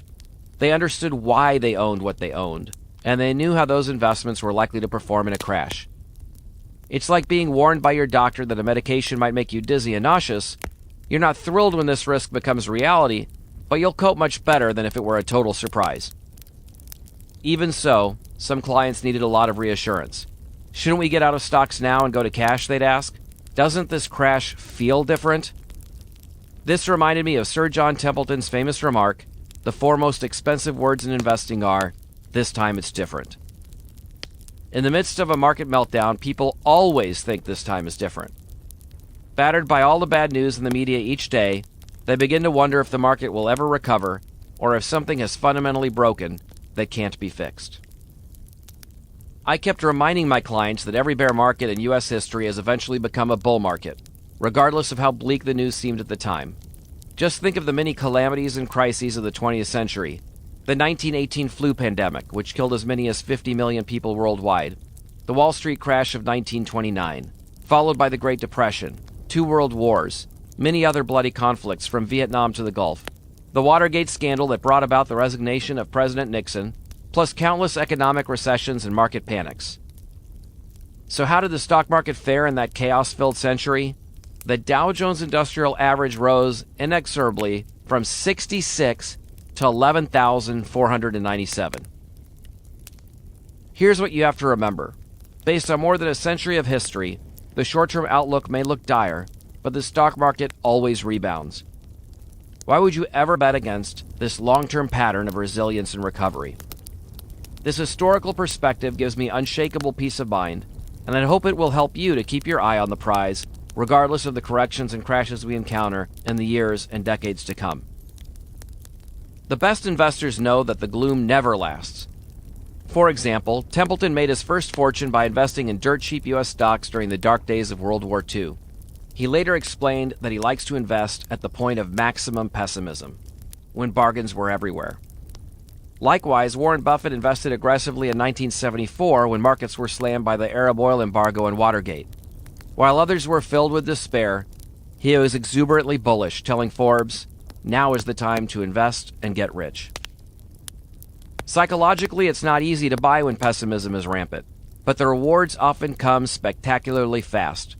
They understood why they owned what they owned, and they knew how those investments were likely to perform in a crash. It's like being warned by your doctor that a medication might make you dizzy and nauseous. You're not thrilled when this risk becomes reality, but you'll cope much better than if it were a total surprise. Even so, some clients needed a lot of reassurance. Shouldn't we get out of stocks now and go to cash, they'd ask? Doesn't this crash feel different? This reminded me of Sir John Templeton's famous remark, "The 4 most expensive words in investing are, 'This time it's different.'" In the midst of a market meltdown, people always think this time is different. Battered by all the bad news in the media each day, they begin to wonder if the market will ever recover or if something has fundamentally broken that can't be fixed. I kept reminding my clients that every bear market in U.S. history has eventually become a bull market, regardless of how bleak the news seemed at the time. Just think of the many calamities and crises of the 20th century. The 1918 flu pandemic, which killed as many as 50 million people worldwide. The Wall Street crash of 1929, followed by the Great Depression, 2 world wars, many other bloody conflicts from Vietnam to the Gulf. The Watergate scandal that brought about the resignation of President Nixon, plus countless economic recessions and market panics. So how did the stock market fare in that chaos-filled century? The Dow Jones Industrial Average rose inexorably from 66 to 11,497. Here's what you have to remember. Based on more than a century of history, the short-term outlook may look dire, but the stock market always rebounds. Why would you ever bet against this long-term pattern of resilience and recovery? This historical perspective gives me unshakable peace of mind, and I hope it will help you to keep your eye on the prize, regardless of the corrections and crashes we encounter in the years and decades to come. The best investors know that the gloom never lasts. For example, Templeton made his first fortune by investing in dirt-cheap U.S. stocks during the dark days of World War II. He later explained that he likes to invest at the point of maximum pessimism, when bargains were everywhere. Likewise, Warren Buffett invested aggressively in 1974 when markets were slammed by the Arab oil embargo and Watergate. While others were filled with despair, he was exuberantly bullish, telling Forbes, "Now is the time to invest and get rich." Psychologically, it's not easy to buy when pessimism is rampant, but the rewards often come spectacularly fast.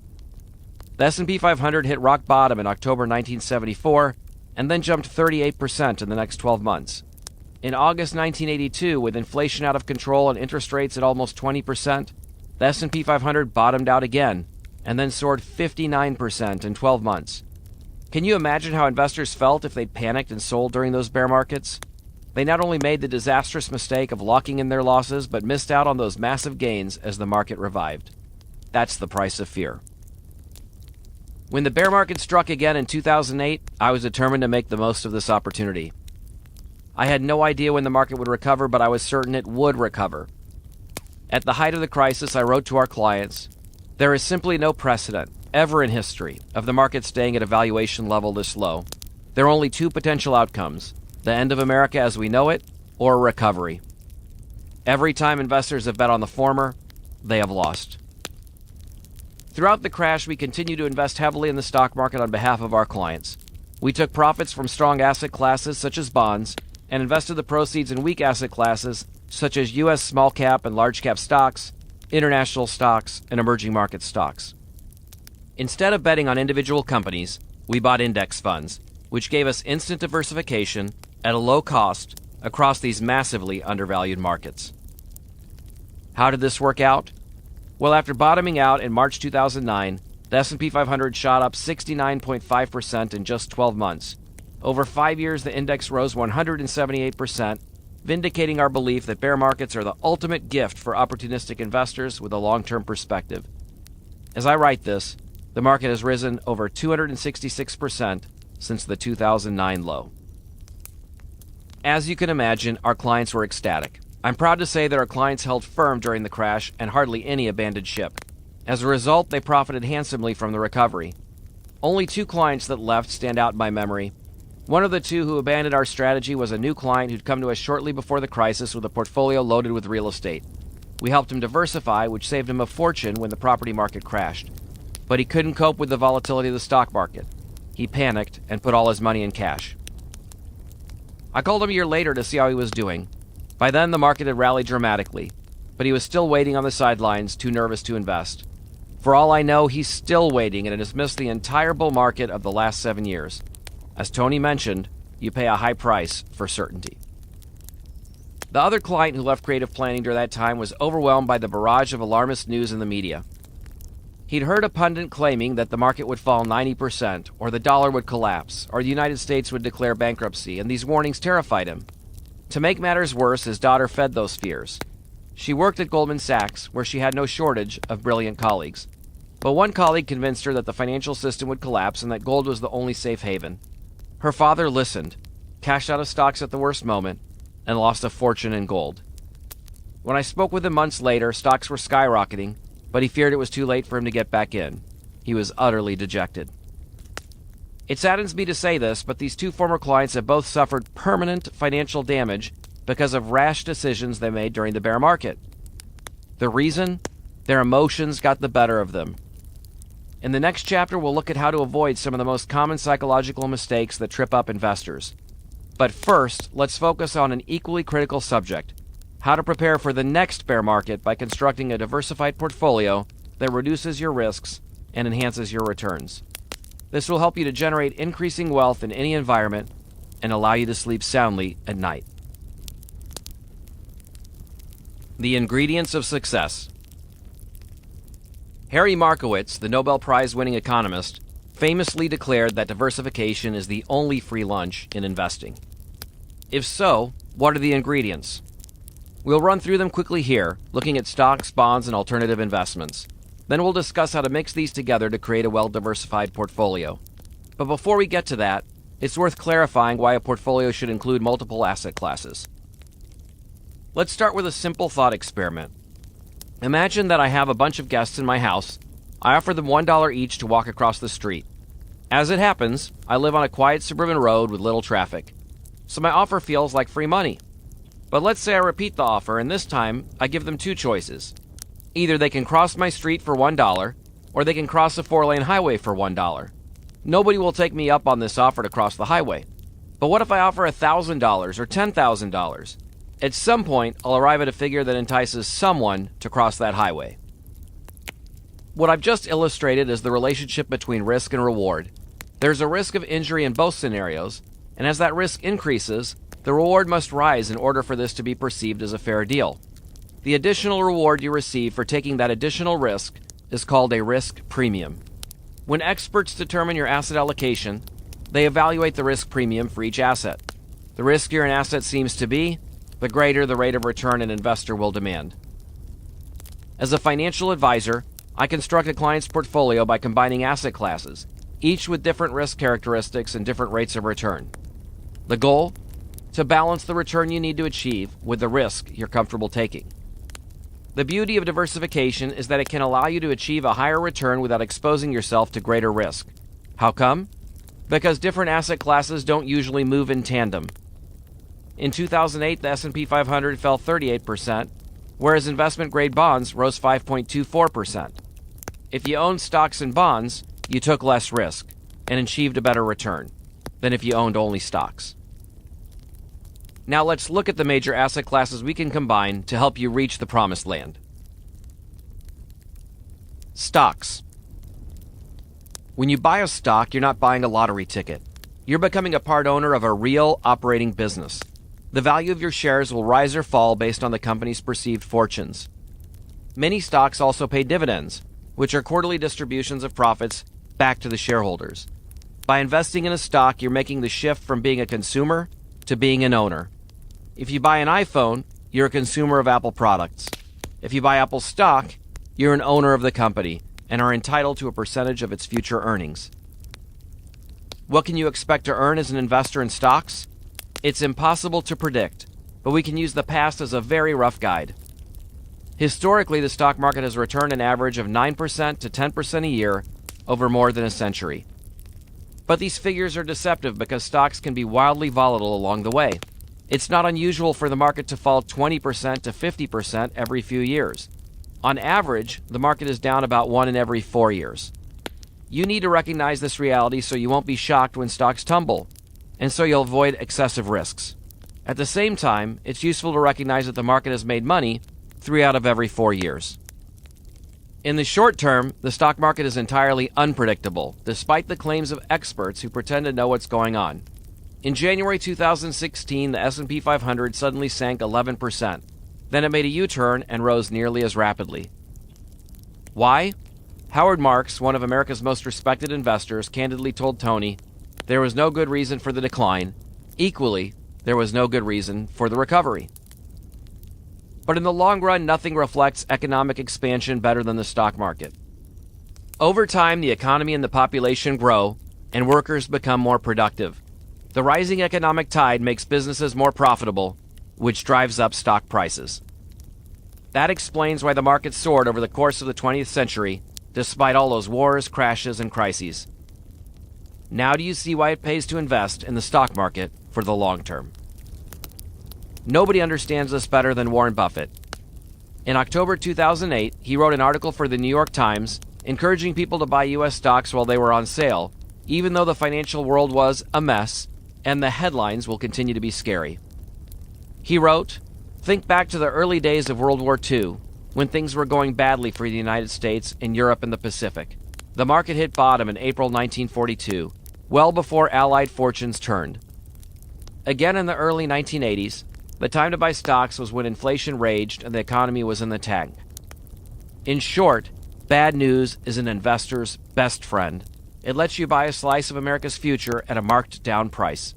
The S&P 500 hit rock bottom in October 1974 and then jumped 38% in the next 12 months. In August 1982, with inflation out of control and interest rates at almost 20%, the S&P 500 bottomed out again and then soared 59% in 12 months. Can you imagine how investors felt if they'd panicked and sold during those bear markets? They not only made the disastrous mistake of locking in their losses, but missed out on those massive gains as the market revived. That's the price of fear. When the bear market struck again in 2008, I was determined to make the most of this opportunity. I had no idea when the market would recover, but I was certain it would recover. At the height of the crisis, I wrote to our clients, "There is simply no precedent, ever in history, of the market staying at a valuation level this low. There are only two potential outcomes, the end of America as we know it, or a recovery. Every time investors have bet on the former, they have lost." Throughout the crash, we continued to invest heavily in the stock market on behalf of our clients. We took profits from strong asset classes such as bonds and invested the proceeds in weak asset classes such as U.S. small cap and large cap stocks, international stocks, and emerging market stocks. Instead of betting on individual companies, we bought index funds, which gave us instant diversification at a low cost across these massively undervalued markets. How did this work out? Well, after bottoming out in March 2009, the S&P 500 shot up 69.5% in just 12 months. Over 5 years, the index rose 178%, vindicating our belief that bear markets are the ultimate gift for opportunistic investors with a long-term perspective. As I write this, the market has risen over 266% since the 2009 low. As you can imagine, our clients were ecstatic. I'm proud to say that our clients held firm during the crash and hardly any abandoned ship. As a result, they profited handsomely from the recovery. Only 2 clients that left stand out in my memory. One of the 2 who abandoned our strategy was a new client who'd come to us shortly before the crisis with a portfolio loaded with real estate. We helped him diversify, which saved him a fortune when the property market crashed. But he couldn't cope with the volatility of the stock market. He panicked and put all his money in cash. I called him a year later to see how he was doing. By then, the market had rallied dramatically, but he was still waiting on the sidelines, too nervous to invest. For all I know, he's still waiting and has missed the entire bull market of the last 7 years. As Tony mentioned, you pay a high price for certainty. The other client who left creative planning during that time was overwhelmed by the barrage of alarmist news in the media. He'd heard a pundit claiming that the market would fall 90%, or the dollar would collapse, or the United States would declare bankruptcy, and these warnings terrified him. To make matters worse, his daughter fed those fears. She worked at Goldman Sachs, where she had no shortage of brilliant colleagues. But one colleague convinced her that the financial system would collapse and that gold was the only safe haven. Her father listened, cashed out of stocks at the worst moment, and lost a fortune in gold. When I spoke with him months later, stocks were skyrocketing, but he feared it was too late for him to get back in. He was utterly dejected. It saddens me to say this, but these 2 former clients have both suffered permanent financial damage because of rash decisions they made during the bear market. The reason? Their emotions got the better of them. In the next chapter, we'll look at how to avoid some of the most common psychological mistakes that trip up investors. But first, let's focus on an equally critical subject: how to prepare for the next bear market by constructing a diversified portfolio that reduces your risks and enhances your returns. This will help you to generate increasing wealth in any environment and allow you to sleep soundly at night. The ingredients of success. Harry Markowitz, the Nobel Prize-winning economist, famously declared that diversification is the only free lunch in investing. If so, what are the ingredients? We'll run through them quickly here, looking at stocks, bonds, and alternative investments. Then we'll discuss how to mix these together to create a well-diversified portfolio. But before we get to that, it's worth clarifying why a portfolio should include multiple asset classes. Let's start with a simple thought experiment. Imagine that I have a bunch of guests in my house. I offer them $1 each to walk across the street. As it happens, I live on a quiet suburban road with little traffic, so my offer feels like free money. But let's say I repeat the offer, and this time I give them two choices. Either they can cross my street for $1, or they can cross a 4-lane highway for $1. Nobody will take me up on this offer to cross the highway. But what if I offer $1,000 or $10,000? At some point, I'll arrive at a figure that entices someone to cross that highway. What I've just illustrated is the relationship between risk and reward. There's a risk of injury in both scenarios, and as that risk increases, the reward must rise in order for this to be perceived as a fair deal. The additional reward you receive for taking that additional risk is called a risk premium. When experts determine your asset allocation, they evaluate the risk premium for each asset. The riskier an asset seems to be, the greater the rate of return an investor will demand. As a financial advisor, I construct a client's portfolio by combining asset classes, each with different risk characteristics and different rates of return. The goal? To balance the return you need to achieve with the risk you're comfortable taking. The beauty of diversification is that it can allow you to achieve a higher return without exposing yourself to greater risk. How come? Because different asset classes don't usually move in tandem. In 2008, the S&P 500 fell 38%, whereas investment-grade bonds rose 5.24%. If you owned stocks and bonds, you took less risk and achieved a better return than if you owned only stocks. Now let's look at the major asset classes we can combine to help you reach the promised land. Stocks. When you buy a stock, you're not buying a lottery ticket. You're becoming a part owner of a real operating business. The value of your shares will rise or fall based on the company's perceived fortunes. Many stocks also pay dividends, which are quarterly distributions of profits back to the shareholders. By investing in a stock, you're making the shift from being a consumer to being an owner. If you buy an iPhone, you're a consumer of Apple products. If you buy Apple stock, you're an owner of the company and are entitled to a percentage of its future earnings. What can you expect to earn as an investor in stocks? It's impossible to predict, but we can use the past as a very rough guide. Historically, the stock market has returned an average of 9% to 10% a year over more than a century. But these figures are deceptive because stocks can be wildly volatile along the way. It's not unusual for the market to fall 20% to 50% every few years. On average, the market is down about 1 in every 4 years. You need to recognize this reality so you won't be shocked when stocks tumble, and so you'll avoid excessive risks. At the same time, it's useful to recognize that the market has made money 3 out of every 4 years. In the short term, the stock market is entirely unpredictable, despite the claims of experts who pretend to know what's going on. In January 2016, the S&P 500 suddenly sank 11%. Then it made a U-turn and rose nearly as rapidly. Why? Howard Marks, one of America's most respected investors, candidly told Tony, there was no good reason for the decline. Equally, there was no good reason for the recovery. But in the long run, nothing reflects economic expansion better than the stock market. Over time, the economy and the population grow, and workers become more productive. The rising economic tide makes businesses more profitable, which drives up stock prices. That explains why the market soared over the course of the 20th century, despite all those wars, crashes, and crises. Now do you see why it pays to invest in the stock market for the long term? Nobody understands this better than Warren Buffett. In October 2008, he wrote an article for the New York Times encouraging people to buy U.S. stocks while they were on sale, even though the financial world was a mess and the headlines will continue to be scary. He wrote, "Think back to the early days of World War II, when things were going badly for the United States and Europe and the Pacific. The market hit bottom in April 1942, well before Allied fortunes turned. Again in the early 1980s, the time to buy stocks was when inflation raged and the economy was in the tank. In short, bad news is an investor's best friend. It lets you buy a slice of America's future at a marked down price.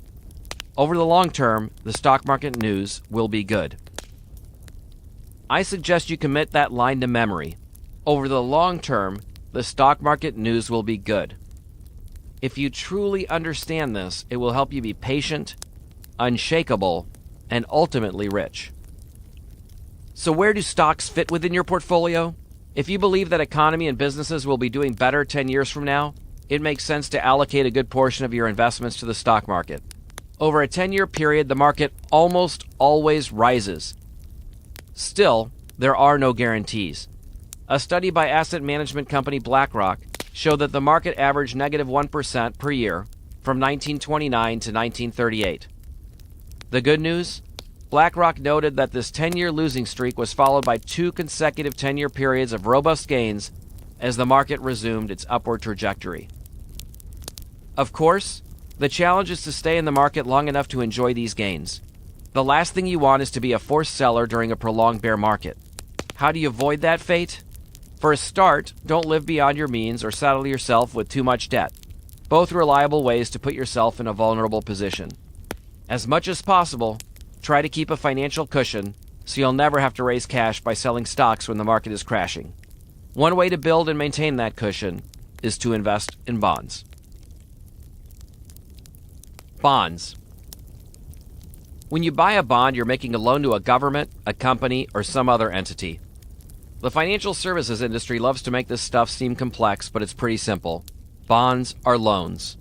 Over the long term, the stock market news will be good. I suggest you commit that line to memory. Over the long term, the stock market news will be good. If you truly understand this, it will help you be patient, unshakable, and ultimately rich. So where do stocks fit within your portfolio? If you believe that economy and businesses will be doing better 10 years from now, it makes sense to allocate a good portion of your investments to the stock market. Over a 10-year period, the market almost always rises. Still, there are no guarantees. A study by asset management company BlackRock showed that the market averaged negative 1% per year from 1929 to 1938. The good news? BlackRock noted that this 10-year losing streak was followed by 2 consecutive 10-year periods of robust gains as the market resumed its upward trajectory. Of course, the challenge is to stay in the market long enough to enjoy these gains. The last thing you want is to be a forced seller during a prolonged bear market. How do you avoid that fate? For a start, don't live beyond your means or saddle yourself with too much debt. Both reliable ways to put yourself in a vulnerable position. As much as possible, try to keep a financial cushion so you'll never have to raise cash by selling stocks when the market is crashing. One way to build and maintain that cushion is to invest in bonds. Bonds. When you buy a bond, you're making a loan to a government, a company, or some other entity. The financial services industry loves to make this stuff seem complex, but it's pretty simple. Bonds are loans.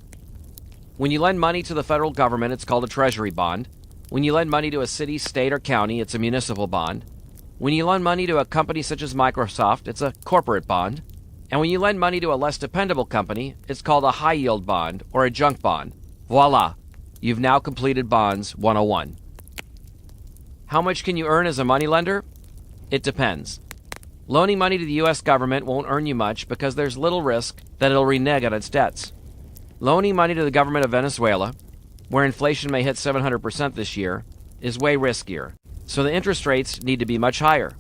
When you lend money to the federal government, it's called a treasury bond. When you lend money to a city, state, or county, it's a municipal bond. When you lend money to a company such as Microsoft, it's a corporate bond. And when you lend money to a less dependable company, it's called a high-yield bond or a junk bond. Voila! You've now completed Bonds 101. How much can you earn as a moneylender? It depends. Loaning money to the U.S. government won't earn you much because there's little risk that it'll renege on its debts. Loaning money to the government of Venezuela, where inflation may hit 700% this year, is way riskier, so the interest rates need to be much higher.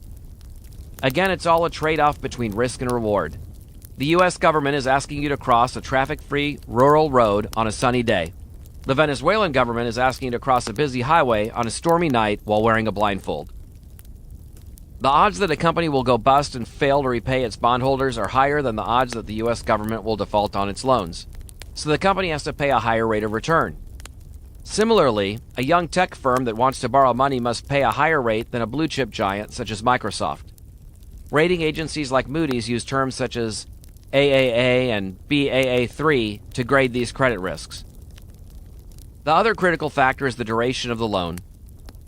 Again, it's all a trade-off between risk and reward. The U.S. government is asking you to cross a traffic-free rural road on a sunny day. The Venezuelan government is asking you to cross a busy highway on a stormy night while wearing a blindfold. The odds that a company will go bust and fail to repay its bondholders are higher than the odds that the U.S. government will default on its loans, so the company has to pay a higher rate of return. Similarly, a young tech firm that wants to borrow money must pay a higher rate than a blue-chip giant such as Microsoft. Rating agencies like Moody's use terms such as AAA and Baa3 to grade these credit risks. The other critical factor is the duration of the loan.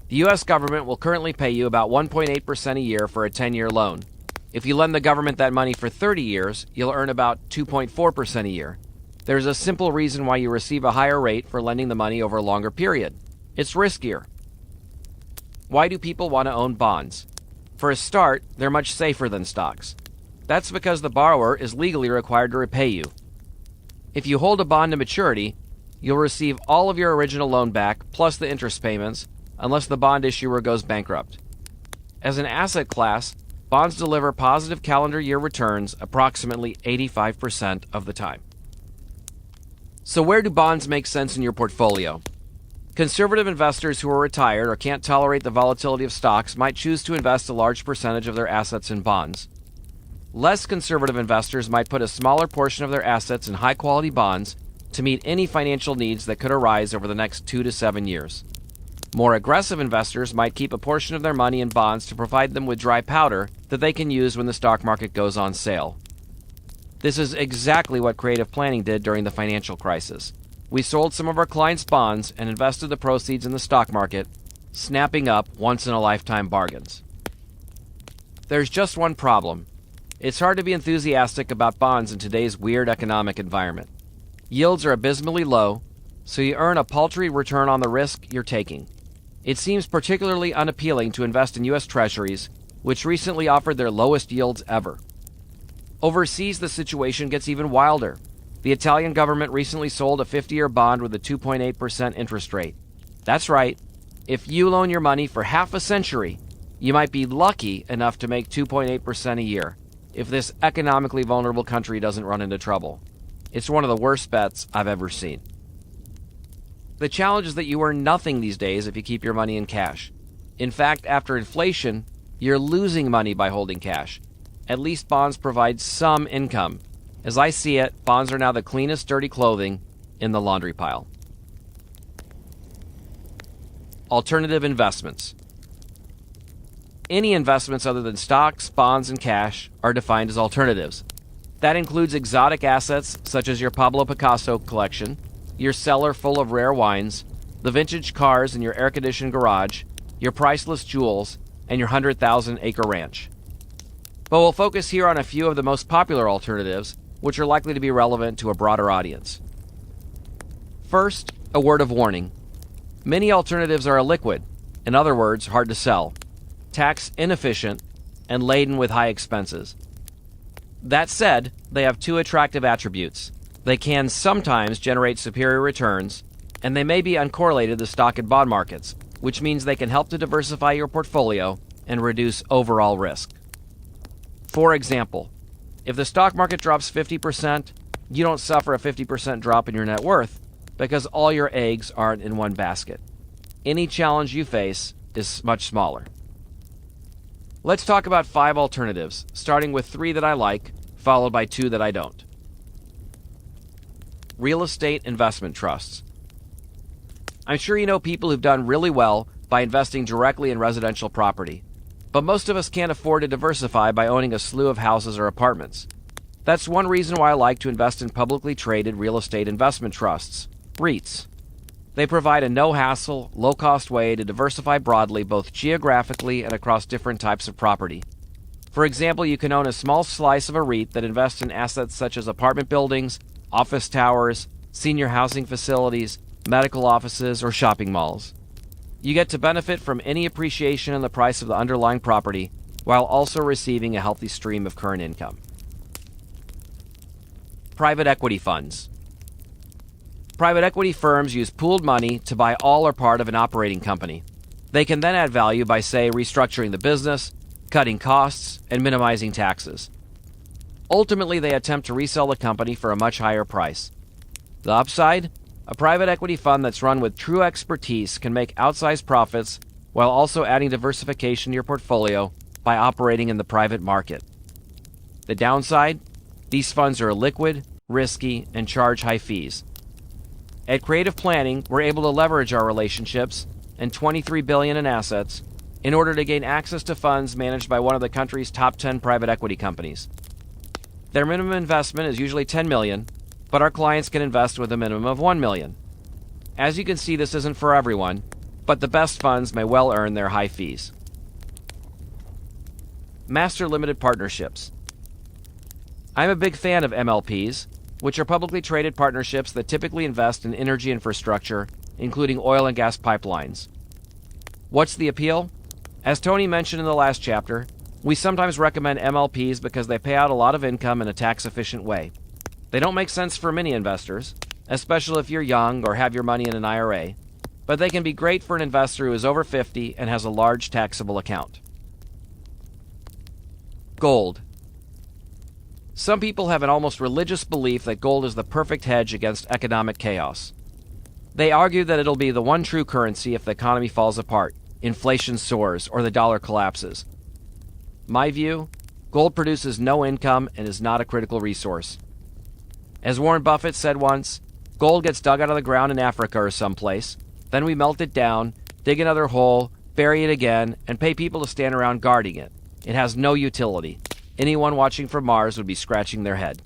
The U.S. government will currently pay you about 1.8% a year for a 10-year loan. If you lend the government that money for 30 years, you'll earn about 2.4% a year. There's a simple reason why you receive a higher rate for lending the money over a longer period. It's riskier. Why do people want to own bonds? For a start, they're much safer than stocks. That's because the borrower is legally required to repay you. If you hold a bond to maturity, you'll receive all of your original loan back plus the interest payments unless the bond issuer goes bankrupt. As an asset class, bonds deliver positive calendar year returns approximately 85% of the time. So where do bonds make sense in your portfolio? Conservative investors who are retired or can't tolerate the volatility of stocks might choose to invest a large percentage of their assets in bonds. Less conservative investors might put a smaller portion of their assets in high-quality bonds to meet any financial needs that could arise over the next 2 to 7 years. More aggressive investors might keep a portion of their money in bonds to provide them with dry powder that they can use when the stock market goes on sale. This is exactly what creative planning did during the financial crisis. We sold some of our clients' bonds and invested the proceeds in the stock market, snapping up once-in-a-lifetime bargains. There's just one problem. It's hard to be enthusiastic about bonds in today's weird economic environment. Yields are abysmally low, so you earn a paltry return on the risk you're taking. It seems particularly unappealing to invest in U.S. Treasuries, which recently offered their lowest yields ever. Overseas, the situation gets even wilder. The Italian government recently sold a 50-year bond with a 2.8% interest rate. That's right. If you loan your money for half a century, you might be lucky enough to make 2.8% a year if this economically vulnerable country doesn't run into trouble. It's one of the worst bets I've ever seen. The challenge is that you earn nothing these days if you keep your money in cash. In fact, after inflation, you're losing money by holding cash. At least bonds provide some income. As I see it, bonds are now the cleanest dirty clothing in the laundry pile. Alternative investments. Any investments other than stocks, bonds, and cash are defined as alternatives. That includes exotic assets such as your Pablo Picasso collection, your cellar full of rare wines, the vintage cars in your air-conditioned garage, your priceless jewels, and your 100,000-acre ranch. But we'll focus here on a few of the most popular alternatives, which are likely to be relevant to a broader audience. First, a word of warning. Many alternatives are illiquid, in other words, hard to sell, tax inefficient, and laden with high expenses. That said, they have two attractive attributes. They can sometimes generate superior returns, and they may be uncorrelated to stock and bond markets, which means they can help to diversify your portfolio and reduce overall risk. For example, if the stock market drops 50%, you don't suffer a 50% drop in your net worth because all your eggs aren't in one basket. Any challenge you face is much smaller. Let's talk about 5 alternatives, starting with 3 that I like, followed by 2 that I don't. Real estate investment trusts. I'm sure you know people who've done really well by investing directly in residential property, but most of us can't afford to diversify by owning a slew of houses or apartments. That's one reason why I like to invest in publicly traded real estate investment trusts, REITs. They provide a no-hassle, low-cost way to diversify broadly both geographically and across different types of property. For example, you can own a small slice of a REIT that invests in assets such as apartment buildings, office towers, senior housing facilities, medical offices, or shopping malls. You get to benefit from any appreciation in the price of the underlying property while also receiving a healthy stream of current income. Private equity funds. Private equity firms use pooled money to buy all or part of an operating company. They can then add value by, say, restructuring the business, cutting costs, and minimizing taxes. Ultimately, they attempt to resell the company for a much higher price. The upside? A private equity fund that's run with true expertise can make outsized profits while also adding diversification to your portfolio by operating in the private market. The downside? These funds are illiquid, risky, and charge high fees. At Creative Planning, we're able to leverage our relationships and $23 billion in assets in order to gain access to funds managed by one of the country's top 10 private equity companies. Their minimum investment is usually $10 million, but our clients can invest with a minimum of $1 million. As you can see, this isn't for everyone, but the best funds may well earn their high fees. Master Limited Partnerships. I'm a big fan of MLPs, which are publicly traded partnerships that typically invest in energy infrastructure, including oil and gas pipelines. What's the appeal? As Tony mentioned in the last chapter, we sometimes recommend MLPs because they pay out a lot of income in a tax-efficient way. They don't make sense for many investors, especially if you're young or have your money in an IRA, but they can be great for an investor who is over 50 and has a large taxable account. Gold. Some people have an almost religious belief that gold is the perfect hedge against economic chaos. They argue that it'll be the one true currency if the economy falls apart, inflation soars, or the dollar collapses. My view, gold produces no income and is not a critical resource. As Warren Buffett said once, gold gets dug out of the ground in Africa or someplace, then we melt it down, dig another hole, bury it again, and pay people to stand around guarding it. It has no utility. Anyone watching from Mars would be scratching their head.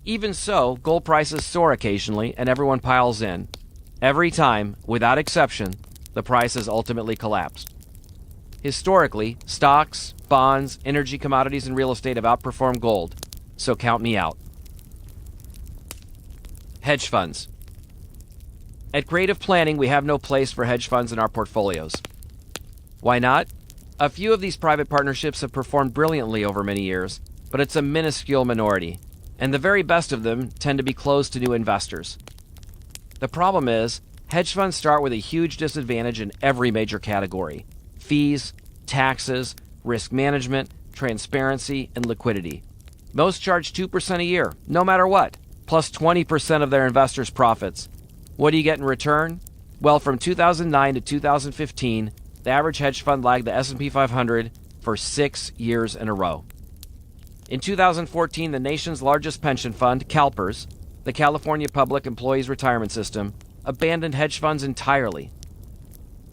Even so, gold prices soar occasionally and everyone piles in. Every time, without exception, the price has ultimately collapsed. Historically, stocks, bonds, energy commodities, and real estate have outperformed gold, so count me out. Hedge funds. At Creative Planning, we have no place for hedge funds in our portfolios. Why not? A few of these private partnerships have performed brilliantly over many years, but it's a minuscule minority, and the very best of them tend to be closed to new investors. The problem is, hedge funds start with a huge disadvantage in every major category: fees, taxes, risk management, transparency, and liquidity. Most charge 2% a year, no matter what, plus 20% of their investors' profits. What do you get in return? Well, from 2009 to 2015, the average hedge fund lagged the S&P 500 for 6 years in a row. In 2014, the nation's largest pension fund, CalPERS, the California Public Employees Retirement System, abandoned hedge funds entirely.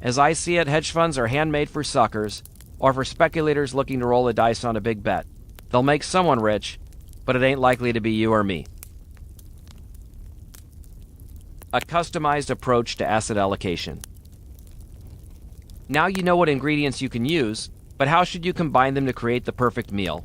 As I see it, hedge funds are handmade for suckers or for speculators looking to roll the dice on a big bet. They'll make someone rich, but it ain't likely to be you or me. A customized approach to asset allocation. Now you know what ingredients you can use, but how should you combine them to create the perfect meal?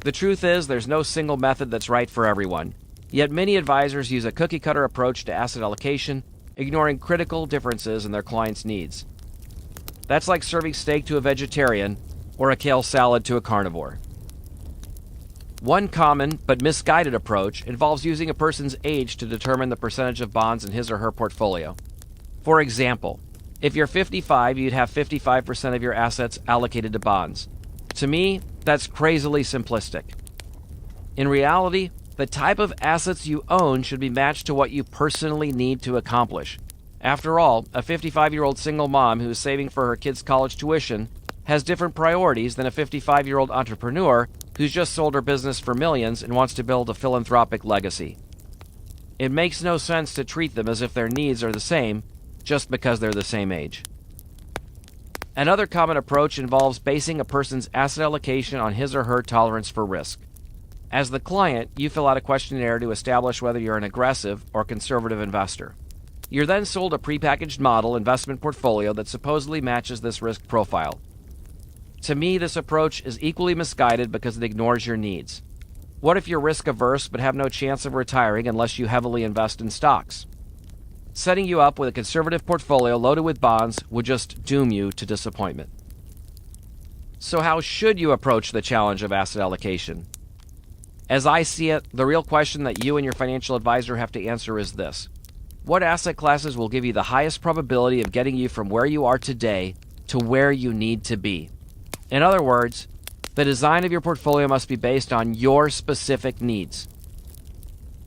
The truth is, there's no single method that's right for everyone. Yet many advisors use a cookie-cutter approach to asset allocation, ignoring critical differences in their clients' needs. That's like serving steak to a vegetarian or a kale salad to a carnivore. One common but misguided approach involves using a person's age to determine the percentage of bonds in his or her portfolio. For example, if you're 55, you'd have 55% of your assets allocated to bonds. To me, that's crazily simplistic. In reality, the type of assets you own should be matched to what you personally need to accomplish. After all, a 55-year-old single mom who is saving for her kids' college tuition has different priorities than a 55-year-old entrepreneur who's just sold her business for millions and wants to build a philanthropic legacy. It makes no sense to treat them as if their needs are the same just because they're the same age. Another common approach involves basing a person's asset allocation on his or her tolerance for risk. As the client, you fill out a questionnaire to establish whether you're an aggressive or conservative investor. You're then sold a prepackaged model investment portfolio that supposedly matches this risk profile. To me, this approach is equally misguided because it ignores your needs. What if you're risk-averse but have no chance of retiring unless you heavily invest in stocks? Setting you up with a conservative portfolio loaded with bonds would just doom you to disappointment. So how should you approach the challenge of asset allocation? As I see it, the real question that you and your financial advisor have to answer is this: what asset classes will give you the highest probability of getting you from where you are today to where you need to be? In other words, the design of your portfolio must be based on your specific needs.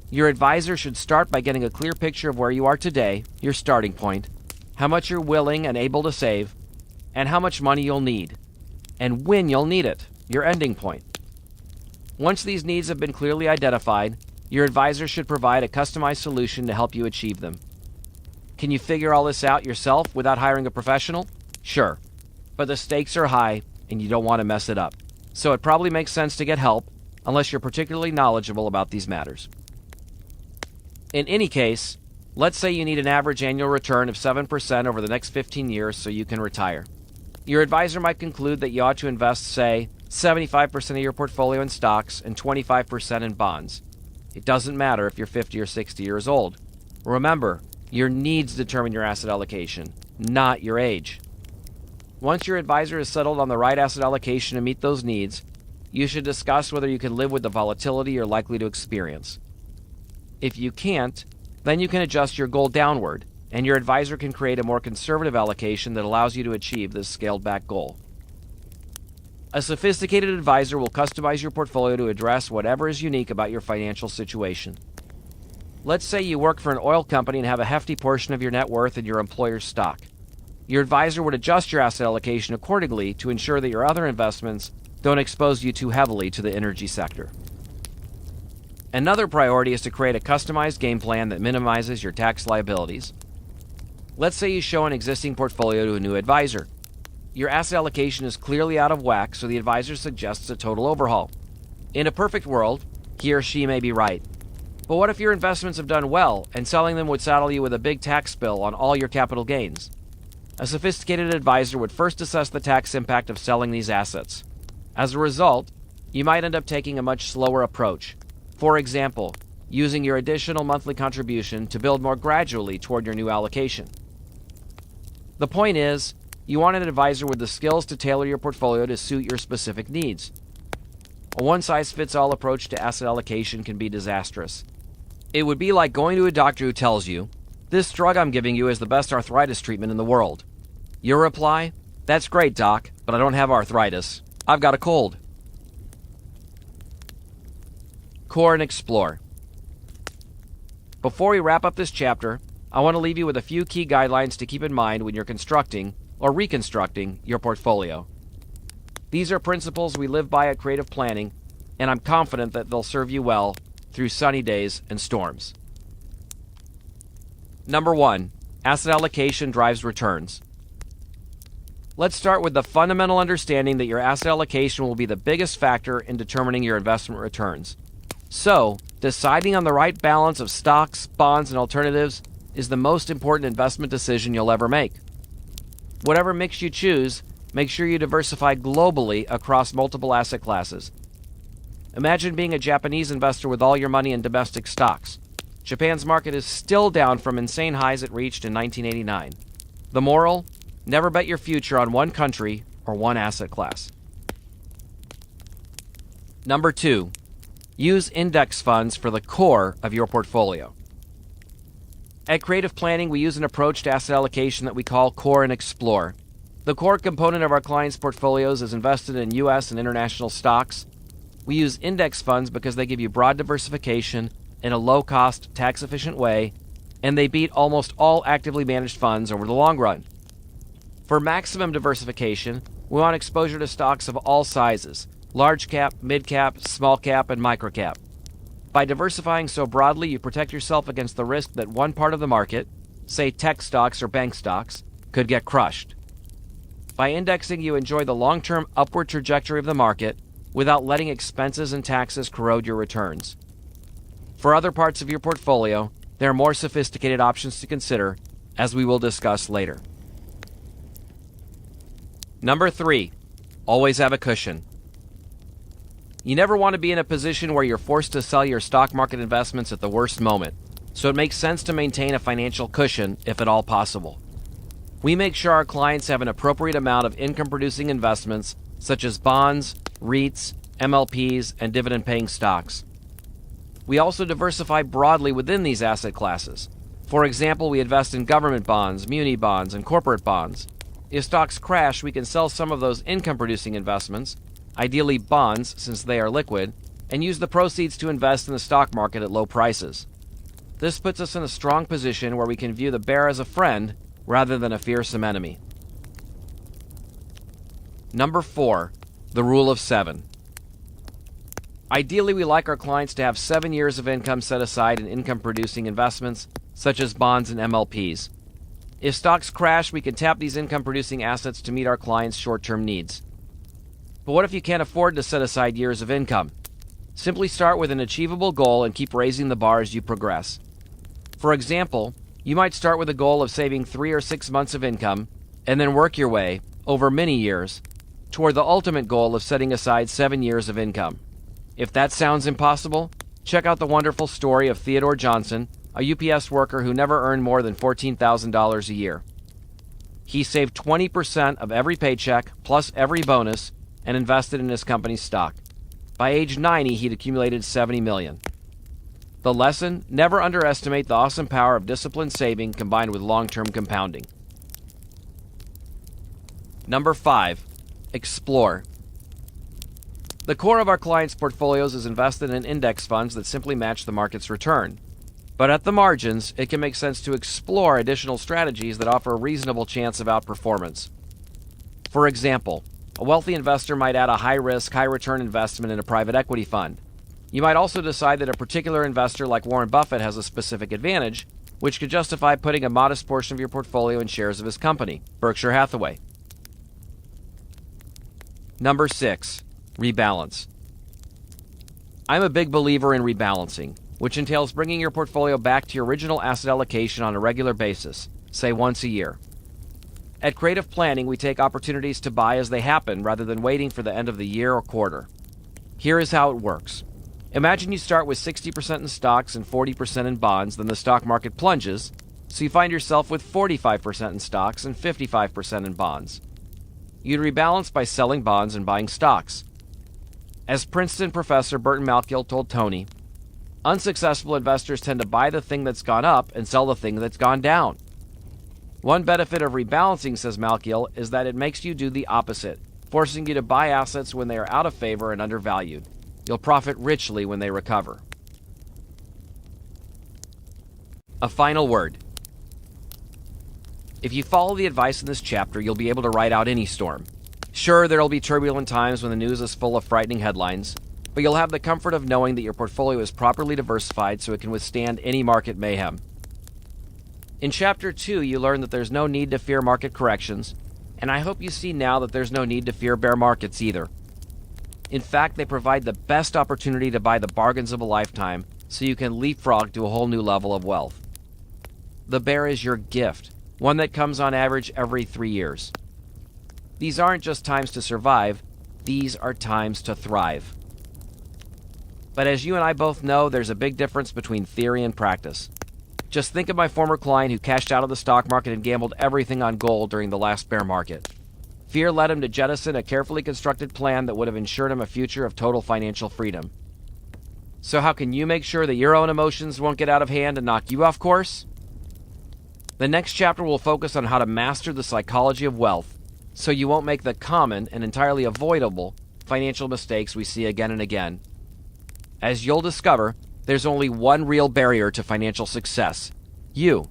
Your advisor should start by getting a clear picture of where you are today, your starting point, how much you're willing and able to save, and how much money you'll need, and when you'll need it, your ending point. Once these needs have been clearly identified, your advisor should provide a customized solution to help you achieve them. Can you figure all this out yourself without hiring a professional? Sure, but the stakes are high and you don't want to mess it up. So it probably makes sense to get help unless you're particularly knowledgeable about these matters. In any case, let's say you need an average annual return of 7% over the next 15 years so you can retire. Your advisor might conclude that you ought to invest, say, 75% of your portfolio in stocks and 25% in bonds. It doesn't matter if you're 50 or 60 years old. Remember, your needs determine your asset allocation, not your age. Once your advisor has settled on the right asset allocation to meet those needs, you should discuss whether you can live with the volatility you're likely to experience. If you can't, then you can adjust your goal downward, and your advisor can create a more conservative allocation that allows you to achieve this scaled-back goal. A sophisticated advisor will customize your portfolio to address whatever is unique about your financial situation. Let's say you work for an oil company and have a hefty portion of your net worth in your employer's stock. Your advisor would adjust your asset allocation accordingly to ensure that your other investments don't expose you too heavily to the energy sector. Another priority is to create a customized game plan that minimizes your tax liabilities. Let's say you show an existing portfolio to a new advisor. Your asset allocation is clearly out of whack, so the advisor suggests a total overhaul. In a perfect world, he or she may be right. But what if your investments have done well, and selling them would saddle you with a big tax bill on all your capital gains? A sophisticated advisor would first assess the tax impact of selling these assets. As a result, you might end up taking a much slower approach. For example, using your additional monthly contribution to build more gradually toward your new allocation. The point is, you want an advisor with the skills to tailor your portfolio to suit your specific needs. A one-size-fits-all approach to asset allocation can be disastrous. It would be like going to a doctor who tells you, "This drug I'm giving you is the best arthritis treatment in the world." Your reply, "That's great, doc, but I don't have arthritis. I've got a cold." Core and explore. Before we wrap up this chapter, I want to leave you with a few key guidelines to keep in mind when you're constructing or reconstructing your portfolio. These are principles we live by at Creative Planning, and I'm confident that they'll serve you well through sunny days and storms. Number 1, asset allocation drives returns. Let's start with the fundamental understanding that your asset allocation will be the biggest factor in determining your investment returns. So, deciding on the right balance of stocks, bonds, and alternatives is the most important investment decision you'll ever make. Whatever mix you choose, make sure you diversify globally across multiple asset classes. Imagine being a Japanese investor with all your money in domestic stocks. Japan's market is still down from insane highs it reached in 1989. The moral? Never bet your future on one country or one asset class. Number 2, use index funds for the core of your portfolio. At Creative Planning, we use an approach to asset allocation that we call Core and Explore. The core component of our clients' portfolios is invested in U.S. and international stocks. We use index funds because they give you broad diversification in a low-cost, tax-efficient way, and they beat almost all actively managed funds over the long run. For maximum diversification, we want exposure to stocks of all sizes: large cap, mid cap, small cap, and micro cap. By diversifying so broadly, you protect yourself against the risk that one part of the market, say tech stocks or bank stocks, could get crushed. By indexing, you enjoy the long-term upward trajectory of the market without letting expenses and taxes corrode your returns. For other parts of your portfolio, there are more sophisticated options to consider, as we will discuss later. Number 3, always have a cushion. You never want to be in a position where you're forced to sell your stock market investments at the worst moment, so it makes sense to maintain a financial cushion if at all possible. We make sure our clients have an appropriate amount of income-producing investments such as bonds, REITs, MLPs, and dividend-paying stocks. We also diversify broadly within these asset classes. For example, we invest in government bonds, muni bonds, and corporate bonds. If stocks crash, we can sell some of those income-producing investments, ideally bonds since they are liquid, and use the proceeds to invest in the stock market at low prices. This puts us in a strong position where we can view the bear as a friend rather than a fearsome enemy. Number 4, the rule of 7. Ideally, we like our clients to have 7 years of income set aside in income-producing investments, such as bonds and MLPs. If stocks crash, we can tap these income-producing assets to meet our clients' short-term needs. But what if you can't afford to set aside years of income? Simply start with an achievable goal and keep raising the bar as you progress. For example, you might start with a goal of saving 3 or 6 months of income, and then work your way, over many years, toward the ultimate goal of setting aside 7 years of income. If that sounds impossible, check out the wonderful story of Theodore Johnson, a UPS worker who never earned more than $14,000 a year. He saved 20% of every paycheck, plus every bonus, and invested in his company's stock. By age 90, he'd accumulated $70 million. The lesson: never underestimate the awesome power of disciplined saving combined with long-term compounding. Number 5, explore. The core of our clients' portfolios is invested in index funds that simply match the market's return. But at the margins, it can make sense to explore additional strategies that offer a reasonable chance of outperformance. For example, a wealthy investor might add a high-risk, high-return investment in a private equity fund. You might also decide that a particular investor like Warren Buffett has a specific advantage, which could justify putting a modest portion of your portfolio in shares of his company, Berkshire Hathaway. Number 6, rebalance. I'm a big believer in rebalancing, which entails bringing your portfolio back to your original asset allocation on a regular basis, say once a year. At Creative Planning, we take opportunities to buy as they happen rather than waiting for the end of the year or quarter. Here is how it works. Imagine you start with 60% in stocks and 40% in bonds, then the stock market plunges, so you find yourself with 45% in stocks and 55% in bonds. You'd rebalance by selling bonds and buying stocks. As Princeton professor Burton Malkiel told Tony, unsuccessful investors tend to buy the thing that's gone up and sell the thing that's gone down. One benefit of rebalancing, says Malkiel, is that it makes you do the opposite, forcing you to buy assets when they are out of favor and undervalued. You'll profit richly when they recover. A final word. If you follow the advice in this chapter, you'll be able to ride out any storm. Sure, there'll be turbulent times when the news is full of frightening headlines, but you'll have the comfort of knowing that your portfolio is properly diversified so it can withstand any market mayhem. In Chapter 2, you learn that there's no need to fear market corrections, and I hope you see now that there's no need to fear bear markets either. In fact, they provide the best opportunity to buy the bargains of a lifetime so you can leapfrog to a whole new level of wealth. The bear is your gift, one that comes on average every 3 years. These aren't just times to survive, these are times to thrive. But as you and I both know, there's a big difference between theory and practice. Just think of my former client who cashed out of the stock market and gambled everything on gold during the last bear market. Fear led him to jettison a carefully constructed plan that would have ensured him a future of total financial freedom. So how can you make sure that your own emotions won't get out of hand and knock you off course? The next chapter will focus on how to master the psychology of wealth, so you won't make the common and entirely avoidable financial mistakes we see again and again. As you'll discover, there's only one real barrier to financial success: you.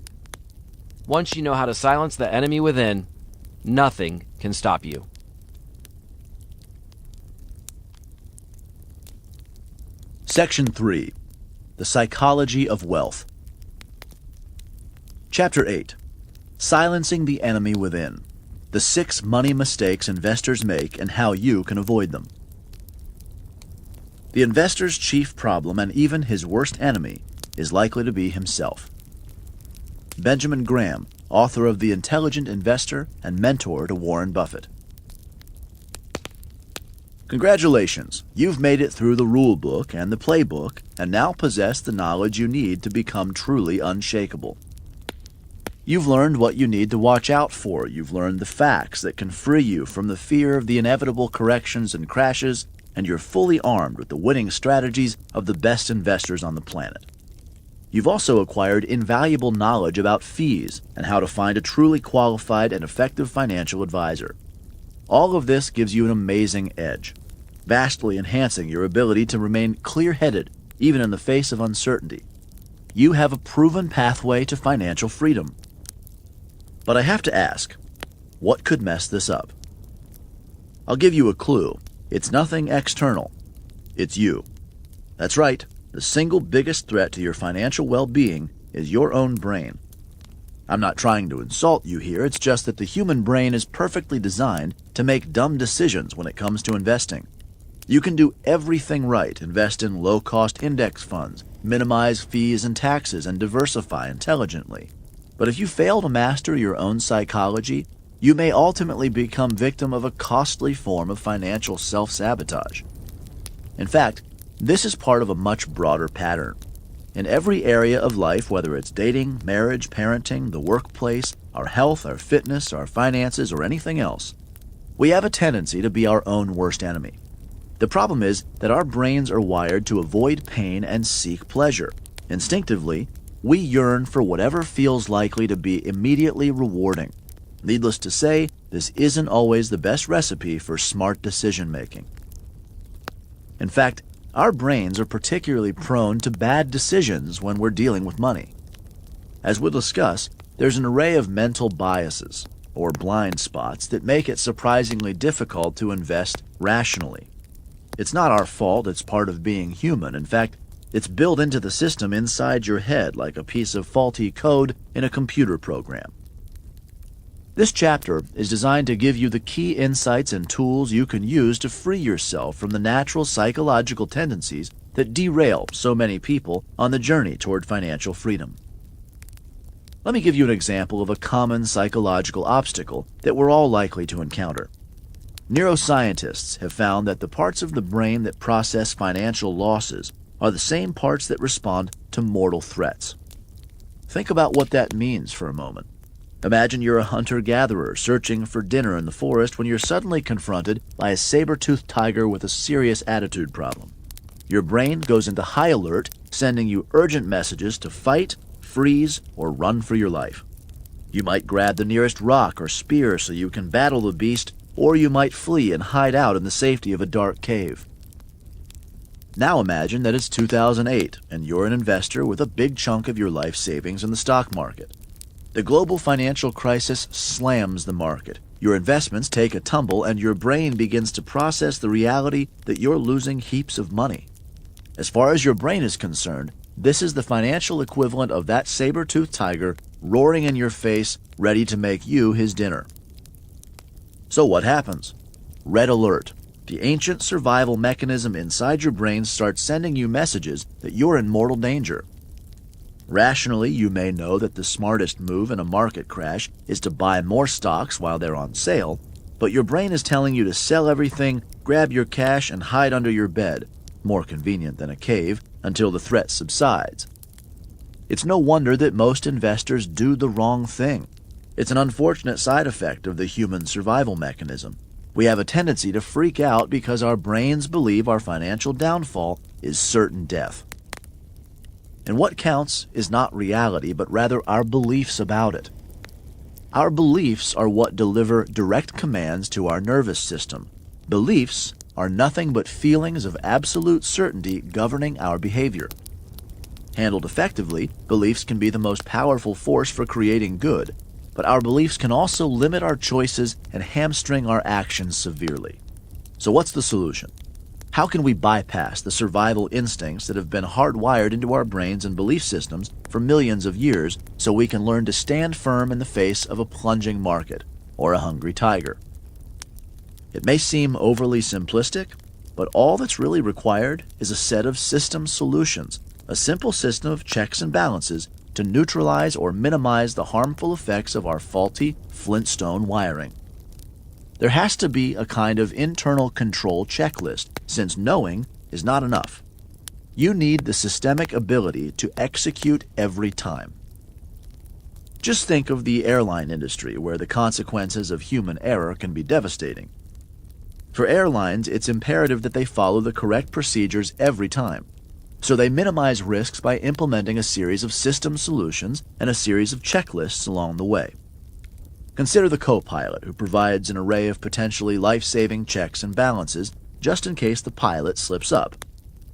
Once you know how to silence the enemy within, nothing can stop you. Section 3. The Psychology of Wealth. Chapter 8. Silencing the Enemy Within. The 6 money mistakes investors make and how you can avoid them. The investor's chief problem, and even his worst enemy, is likely to be himself. Benjamin Graham, author of The Intelligent Investor and mentor to Warren Buffett. Congratulations, you've made it through the rule book and the playbook and now possess the knowledge you need to become truly unshakable. You've learned what you need to watch out for. You've learned the facts that can free you from the fear of the inevitable corrections and crashes, and you're fully armed with the winning strategies of the best investors on the planet. You've also acquired invaluable knowledge about fees and how to find a truly qualified and effective financial advisor. All of this gives you an amazing edge, vastly enhancing your ability to remain clear-headed even in the face of uncertainty. You have a proven pathway to financial freedom. But I have to ask, what could mess this up? I'll give you a clue. It's nothing external. It's you. That's right. The single biggest threat to your financial well-being is your own brain. I'm not trying to insult you here. It's just that the human brain is perfectly designed to make dumb decisions when it comes to investing. You can do everything right, invest in low-cost index funds, minimize fees and taxes, and diversify intelligently. But if you fail to master your own psychology, you may ultimately become victim of a costly form of financial self-sabotage. In fact, this is part of a much broader pattern. In every area of life, whether it's dating, marriage, parenting, the workplace, our health, our fitness, our finances, or anything else, we have a tendency to be our own worst enemy. The problem is that our brains are wired to avoid pain and seek pleasure. Instinctively, we yearn for whatever feels likely to be immediately rewarding. Needless to say, this isn't always the best recipe for smart decision-making. In fact, our brains are particularly prone to bad decisions when we're dealing with money. As we'll discuss, there's an array of mental biases, or blind spots, that make it surprisingly difficult to invest rationally. It's not our fault, it's part of being human. In fact, it's built into the system inside your head like a piece of faulty code in a computer program. This chapter is designed to give you the key insights and tools you can use to free yourself from the natural psychological tendencies that derail so many people on the journey toward financial freedom. Let me give you an example of a common psychological obstacle that we're all likely to encounter. Neuroscientists have found that the parts of the brain that process financial losses are the same parts that respond to mortal threats. Think about what that means for a moment. Imagine you're a hunter-gatherer searching for dinner in the forest when you're suddenly confronted by a saber-toothed tiger with a serious attitude problem. Your brain goes into high alert, sending you urgent messages to fight, freeze, or run for your life. You might grab the nearest rock or spear so you can battle the beast, or you might flee and hide out in the safety of a dark cave. Now imagine that it's 2008 and you're an investor with a big chunk of your life savings in the stock market. The global financial crisis slams the market. Your investments take a tumble and your brain begins to process the reality that you're losing heaps of money. As far as your brain is concerned, this is the financial equivalent of that saber-toothed tiger roaring in your face, ready to make you his dinner. So what happens? Red alert. The ancient survival mechanism inside your brain starts sending you messages that you're in mortal danger. Rationally, you may know that the smartest move in a market crash is to buy more stocks while they're on sale, but your brain is telling you to sell everything, grab your cash, and hide under your bed, more convenient than a cave, until the threat subsides. It's no wonder that most investors do the wrong thing. It's an unfortunate side effect of the human survival mechanism. We have a tendency to freak out because our brains believe our financial downfall is certain death. And what counts is not reality, but rather our beliefs about it. Our beliefs are what deliver direct commands to our nervous system. Beliefs are nothing but feelings of absolute certainty governing our behavior. Handled effectively, beliefs can be the most powerful force for creating good, but our beliefs can also limit our choices and hamstring our actions severely. So what's the solution? How can we bypass the survival instincts that have been hardwired into our brains and belief systems for millions of years so we can learn to stand firm in the face of a plunging market or a hungry tiger? It may seem overly simplistic, but all that's really required is a set of system solutions, a simple system of checks and balances to neutralize or minimize the harmful effects of our faulty Flintstone wiring. There has to be a kind of internal control checklist, since knowing is not enough. You need the systemic ability to execute every time. Just think of the airline industry, where the consequences of human error can be devastating. For airlines, it's imperative that they follow the correct procedures every time. So they minimize risks by implementing a series of system solutions and a series of checklists along the way. Consider the co-pilot, who provides an array of potentially life-saving checks and balances just in case the pilot slips up.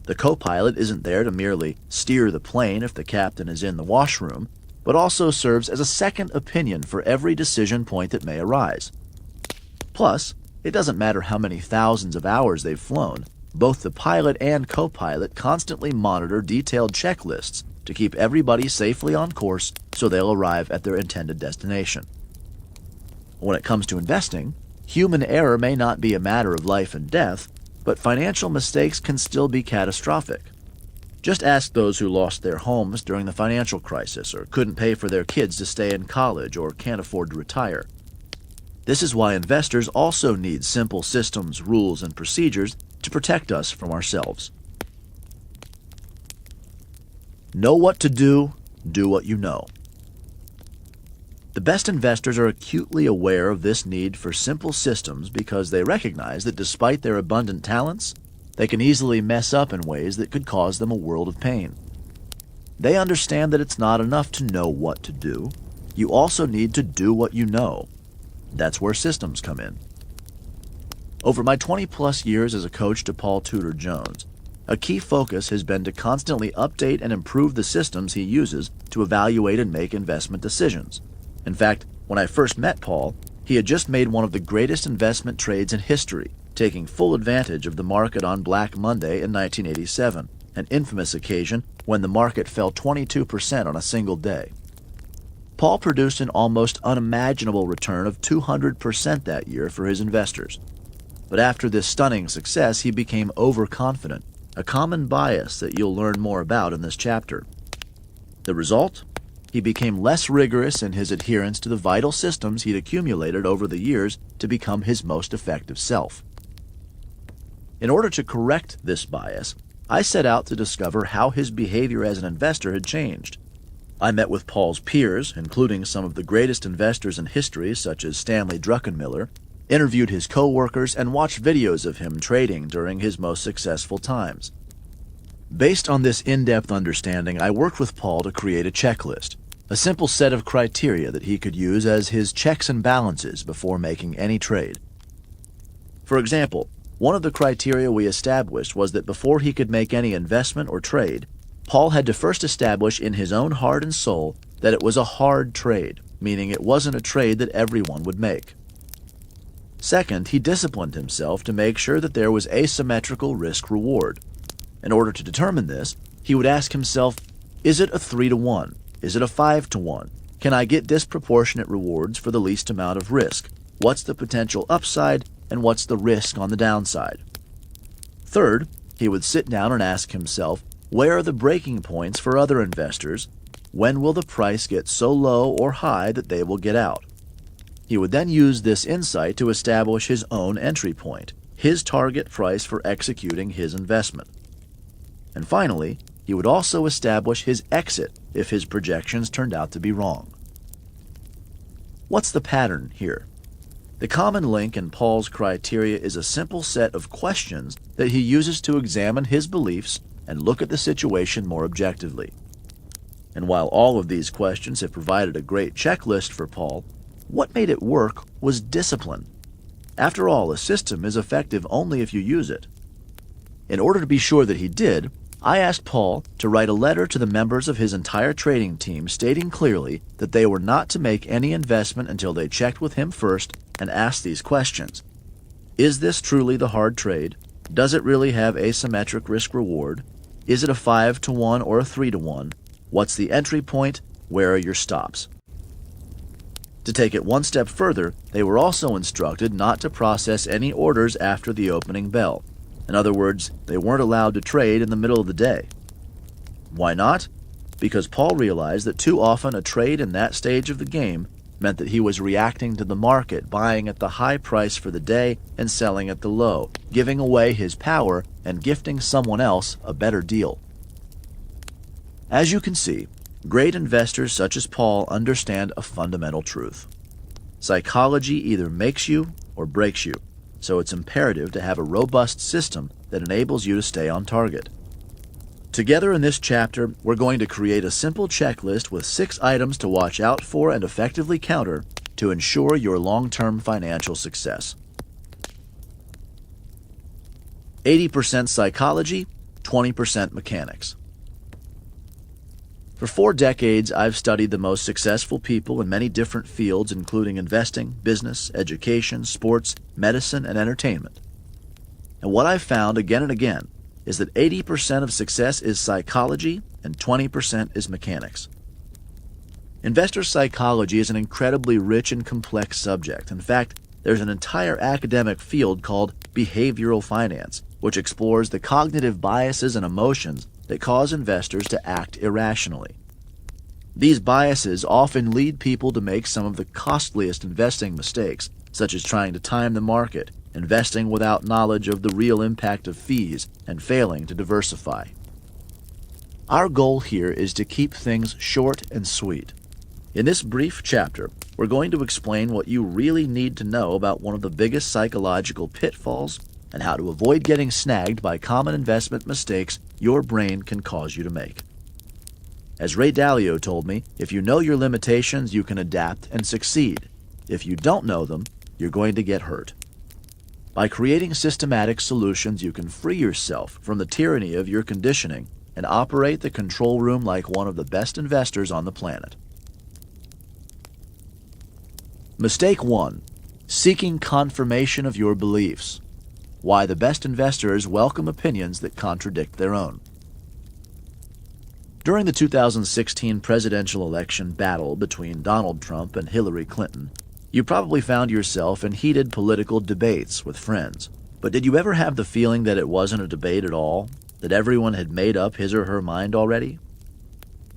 The co-pilot isn't there to merely steer the plane if the captain is in the washroom, but also serves as a second opinion for every decision point that may arise. Plus, it doesn't matter how many thousands of hours they've flown, both the pilot and co-pilot constantly monitor detailed checklists to keep everybody safely on course so they'll arrive at their intended destination. When it comes to investing, human error may not be a matter of life and death, but financial mistakes can still be catastrophic. Just ask those who lost their homes during the financial crisis, or couldn't pay for their kids to stay in college, or can't afford to retire. This is why investors also need simple systems, rules, and procedures to protect us from ourselves. Know what to do what you know. The best investors are acutely aware of this need for simple systems because they recognize that despite their abundant talents, they can easily mess up in ways that could cause them a world of pain. They understand that it's not enough to know what to do. You also need to do what you know. That's where systems come in. Over my 20-plus years as a coach to Paul Tudor Jones, a key focus has been to constantly update and improve the systems he uses to evaluate and make investment decisions. In fact, when I first met Paul, he had just made one of the greatest investment trades in history, taking full advantage of the market on Black Monday in 1987, an infamous occasion when the market fell 22% on a single day. Paul produced an almost unimaginable return of 200% that year for his investors. But after this stunning success, he became overconfident, a common bias that you'll learn more about in this chapter. The result? He became less rigorous in his adherence to the vital systems he'd accumulated over the years to become his most effective self. In order to correct this bias, I set out to discover how his behavior as an investor had changed. I met with Paul's peers, including some of the greatest investors in history such as Stanley Druckenmiller, interviewed his co-workers, and watched videos of him trading during his most successful times. Based on this in-depth understanding, I worked with Paul to create a checklist, a simple set of criteria that he could use as his checks and balances before making any trade. For example, One of the criteria we established was that before he could make any investment or trade, Paul had to first establish in his own heart and soul that it was a hard trade, meaning it wasn't a trade that everyone would make. Second, he disciplined himself to make sure that there was asymmetrical risk-reward. In order to determine this, he would ask himself, is it a 3-to-1? Is it a 5-to-1? Can I get disproportionate rewards for the least amount of risk? What's the potential upside, and what's the risk on the downside? Third, he would sit down and ask himself, where are the breaking points for other investors? When will the price get so low or high that they will get out? He would then use this insight to establish his own entry point, his target price for executing his investment. And finally, he would also establish his exit if his projections turned out to be wrong. What's the pattern here? The common link in Paul's criteria is a simple set of questions that he uses to examine his beliefs and look at the situation more objectively. And while all of these questions have provided a great checklist for Paul, what made it work was discipline. After all, a system is effective only if you use it. In order to be sure that he did, I asked Paul to write a letter to the members of his entire trading team stating clearly that they were not to make any investment until they checked with him first and asked these questions. Is this truly the hard trade? Does it really have asymmetric risk-reward? Is it a 5-to-1 or a 3-to-1? What's the entry point? Where are your stops? To take it one step further, they were also instructed not to process any orders after the opening bell. In other words, they weren't allowed to trade in the middle of the day. Why not? Because Paul realized that too often a trade in that stage of the game meant that he was reacting to the market, buying at the high price for the day and selling at the low, giving away his power and gifting someone else a better deal. As you can see, great investors such as Paul understand a fundamental truth. Psychology either makes you or breaks you, so it's imperative to have a robust system that enables you to stay on target. Together in this chapter, we're going to create a simple checklist with 6 items to watch out for and effectively counter to ensure your long-term financial success. 80% psychology, 20% mechanics. For 4 decades, I've studied the most successful people in many different fields, including investing, business, education, sports, medicine, and entertainment. And what I've found again and again is that 80% of success is psychology and 20% is mechanics. Investor psychology is an incredibly rich and complex subject. In fact, there's an entire academic field called behavioral finance, which explores the cognitive biases and emotions that cause investors to act irrationally. These biases often lead people to make some of the costliest investing mistakes, such as trying to time the market, investing without knowledge of the real impact of fees, and failing to diversify. Our goal here is to keep things short and sweet. In this brief chapter, we're going to explain what you really need to know about one of the biggest psychological pitfalls and how to avoid getting snagged by common investment mistakes your brain can cause you to make. As Ray Dalio told me, if you know your limitations, you can adapt and succeed. If you don't know them, you're going to get hurt. By creating systematic solutions, you can free yourself from the tyranny of your conditioning and operate the control room like one of the best investors on the planet. Mistake 1. Seeking confirmation of your beliefs. Why the best investors welcome opinions that contradict their own. During the 2016 presidential election battle between Donald Trump and Hillary Clinton, you probably found yourself in heated political debates with friends. But did you ever have the feeling that it wasn't a debate at all? That everyone had made up his or her mind already?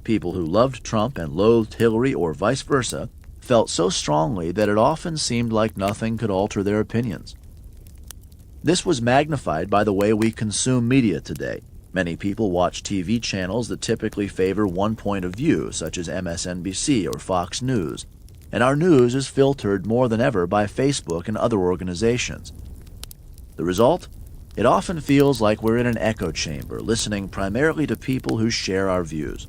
People who loved Trump and loathed Hillary, or vice versa, felt so strongly that it often seemed like nothing could alter their opinions. This was magnified by the way we consume media today. Many people watch TV channels that typically favor one point of view, such as MSNBC or Fox News, and our news is filtered more than ever by Facebook and other organizations. The result? It often feels like we're in an echo chamber, listening primarily to people who share our views.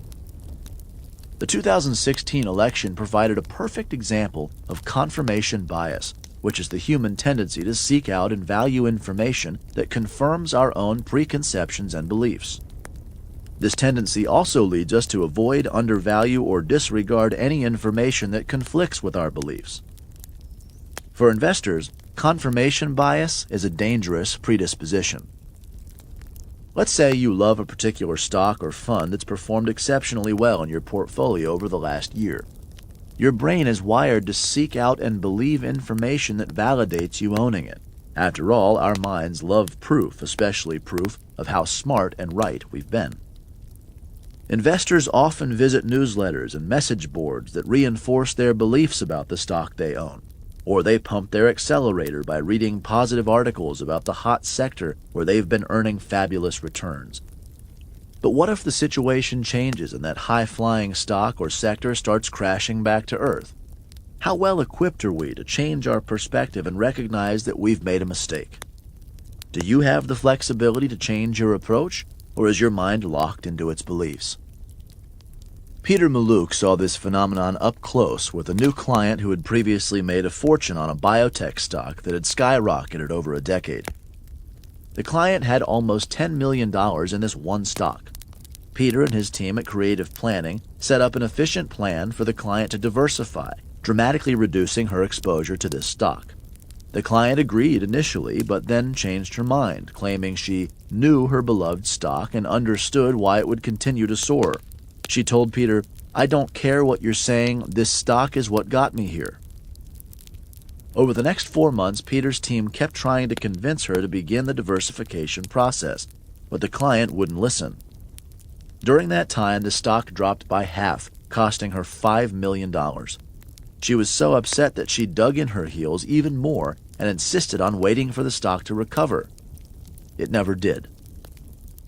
The 2016 election provided a perfect example of confirmation bias, which is the human tendency to seek out and value information that confirms our own preconceptions and beliefs. This tendency also leads us to avoid, undervalue, or disregard any information that conflicts with our beliefs. For investors, confirmation bias is a dangerous predisposition. Let's say you love a particular stock or fund that's performed exceptionally well in your portfolio over the last year. Your brain is wired to seek out and believe information that validates you owning it. After all, our minds love proof, especially proof of how smart and right we've been. Investors often visit newsletters and message boards that reinforce their beliefs about the stock they own, or they pump their accelerator by reading positive articles about the hot sector where they've been earning fabulous returns. But what if the situation changes and that high-flying stock or sector starts crashing back to earth? How well equipped are we to change our perspective and recognize that we've made a mistake? Do you have the flexibility to change your approach, or is your mind locked into its beliefs? Peter Mallouk saw this phenomenon up close with a new client who had previously made a fortune on a biotech stock that had skyrocketed over a decade. The client had almost $10 million in this one stock. Peter and his team at Creative Planning set up an efficient plan for the client to diversify, dramatically reducing her exposure to this stock. The client agreed initially, but then changed her mind, claiming she knew her beloved stock and understood why it would continue to soar. She told Peter, "I don't care what you're saying, this stock is what got me here." Over the next 4 months, Peter's team kept trying to convince her to begin the diversification process, but the client wouldn't listen. During that time, the stock dropped by half, costing her $5 million. She was so upset that she dug in her heels even more and insisted on waiting for the stock to recover. It never did.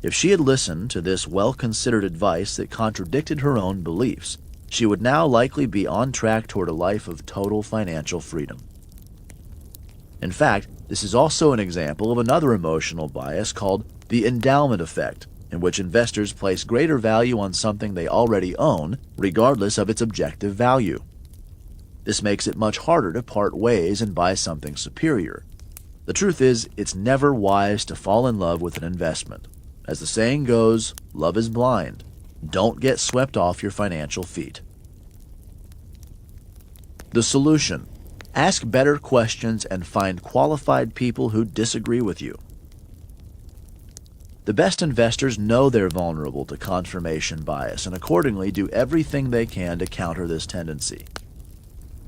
If she had listened to this well-considered advice that contradicted her own beliefs, she would now likely be on track toward a life of total financial freedom. In fact, this is also an example of another emotional bias called the endowment effect, in which investors place greater value on something they already own, regardless of its objective value. This makes it much harder to part ways and buy something superior. The truth is, it's never wise to fall in love with an investment. As the saying goes, love is blind. Don't get swept off your financial feet. The solution: ask better questions and find qualified people who disagree with you. The best investors know they're vulnerable to confirmation bias and accordingly do everything they can to counter this tendency.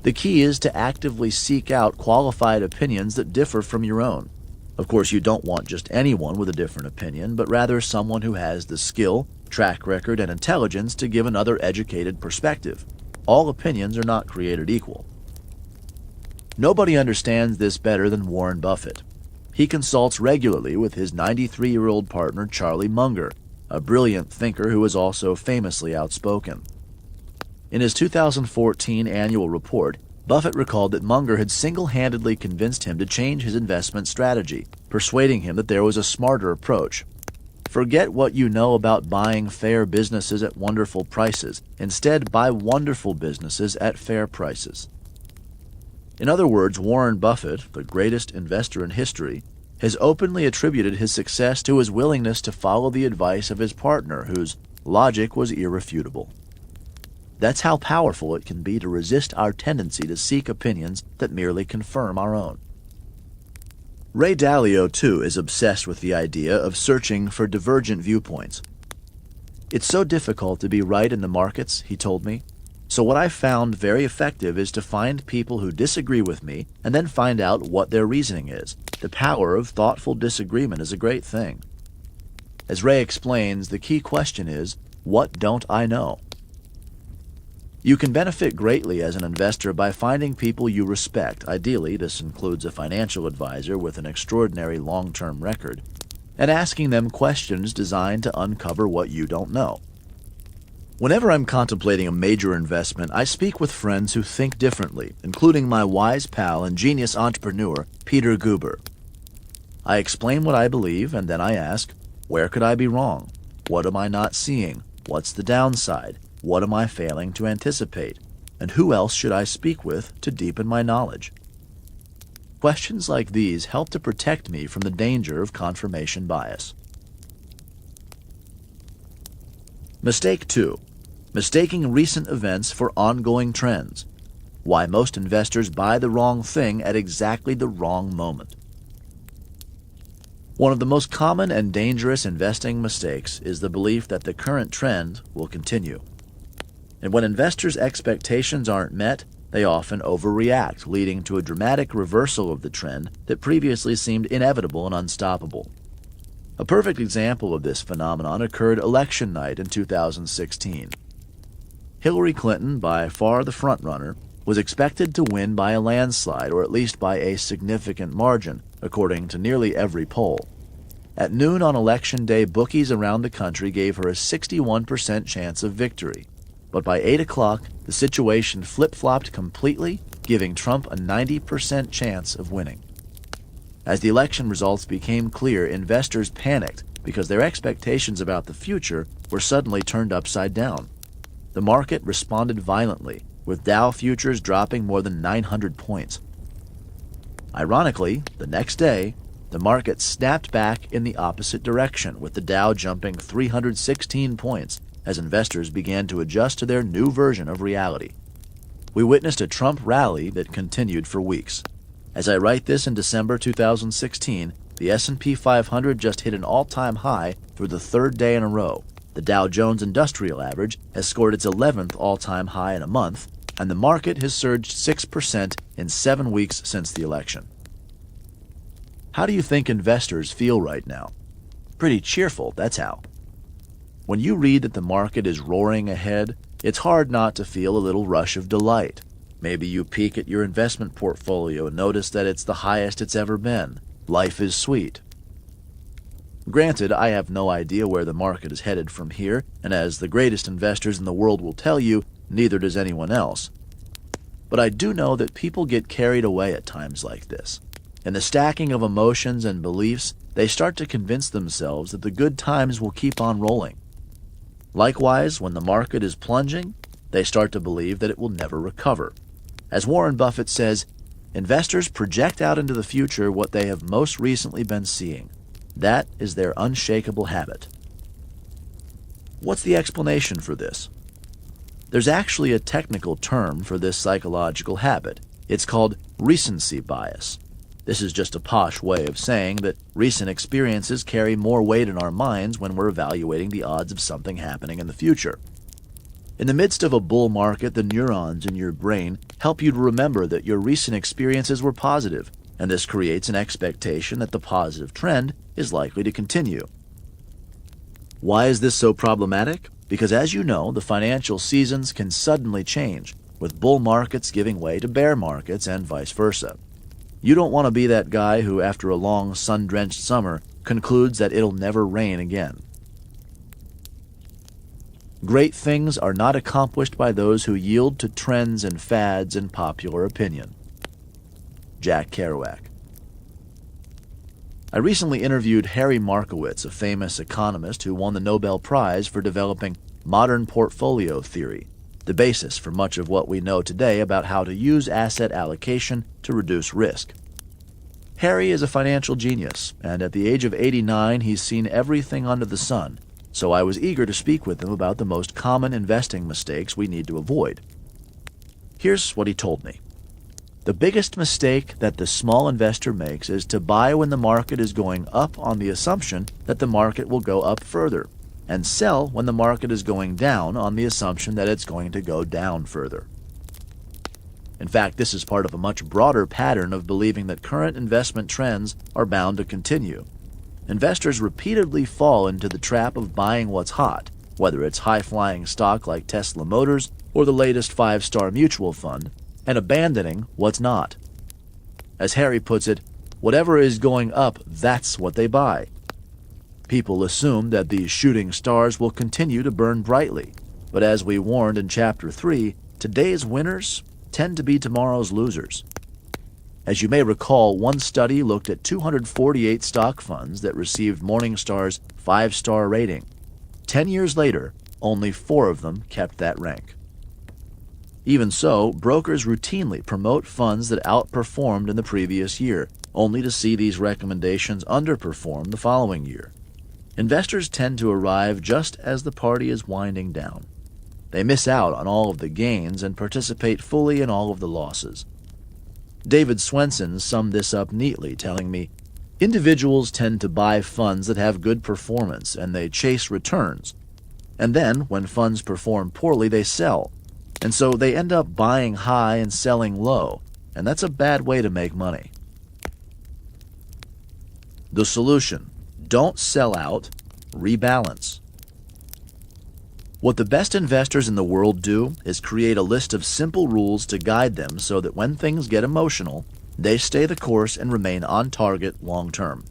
The key is to actively seek out qualified opinions that differ from your own. Of course, you don't want just anyone with a different opinion, but rather someone who has the skill, track record, and intelligence to give another educated perspective. All opinions are not created equal. Nobody understands this better than Warren Buffett. He consults regularly with his 93-year-old partner Charlie Munger, a brilliant thinker who is also famously outspoken. In his 2014 annual report, Buffett recalled that Munger had single-handedly convinced him to change his investment strategy, persuading him that there was a smarter approach. Forget what you know about buying fair businesses at wonderful prices. Instead, buy wonderful businesses at fair prices. In other words, Warren Buffett, the greatest investor in history, has openly attributed his success to his willingness to follow the advice of his partner, whose logic was irrefutable. That's how powerful it can be to resist our tendency to seek opinions that merely confirm our own. Ray Dalio, too, is obsessed with the idea of searching for divergent viewpoints. "It's so difficult to be right in the markets," he told me. "So what I've found very effective is to find people who disagree with me and then find out what their reasoning is. The power of thoughtful disagreement is a great thing." As Ray explains, the key question is, what don't I know? You can benefit greatly as an investor by finding people you respect. Ideally, this includes a financial advisor with an extraordinary long-term record, and asking them questions designed to uncover what you don't know. Whenever I'm contemplating a major investment, I speak with friends who think differently, including my wise pal and genius entrepreneur, Peter Guber. I explain what I believe, and then I ask, where could I be wrong? What am I not seeing? What's the downside? What am I failing to anticipate? And who else should I speak with to deepen my knowledge? Questions like these help to protect me from the danger of confirmation bias. Mistake 2. Mistaking recent events for ongoing trends. Why most investors buy the wrong thing at exactly the wrong moment. One of the most common and dangerous investing mistakes is the belief that the current trend will continue. And when investors' expectations aren't met, they often overreact, leading to a dramatic reversal of the trend that previously seemed inevitable and unstoppable. A perfect example of this phenomenon occurred election night in 2016. Hillary Clinton, by far the frontrunner, was expected to win by a landslide, or at least by a significant margin, according to nearly every poll. At noon on Election Day, bookies around the country gave her a 61% chance of victory. But by 8 o'clock, the situation flip-flopped completely, giving Trump a 90% chance of winning. As the election results became clear, investors panicked because their expectations about the future were suddenly turned upside down. The market responded violently, with Dow futures dropping more than 900 points. Ironically, the next day, the market snapped back in the opposite direction, with the Dow jumping 316 points as investors began to adjust to their new version of reality. We witnessed a Trump rally that continued for weeks. As I write this in December 2016, the S&P 500 just hit an all-time high for the third day in a row. The Dow Jones Industrial Average has scored its 11th all-time high in a month, and the market has surged 6% in 7 weeks since the election. How do you think investors feel right now? Pretty cheerful, that's how. When you read that the market is roaring ahead, it's hard not to feel a little rush of delight. Maybe you peek at your investment portfolio and notice that it's the highest it's ever been. Life is sweet. Granted, I have no idea where the market is headed from here, and as the greatest investors in the world will tell you, neither does anyone else. But I do know that people get carried away at times like this. In the stacking of emotions and beliefs, they start to convince themselves that the good times will keep on rolling. Likewise, when the market is plunging, they start to believe that it will never recover. As Warren Buffett says, investors project out into the future what they have most recently been seeing. That is their unshakable habit. What's the explanation for this? There's actually a technical term for this psychological habit. It's called recency bias. This is just a posh way of saying that recent experiences carry more weight in our minds when we're evaluating the odds of something happening in the future. In the midst of a bull market, the neurons in your brain help you to remember that your recent experiences were positive, and this creates an expectation that the positive trend is likely to continue. Why is this so problematic? Because as you know, the financial seasons can suddenly change, with bull markets giving way to bear markets and vice versa. You don't want to be that guy who, after a long sun-drenched summer, concludes that it'll never rain again. Great things are not accomplished by those who yield to trends and fads and popular opinion. Jack Kerouac. I recently interviewed Harry Markowitz, a famous economist who won the Nobel Prize for developing modern portfolio theory, the basis for much of what we know today about how to use asset allocation to reduce risk. Harry is a financial genius, and at the age of 89 he's seen everything under the sun, so I was eager to speak with him about the most common investing mistakes we need to avoid. Here's what he told me. The biggest mistake that the small investor makes is to buy when the market is going up on the assumption that the market will go up further, and sell when the market is going down on the assumption that it's going to go down further. In fact, this is part of a much broader pattern of believing that current investment trends are bound to continue. Investors repeatedly fall into the trap of buying what's hot, whether it's high-flying stock like Tesla Motors or the latest 5-star mutual fund, and abandoning what's not. As Harry puts it, whatever is going up, that's what they buy. People assume that these shooting stars will continue to burn brightly, but as we warned in Chapter 3, today's winners tend to be tomorrow's losers. As you may recall, one study looked at 248 stock funds that received Morningstar's 5-star rating. 10 years later, only 4 of them kept that rank. Even so, brokers routinely promote funds that outperformed in the previous year, only to see these recommendations underperform the following year. Investors tend to arrive just as the party is winding down. They miss out on all of the gains and participate fully in all of the losses. David Swenson summed this up neatly, telling me, individuals tend to buy funds that have good performance and they chase returns. And then, when funds perform poorly, they sell. And so they end up buying high and selling low, and that's a bad way to make money. The solution: don't sell out, rebalance. What the best investors in the world do is create a list of simple rules to guide them so that when things get emotional, they stay the course and remain on target long term.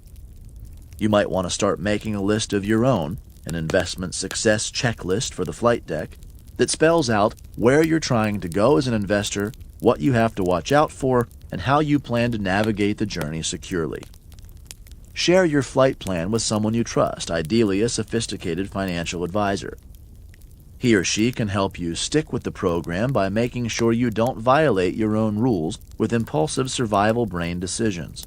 You might want to start making a list of your own, an investment success checklist for the flight deck, that spells out where you're trying to go as an investor, what you have to watch out for, and how you plan to navigate the journey securely. Share your flight plan with someone you trust, ideally a sophisticated financial advisor. He or she can help you stick with the program by making sure you don't violate your own rules with impulsive survival brain decisions.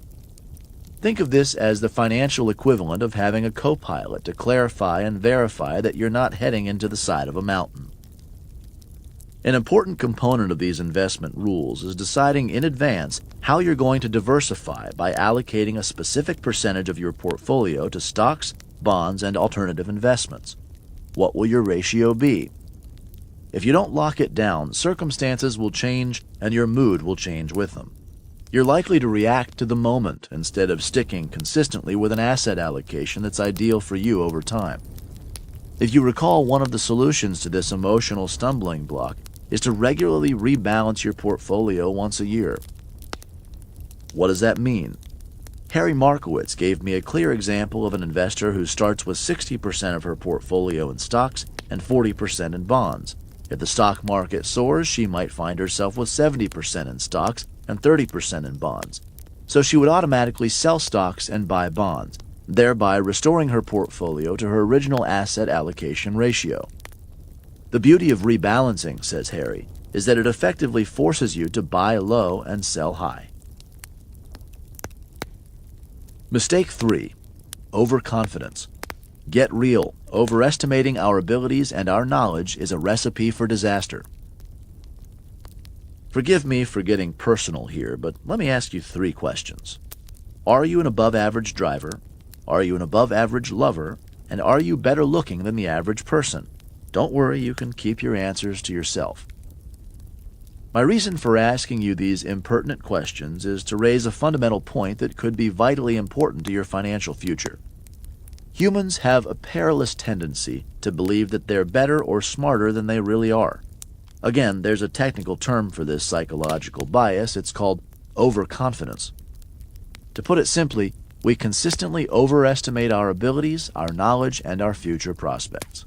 Think of this as the financial equivalent of having a co-pilot to clarify and verify that you're not heading into the side of a mountain. An important component of these investment rules is deciding in advance how you're going to diversify by allocating a specific percentage of your portfolio to stocks, bonds, and alternative investments. What will your ratio be? If you don't lock it down, circumstances will change and your mood will change with them. You're likely to react to the moment instead of sticking consistently with an asset allocation that's ideal for you over time. If you recall, one of the solutions to this emotional stumbling block is to regularly rebalance your portfolio once a year. What does that mean? Harry Markowitz gave me a clear example of an investor who starts with 60% of her portfolio in stocks and 40% in bonds. If the stock market soars, she might find herself with 70% in stocks and 30% in bonds. So she would automatically sell stocks and buy bonds, thereby restoring her portfolio to her original asset allocation ratio. The beauty of rebalancing, says Harry, is that it effectively forces you to buy low and sell high. Mistake 3. Overconfidence. Get real. Overestimating our abilities and our knowledge is a recipe for disaster. Forgive me for getting personal here, but let me ask you 3 questions. Are you an above-average driver? Are you an above-average lover? And are you better looking than the average person? Don't worry, you can keep your answers to yourself. My reason for asking you these impertinent questions is to raise a fundamental point that could be vitally important to your financial future. Humans have a perilous tendency to believe that they're better or smarter than they really are. Again, there's a technical term for this psychological bias. It's called overconfidence. To put it simply, we consistently overestimate our abilities, our knowledge, and our future prospects.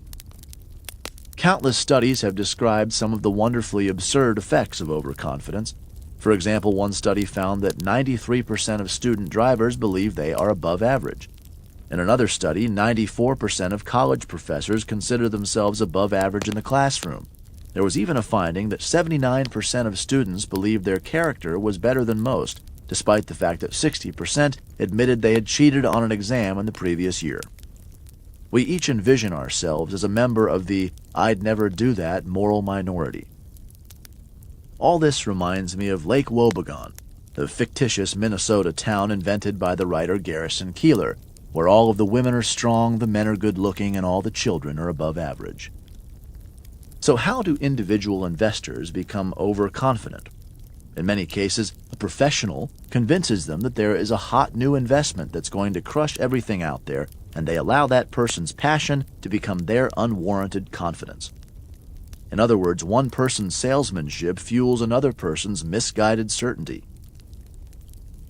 Countless studies have described some of the wonderfully absurd effects of overconfidence. For example, one study found that 93% of student drivers believe they are above average. In another study, 94% of college professors consider themselves above average in the classroom. There was even a finding that 79% of students believed their character was better than most, despite the fact that 60% admitted they had cheated on an exam in the previous year. We each envision ourselves as a member of the "I'd never do that" moral minority. All this reminds me of Lake Wobegon, the fictitious Minnesota town invented by the writer Garrison Keillor, where all of the women are strong, the men are good-looking, and all the children are above average. So how do individual investors become overconfident? In many cases, a professional convinces them that there is a hot new investment that's going to crush everything out there, and they allow that person's passion to become their unwarranted confidence. In other words, one person's salesmanship fuels another person's misguided certainty.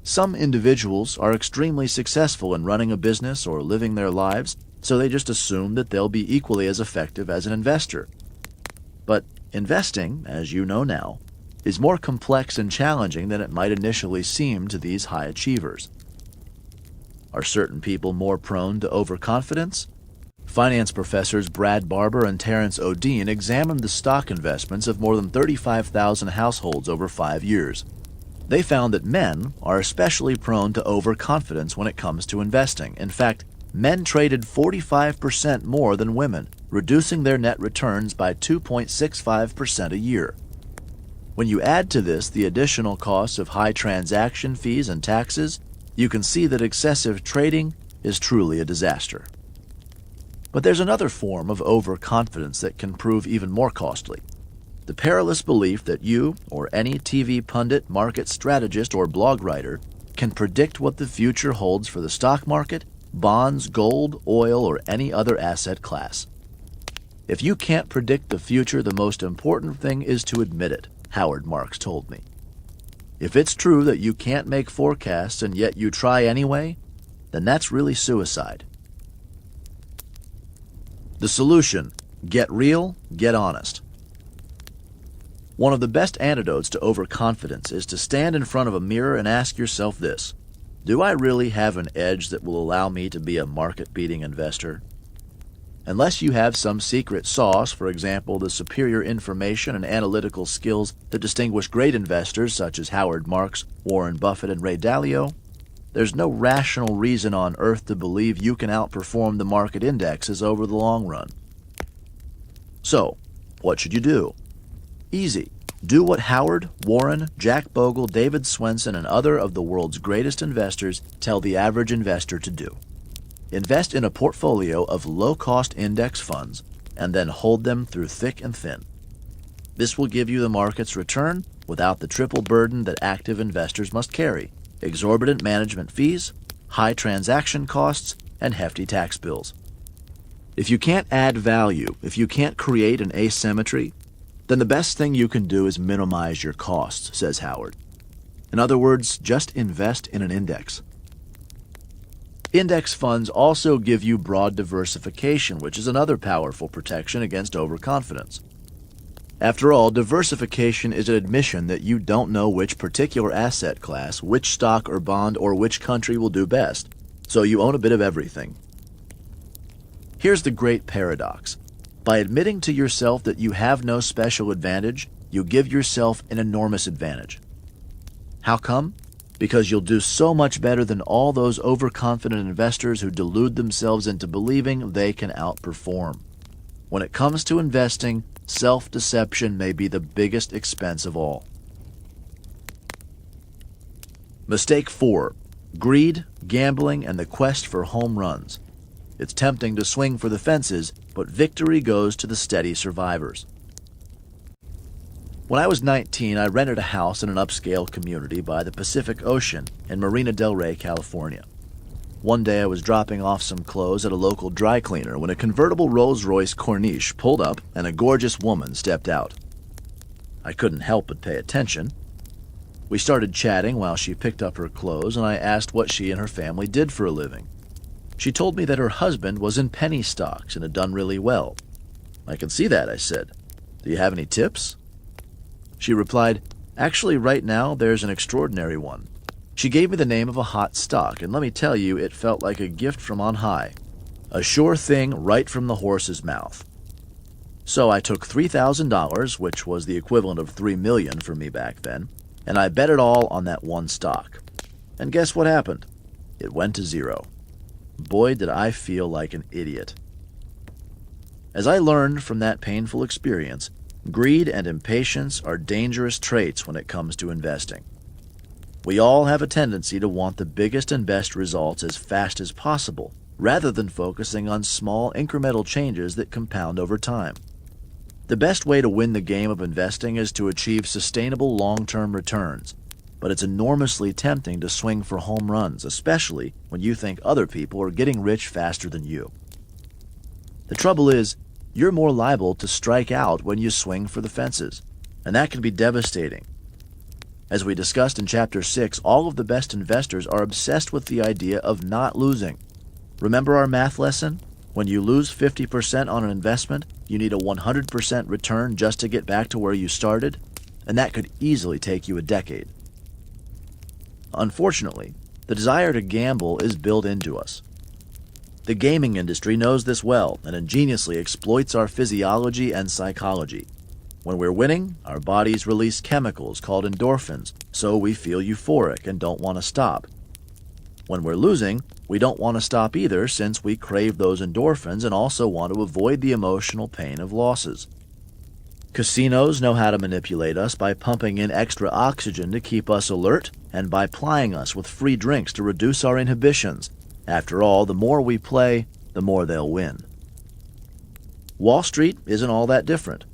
Some individuals are extremely successful in running a business or living their lives, so they just assume that they'll be equally as effective as an investor. But investing, as you know now, is more complex and challenging than it might initially seem to these high achievers. Are certain people more prone to overconfidence? Finance professors Brad Barber and Terrence O'Dean examined the stock investments of more than 35,000 households over 5 years. They found that men are especially prone to overconfidence when it comes to investing. In fact, men traded 45% more than women, reducing their net returns by 2.65% a year. When you add to this the additional costs of high transaction fees and taxes, you can see that excessive trading is truly a disaster. But there's another form of overconfidence that can prove even more costly. The perilous belief that you, or any TV pundit, market strategist, or blog writer, can predict what the future holds for the stock market, bonds, gold, oil, or any other asset class. If you can't predict the future, the most important thing is to admit it, Howard Marks told me. If it's true that you can't make forecasts and yet you try anyway, then that's really suicide. The solution: get real, get honest. One of the best antidotes to overconfidence is to stand in front of a mirror and ask yourself this: do I really have an edge that will allow me to be a market-beating investor? Unless you have some secret sauce, for example, the superior information and analytical skills that distinguish great investors such as Howard Marks, Warren Buffett, and Ray Dalio, there's no rational reason on earth to believe you can outperform the market indexes over the long run. So, what should you do? Easy. Do what Howard, Warren, Jack Bogle, David Swensen, and other of the world's greatest investors tell the average investor to do. Invest in a portfolio of low-cost index funds and then hold them through thick and thin. This will give you the market's return without the triple burden that active investors must carry: exorbitant management fees, high transaction costs, and hefty tax bills. If you can't add value, if you can't create an asymmetry, then the best thing you can do is minimize your costs, says Howard. In other words, just invest in an index. Index funds also give you broad diversification, which is another powerful protection against overconfidence. After all, diversification is an admission that you don't know which particular asset class, which stock or bond, or which country will do best, so you own a bit of everything. Here's the great paradox. By admitting to yourself that you have no special advantage, you give yourself an enormous advantage. How come? Because you'll do so much better than all those overconfident investors who delude themselves into believing they can outperform. When it comes to investing, self-deception may be the biggest expense of all. Mistake 4. Greed, gambling, and the quest for home runs. It's tempting to swing for the fences, but victory goes to the steady survivors. When I was 19, I rented a house in an upscale community by the Pacific Ocean in Marina del Rey, California. One day I was dropping off some clothes at a local dry cleaner when a convertible Rolls-Royce Corniche pulled up and a gorgeous woman stepped out. I couldn't help but pay attention. We started chatting while she picked up her clothes, and I asked what she and her family did for a living. She told me that her husband was in penny stocks and had done really well. I can see that, I said. Do you have any tips? She replied, actually, right now there's an extraordinary one. She gave me the name of a hot stock, and let me tell you, it felt like a gift from on high. A sure thing right from the horse's mouth. So I took $3,000, which was the equivalent of $3 million for me back then, and I bet it all on that one stock. And guess what happened? It went to zero. Boy, did I feel like an idiot. As I learned from that painful experience, greed and impatience are dangerous traits when it comes to investing. We all have a tendency to want the biggest and best results as fast as possible, rather than focusing on small incremental changes that compound over time. The best way to win the game of investing is to achieve sustainable long-term returns, but it's enormously tempting to swing for home runs, especially when you think other people are getting rich faster than you. The trouble is, you're more liable to strike out when you swing for the fences, and that can be devastating. As we discussed in Chapter 6, all of the best investors are obsessed with the idea of not losing. Remember our math lesson? When you lose 50% on an investment, you need a 100% return just to get back to where you started, and that could easily take you a decade. Unfortunately, the desire to gamble is built into us. The gaming industry knows this well and ingeniously exploits our physiology and psychology. When we're winning, our bodies release chemicals called endorphins, so we feel euphoric and don't want to stop. When we're losing, we don't want to stop either, since we crave those endorphins and also want to avoid the emotional pain of losses. Casinos know how to manipulate us by pumping in extra oxygen to keep us alert and by plying us with free drinks to reduce our inhibitions. After all, the more we play, the more they'll win. Wall Street isn't all that different.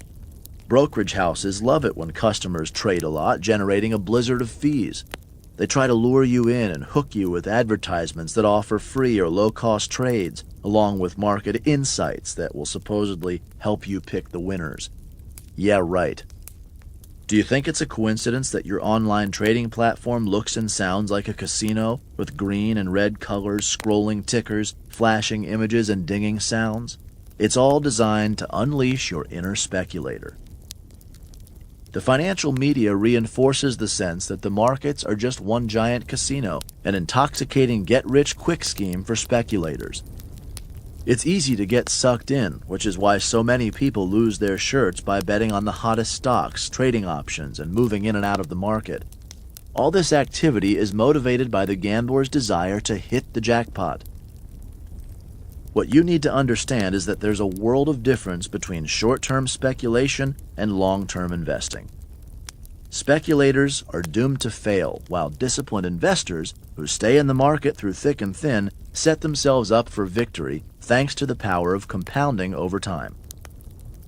Brokerage houses love it when customers trade a lot, generating a blizzard of fees. They try to lure you in and hook you with advertisements that offer free or low-cost trades, along with market insights that will supposedly help you pick the winners. Yeah, right. Do you think it's a coincidence that your online trading platform looks and sounds like a casino, with green and red colors, scrolling tickers, flashing images, and dinging sounds? It's all designed to unleash your inner speculator. The financial media reinforces the sense that the markets are just one giant casino, an intoxicating get-rich-quick scheme for speculators. It's easy to get sucked in, which is why so many people lose their shirts by betting on the hottest stocks, trading options, and moving in and out of the market. All this activity is motivated by the gambler's desire to hit the jackpot. What you need to understand is that there's a world of difference between short-term speculation and long-term investing. Speculators are doomed to fail, while disciplined investors, who stay in the market through thick and thin, set themselves up for victory thanks to the power of compounding over time.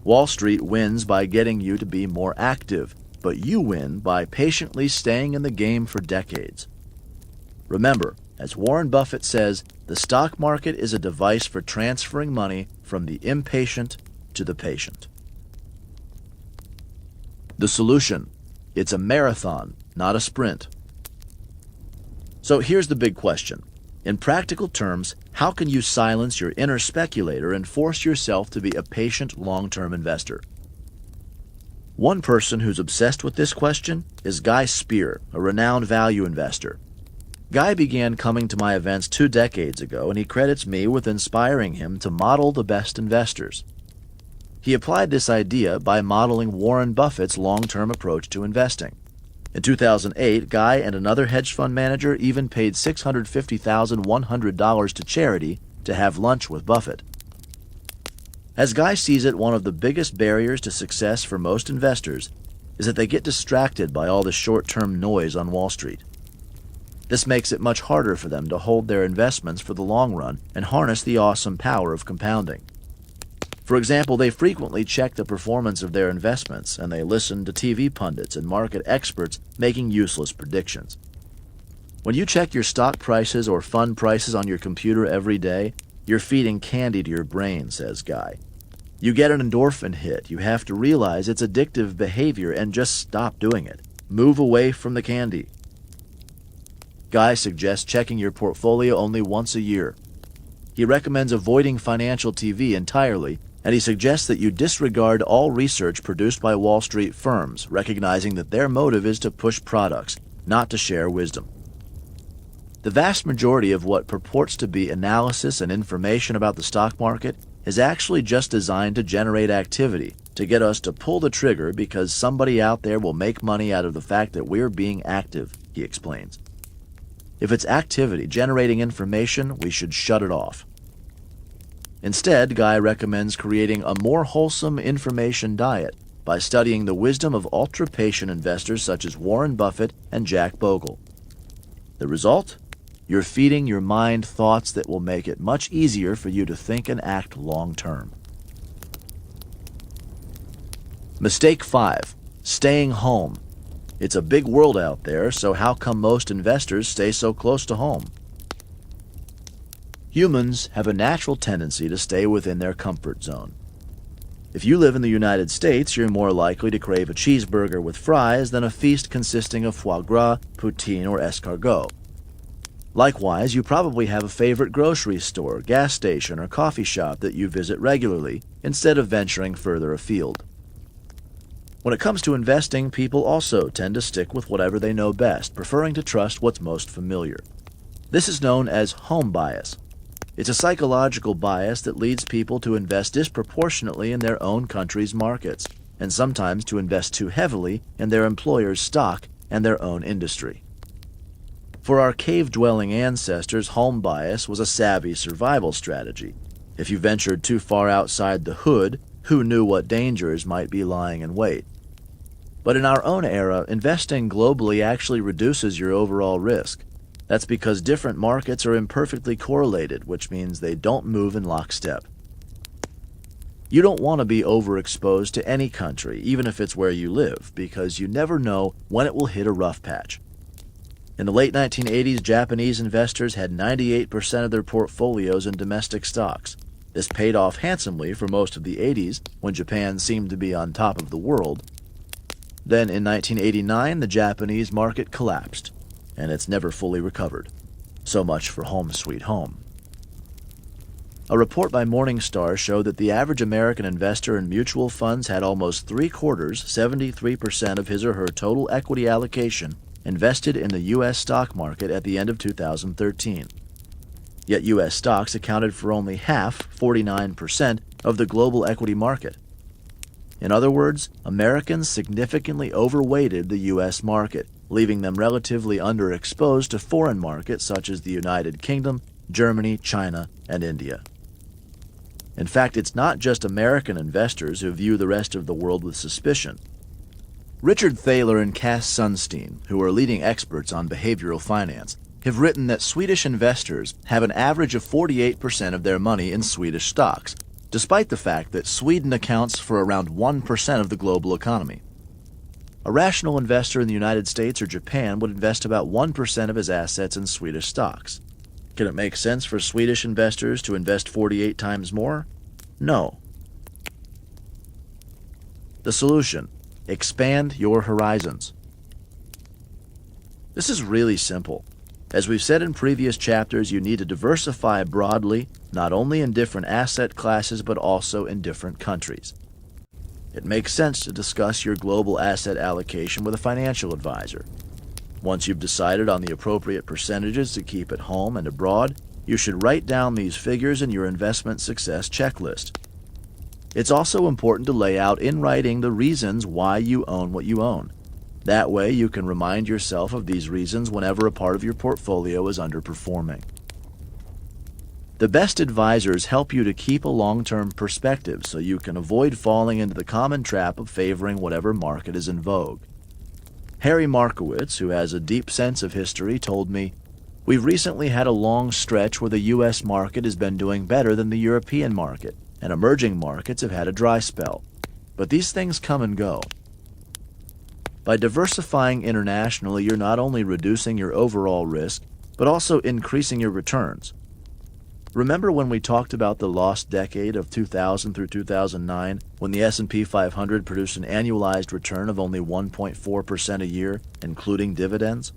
Wall Street wins by getting you to be more active, but you win by patiently staying in the game for decades. Remember, as Warren Buffett says, the stock market is a device for transferring money from the impatient to the patient. The solution: it's a marathon, not a sprint. So here's the big question. In practical terms, how can you silence your inner speculator and force yourself to be a patient, long-term investor? One person who's obsessed with this question is Guy Spear, a renowned value investor. Guy began coming to my events 2 decades ago, and he credits me with inspiring him to model the best investors. He applied this idea by modeling Warren Buffett's long-term approach to investing. In 2008, Guy and another hedge fund manager even paid $650,100 to charity to have lunch with Buffett. As Guy sees it, one of the biggest barriers to success for most investors is that they get distracted by all the short-term noise on Wall Street. This makes it much harder for them to hold their investments for the long run and harness the awesome power of compounding. For example, they frequently check the performance of their investments, and they listen to TV pundits and market experts making useless predictions. When you check your stock prices or fund prices on your computer every day, you're feeding candy to your brain, says Guy. You get an endorphin hit. You have to realize it's addictive behavior and just stop doing it. Move away from the candy. Guy suggests checking your portfolio only once a year. He recommends avoiding financial TV entirely, and he suggests that you disregard all research produced by Wall Street firms, recognizing that their motive is to push products, not to share wisdom. The vast majority of what purports to be analysis and information about the stock market is actually just designed to generate activity, to get us to pull the trigger because somebody out there will make money out of the fact that we're being active, he explains. If it's activity generating information, we should shut it off. Instead, Guy recommends creating a more wholesome information diet by studying the wisdom of ultra-patient investors such as Warren Buffett and Jack Bogle. The result? You're feeding your mind thoughts that will make it much easier for you to think and act long-term. Mistake 5. Staying home. It's a big world out there, so how come most investors stay so close to home? Humans have a natural tendency to stay within their comfort zone. If you live in the United States, you're more likely to crave a cheeseburger with fries than a feast consisting of foie gras, poutine, or escargot. Likewise, you probably have a favorite grocery store, gas station, or coffee shop that you visit regularly, instead of venturing further afield. When it comes to investing, people also tend to stick with whatever they know best, preferring to trust what's most familiar. This is known as home bias. It's a psychological bias that leads people to invest disproportionately in their own country's markets, and sometimes to invest too heavily in their employer's stock and their own industry. For our cave-dwelling ancestors, home bias was a savvy survival strategy. If you ventured too far outside the hood, who knew what dangers might be lying in wait? But in our own era, investing globally actually reduces your overall risk. That's because different markets are imperfectly correlated, which means they don't move in lockstep. You don't want to be overexposed to any country, even if it's where you live, because you never know when it will hit a rough patch. In the late 1980s, Japanese investors had 98% of their portfolios in domestic stocks. This paid off handsomely for most of the 80s, when Japan seemed to be on top of the world. Then in 1989, the Japanese market collapsed, and it's never fully recovered. So much for home sweet home. A report by Morningstar showed that the average American investor in mutual funds had almost 73% of his or her total equity allocation invested in the U.S. stock market at the end of 2013. Yet U.S. stocks accounted for only half, 49%, of the global equity market. In other words, Americans significantly overweighted the U.S. market, leaving them relatively underexposed to foreign markets such as the United Kingdom, Germany, China, and India. In fact, it's not just American investors who view the rest of the world with suspicion. Richard Thaler and Cass Sunstein, who are leading experts on behavioral finance, have written that Swedish investors have an average of 48% of their money in Swedish stocks, despite the fact that Sweden accounts for around 1% of the global economy. A rational investor in the United States or Japan would invest about 1% of his assets in Swedish stocks. Can it make sense for Swedish investors to invest 48 times more? No. The solution: expand your horizons. This is really simple. As we've said in previous chapters, you need to diversify broadly, not only in different asset classes, but also in different countries. It makes sense to discuss your global asset allocation with a financial advisor. Once you've decided on the appropriate percentages to keep at home and abroad, you should write down these figures in your investment success checklist. It's also important to lay out in writing the reasons why you own what you own. That way you can remind yourself of these reasons whenever a part of your portfolio is underperforming. The best advisors help you to keep a long-term perspective so you can avoid falling into the common trap of favoring whatever market is in vogue. Harry Markowitz, who has a deep sense of history, told me, "We've recently had a long stretch where the U.S. market has been doing better than the European market, and emerging markets have had a dry spell. But these things come and go." By diversifying internationally, you're not only reducing your overall risk, but also increasing your returns. Remember when we talked about the lost decade of 2000 through 2009, when the S&P 500 produced an annualized return of only 1.4% a year, including dividends?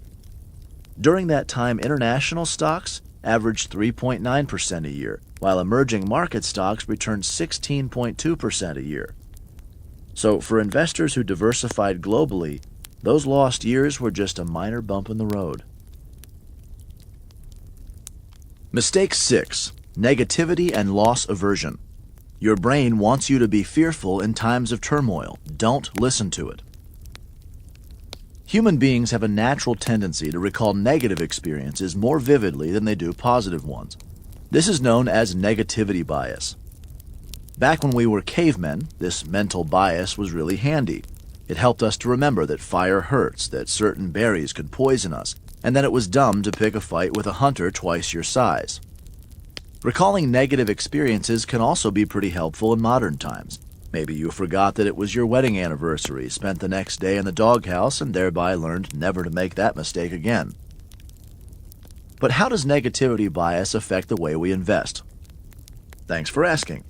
During that time, international stocks averaged 3.9% a year, while emerging market stocks returned 16.2% a year. So for investors who diversified globally, those lost years were just a minor bump in the road. Mistake 6. Negativity and loss aversion. Your brain wants you to be fearful in times of turmoil. Don't listen to it. Human beings have a natural tendency to recall negative experiences more vividly than they do positive ones. This is known as negativity bias. Back when we were cavemen, this mental bias was really handy. It helped us to remember that fire hurts, that certain berries could poison us, and that it was dumb to pick a fight with a hunter twice your size. Recalling negative experiences can also be pretty helpful in modern times. Maybe you forgot that it was your wedding anniversary, spent the next day in the doghouse, and thereby learned never to make that mistake again. But how does negativity bias affect the way we invest? Thanks for asking.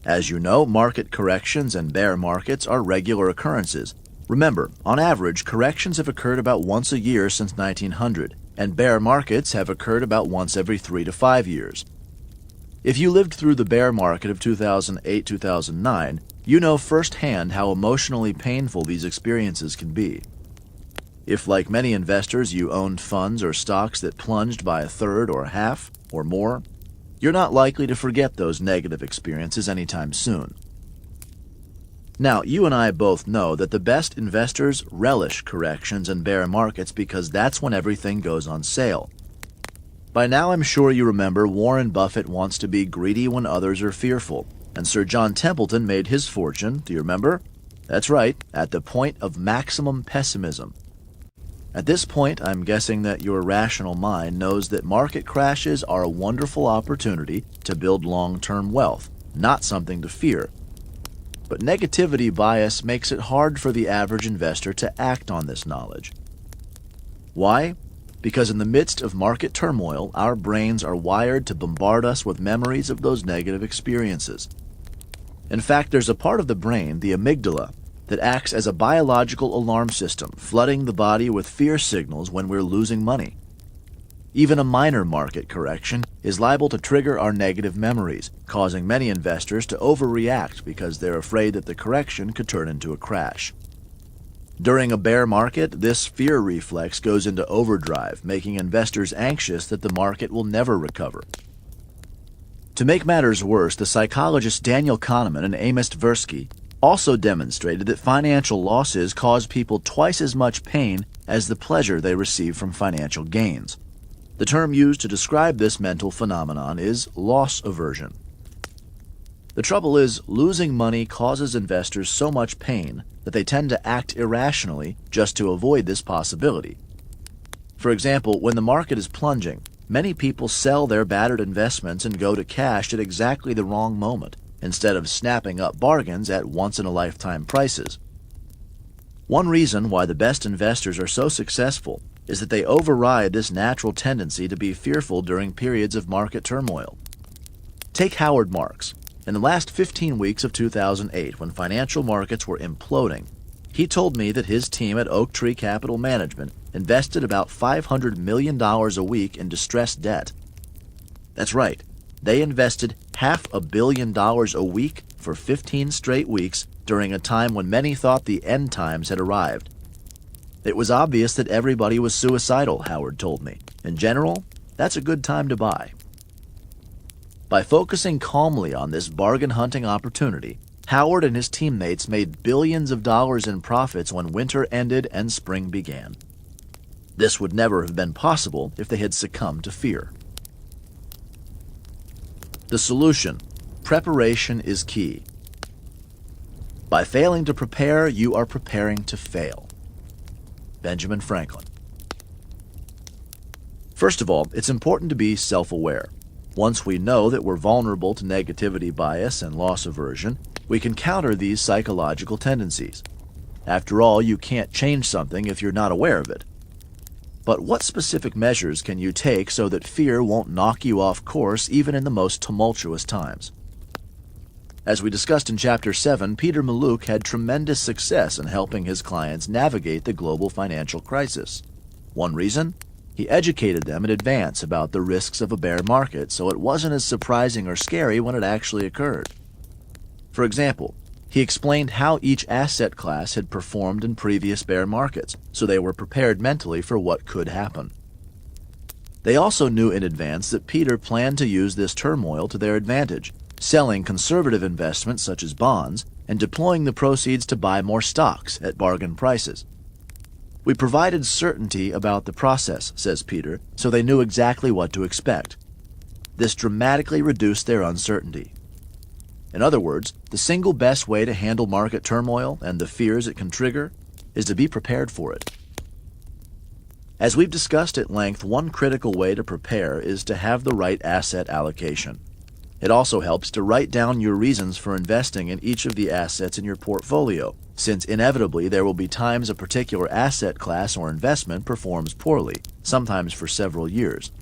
As you know, market corrections and bear markets are regular occurrences. Remember, on average, corrections have occurred about once a year since 1900, and bear markets have occurred about once every 3 to 5 years. If you lived through the bear market of 2008-2009, you know firsthand how emotionally painful these experiences can be. If, like many investors, you owned funds or stocks that plunged by a third or half or more, you're not likely to forget those negative experiences anytime soon. Now, you and I both know that the best investors relish corrections and bear markets because that's when everything goes on sale. By now, I'm sure you remember Warren Buffett wants to be greedy when others are fearful, and Sir John Templeton made his fortune, do you remember? That's right, at the point of maximum pessimism. At this point, I'm guessing that your rational mind knows that market crashes are a wonderful opportunity to build long-term wealth, not something to fear. But negativity bias makes it hard for the average investor to act on this knowledge. Why? Because in the midst of market turmoil, our brains are wired to bombard us with memories of those negative experiences. In fact, there's a part of the brain, the amygdala, that acts as a biological alarm system, flooding the body with fear signals when we're losing money. Even a minor market correction is liable to trigger our negative memories, causing many investors to overreact because they're afraid that the correction could turn into a crash. During a bear market, this fear reflex goes into overdrive, making investors anxious that the market will never recover. To make matters worse, the psychologists Daniel Kahneman and Amos Tversky also demonstrated that financial losses cause people twice as much pain as the pleasure they receive from financial gains. The term used to describe this mental phenomenon is loss aversion. The trouble is, losing money causes investors so much pain that they tend to act irrationally just to avoid this possibility. For example, when the market is plunging, many people sell their battered investments and go to cash at exactly the wrong moment, instead of snapping up bargains at once-in-a-lifetime prices. One reason why the best investors are so successful is that they override this natural tendency to be fearful during periods of market turmoil. Take Howard Marks. In the last 15 weeks of 2008, when financial markets were imploding, he told me that his team at Oak Tree Capital Management invested about $500 million a week in distressed debt. That's right, they invested $500 million a week for 15 straight weeks during a time when many thought the end times had arrived. It was obvious that everybody was suicidal, Howard told me. In general, that's a good time to buy. By focusing calmly on this bargain-hunting opportunity, Howard and his teammates made billions of dollars in profits when winter ended and spring began. This would never have been possible if they had succumbed to fear. The solution: preparation is key. By failing to prepare, you are preparing to fail. Benjamin Franklin. First of all, it's important to be self-aware. Once we know that we're vulnerable to negativity bias and loss aversion, we can counter these psychological tendencies. After all, you can't change something if you're not aware of it. But what specific measures can you take so that fear won't knock you off course even in the most tumultuous times? As we discussed in Chapter 7, Peter Mallouk had tremendous success in helping his clients navigate the global financial crisis. One reason? He educated them in advance about the risks of a bear market, so it wasn't as surprising or scary when it actually occurred. For example, he explained how each asset class had performed in previous bear markets, so they were prepared mentally for what could happen. They also knew in advance that Peter planned to use this turmoil to their advantage, selling conservative investments such as bonds and deploying the proceeds to buy more stocks at bargain prices. We provided certainty about the process, says Peter, so they knew exactly what to expect. This dramatically reduced their uncertainty. In other words, the single best way to handle market turmoil and the fears it can trigger is to be prepared for it. As we've discussed at length, one critical way to prepare is to have the right asset allocation. It also helps to write down your reasons for investing in each of the assets in your portfolio, since inevitably there will be times a particular asset class or investment performs poorly, sometimes for several years.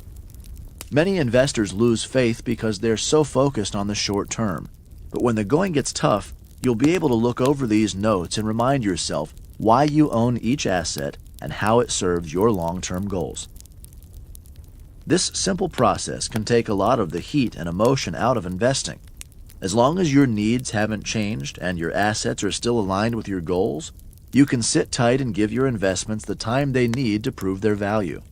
Many investors lose faith because they're so focused on the short term. But when the going gets tough, you'll be able to look over these notes and remind yourself why you own each asset and how it serves your long-term goals. This simple process can take a lot of the heat and emotion out of investing. As long as your needs haven't changed and your assets are still aligned with your goals, you can sit tight and give your investments the time they need to prove their value.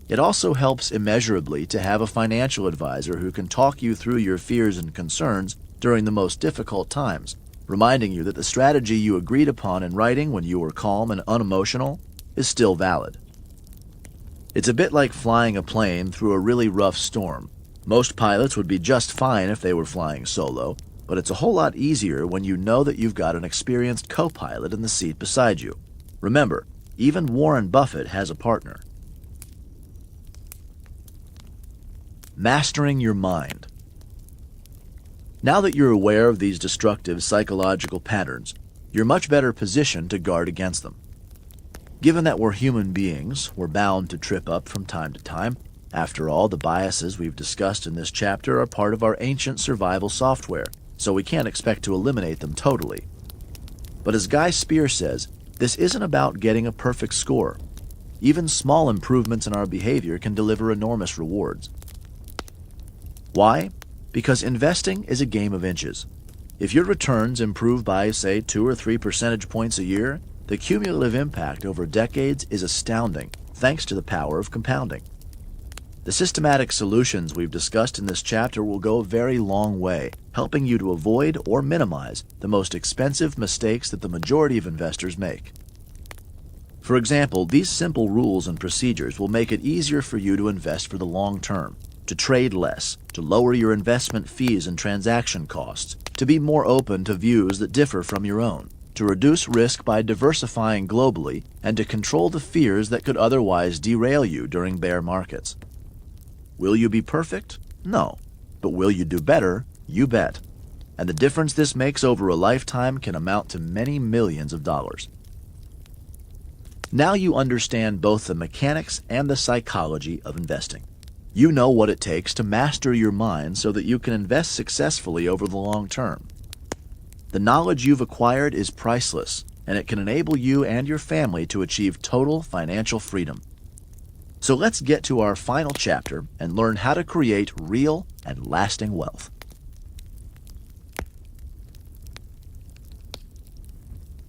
It also helps immeasurably to have a financial advisor who can talk you through your fears and concerns during the most difficult times, reminding you that the strategy you agreed upon in writing when you were calm and unemotional is still valid. It's a bit like flying a plane through a really rough storm. Most pilots would be just fine if they were flying solo, but it's a whole lot easier when you know that you've got an experienced co-pilot in the seat beside you. Remember, even Warren Buffett has a partner. Mastering your mind. Now that you're aware of these destructive psychological patterns, you're much better positioned to guard against them. Given that we're human beings, we're bound to trip up from time to time. After all, the biases we've discussed in this chapter are part of our ancient survival software, so we can't expect to eliminate them totally. But as Guy Spear says, this isn't about getting a perfect score. Even small improvements in our behavior can deliver enormous rewards. Why? Because investing is a game of inches. If your returns improve by, say, 2 or 3 percentage points a year, the cumulative impact over decades is astounding, thanks to the power of compounding. The systematic solutions we've discussed in this chapter will go a very long way, helping you to avoid or minimize the most expensive mistakes that the majority of investors make. For example, these simple rules and procedures will make it easier for you to invest for the long term, to trade less, to lower your investment fees and transaction costs, to be more open to views that differ from your own, to reduce risk by diversifying globally, and to control the fears that could otherwise derail you during bear markets. Will you be perfect? No. But will you do better? You bet. And the difference this makes over a lifetime can amount to many millions of dollars. Now you understand both the mechanics and the psychology of investing. You know what it takes to master your mind so that you can invest successfully over the long term. The knowledge you've acquired is priceless, and it can enable you and your family to achieve total financial freedom. So let's get to our final chapter and learn how to create real and lasting wealth.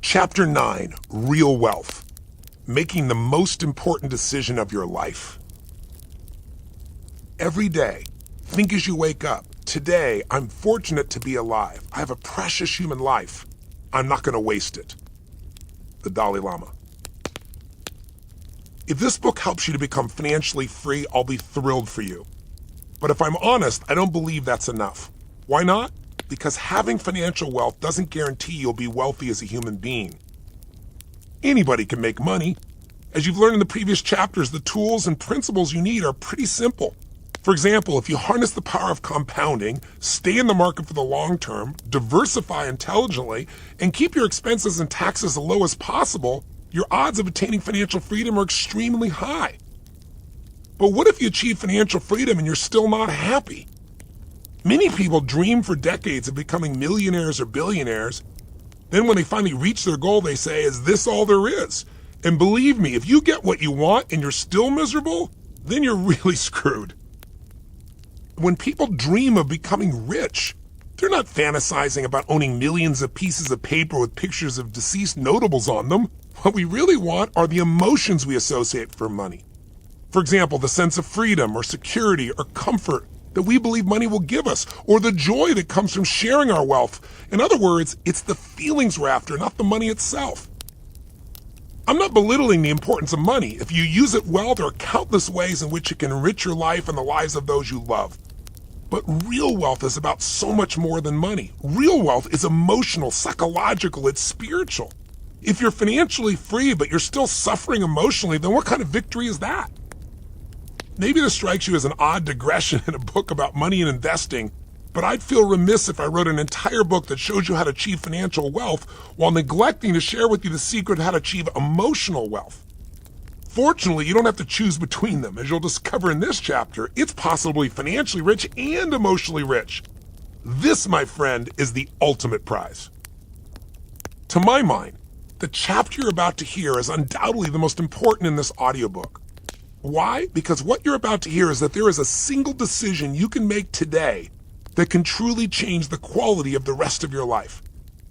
Chapter 9, Real Wealth. Making the most important decision of your life. Every day, think as you wake up, today, I'm fortunate to be alive. I have a precious human life. I'm not going to waste it. The Dalai Lama. If this book helps you to become financially free, I'll be thrilled for you. But if I'm honest, I don't believe that's enough. Why not? Because having financial wealth doesn't guarantee you'll be wealthy as a human being. Anybody can make money. As you've learned in the previous chapters, the tools and principles you need are pretty simple. For example, if you harness the power of compounding, stay in the market for the long term, diversify intelligently, and keep your expenses and taxes as low as possible, your odds of attaining financial freedom are extremely high. But what if you achieve financial freedom and you're still not happy? Many people dream for decades of becoming millionaires or billionaires. Then when they finally reach their goal, they say, "Is this all there is?" And believe me, if you get what you want and you're still miserable, then you're really screwed. When people dream of becoming rich, they're not fantasizing about owning millions of pieces of paper with pictures of deceased notables on them. What we really want are the emotions we associate for money. For example, the sense of freedom or security or comfort that we believe money will give us, or the joy that comes from sharing our wealth. In other words, it's the feelings we're after, not the money itself. I'm not belittling the importance of money. If you use it well, there are countless ways in which it can enrich your life and the lives of those you love. But real wealth is about so much more than money. Real wealth is emotional, psychological, it's spiritual. If you're financially free, but you're still suffering emotionally, then what kind of victory is that? Maybe this strikes you as an odd digression in a book about money and investing, but I'd feel remiss if I wrote an entire book that shows you how to achieve financial wealth while neglecting to share with you the secret of how to achieve emotional wealth. Fortunately, you don't have to choose between them. As you'll discover in this chapter, it's possible to be financially rich and emotionally rich. This, my friend, is the ultimate prize. To my mind, the chapter you're about to hear is undoubtedly the most important in this audiobook. Why? Because what you're about to hear is that there is a single decision you can make today that can truly change the quality of the rest of your life.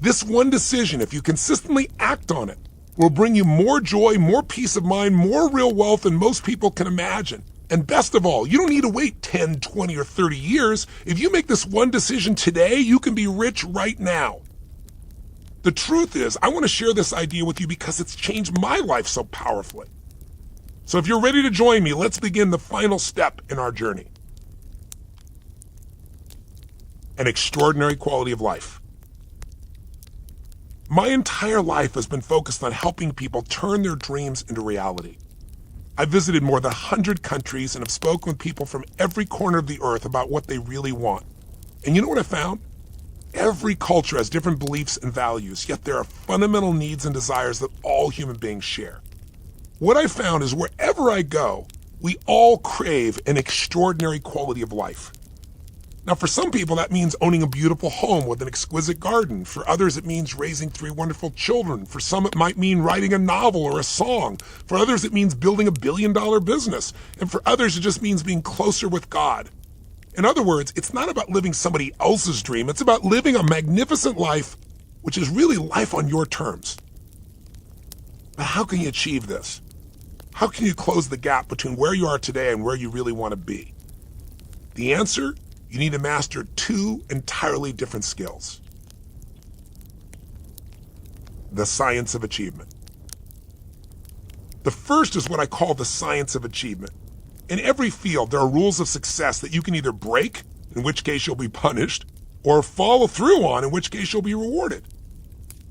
This one decision, if you consistently act on it, will bring you more joy, more peace of mind, more real wealth than most people can imagine. And best of all, you don't need to wait 10, 20, or 30 years. If you make this one decision today, you can be rich right now. The truth is, I want to share this idea with you because it's changed my life so powerfully. So if you're ready to join me, let's begin the final step in our journey. An extraordinary quality of life. My entire life has been focused on helping people turn their dreams into reality. I've visited more than 100 countries and have spoken with people from every corner of the earth about what they really want. And you know what I found? Every culture has different beliefs and values, yet there are fundamental needs and desires that all human beings share. What I found is wherever I go, we all crave an extraordinary quality of life. Now, for some people, that means owning a beautiful home with an exquisite garden. For others, it means raising 3 wonderful children. For some, it might mean writing a novel or a song. For others, it means building a billion-dollar business. And for others, it just means being closer with God. In other words, it's not about living somebody else's dream. It's about living a magnificent life, which is really life on your terms. But how can you achieve this? How can you close the gap between where you are today and where you really want to be? The answer? You need to master 2 entirely different skills. The science of achievement. The first is what I call the science of achievement. In every field, there are rules of success that you can either break, in which case you'll be punished, or follow through on, in which case you'll be rewarded.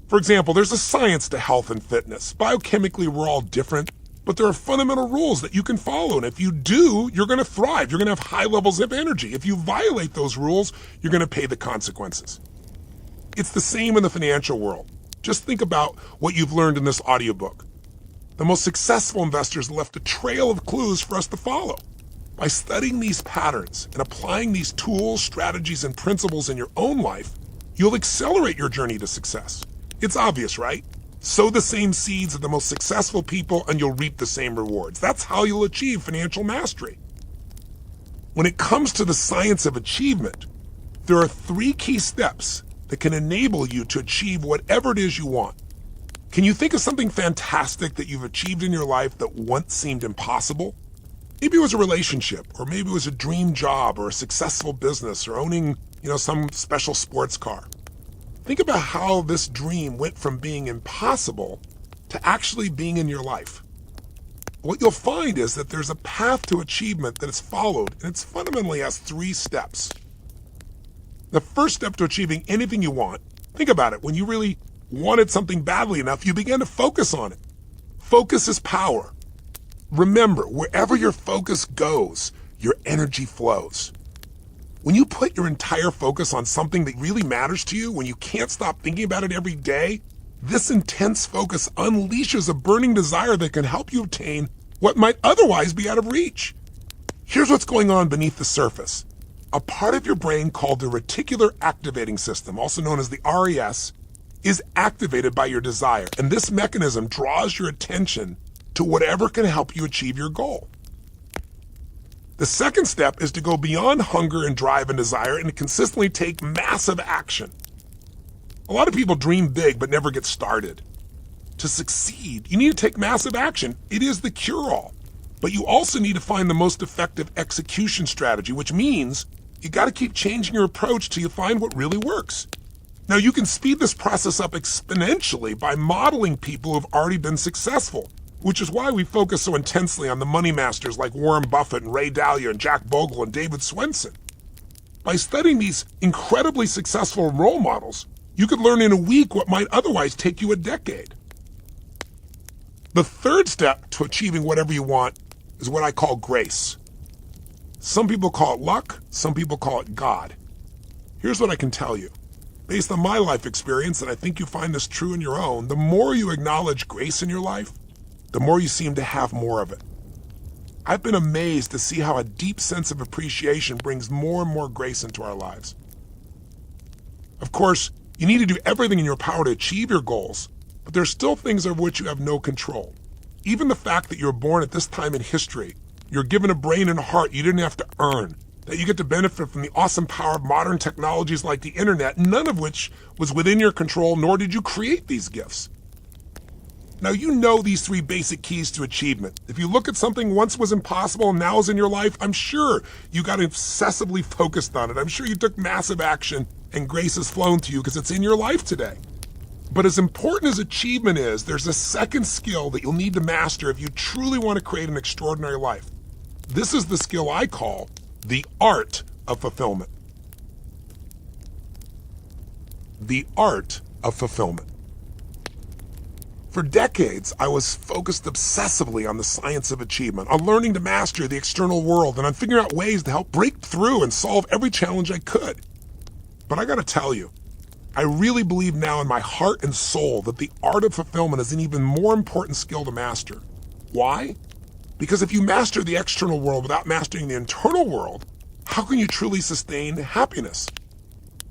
For example, there's a science to health and fitness. Biochemically, we're all different, but there are fundamental rules that you can follow. And if you do, you're going to thrive. You're going to have high levels of energy. If you violate those rules, you're going to pay the consequences. It's the same in the financial world. Just think about what you've learned in this audiobook. The most successful investors left a trail of clues for us to follow. By studying these patterns and applying these tools, strategies, and principles in your own life, you'll accelerate your journey to success. It's obvious, right? Sow the same seeds of the most successful people and you'll reap the same rewards. That's how you'll achieve financial mastery. When it comes to the science of achievement, there are 3 key steps that can enable you to achieve whatever it is you want. Can you think of something fantastic that you've achieved in your life that once seemed impossible? Maybe it was a relationship, or maybe it was a dream job, or a successful business, or owning, some special sports car. Think about how this dream went from being impossible to actually being in your life. What you'll find is that there's a path to achievement that is followed, and it fundamentally has 3 steps. The first step to achieving anything you want, think about it, when you really wanted something badly enough, you began to focus on it. Focus is power. Remember, wherever your focus goes, your energy flows. When you put your entire focus on something that really matters to you, when you can't stop thinking about it every day, this intense focus unleashes a burning desire that can help you obtain what might otherwise be out of reach. Here's what's going on beneath the surface. A part of your brain called the reticular activating system, also known as the RAS, is activated by your desire, and this mechanism draws your attention to whatever can help you achieve your goal. The second step is to go beyond hunger and drive and desire and consistently take massive action. A lot of people dream big but never get started. To succeed, you need to take massive action. It is the cure-all. But you also need to find the most effective execution strategy, which means you got to keep changing your approach till you find what really works. Now, you can speed this process up exponentially by modeling people who have already been successful, which is why we focus so intensely on the money masters like Warren Buffett and Ray Dalio and Jack Bogle and David Swenson. By studying these incredibly successful role models, you could learn in a week what might otherwise take you a decade. The third step to achieving whatever you want is what I call grace. Some people call it luck, some people call it God. Here's what I can tell you. Based on my life experience, and I think you find this true in your own, the more you acknowledge grace in your life, the more you seem to have more of it. I've been amazed to see how a deep sense of appreciation brings more and more grace into our lives. Of course, you need to do everything in your power to achieve your goals, but there's still things over which you have no control. Even the fact that you're born at this time in history, you're given a brain and a heart you didn't have to earn, that you get to benefit from the awesome power of modern technologies like the internet, none of which was within your control, nor did you create these gifts. Now you know these three basic keys to achievement. If you look at something once was impossible and now is in your life, I'm sure you got obsessively focused on it. I'm sure you took massive action and grace has flown to you because it's in your life today. But as important as achievement is, there's a second skill that you'll need to master if you truly want to create an extraordinary life. This is the skill I call the art of fulfillment. The art of fulfillment. For decades, I was focused obsessively on the science of achievement, on learning to master the external world, and on figuring out ways to help break through and solve every challenge I could. But I gotta tell you, I really believe now in my heart and soul that the art of fulfillment is an even more important skill to master. Why? Because if you master the external world without mastering the internal world, how can you truly sustain happiness?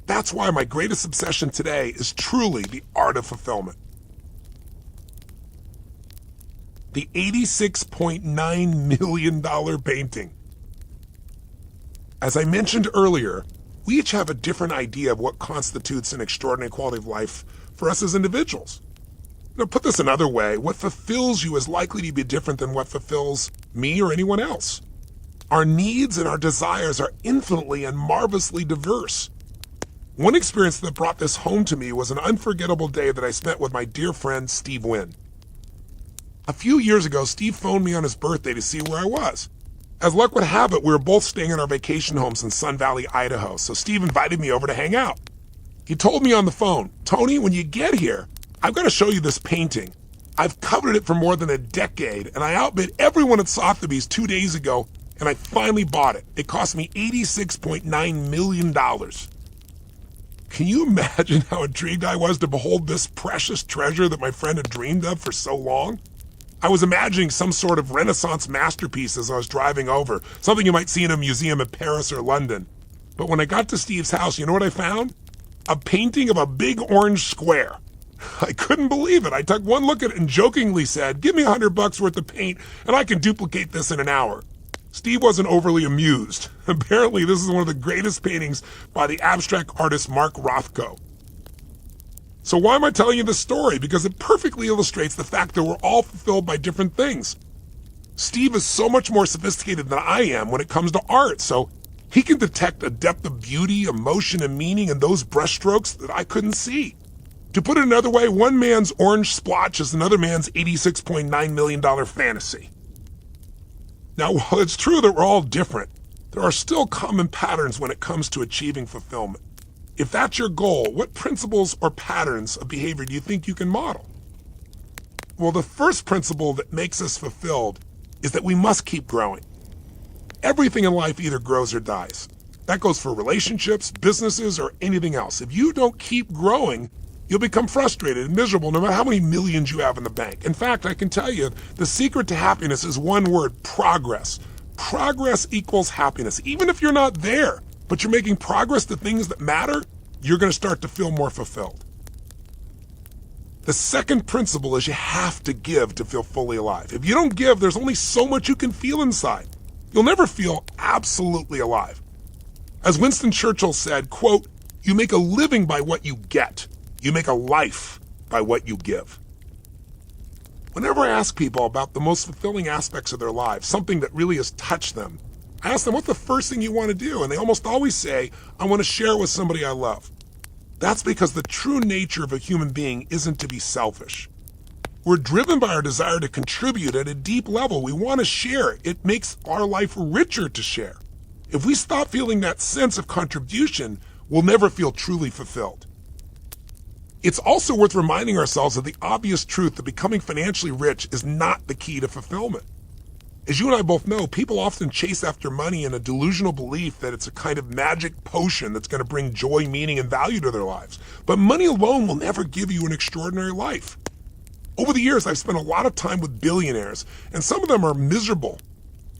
That's why my greatest obsession today is truly the art of fulfillment. The $86.9 million painting. As I mentioned earlier, we each have a different idea of what constitutes an extraordinary quality of life for us as individuals. Now, put this another way, what fulfills you is likely to be different than what fulfills me or anyone else. Our needs and our desires are infinitely and marvelously diverse. One experience that brought this home to me was an unforgettable day that I spent with my dear friend Steve Wynn. A few years ago, Steve phoned me on his birthday to see where I was. As luck would have it, we were both staying in our vacation homes in Sun Valley, Idaho, so Steve invited me over to hang out. He told me on the phone, "Tony, when you get here, I've got to show you this painting. I've coveted it for more than a decade, and I outbid everyone at Sotheby's 2 days ago, and I finally bought it. It cost me $86.9 million. Can you imagine how intrigued I was to behold this precious treasure that my friend had dreamed of for so long? I was imagining some sort of Renaissance masterpiece as I was driving over, something you might see in a museum in Paris or London. But when I got to Steve's house, you know what I found? A painting of a big orange square. I couldn't believe it. I took one look at it and jokingly said, "Give me $100 worth of paint and I can duplicate this in an hour." Steve wasn't overly amused. Apparently, this is one of the greatest paintings by the abstract artist Mark Rothko. So why am I telling you this story? Because it perfectly illustrates the fact that we're all fulfilled by different things. Steve is so much more sophisticated than I am when it comes to art, so he can detect a depth of beauty, emotion, and meaning in those brushstrokes that I couldn't see. To put it another way, one man's orange splotch is another man's $86.9 million fantasy. Now, while it's true that we're all different, there are still common patterns when it comes to achieving fulfillment. If that's your goal, what principles or patterns of behavior do you think you can model? Well, the first principle that makes us fulfilled is that we must keep growing. Everything in life either grows or dies. That goes for relationships, businesses, or anything else. If you don't keep growing, you'll become frustrated and miserable no matter how many millions you have in the bank. In fact, I can tell you, the secret to happiness is one word: progress. Progress equals happiness. Even if you're not there, but you're making progress to things that matter, you're going to start to feel more fulfilled. The second principle is you have to give to feel fully alive. If you don't give, there's only so much you can feel inside. You'll never feel absolutely alive. As Winston Churchill said, quote, "You make a living by what you get. You make a life by what you give." Whenever I ask people about the most fulfilling aspects of their lives, something that really has touched them, I ask them, what's the first thing you want to do? And they almost always say, I want to share it with somebody I love. That's because the true nature of a human being isn't to be selfish. We're driven by our desire to contribute at a deep level. We want to share. It makes our life richer to share. If we stop feeling that sense of contribution, we'll never feel truly fulfilled. It's also worth reminding ourselves of the obvious truth that becoming financially rich is not the key to fulfillment. As you and I both know, people often chase after money in a delusional belief that it's a kind of magic potion that's going to bring joy, meaning, and value to their lives. But money alone will never give you an extraordinary life. Over the years, I've spent a lot of time with billionaires, and some of them are miserable.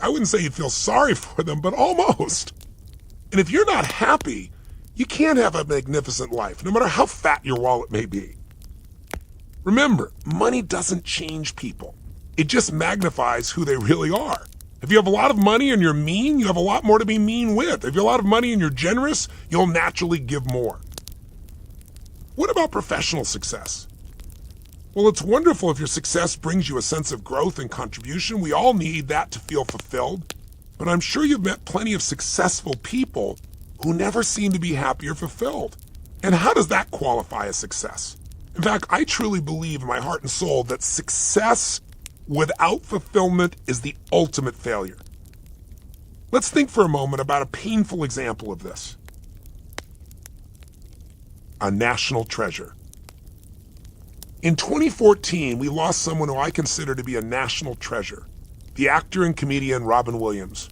I wouldn't say you feel sorry for them, but almost. And if you're not happy, you can't have a magnificent life, no matter how fat your wallet may be. Remember, money doesn't change people. It just magnifies who they really are. If you have a lot of money and you're mean, you have a lot more to be mean with. If you have a lot of money and you're generous, you'll naturally give more. What about professional success? Well, it's wonderful if your success brings you a sense of growth and contribution. We all need that to feel fulfilled. But I'm sure you've met plenty of successful people who never seem to be happy or fulfilled. And how does that qualify as success? In fact, I truly believe in my heart and soul that success without fulfillment is the ultimate failure. Let's think for a moment about a painful example of this. A national treasure. In 2014, we lost someone who I consider to be a national treasure, the actor and comedian Robin Williams.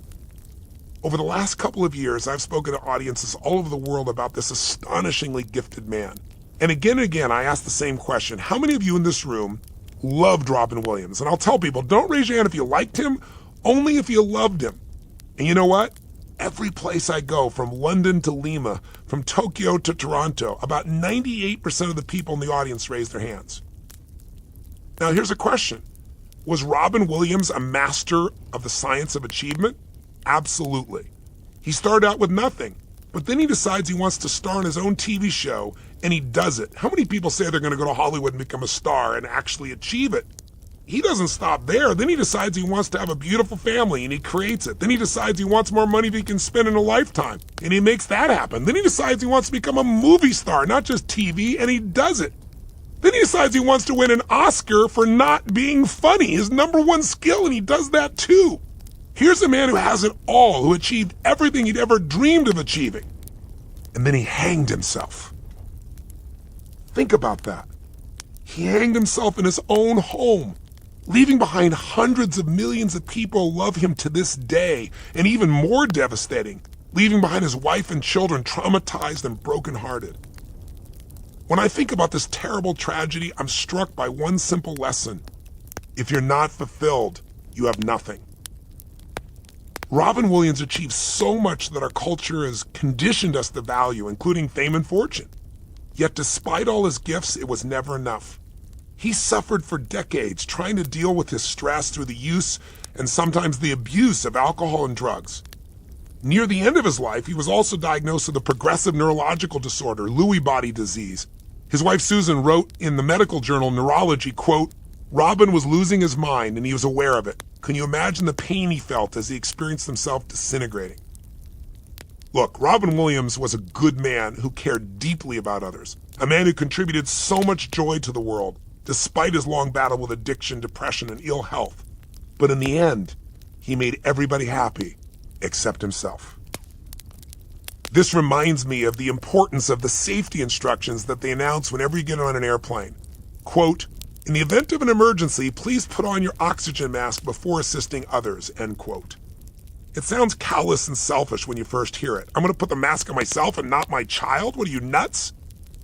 Over the last couple of years, I've spoken to audiences all over the world about this astonishingly gifted man. And again, I ask the same question. How many of you in this room loved Robin Williams? And I'll tell people, don't raise your hand if you liked him, only if you loved him. And you know what? Every place I go, from London to Lima, from Tokyo to Toronto, about 98% of the people in the audience raise their hands. Now here's a question. Was Robin Williams a master of the science of achievement? Absolutely. He started out with nothing, but then he decides he wants to star in his own TV show, and he does it. How many people say they're going to go to Hollywood and become a star and actually achieve it? He doesn't stop there. Then he decides he wants to have a beautiful family, and he creates it. Then he decides he wants more money than he can spend in a lifetime, and he makes that happen. Then he decides he wants to become a movie star, not just TV, and he does it. Then he decides he wants to win an Oscar for not being funny, his number one skill, and he does that too. Here's a man who has it all, who achieved everything he'd ever dreamed of achieving. And then he hanged himself. Think about that. He hanged himself in his own home, leaving behind hundreds of millions of people who love him to this day, and even more devastating, leaving behind his wife and children traumatized and brokenhearted. When I think about this terrible tragedy, I'm struck by one simple lesson. If you're not fulfilled, you have nothing. Robin Williams achieved so much that our culture has conditioned us to value, including fame and fortune. Yet despite all his gifts, it was never enough. He suffered for decades trying to deal with his stress through the use and sometimes the abuse of alcohol and drugs. Near the end of his life, he was also diagnosed with a progressive neurological disorder, Lewy body disease. His wife Susan wrote in the medical journal Neurology, quote, "Robin was losing his mind and he was aware of it. Can you imagine the pain he felt as he experienced himself disintegrating?" Look, Robin Williams was a good man who cared deeply about others, a man who contributed so much joy to the world, despite his long battle with addiction, depression, and ill health. But in the end, he made everybody happy except himself. This reminds me of the importance of the safety instructions that they announce whenever you get on an airplane. Quote, "In the event of an emergency, please put on your oxygen mask before assisting others," end quote. It sounds callous and selfish when you first hear it. I'm going to put the mask on myself and not my child? What are you, nuts?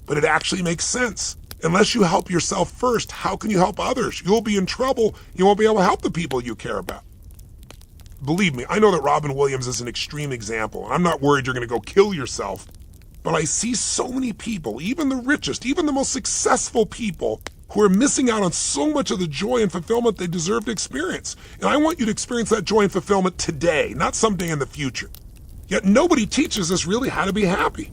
But it actually makes sense. Unless you help yourself first, how can you help others? You'll be in trouble. You won't be able to help the people you care about. Believe me, I know that Robin Williams is an extreme example, and I'm not worried you're going to go kill yourself. But I see so many people, even the richest, even the most successful people, who are missing out on so much of the joy and fulfillment they deserve to experience. And I want you to experience that joy and fulfillment today, not someday in the future. Yet nobody teaches us really how to be happy.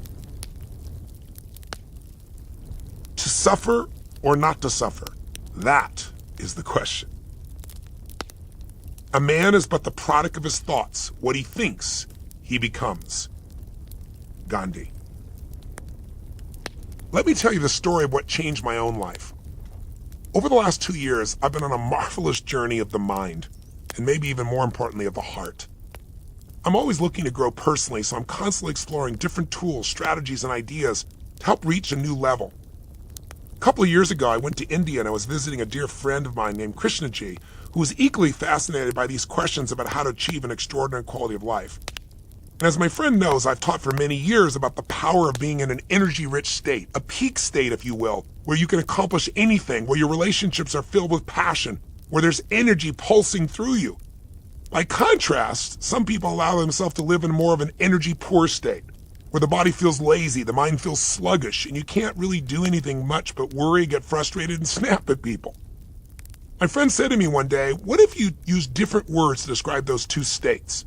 To suffer or not to suffer? That is the question. A man is but the product of his thoughts. What he thinks, he becomes. Gandhi. Let me tell you the story of what changed my own life. Over the last 2 years, I've been on a marvelous journey of the mind, and maybe even more importantly, of the heart. I'm always looking to grow personally, so I'm constantly exploring different tools, strategies, and ideas to help reach a new level. A couple of years ago, I went to India and I was visiting a dear friend of mine named Krishnaji, who was equally fascinated by these questions about how to achieve an extraordinary quality of life. And as my friend knows, I've taught for many years about the power of being in an energy-rich state, a peak state, if you will, where you can accomplish anything, where your relationships are filled with passion, where there's energy pulsing through you. By contrast, some people allow themselves to live in more of an energy-poor state, where the body feels lazy, the mind feels sluggish, and you can't really do anything much but worry, get frustrated, and snap at people. My friend said to me one day, what if you use different words to describe those two states?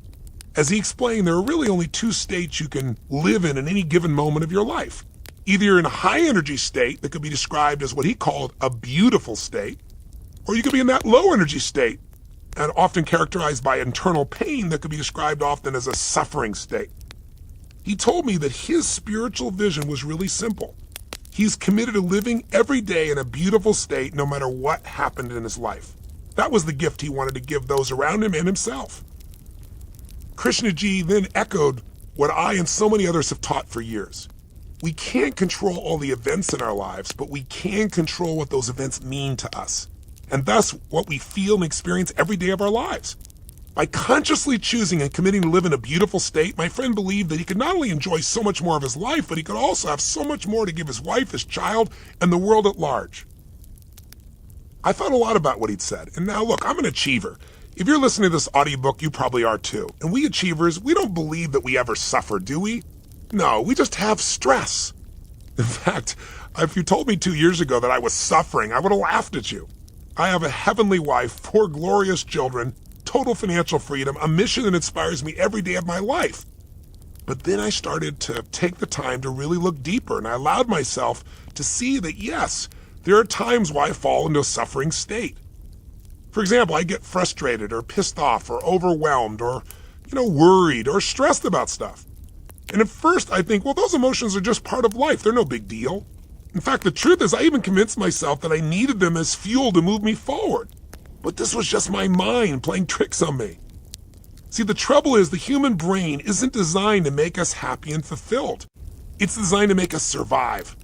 As he explained, there are really only two states you can live in any given moment of your life. Either you're in a high energy state that could be described as what he called a beautiful state, or you could be in that low energy state, and often characterized by internal pain that could be described often as a suffering state. He told me that his spiritual vision was really simple. He's committed to living every day in a beautiful state no matter what happened in his life. That was the gift he wanted to give those around him and himself. Krishnaji then echoed what I and so many others have taught for years. We can't control all the events in our lives, but we can control what those events mean to us, and thus what we feel and experience every day of our lives. By consciously choosing and committing to live in a beautiful state, my friend believed that he could not only enjoy so much more of his life, but he could also have so much more to give his wife, his child, and the world at large. I thought a lot about what he'd said, and now look, I'm an achiever. If you're listening to this audiobook, you probably are too. And we achievers, we don't believe that we ever suffer, do we? No, we just have stress. In fact, if you told me 2 years ago that I was suffering, I would have laughed at you. I have a heavenly wife, 4 glorious children, total financial freedom, a mission that inspires me every day of my life. But then I started to take the time to really look deeper, and I allowed myself to see that yes, there are times why I fall into a suffering state. For example, I get frustrated or pissed off or overwhelmed or, worried or stressed about stuff. And at first I think, well, those emotions are just part of life. They're no big deal. In fact, the truth is I even convinced myself that I needed them as fuel to move me forward. But this was just my mind playing tricks on me. See, the trouble is the human brain isn't designed to make us happy and fulfilled. It's designed to make us survive.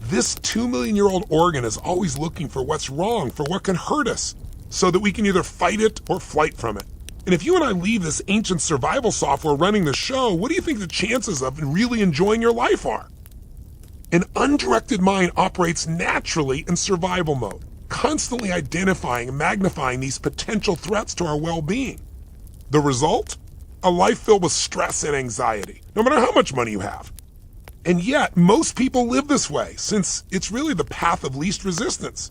This 2 million-year-old organ is always looking for what's wrong, for what can hurt us, so that we can either fight it or flight from it. And if you and I leave this ancient survival software running the show, what do you think the chances of really enjoying your life are? An undirected mind operates naturally in survival mode, constantly identifying and magnifying these potential threats to our well-being. The result? A life filled with stress and anxiety, no matter how much money you have. And yet, most people live this way, since it's really the path of least resistance.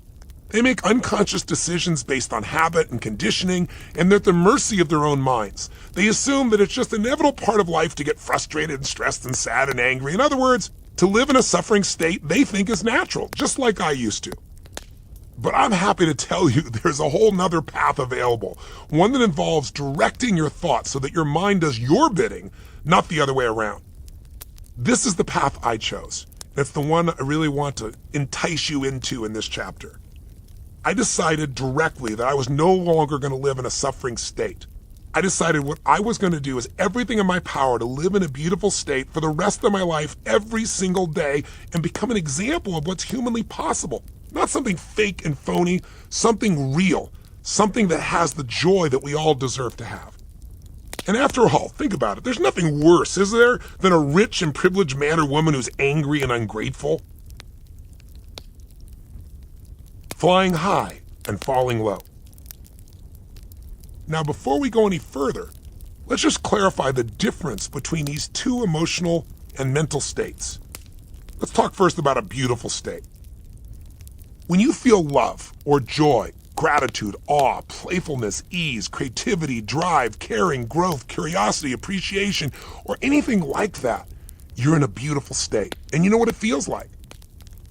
They make unconscious decisions based on habit and conditioning, and they're at the mercy of their own minds. They assume that it's just an inevitable part of life to get frustrated and stressed and sad and angry. In other words, to live in a suffering state they think is natural, just like I used to. But I'm happy to tell you there's a whole nother path available, one that involves directing your thoughts so that your mind does your bidding, not the other way around. This is the path I chose. That's the one I really want to entice you into in this chapter. I decided directly that I was no longer going to live in a suffering state. I decided what I was going to do is everything in my power to live in a beautiful state for the rest of my life every single day and become an example of what's humanly possible. Not something fake and phony, something real, something that has the joy that we all deserve to have. And after all, think about it. There's nothing worse, is there, than a rich and privileged man or woman who's angry and ungrateful? Flying high and falling low. Now, before we go any further, let's just clarify the difference between these two emotional and mental states. Let's talk first about a beautiful state. When you feel love or joy, gratitude, awe, playfulness, ease, creativity, drive, caring, growth, curiosity, appreciation, or anything like that, you're in a beautiful state. And you know what it feels like.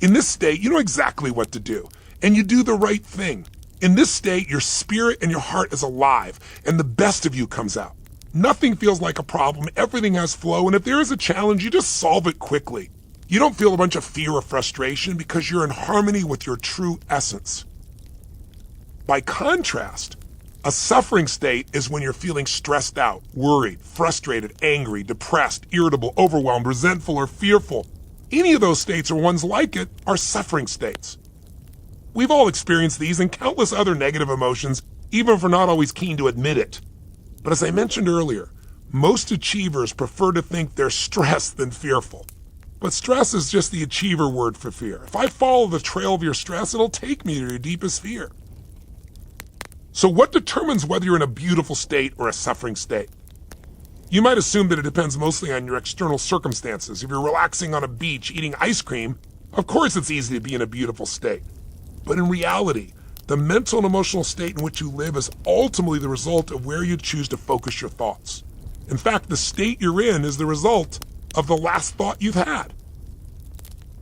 In this state, you know exactly what to do, and you do the right thing. In this state, your spirit and your heart is alive, and the best of you comes out. Nothing feels like a problem, everything has flow, and if there is a challenge, you just solve it quickly. You don't feel a bunch of fear or frustration because you're in harmony with your true essence. By contrast, a suffering state is when you're feeling stressed out, worried, frustrated, angry, depressed, irritable, overwhelmed, resentful, or fearful. Any of those states or ones like it are suffering states. We've all experienced these and countless other negative emotions, even if we're not always keen to admit it. But as I mentioned earlier, most achievers prefer to think they're stressed than fearful. But stress is just the achiever word for fear. If I follow the trail of your stress, it'll take me to your deepest fear. So what determines whether you're in a beautiful state or a suffering state? You might assume that it depends mostly on your external circumstances. If you're relaxing on a beach eating ice cream, of course it's easy to be in a beautiful state. But in reality, the mental and emotional state in which you live is ultimately the result of where you choose to focus your thoughts. In fact, the state you're in is the result of the last thought you've had.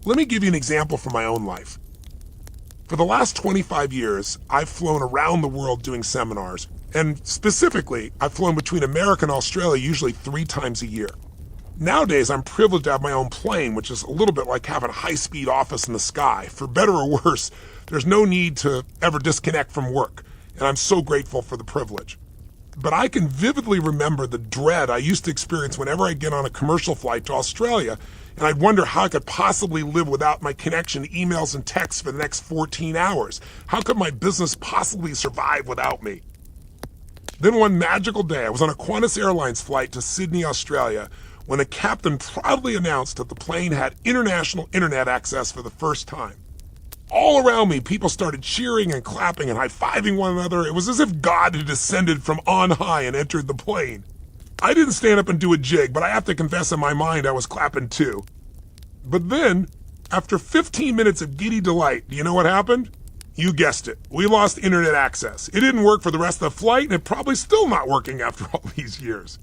Let me give you an example from my own life. For the last 25 years, I've flown around the world doing seminars, and specifically, I've flown between America and Australia usually 3 times a year. Nowadays, I'm privileged to have my own plane, which is a little bit like having a high-speed office in the sky. For better or worse, there's no need to ever disconnect from work, and I'm so grateful for the privilege. But I can vividly remember the dread I used to experience whenever I'd get on a commercial flight to Australia, and I'd wonder how I could possibly live without my connection to emails and texts for the next 14 hours. How could my business possibly survive without me? Then one magical day, I was on a Qantas Airlines flight to Sydney, Australia, when the captain proudly announced that the plane had international internet access for the first time. All around me, people started cheering and clapping and high-fiving one another. It was as if God had descended from on high and entered the plane. I didn't stand up and do a jig, but I have to confess in my mind I was clapping too. But then, after 15 minutes of giddy delight, do you know what happened? You guessed it. We lost internet access. It didn't work for the rest of the flight, and it's probably still not working after all these years.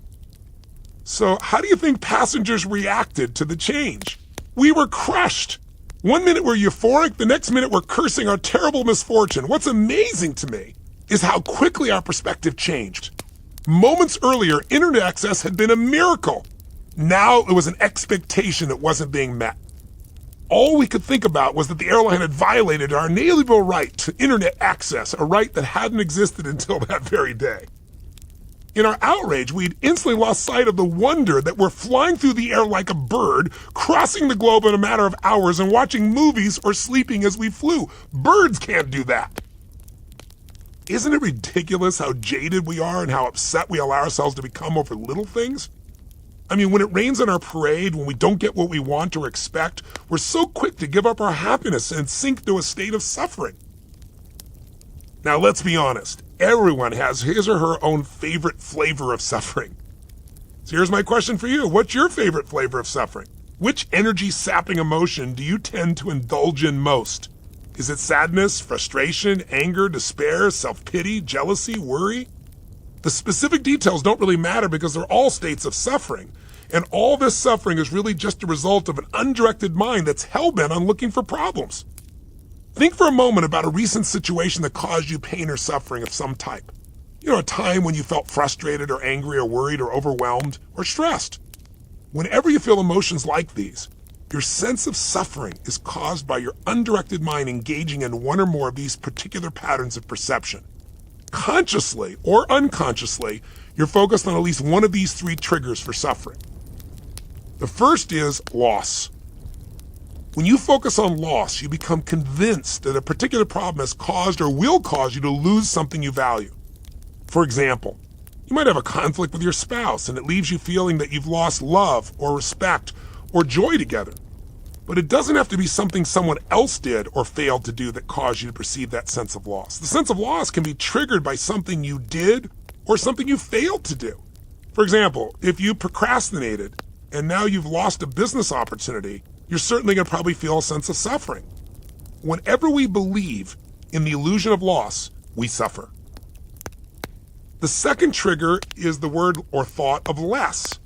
So how do you think passengers reacted to the change? We were crushed. One minute we're euphoric, the next minute we're cursing our terrible misfortune. What's amazing to me is how quickly our perspective changed. Moments earlier, internet access had been a miracle. Now it was an expectation that wasn't being met. All we could think about was that the airline had violated our inalienable right to internet access, a right that hadn't existed until that very day. In our outrage, we'd instantly lost sight of the wonder that we're flying through the air like a bird, crossing the globe in a matter of hours, and watching movies or sleeping as we flew. Birds can't do that. Isn't it ridiculous how jaded we are and how upset we allow ourselves to become over little things? I mean, when it rains on our parade, when we don't get what we want or expect, we're so quick to give up our happiness and sink to a state of suffering. Now, let's be honest. Everyone has his or her own favorite flavor of suffering. So here's my question for you. What's your favorite flavor of suffering? Which energy-sapping emotion do you tend to indulge in most? Is it sadness, frustration, anger, despair, self-pity, jealousy, worry? The specific details don't really matter because they're all states of suffering. And all this suffering is really just a result of an undirected mind that's hell-bent on looking for problems. Think for a moment about a recent situation that caused you pain or suffering of some type. You know, a time when you felt frustrated or angry or worried or overwhelmed or stressed. Whenever you feel emotions like these, your sense of suffering is caused by your undirected mind engaging in one or more of these particular patterns of perception. Consciously or unconsciously, you're focused on at least one of these 3 triggers for suffering. The first is loss. When you focus on loss, you become convinced that a particular problem has caused or will cause you to lose something you value. For example, you might have a conflict with your spouse and it leaves you feeling that you've lost love or respect or joy together. But it doesn't have to be something someone else did or failed to do that caused you to perceive that sense of loss. The sense of loss can be triggered by something you did or something you failed to do. For example, if you procrastinated and now you've lost a business opportunity, you're certainly going to probably feel a sense of suffering. Whenever we believe in the illusion of loss, we suffer. The second trigger is the word or thought of less.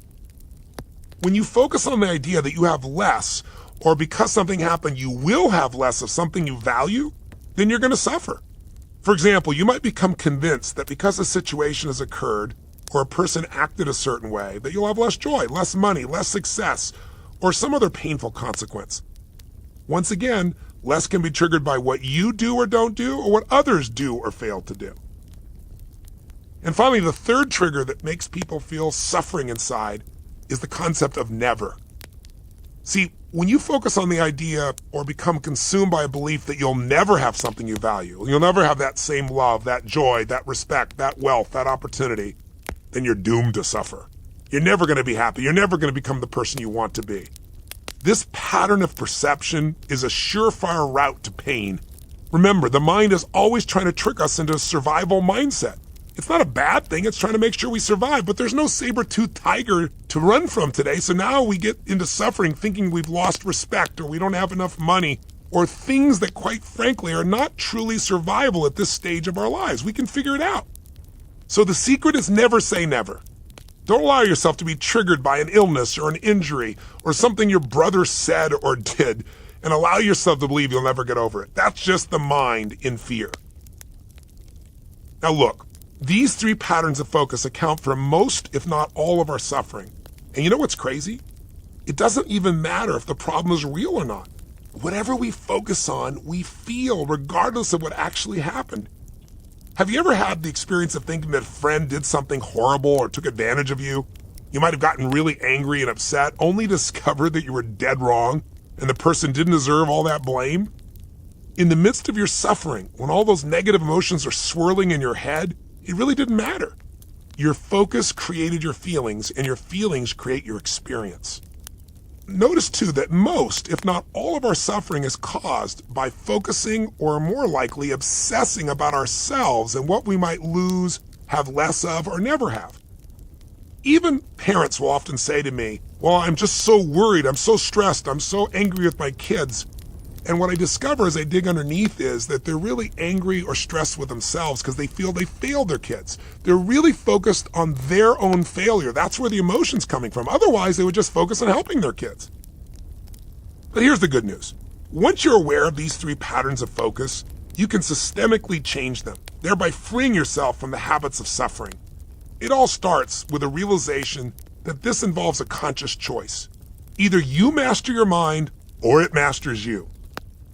When you focus on the idea that you have less, or because something happened, you will have less of something you value, then you're going to suffer. For example, you might become convinced that because a situation has occurred, or a person acted a certain way, that you'll have less joy, less money, less success, or some other painful consequence. Once again, less can be triggered by what you do or don't do, or what others do or fail to do. And finally, the third trigger that makes people feel suffering inside is the concept of never. See, when you focus on the idea or become consumed by a belief that you'll never have something you value, you'll never have that same love, that joy, that respect, that wealth, that opportunity, then you're doomed to suffer. You're never going to be happy. You're never going to become the person you want to be. This pattern of perception is a surefire route to pain. Remember, the mind is always trying to trick us into a survival mindset. It's not a bad thing. It's trying to make sure we survive, but there's no saber-toothed tiger to run from today. So now we get into suffering thinking we've lost respect or we don't have enough money or things that quite frankly are not truly survival at this stage of our lives. We can figure it out. So the secret is never say never. Don't allow yourself to be triggered by an illness or an injury or something your brother said or did. and allow yourself to believe you'll never get over it. That's just the mind in fear. Now look, these 3 patterns of focus account for most, if not all, of our suffering. And you know what's crazy? It doesn't even matter if the problem is real or not. Whatever we focus on, we feel, regardless of what actually happened. Have you ever had the experience of thinking that a friend did something horrible or took advantage of you? You might have gotten really angry and upset, only to discover that you were dead wrong and the person didn't deserve all that blame? In the midst of your suffering, when all those negative emotions are swirling in your head, it really didn't matter. Your focus created your feelings, and your feelings create your experience. Notice too that most, if not all, of our suffering is caused by focusing, or more likely obsessing about ourselves and what we might lose, have less of, or never have. Even parents will often say to me, well, I'm just so worried, I'm so stressed, I'm so angry with my kids. And what I discover as I dig underneath is that they're really angry or stressed with themselves because they feel they failed their kids. They're really focused on their own failure. That's where the emotion's coming from. Otherwise, they would just focus on helping their kids. But here's the good news. Once you're aware of these 3 patterns of focus, you can systemically change them, thereby freeing yourself from the habits of suffering. It all starts with a realization that this involves a conscious choice. Either you master your mind or it masters you.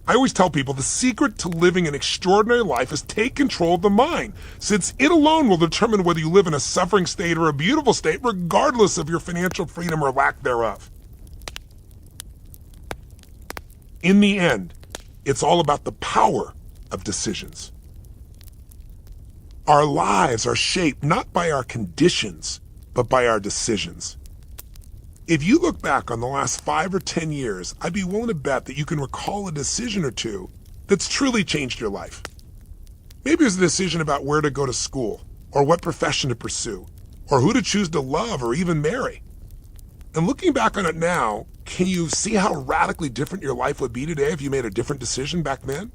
I always tell people the secret to living an extraordinary life is take control of the mind, since it alone will determine whether you live in a suffering state or a beautiful state, regardless of your financial freedom or lack thereof. In the end, it's all about the power of decisions. Our lives are shaped not by our conditions, but by our decisions. If you look back on the last 5 or 10 years, I'd be willing to bet that you can recall a decision or two that's truly changed your life. Maybe it was a decision about where to go to school, or what profession to pursue, or who to choose to love or even marry. And looking back on it now, can you see how radically different your life would be today if you made a different decision back then?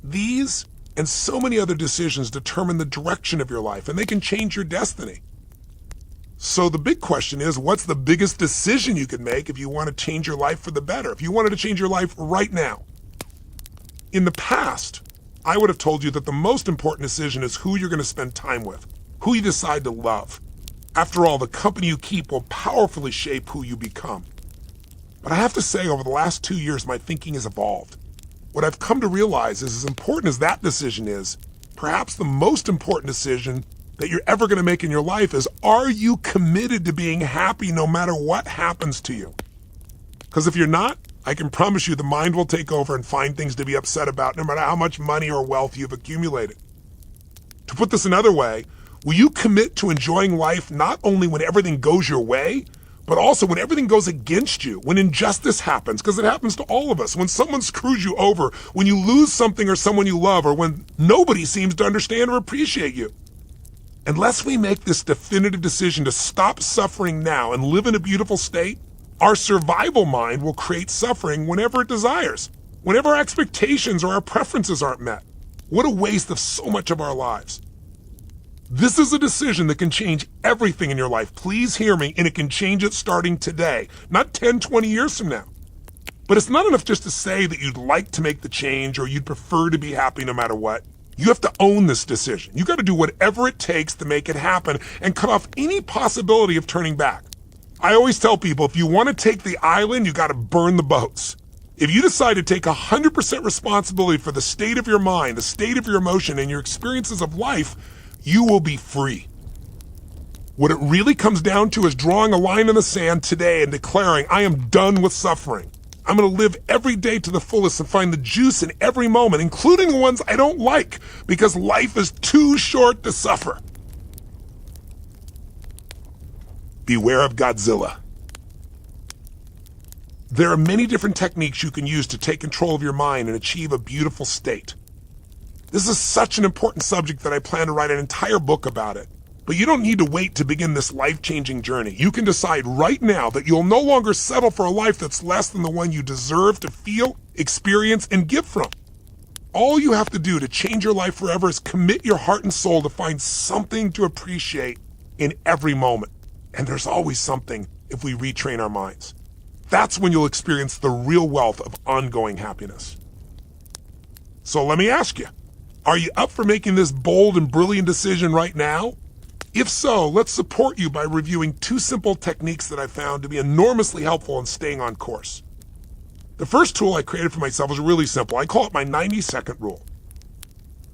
These and so many other decisions determine the direction of your life, and they can change your destiny. So the big question is, what's the biggest decision you can make if you want to change your life for the better, if you wanted to change your life right now? In the past, I would have told you that the most important decision is who you're going to spend time with, who you decide to love. After all, the company you keep will powerfully shape who you become. But I have to say, over the last 2 years, my thinking has evolved. What I've come to realize is, as important as that decision is, perhaps the most important decision that you're ever going to make in your life is, are you committed to being happy no matter what happens to you? Because if you're not, I can promise you the mind will take over and find things to be upset about no matter how much money or wealth you've accumulated. To put this another way, will you commit to enjoying life not only when everything goes your way, but also when everything goes against you, when injustice happens, because it happens to all of us, when someone screws you over, when you lose something or someone you love, or when nobody seems to understand or appreciate you? Unless we make this definitive decision to stop suffering now and live in a beautiful state, our survival mind will create suffering whenever it desires, whenever our expectations or our preferences aren't met. What a waste of so much of our lives. This is a decision that can change everything in your life. Please hear me, and it can change it starting today, not 10, 20 years from now. But it's not enough just to say that you'd like to make the change or you'd prefer to be happy no matter what. You have to own this decision. You got to do whatever it takes to make it happen and cut off any possibility of turning back. I always tell people, if you want to take the island, you got to burn the boats. If you decide to take 100% responsibility for the state of your mind, the state of your emotion, and your experiences of life, you will be free. What it really comes down to is drawing a line in the sand today and declaring, I am done with suffering. I'm going to live every day to the fullest and find the juice in every moment, including the ones I don't like, because life is too short to suffer. Beware of Godzilla. There are many different techniques you can use to take control of your mind and achieve a beautiful state. This is such an important subject that I plan to write an entire book about it. But you don't need to wait to begin this life-changing journey. You can decide right now that you'll no longer settle for a life that's less than the one you deserve to feel, experience, and give from. All you have to do to change your life forever is commit your heart and soul to find something to appreciate in every moment. And there's always something if we retrain our minds. That's when you'll experience the real wealth of ongoing happiness. So let me ask you, are you up for making this bold and brilliant decision right now? If so, let's support you by reviewing 2 simple techniques that I found to be enormously helpful in staying on course. The first tool I created for myself is really simple. I call it my 90-second rule.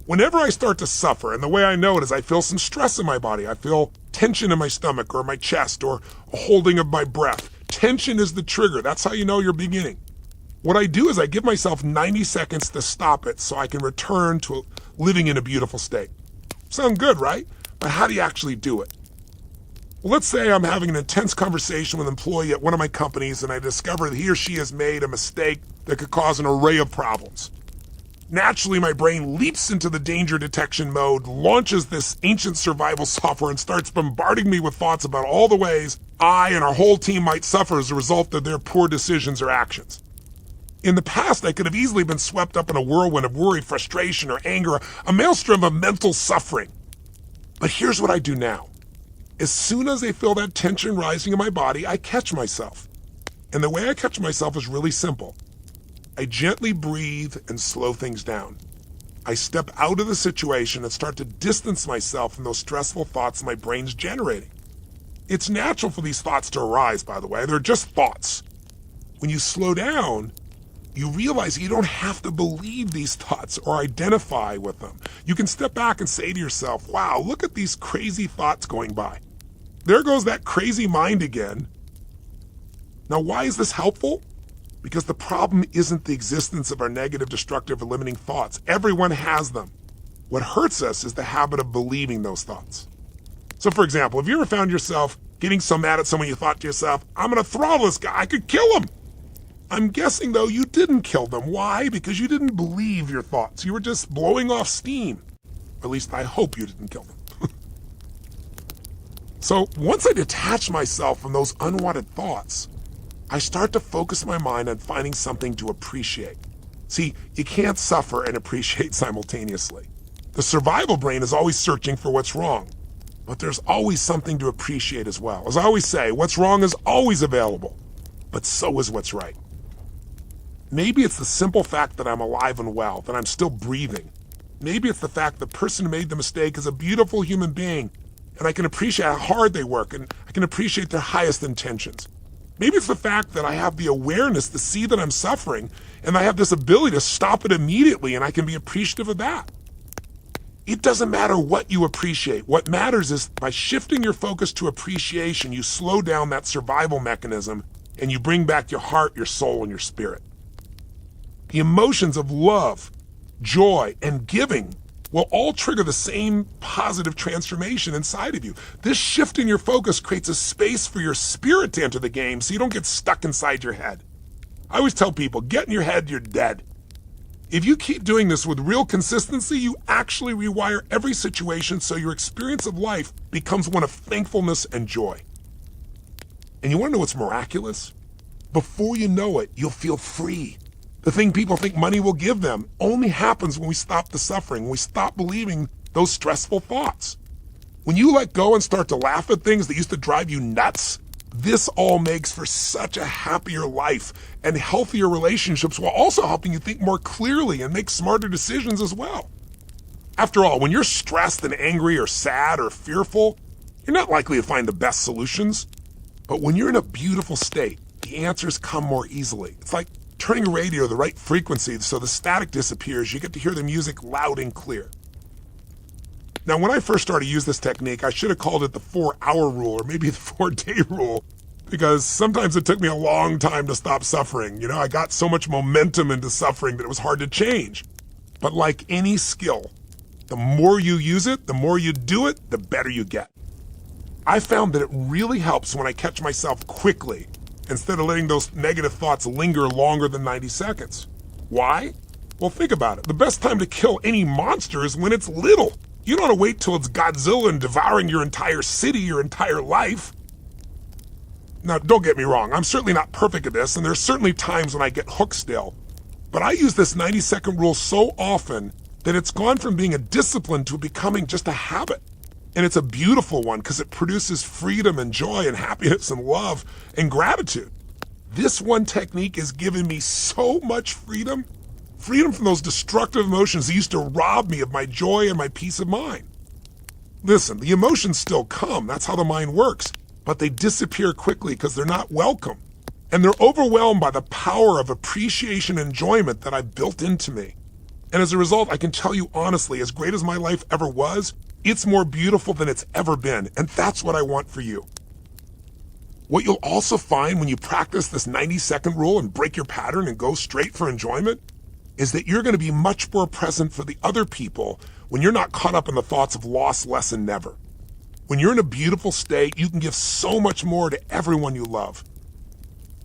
Whenever I start to suffer, and the way I know it is I feel some stress in my body, I feel tension in my stomach or my chest or a holding of my breath. Tension is the trigger. That's how you know you're beginning. What I do is I give myself 90 seconds to stop it so I can return to living in a beautiful state. Sound good, right? But how do you actually do it? Well, let's say I'm having an intense conversation with an employee at one of my companies and I discover that he or she has made a mistake that could cause an array of problems. Naturally, my brain leaps into the danger detection mode, launches this ancient survival software, and starts bombarding me with thoughts about all the ways I and our whole team might suffer as a result of their poor decisions or actions. In the past, I could have easily been swept up in a whirlwind of worry, frustration, or anger, a maelstrom of mental suffering. But here's what I do now. As soon as I feel that tension rising in my body, I catch myself. And the way I catch myself is really simple. I gently breathe and slow things down. I step out of the situation and start to distance myself from those stressful thoughts my brain's generating. It's natural for these thoughts to arise, by the way. They're just thoughts. When you slow down, you realize you don't have to believe these thoughts or identify with them. You can step back and say to yourself, wow, look at these crazy thoughts going by. There goes that crazy mind again. Now, why is this helpful? Because the problem isn't the existence of our negative, destructive, or limiting thoughts. Everyone has them. What hurts us is the habit of believing those thoughts. So, for example, have you ever found yourself getting so mad at someone you thought to yourself, I'm going to throttle this guy, I could kill him? I'm guessing, though, you didn't kill them. Why? Because you didn't believe your thoughts. You were just blowing off steam. At least I hope you didn't kill them. So once I detach myself from those unwanted thoughts, I start to focus my mind on finding something to appreciate. See, you can't suffer and appreciate simultaneously. The survival brain is always searching for what's wrong, but there's always something to appreciate as well. As I always say, what's wrong is always available, but so is what's right. Maybe it's the simple fact that I'm alive and well, that I'm still breathing. Maybe it's the fact the person who made the mistake is a beautiful human being, and I can appreciate how hard they work, and I can appreciate their highest intentions. Maybe it's the fact that I have the awareness to see that I'm suffering, and I have this ability to stop it immediately, and I can be appreciative of that. It doesn't matter what you appreciate. What matters is by shifting your focus to appreciation, you slow down that survival mechanism, and you bring back your heart, your soul, and your spirit. The emotions of love, joy, and giving will all trigger the same positive transformation inside of you. This shift in your focus creates a space for your spirit to enter the game so you don't get stuck inside your head. I always tell people, get in your head, you're dead. If you keep doing this with real consistency, you actually rewire every situation so your experience of life becomes one of thankfulness and joy. And you want to know what's miraculous? Before you know it, you'll feel free. The thing people think money will give them only happens when we stop the suffering, when we stop believing those stressful thoughts. When you let go and start to laugh at things that used to drive you nuts, this all makes for such a happier life and healthier relationships while also helping you think more clearly and make smarter decisions as well. After all, when you're stressed and angry or sad or fearful, you're not likely to find the best solutions. But when you're in a beautiful state, the answers come more easily. It's like turning a radio to the right frequency so the static disappears. You get to hear the music loud and clear. Now, when I first started to use this technique, I should have called it the 4-hour rule or maybe the 4-day rule, because sometimes it took me a long time to stop suffering. I got so much momentum into suffering that it was hard to change. But like any skill, the more you use it, the more you do it, the better you get. I found that it really helps when I catch myself quickly, instead of letting those negative thoughts linger longer than 90 seconds. Why? Well, think about it. The best time to kill any monster is when it's little. You don't want to wait till it's Godzilla and devouring your entire city, your entire life. Now, don't get me wrong. I'm certainly not perfect at this, and there's certainly times when I get hooked still. But I use this 90-second rule so often that it's gone from being a discipline to becoming just a habit. And it's a beautiful one because it produces freedom and joy and happiness and love and gratitude. This one technique has given me so much freedom. Freedom from those destructive emotions that used to rob me of my joy and my peace of mind. Listen, the emotions still come. That's how the mind works. But they disappear quickly because they're not welcome. And they're overwhelmed by the power of appreciation and enjoyment that I've built into me. And as a result, I can tell you honestly, as great as my life ever was, it's more beautiful than it's ever been. And that's what I want for you. What you'll also find when you practice this 90-second rule and break your pattern and go straight for enjoyment is that you're going to be much more present for the other people when you're not caught up in the thoughts of lost, less, and never. When you're in a beautiful state, you can give so much more to everyone you love.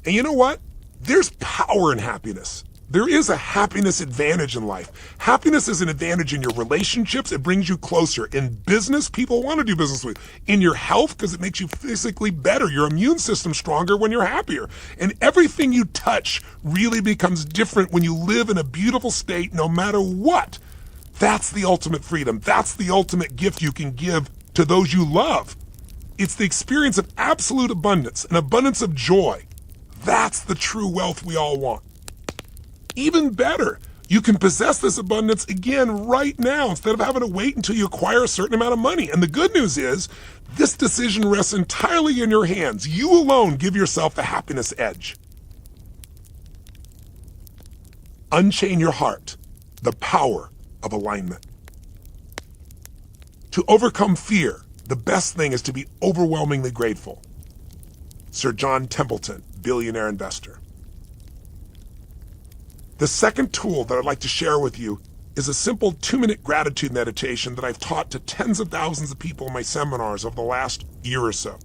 And you know what? There's power in happiness. There is a happiness advantage in life. Happiness is an advantage in your relationships. It brings you closer. In business, people want to do business with you. In your health, because it makes you physically better. Your immune system's stronger when you're happier. And everything you touch really becomes different when you live in a beautiful state no matter what. That's the ultimate freedom. That's the ultimate gift you can give to those you love. It's the experience of absolute abundance, an abundance of joy. That's the true wealth we all want. Even better, you can possess this abundance again right now instead of having to wait until you acquire a certain amount of money. And the good news is, this decision rests entirely in your hands. You alone give yourself the happiness edge. Unchain your heart, the power of alignment. To overcome fear, the best thing is to be overwhelmingly grateful. Sir John Templeton, billionaire investor. The second tool that I'd like to share with you is a simple 2-minute gratitude meditation that I've taught to tens of thousands of people in my seminars over the last year or so.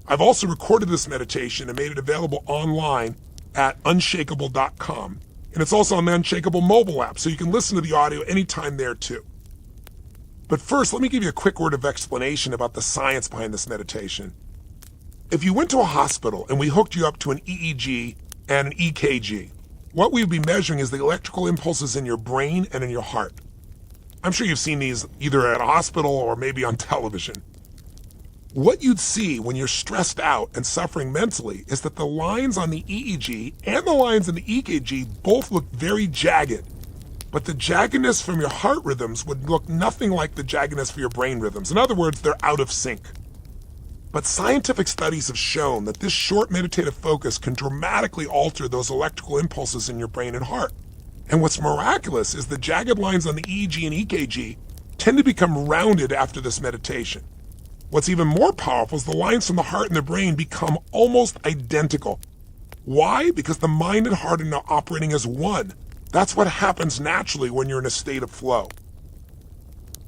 I've also recorded this meditation and made it available online at Unshakeable.com. And it's also on the Unshakeable mobile app, so you can listen to the audio anytime there too. But first, let me give you a quick word of explanation about the science behind this meditation. If you went to a hospital and we hooked you up to an EEG and an EKG, what we would be measuring is the electrical impulses in your brain and in your heart. I'm sure you've seen these either at a hospital or maybe on television. What you'd see when you're stressed out and suffering mentally is that the lines on the EEG and the lines in the EKG both look very jagged. But the jaggedness from your heart rhythms would look nothing like the jaggedness for your brain rhythms. In other words, they're out of sync. But scientific studies have shown that this short meditative focus can dramatically alter those electrical impulses in your brain and heart. And what's miraculous is the jagged lines on the EEG and EKG tend to become rounded after this meditation. What's even more powerful is the lines from the heart and the brain become almost identical. Why? Because the mind and heart are now operating as one. That's what happens naturally when you're in a state of flow.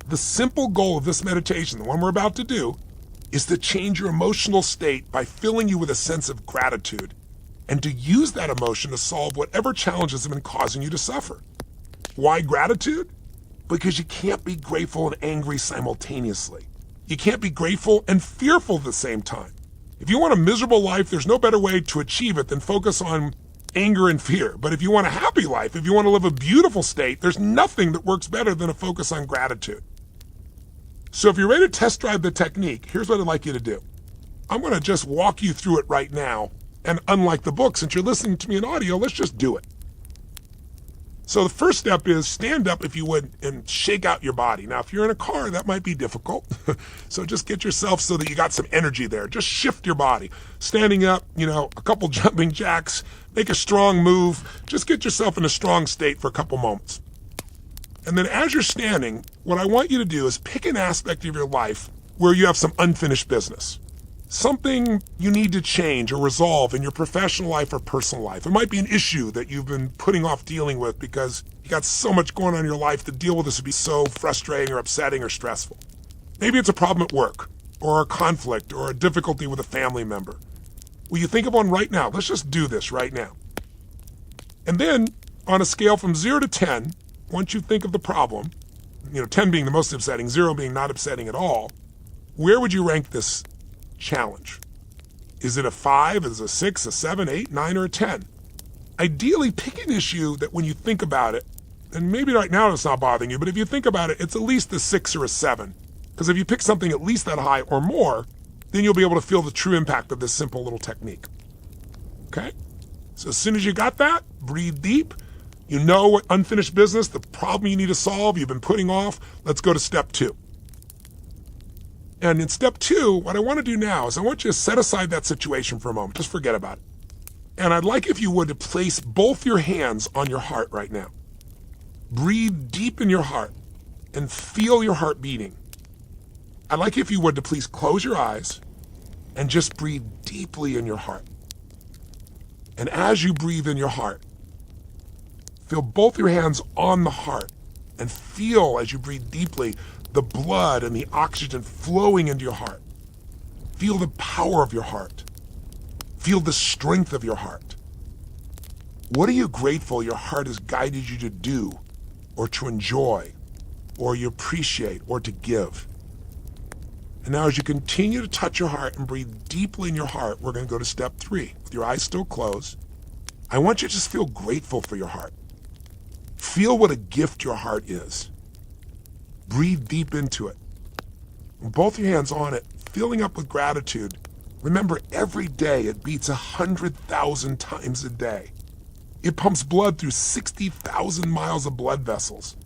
The simple goal of this meditation, the one we're about to do, is to change your emotional state by filling you with a sense of gratitude and to use that emotion to solve whatever challenges have been causing you to suffer. Why gratitude? Because you can't be grateful and angry simultaneously. You can't be grateful and fearful at the same time. If you want a miserable life, there's no better way to achieve it than focus on anger and fear. But if you want a happy life, if you want to live a beautiful state, there's nothing that works better than a focus on gratitude. So if you're ready to test drive the technique, here's what I'd like you to do. I'm going to just walk you through it right now. And unlike the book, since you're listening to me in audio, let's just do it. So the first step is stand up, if you would, and shake out your body. Now, if you're in a car, that might be difficult. So just get yourself so that you got some energy there. Just shift your body. Standing up, a couple jumping jacks, make a strong move. Just get yourself in a strong state for a couple moments. And then as you're standing, what I want you to do is pick an aspect of your life where you have some unfinished business. Something you need to change or resolve in your professional life or personal life. It might be an issue that you've been putting off dealing with because you got so much going on in your life to deal with this would be so frustrating or upsetting or stressful. Maybe it's a problem at work or a conflict or a difficulty with a family member. Will you think of one right now? Let's just do this right now. And then on a scale from 0 to 10, once you think of the problem, 10 being the most upsetting, 0 being not upsetting at all, where would you rank this challenge? Is it a 5, is it a 6, a 7, 8, 9, or a 10? Ideally, pick an issue that when you think about it, and maybe right now it's not bothering you, but if you think about it, it's at least a 6 or a 7. Because if you pick something at least that high or more, then you'll be able to feel the true impact of this simple little technique. Okay? So as soon as you got that, breathe deep. You know what unfinished business, the problem you need to solve, you've been putting off. Let's go to step 2. And in step 2, what I want to do now is I want you to set aside that situation for a moment. Just forget about it. And I'd like, if you would, to place both your hands on your heart right now. Breathe deep in your heart and feel your heart beating. I'd like, if you would, to please close your eyes and just breathe deeply in your heart. And as you breathe in your heart, feel both your hands on the heart and feel, as you breathe deeply, the blood and the oxygen flowing into your heart. Feel the power of your heart. Feel the strength of your heart. What are you grateful your heart has guided you to do, or to enjoy, or you appreciate, or to give? And now as you continue to touch your heart and breathe deeply in your heart, we're going to go to step 3. With your eyes still closed, I want you to just feel grateful for your heart. Feel what a gift your heart is. Breathe deep into it. With both your hands on it, filling up with gratitude. Remember, every day it beats 100,000 times a day. It pumps blood through 60,000 miles of blood vessels.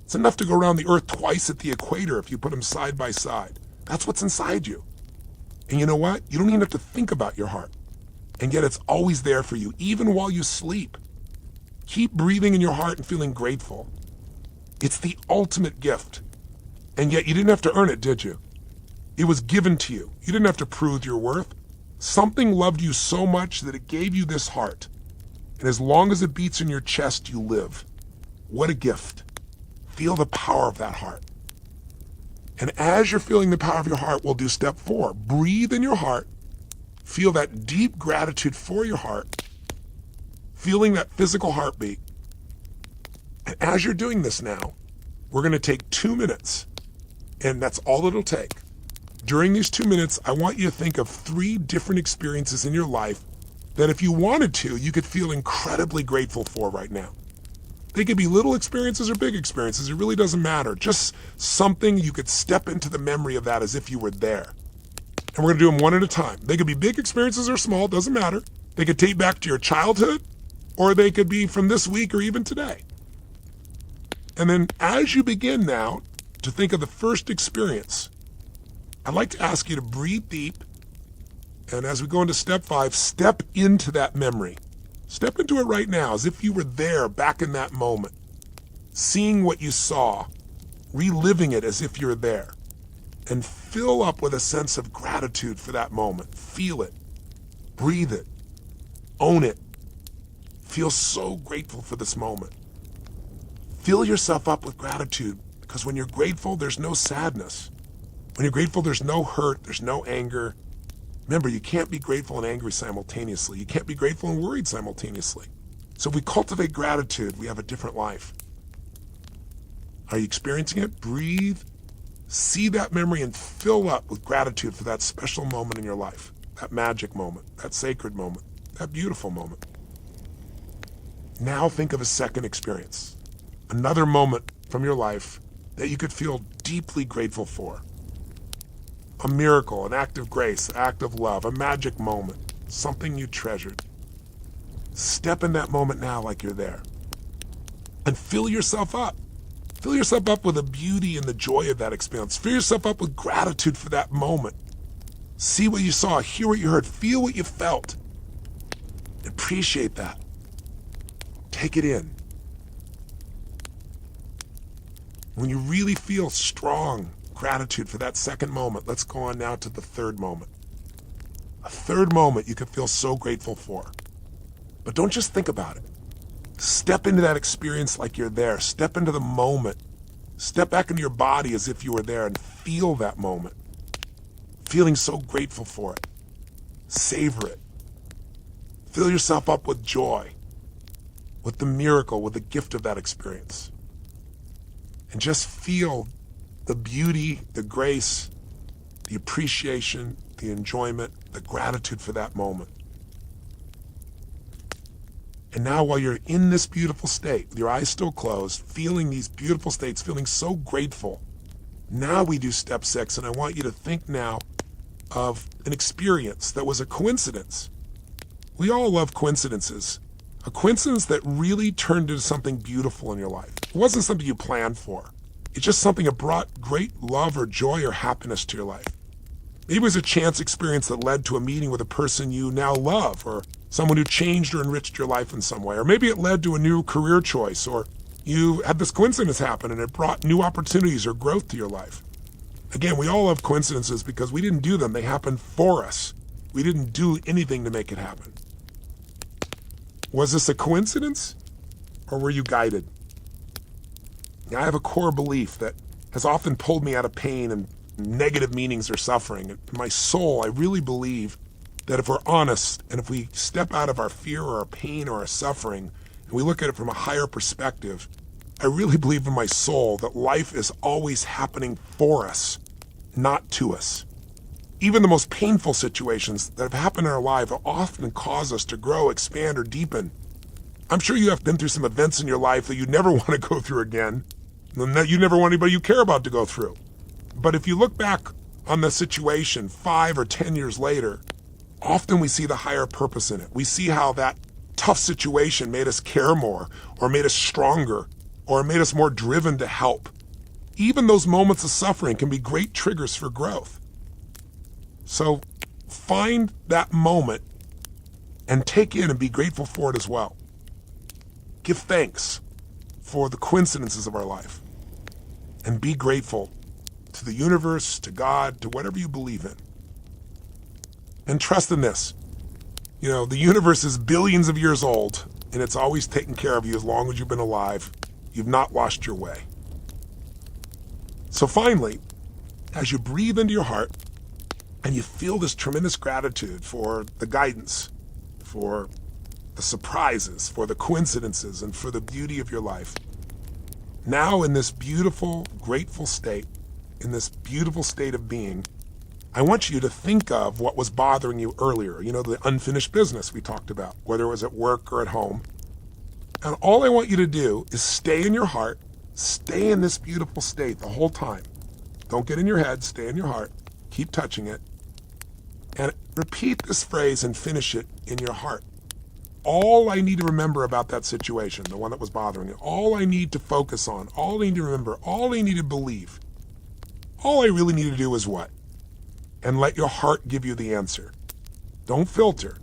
It's enough to go around the earth twice at the equator if you put them side by side. That's what's inside you. And you know what? You don't even have to think about your heart. And yet it's always there for you, even while you sleep. Keep breathing in your heart and feeling grateful. It's the ultimate gift. And yet you didn't have to earn it, did you? It was given to you. You didn't have to prove your worth. Something loved you so much that it gave you this heart. And as long as it beats in your chest, you live. What a gift. Feel the power of that heart. And as you're feeling the power of your heart, we'll do step 4. Breathe in your heart. Feel that deep gratitude for your heart. Feeling that physical heartbeat. And as you're doing this now, we're going to take 2 minutes. And that's all it'll take. During these 2 minutes, I want you to think of 3 different experiences in your life that if you wanted to, you could feel incredibly grateful for right now. They could be little experiences or big experiences. It really doesn't matter. Just something you could step into the memory of that as if you were there. And we're going to do them one at a time. They could be big experiences or small, doesn't matter. They could take back to your childhood, or they could be from this week or even today. And then as you begin now to think of the first experience, I'd like to ask you to breathe deep. And as we go into step 5, step into that memory. Step into it right now as if you were there back in that moment, seeing what you saw, reliving it as if you're there, and fill up with a sense of gratitude for that moment. Feel it, breathe it, own it. Feel so grateful for this moment. Fill yourself up with gratitude, because when you're grateful, there's no sadness. When you're grateful, there's no hurt, there's no anger. Remember, you can't be grateful and angry simultaneously. You can't be grateful and worried simultaneously. So if we cultivate gratitude, we have a different life. Are you experiencing it? Breathe, see that memory, and fill up with gratitude for that special moment in your life, that magic moment, that sacred moment, that beautiful moment. Now think of a second experience, another moment from your life that you could feel deeply grateful for. A miracle, an act of grace, an act of love, a magic moment, something you treasured. Step in that moment now like you're there. And fill yourself up. Fill yourself up with the beauty and the joy of that experience. Fill yourself up with gratitude for that moment. See what you saw, hear what you heard, feel what you felt. Appreciate that. Take it in. When you really feel strong gratitude for that second moment, let's go on now to the third moment. A third moment you could feel so grateful for. But don't just think about it. Step into that experience like you're there. Step into the moment. Step back into your body as if you were there and feel that moment. Feeling so grateful for it. Savor it. Fill yourself up with joy, with the miracle, with the gift of that experience. And just feel the beauty, the grace, the appreciation, the enjoyment, the gratitude for that moment. And now while you're in this beautiful state, with your eyes still closed, feeling these beautiful states, feeling so grateful, now we do step 6, and I want you to think now of an experience that was a coincidence. We all love coincidences. A coincidence that really turned into something beautiful in your life. It wasn't something you planned for. It's just something that brought great love or joy or happiness to your life. Maybe it was a chance experience that led to a meeting with a person you now love, or someone who changed or enriched your life in some way. Or maybe it led to a new career choice, or you had this coincidence happen and it brought new opportunities or growth to your life. Again, we all love coincidences because we didn't do them. They happened for us. We didn't do anything to make it happen. Was this a coincidence, or were you guided? I have a core belief that has often pulled me out of pain and negative meanings or suffering. In my soul, I really believe that if we're honest and if we step out of our fear or our pain or our suffering and we look at it from a higher perspective, I really believe in my soul that life is always happening for us, not to us. Even the most painful situations that have happened in our life often cause us to grow, expand, or deepen. I'm sure you have been through some events in your life that you never want to go through again, and that you never want anybody you care about to go through. But if you look back on the situation 5 or 10 years later, often we see the higher purpose in it. We see how that tough situation made us care more, or made us stronger, or made us more driven to help. Even those moments of suffering can be great triggers for growth. So find that moment and take in and be grateful for it as well. Give thanks for the coincidences of our life and be grateful to the universe, to God, to whatever you believe in. And trust in this. The universe is billions of years old and it's always taken care of you as long as you've been alive. You've not lost your way. So finally, as you breathe into your heart, and you feel this tremendous gratitude for the guidance, for the surprises, for the coincidences, and for the beauty of your life. Now in this beautiful, grateful state, in this beautiful state of being, I want you to think of what was bothering you earlier. The unfinished business we talked about, whether it was at work or at home. And all I want you to do is stay in your heart, stay in this beautiful state the whole time. Don't get in your head, stay in your heart, keep touching it. And repeat this phrase and finish it in your heart. All I need to remember about that situation, the one that was bothering you, all I need to focus on, all I need to remember, all I need to believe, all I really need to do is what? And let your heart give you the answer. Don't filter.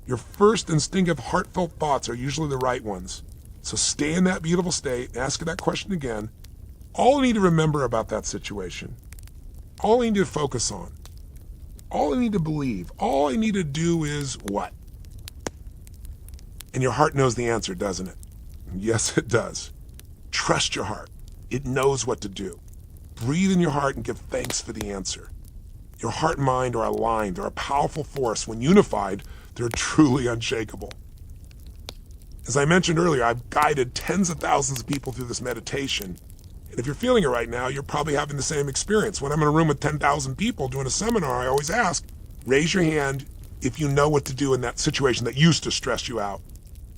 Your first instinctive heartfelt thoughts are usually the right ones. So stay in that beautiful state, ask that question again. All I need to remember about that situation, all I need to focus on, all I need to believe, all I need to do is what? And your heart knows the answer, doesn't it? Yes, it does. Trust your heart. It knows what to do. Breathe in your heart and give thanks for the answer. Your heart and mind are aligned. They're a powerful force. When unified, they're truly unshakable. As I mentioned earlier, I've guided tens of thousands of people through this meditation. And if you're feeling it right now, you're probably having the same experience. When I'm in a room with 10,000 people doing a seminar, I always ask, raise your hand if you know what to do in that situation that used to stress you out.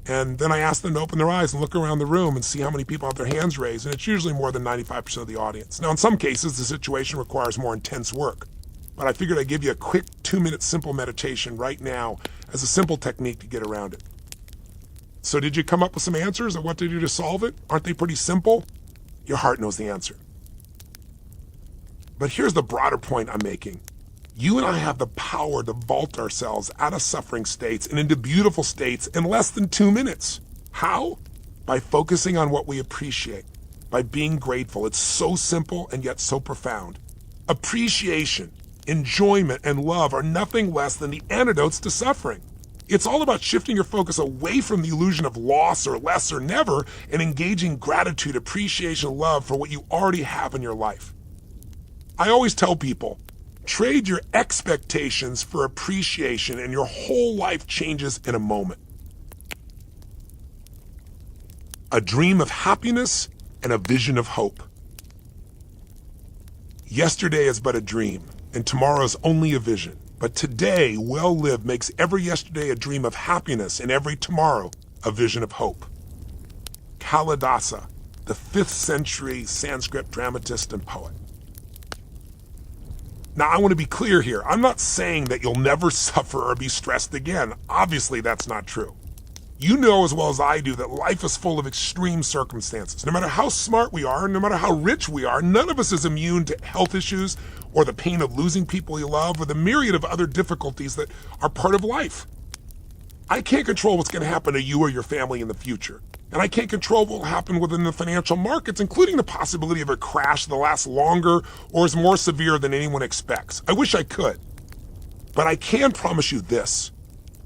And then I ask them to open their eyes and look around the room and see how many people have their hands raised, and it's usually more than 95% of the audience. Now, in some cases, the situation requires more intense work, but I figured I'd give you a quick 2-minute simple meditation right now as a simple technique to get around it. So did you come up with some answers of what to do to solve it? Aren't they pretty simple? Your heart knows the answer. But here's the broader point I'm making. You and I have the power to vault ourselves out of suffering states and into beautiful states in less than 2 minutes. How? By focusing on what we appreciate, by being grateful. It's so simple and yet so profound. Appreciation, enjoyment, and love are nothing less than the antidotes to suffering. It's all about shifting your focus away from the illusion of loss or less or never and engaging gratitude, appreciation, love for what you already have in your life. I always tell people, trade your expectations for appreciation and your whole life changes in a moment. A dream of happiness and a vision of hope. Yesterday is but a dream, and tomorrow is only a vision. But today, well lived, makes every yesterday a dream of happiness and every tomorrow a vision of hope. Kalidasa, the 5th century Sanskrit dramatist and poet. Now, I want to be clear here. I'm not saying that you'll never suffer or be stressed again. Obviously, that's not true. You know as well as I do that life is full of extreme circumstances. No matter how smart we are, no matter how rich we are, none of us is immune to health issues or the pain of losing people you love or the myriad of other difficulties that are part of life. I can't control what's going to happen to you or your family in the future. And I can't control what will happen within the financial markets, including the possibility of a crash that lasts longer or is more severe than anyone expects. I wish I could. But I can promise you this.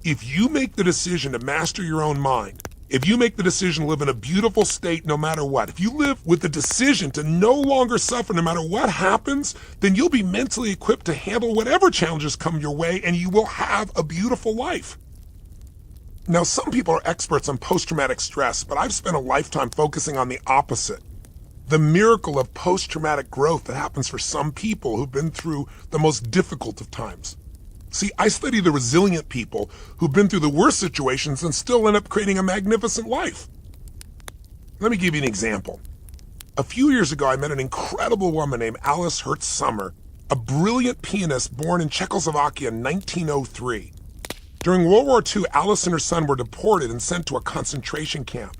If you make the decision to master your own mind, if you make the decision to live in a beautiful state no matter what, if you live with the decision to no longer suffer no matter what happens, then you'll be mentally equipped to handle whatever challenges come your way and you will have a beautiful life. Now, some people are experts on post-traumatic stress, but I've spent a lifetime focusing on the opposite. The miracle of post-traumatic growth that happens for some people who've been through the most difficult of times. See, I study the resilient people who've been through the worst situations and still end up creating a magnificent life. Let me give you an example. A few years ago, I met an incredible woman named Alice Hertz-Sommer, a brilliant pianist born in Czechoslovakia in 1903. During World War II, Alice and her son were deported and sent to a concentration camp.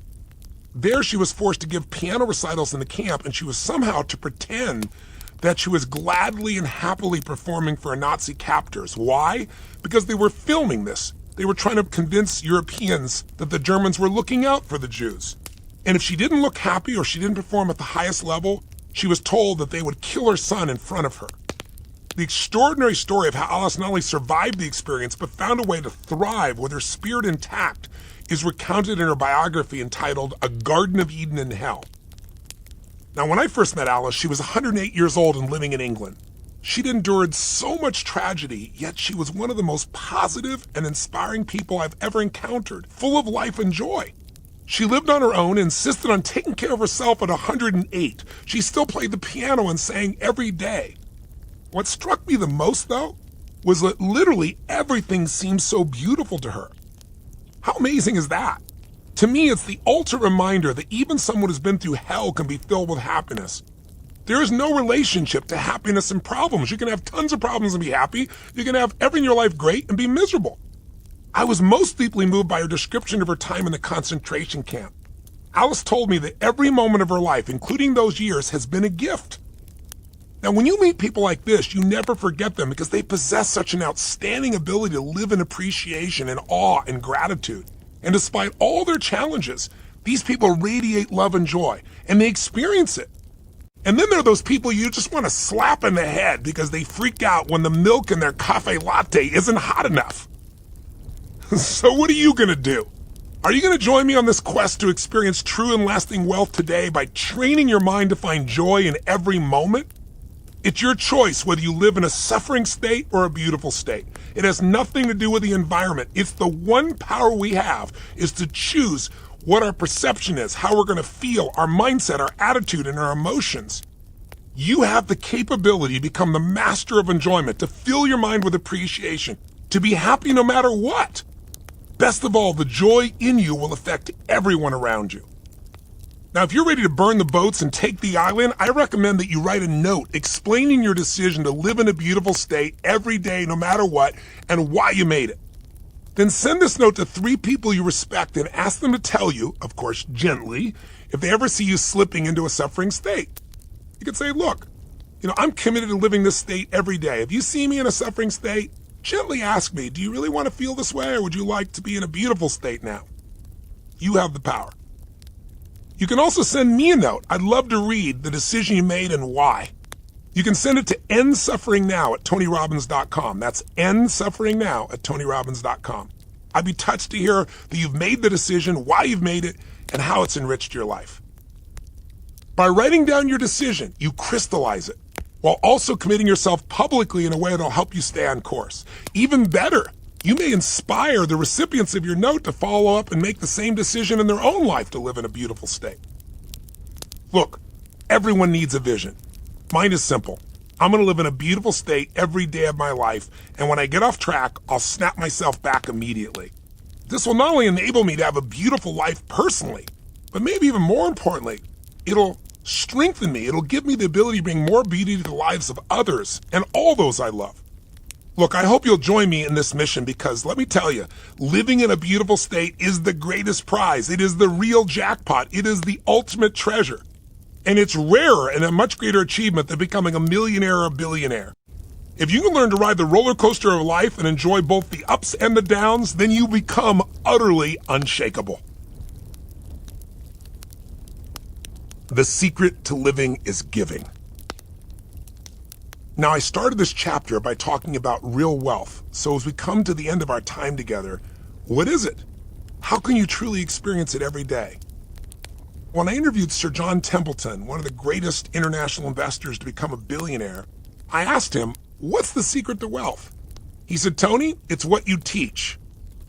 There, she was forced to give piano recitals in the camp, and she was somehow to pretend that she was gladly and happily performing for Nazi captors. Why? Because they were filming this. They were trying to convince Europeans that the Germans were looking out for the Jews. And if she didn't look happy or she didn't perform at the highest level, she was told that they would kill her son in front of her. The extraordinary story of how Alice not only survived the experience, but found a way to thrive with her spirit intact is recounted in her biography entitled A Garden of Eden in Hell. Now, when I first met Alice, she was 108 years old and living in England. She'd endured so much tragedy, yet she was one of the most positive and inspiring people I've ever encountered, full of life and joy. She lived on her own and insisted on taking care of herself at 108. She still played the piano and sang every day. What struck me the most, though, was that literally everything seemed so beautiful to her. How amazing is that? To me, it's the ultimate reminder that even someone who's been through hell can be filled with happiness. There is no relationship to happiness and problems. You can have tons of problems and be happy. You can have everything in your life great and be miserable. I was most deeply moved by her description of her time in the concentration camp. Alice told me that every moment of her life, including those years, has been a gift. Now, when you meet people like this, you never forget them because they possess such an outstanding ability to live in appreciation and awe and gratitude. And despite all their challenges, these people radiate love and joy, and they experience it. And then there are those people you just want to slap in the head because they freak out when the milk in their cafe latte isn't hot enough. So what are you going to do? Are you going to join me on this quest to experience true and lasting wealth today by training your mind to find joy in every moment? It's your choice whether you live in a suffering state or a beautiful state. It has nothing to do with the environment. It's the one power we have is to choose what our perception is, how we're going to feel, our mindset, our attitude, and our emotions. You have the capability to become the master of enjoyment, to fill your mind with appreciation, to be happy no matter what. Best of all, the joy in you will affect everyone around you. Now, if you're ready to burn the boats and take the island, I recommend that you write a note explaining your decision to live in a beautiful state every day, no matter what, and why you made it. Then send this note to 3 people you respect and ask them to tell you, of course, gently, if they ever see you slipping into a suffering state. You could say, look, I'm committed to living this state every day. If you see me in a suffering state, gently ask me, do you really want to feel this way, or would you like to be in a beautiful state now? You have the power. You can also send me a note. I'd love to read the decision you made and why. You can send it to endsufferingnow@tonyrobbins.com. That's endsufferingnow@tonyrobbins.com. I'd be touched to hear that you've made the decision, why you've made it, and how it's enriched your life. By writing down your decision, you crystallize it, while also committing yourself publicly in a way that'll help you stay on course. Even better, you may inspire the recipients of your note to follow up and make the same decision in their own life to live in a beautiful state. Look, everyone needs a vision. Mine is simple. I'm going to live in a beautiful state every day of my life, and when I get off track, I'll snap myself back immediately. This will not only enable me to have a beautiful life personally, but maybe even more importantly, it'll strengthen me. It'll give me the ability to bring more beauty to the lives of others and all those I love. Look, I hope you'll join me in this mission because let me tell you, living in a beautiful state is the greatest prize. It is the real jackpot. It is the ultimate treasure. And it's rarer and a much greater achievement than becoming a millionaire or a billionaire. If you can learn to ride the roller coaster of life and enjoy both the ups and the downs, then you become utterly unshakable. The secret to living is giving. Now, I started this chapter by talking about real wealth. So as we come to the end of our time together, what is it? How can you truly experience it every day? When I interviewed Sir John Templeton, one of the greatest international investors to become a billionaire, I asked him, what's the secret to wealth? He said, Tony, it's what you teach.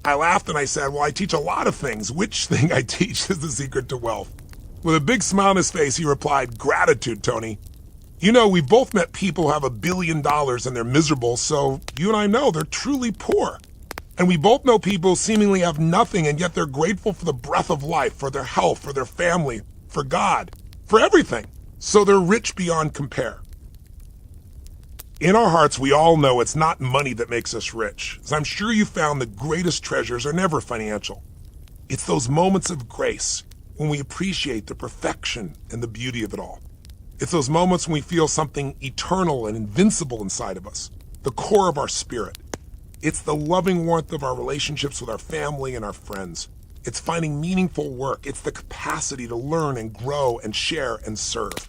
I laughed and I said, well, I teach a lot of things. Which thing I teach is the secret to wealth? With a big smile on his face, he replied, gratitude, Tony. You know, we've both met people who have $1 billion and they're miserable, so you and I know they're truly poor. And we both know people who seemingly have nothing and yet they're grateful for the breath of life, for their health, for their family, for God, for everything. So they're rich beyond compare. In our hearts, we all know it's not money that makes us rich. As I'm sure you found, the greatest treasures are never financial. It's those moments of grace when we appreciate the perfection and the beauty of it all. It's those moments when we feel something eternal and invincible inside of us, the core of our spirit. It's the loving warmth of our relationships with our family and our friends. It's finding meaningful work. It's the capacity to learn and grow and share and serve.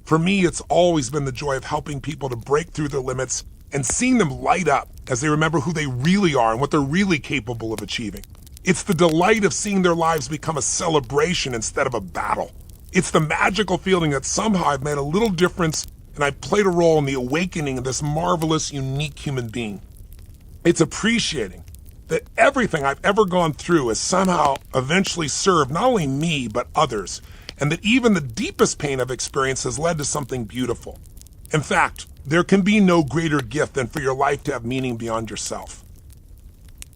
For me, it's always been the joy of helping people to break through their limits and seeing them light up as they remember who they really are and what they're really capable of achieving. It's the delight of seeing their lives become a celebration instead of a battle. It's the magical feeling that somehow I've made a little difference and I've played a role in the awakening of this marvelous, unique human being. It's appreciating that everything I've ever gone through has somehow eventually served not only me, but others, and that even the deepest pain I've experienced has led to something beautiful. In fact, there can be no greater gift than for your life to have meaning beyond yourself.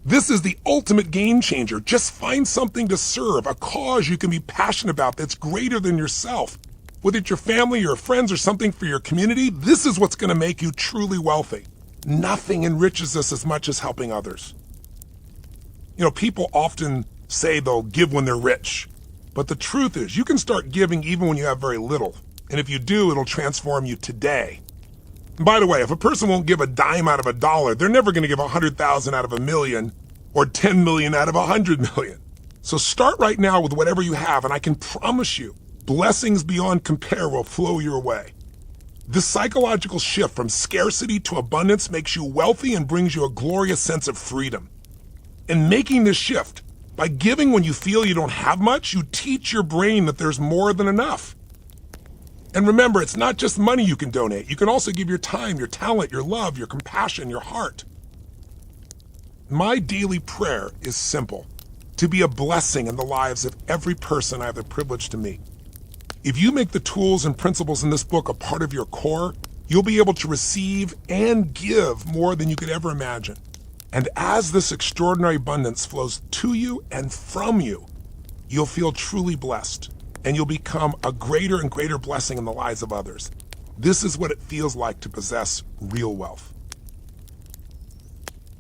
This is the ultimate game changer. Just find something to serve, a cause you can be passionate about that's greater than yourself. Whether it's your family, your friends, or something for your community, this is what's going to make you truly wealthy. Nothing enriches us as much as helping others. You know, people often say they'll give when they're rich. But the truth is, you can start giving even when you have very little. And if you do, it'll transform you today. And by the way, if a person won't give a dime out of $1, they're never going to give 100,000 out of 1,000,000 or 10 million out of 100 million. So start right now with whatever you have, and I can promise you, blessings beyond compare will flow your way. This psychological shift from scarcity to abundance makes you wealthy and brings you a glorious sense of freedom. In making this shift, by giving when you feel you don't have much, you teach your brain that there's more than enough. And remember, it's not just money you can donate. You can also give your time, your talent, your love, your compassion, your heart. My daily prayer is simple: to be a blessing in the lives of every person I have the privilege to meet. If you make the tools and principles in this book a part of your core, you'll be able to receive and give more than you could ever imagine. And as this extraordinary abundance flows to you and from you, you'll feel truly blessed, and you'll become a greater and greater blessing in the lives of others. This is what it feels like to possess real wealth.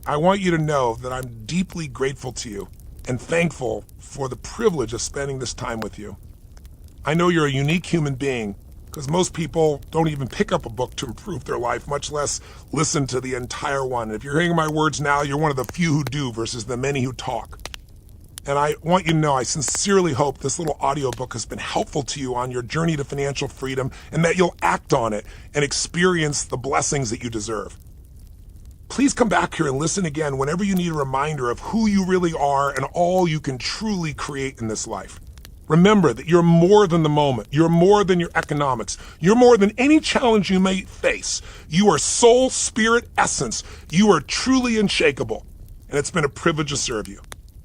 I want you to know that I'm deeply grateful to you and thankful for the privilege of spending this time with you. I know you're a unique human being, because most people don't even pick up a book to improve their life, much less listen to the entire one. If you're hearing my words now, you're one of the few who do versus the many who talk. And I want you to know I sincerely hope this little audiobook has been helpful to you on your journey to financial freedom, and that you'll act on it and experience the blessings that you deserve. Please come back here and listen again whenever you need a reminder of who you really are and all you can truly create in this life. Remember that you're more than the moment. You're more than your economics. You're more than any challenge you may face. You are soul, spirit, essence. You are truly unshakable. And it's been a privilege to serve you.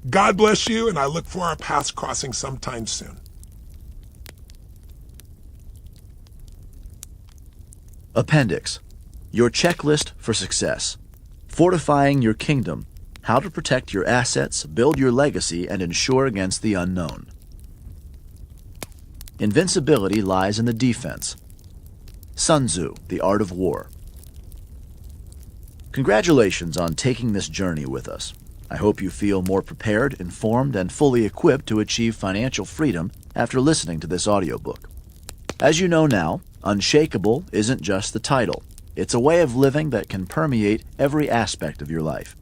God bless you, and I look for our paths crossing sometime soon. Appendix: Your checklist for success. Fortifying your kingdom. How to protect your assets, build your legacy, and ensure against the unknown. Invincibility lies in the defense. Sun Tzu, The Art of War. Congratulations on taking this journey with us. I hope you feel more prepared, informed, and fully equipped to achieve financial freedom after listening to this audiobook. As you know now, Unshakeable isn't just the title. It's a way of living that can permeate every aspect of your life.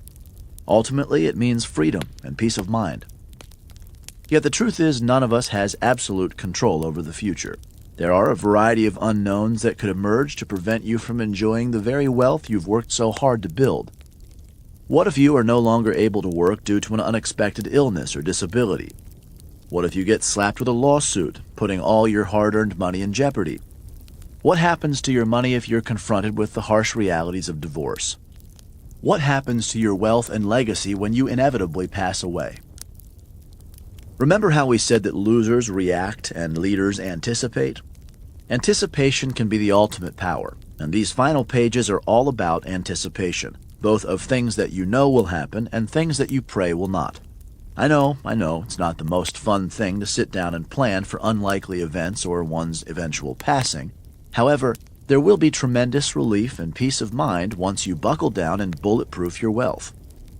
Ultimately, it means freedom and peace of mind. Yet the truth is, none of us has absolute control over the future. There are a variety of unknowns that could emerge to prevent you from enjoying the very wealth you've worked so hard to build. What if you are no longer able to work due to an unexpected illness or disability? What if you get slapped with a lawsuit, putting all your hard-earned money in jeopardy? What happens to your money if you're confronted with the harsh realities of divorce? What happens to your wealth and legacy when you inevitably pass away? Remember how we said that losers react and leaders anticipate? Anticipation can be the ultimate power, and these final pages are all about anticipation, both of things that you know will happen and things that you pray will not. I know, it's not the most fun thing to sit down and plan for unlikely events or one's eventual passing. However, there will be tremendous relief and peace of mind once you buckle down and bulletproof your wealth.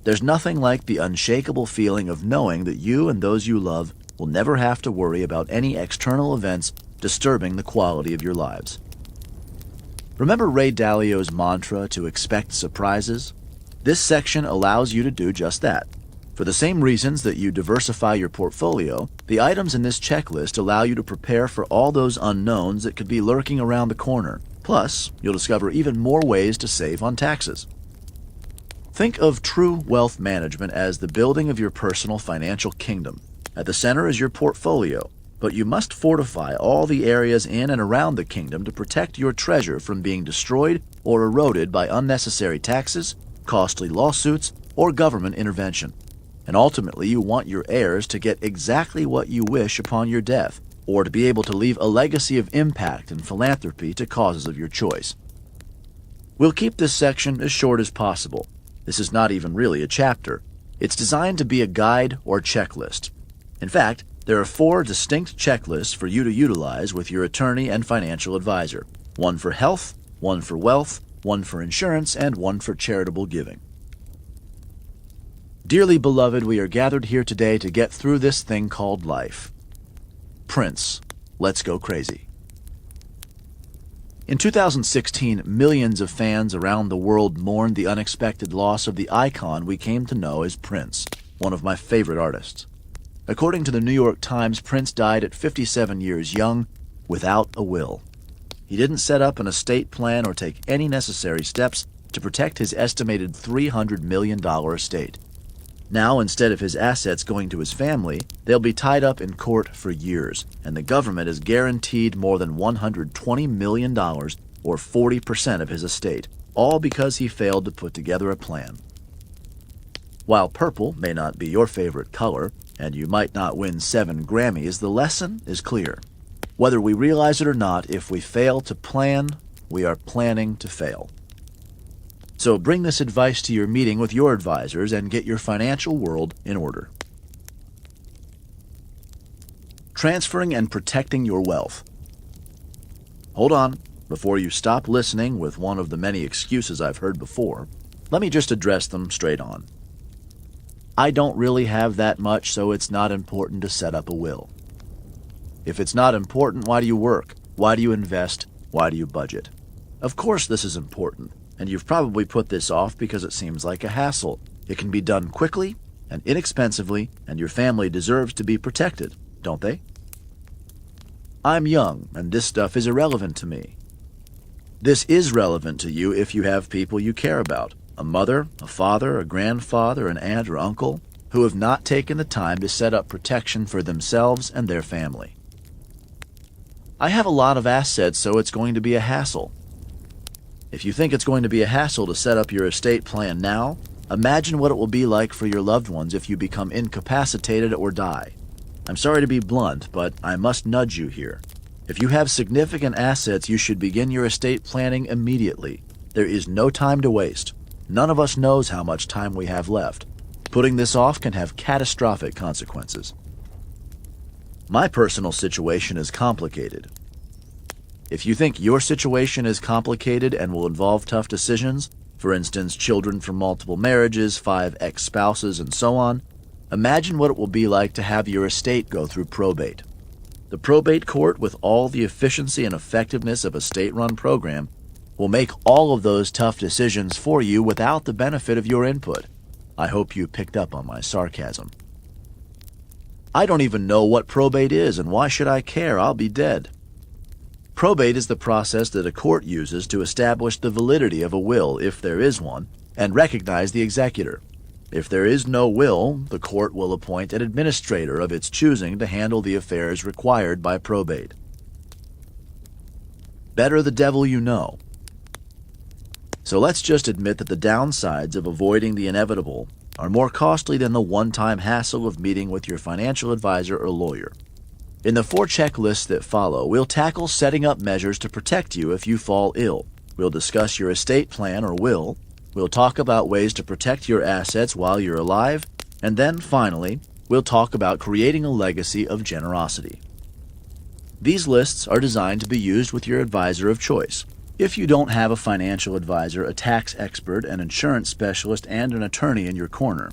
There's nothing like the unshakable feeling of knowing that you and those you love will never have to worry about any external events disturbing the quality of your lives. Remember Ray Dalio's mantra to expect surprises? This section allows you to do just that. For the same reasons that you diversify your portfolio, the items in this checklist allow you to prepare for all those unknowns that could be lurking around the corner. Plus, you'll discover even more ways to save on taxes. Think of true wealth management as the building of your personal financial kingdom. At the center is your portfolio, but you must fortify all the areas in and around the kingdom to protect your treasure from being destroyed or eroded by unnecessary taxes, costly lawsuits, or government intervention. And ultimately, you want your heirs to get exactly what you wish upon your death, or to be able to leave a legacy of impact and philanthropy to causes of your choice. We'll keep this section as short as possible. This is not even really a chapter. It's designed to be a guide or checklist. In fact, there are 4 distinct checklists for you to utilize with your attorney and financial advisor. 1 for health, 1 for wealth, 1 for insurance, and 1 for charitable giving. Dearly beloved, we are gathered here today to get through this thing called life. Prince, let's go crazy. In 2016, millions of fans around the world mourned the unexpected loss of the icon we came to know as Prince, one of my favorite artists. According to the New York Times, Prince died at 57 years young, without a will. He didn't set up an estate plan or take any necessary steps to protect his estimated $300 million estate. Now, instead of his assets going to his family, they'll be tied up in court for years, and the government is guaranteed more than $120 million, or 40% of his estate, all because he failed to put together a plan. While purple may not be your favorite color, and you might not win 7 Grammys, the lesson is clear. Whether we realize it or not, if we fail to plan, we are planning to fail. So bring this advice to your meeting with your advisors and get your financial world in order. Transferring and protecting your wealth. Hold on. Before you stop listening with one of the many excuses I've heard before, let me just address them straight on. I don't really have that much, so it's not important to set up a will. If it's not important, why do you work? Why do you invest? Why do you budget? Of course this is important. And you've probably put this off because it seems like a hassle. It can be done quickly and inexpensively, and your family deserves to be protected, don't they? I'm young, and this stuff is irrelevant to me. This is relevant to you if you have people you care about, a mother, a father, a grandfather, an aunt or uncle, who have not taken the time to set up protection for themselves and their family. I have a lot of assets, so it's going to be a hassle. If you think it's going to be a hassle to set up your estate plan now, imagine what it will be like for your loved ones if you become incapacitated or die. I'm sorry to be blunt, but I must nudge you here. If you have significant assets, you should begin your estate planning immediately. There is no time to waste. None of us knows how much time we have left. Putting this off can have catastrophic consequences. My personal situation is complicated. If you think your situation is complicated and will involve tough decisions, for instance, children from multiple marriages, 5 ex-spouses, and so on, imagine what it will be like to have your estate go through probate. The probate court, with all the efficiency and effectiveness of a state-run program, will make all of those tough decisions for you without the benefit of your input. I hope you picked up on my sarcasm. I don't even know what probate is, and why should I care? I'll be dead. Probate is the process that a court uses to establish the validity of a will, if there is one, and recognize the executor. If there is no will, the court will appoint an administrator of its choosing to handle the affairs required by probate. Better the devil you know. So let's just admit that the downsides of avoiding the inevitable are more costly than the one-time hassle of meeting with your financial advisor or lawyer. In the 4 checklists that follow, we'll tackle setting up measures to protect you if you fall ill. We'll discuss your estate plan or will. We'll talk about ways to protect your assets while you're alive. And then, finally, we'll talk about creating a legacy of generosity. These lists are designed to be used with your advisor of choice. If you don't have a financial advisor, a tax expert, an insurance specialist, and an attorney in your corner,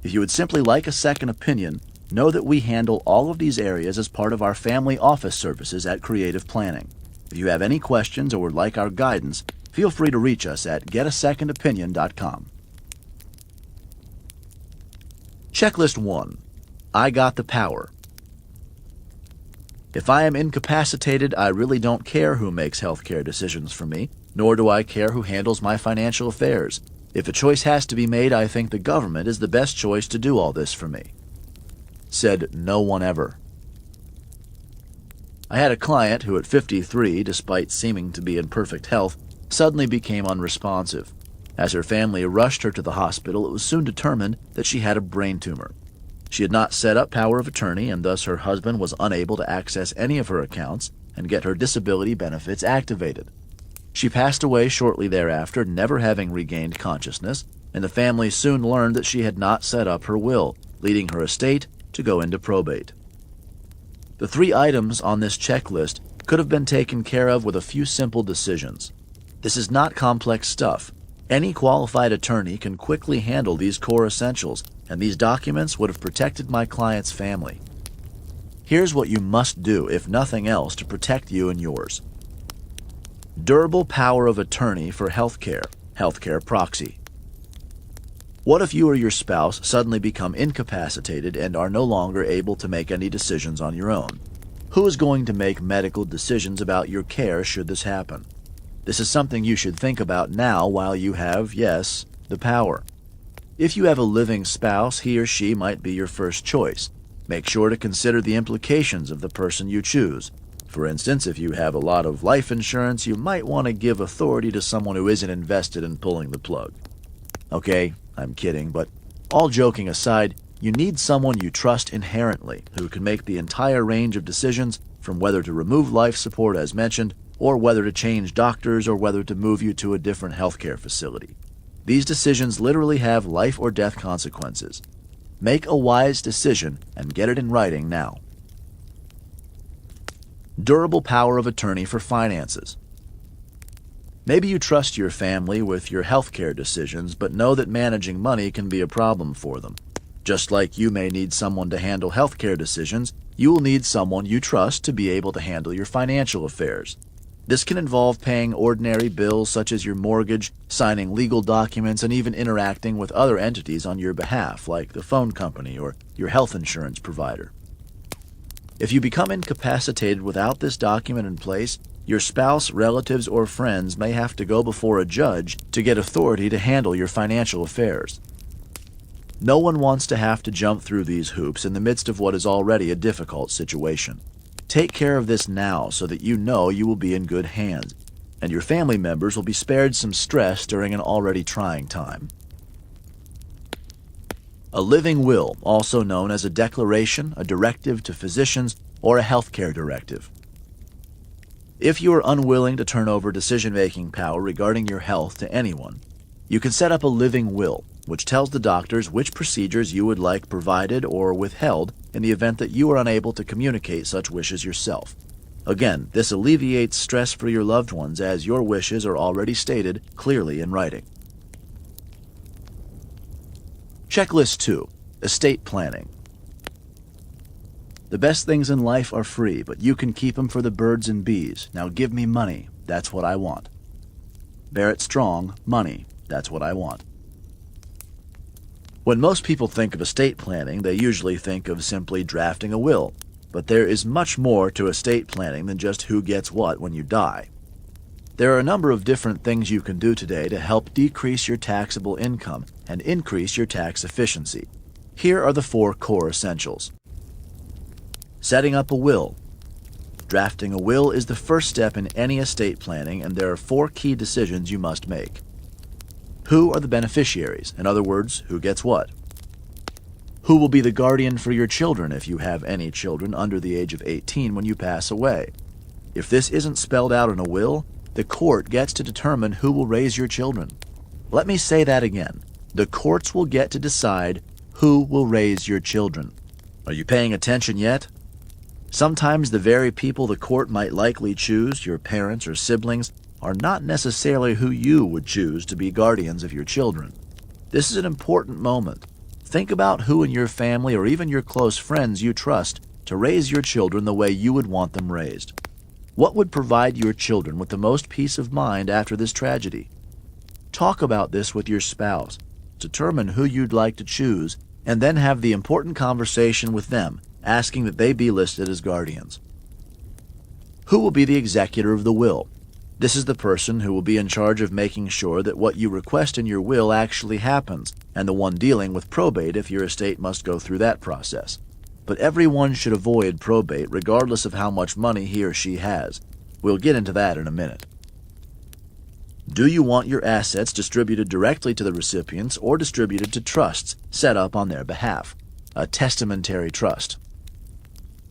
if you would simply like a second opinion, know that we handle all of these areas as part of our family office services at Creative Planning. If you have any questions or would like our guidance, feel free to reach us at getasecondopinion.com. Checklist 1. I got the power. If I am incapacitated, I really don't care who makes healthcare decisions for me, nor do I care who handles my financial affairs. If a choice has to be made, I think the government is the best choice to do all this for me. Said no one ever. I had a client who at 53, despite seeming to be in perfect health, suddenly became unresponsive. As her family rushed her to the hospital, it was soon determined that she had a brain tumor. She had not set up power of attorney, and thus her husband was unable to access any of her accounts and get her disability benefits activated. She passed away shortly thereafter, never having regained consciousness, and the family soon learned that she had not set up her will, leading her estate to go into probate. The 3 items on this checklist could have been taken care of with a few simple decisions. This is not complex stuff. Any qualified attorney can quickly handle these core essentials, and these documents would have protected my client's family. Here's what you must do, if nothing else, to protect you and yours. Durable power of attorney for healthcare proxy. What if you or your spouse suddenly become incapacitated and are no longer able to make any decisions on your own? Who is going to make medical decisions about your care should this happen? This is something you should think about now while you have, yes, the power. If you have a living spouse, he or she might be your first choice. Make sure to consider the implications of the person you choose. For instance, if you have a lot of life insurance, you might want to give authority to someone who isn't invested in pulling the plug. Okay, I'm kidding, but all joking aside, you need someone you trust inherently who can make the entire range of decisions, from whether to remove life support as mentioned, or whether to change doctors, or whether to move you to a different healthcare facility. These decisions literally have life or death consequences. Make a wise decision and get it in writing now. Durable power of attorney for finances. Maybe you trust your family with your healthcare decisions, but know that managing money can be a problem for them. Just like you may need someone to handle healthcare decisions, you will need someone you trust to be able to handle your financial affairs. This can involve paying ordinary bills such as your mortgage, signing legal documents, and even interacting with other entities on your behalf, like the phone company or your health insurance provider. If you become incapacitated without this document in place, your spouse, relatives, or friends may have to go before a judge to get authority to handle your financial affairs. No one wants to have to jump through these hoops in the midst of what is already a difficult situation. Take care of this now so that you know you will be in good hands, and your family members will be spared some stress during an already trying time. A living will, also known as a declaration, a directive to physicians, or a healthcare directive. If you are unwilling to turn over decision-making power regarding your health to anyone, you can set up a living will. which tells the doctors which procedures you would like provided or withheld in the event that you are unable to communicate such wishes yourself. Again, this alleviates stress for your loved ones as your wishes are already stated clearly in writing. Checklist 2. Estate planning. The best things in life are free, but you can keep them for the birds and bees. Now give me money. That's what I want. Barrett Strong, money. That's what I want. When most people think of estate planning, they usually think of simply drafting a will. But there is much more to estate planning than just who gets what when you die. There are a number of different things you can do today to help decrease your taxable income and increase your tax efficiency. Here are the 4 core essentials. Setting up a will. Drafting a will is the first step in any estate planning, and there are 4 key decisions you must make. Who are the beneficiaries? In other words, who gets what? Who will be the guardian for your children if you have any children under the age of 18 when you pass away? If this isn't spelled out in a will, the court gets to determine who will raise your children. Let me say that again. The courts will get to decide who will raise your children. Are you paying attention yet? Sometimes the very people the court might likely choose, your parents or siblings, are not necessarily who you would choose to be guardians of your children. This is an important moment. Think about who in your family or even your close friends you trust to raise your children the way you would want them raised. What would provide your children with the most peace of mind after this tragedy? Talk about this with your spouse. Determine who you'd like to choose, and then have the important conversation with them, asking that they be listed as guardians. Who will be the executor of the will? This is the person who will be in charge of making sure that what you request in your will actually happens, and the one dealing with probate if your estate must go through that process. But everyone should avoid probate regardless of how much money he or she has. We'll get into that in a minute. Do you want your assets distributed directly to the recipients or distributed to trusts set up on their behalf? A testamentary trust.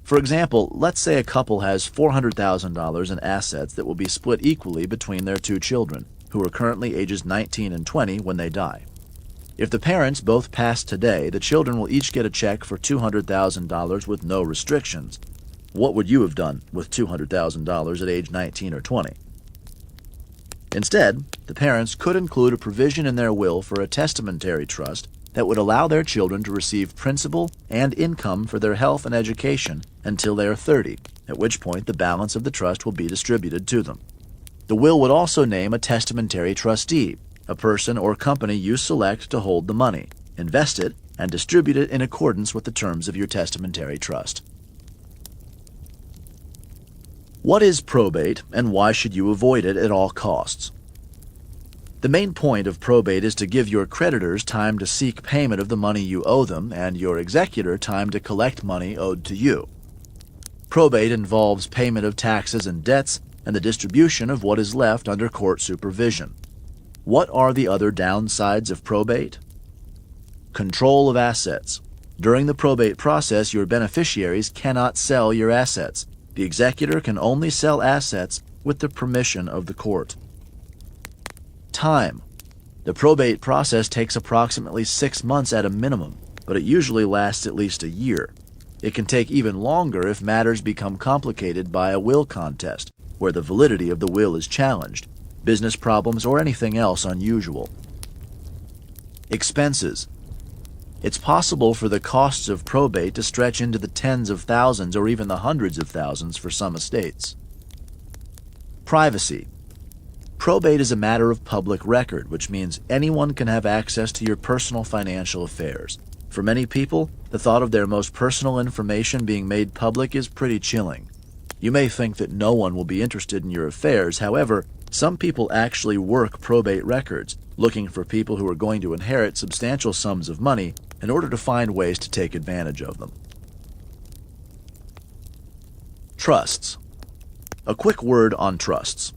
For example, let's say a couple has $400,000 in assets that will be split equally between their 2 children, who are currently ages 19 and 20 when they die. If the parents both pass today, the children will each get a check for $200,000 with no restrictions. What would you have done with $200,000 at age 19 or 20? Instead, the parents could include a provision in their will for a testamentary trust that would allow their children to receive principal and income for their health and education until they are 30, at which point the balance of the trust will be distributed to them. The will would also name a testamentary trustee, a person or company you select to hold the money, invest it, and distribute it in accordance with the terms of your testamentary trust. What is probate, and why should you avoid it at all costs? The main point of probate is to give your creditors time to seek payment of the money you owe them and your executor time to collect money owed to you. Probate involves payment of taxes and debts and the distribution of what is left under court supervision. What are the other downsides of probate? Control of assets. During the probate process, your beneficiaries cannot sell your assets. The executor can only sell assets with the permission of the court. Time. The probate process takes approximately 6 months at a minimum, but it usually lasts at least a year. It can take even longer if matters become complicated by a will contest, where the validity of the will is challenged, business problems, or anything else unusual. Expenses. It's possible for the costs of probate to stretch into the tens of thousands or even the hundreds of thousands for some estates. Privacy. Probate is a matter of public record, which means anyone can have access to your personal financial affairs. For many people, the thought of their most personal information being made public is pretty chilling. You may think that no one will be interested in your affairs. However, some people actually work probate records, looking for people who are going to inherit substantial sums of money in order to find ways to take advantage of them. Trusts. A quick word on trusts.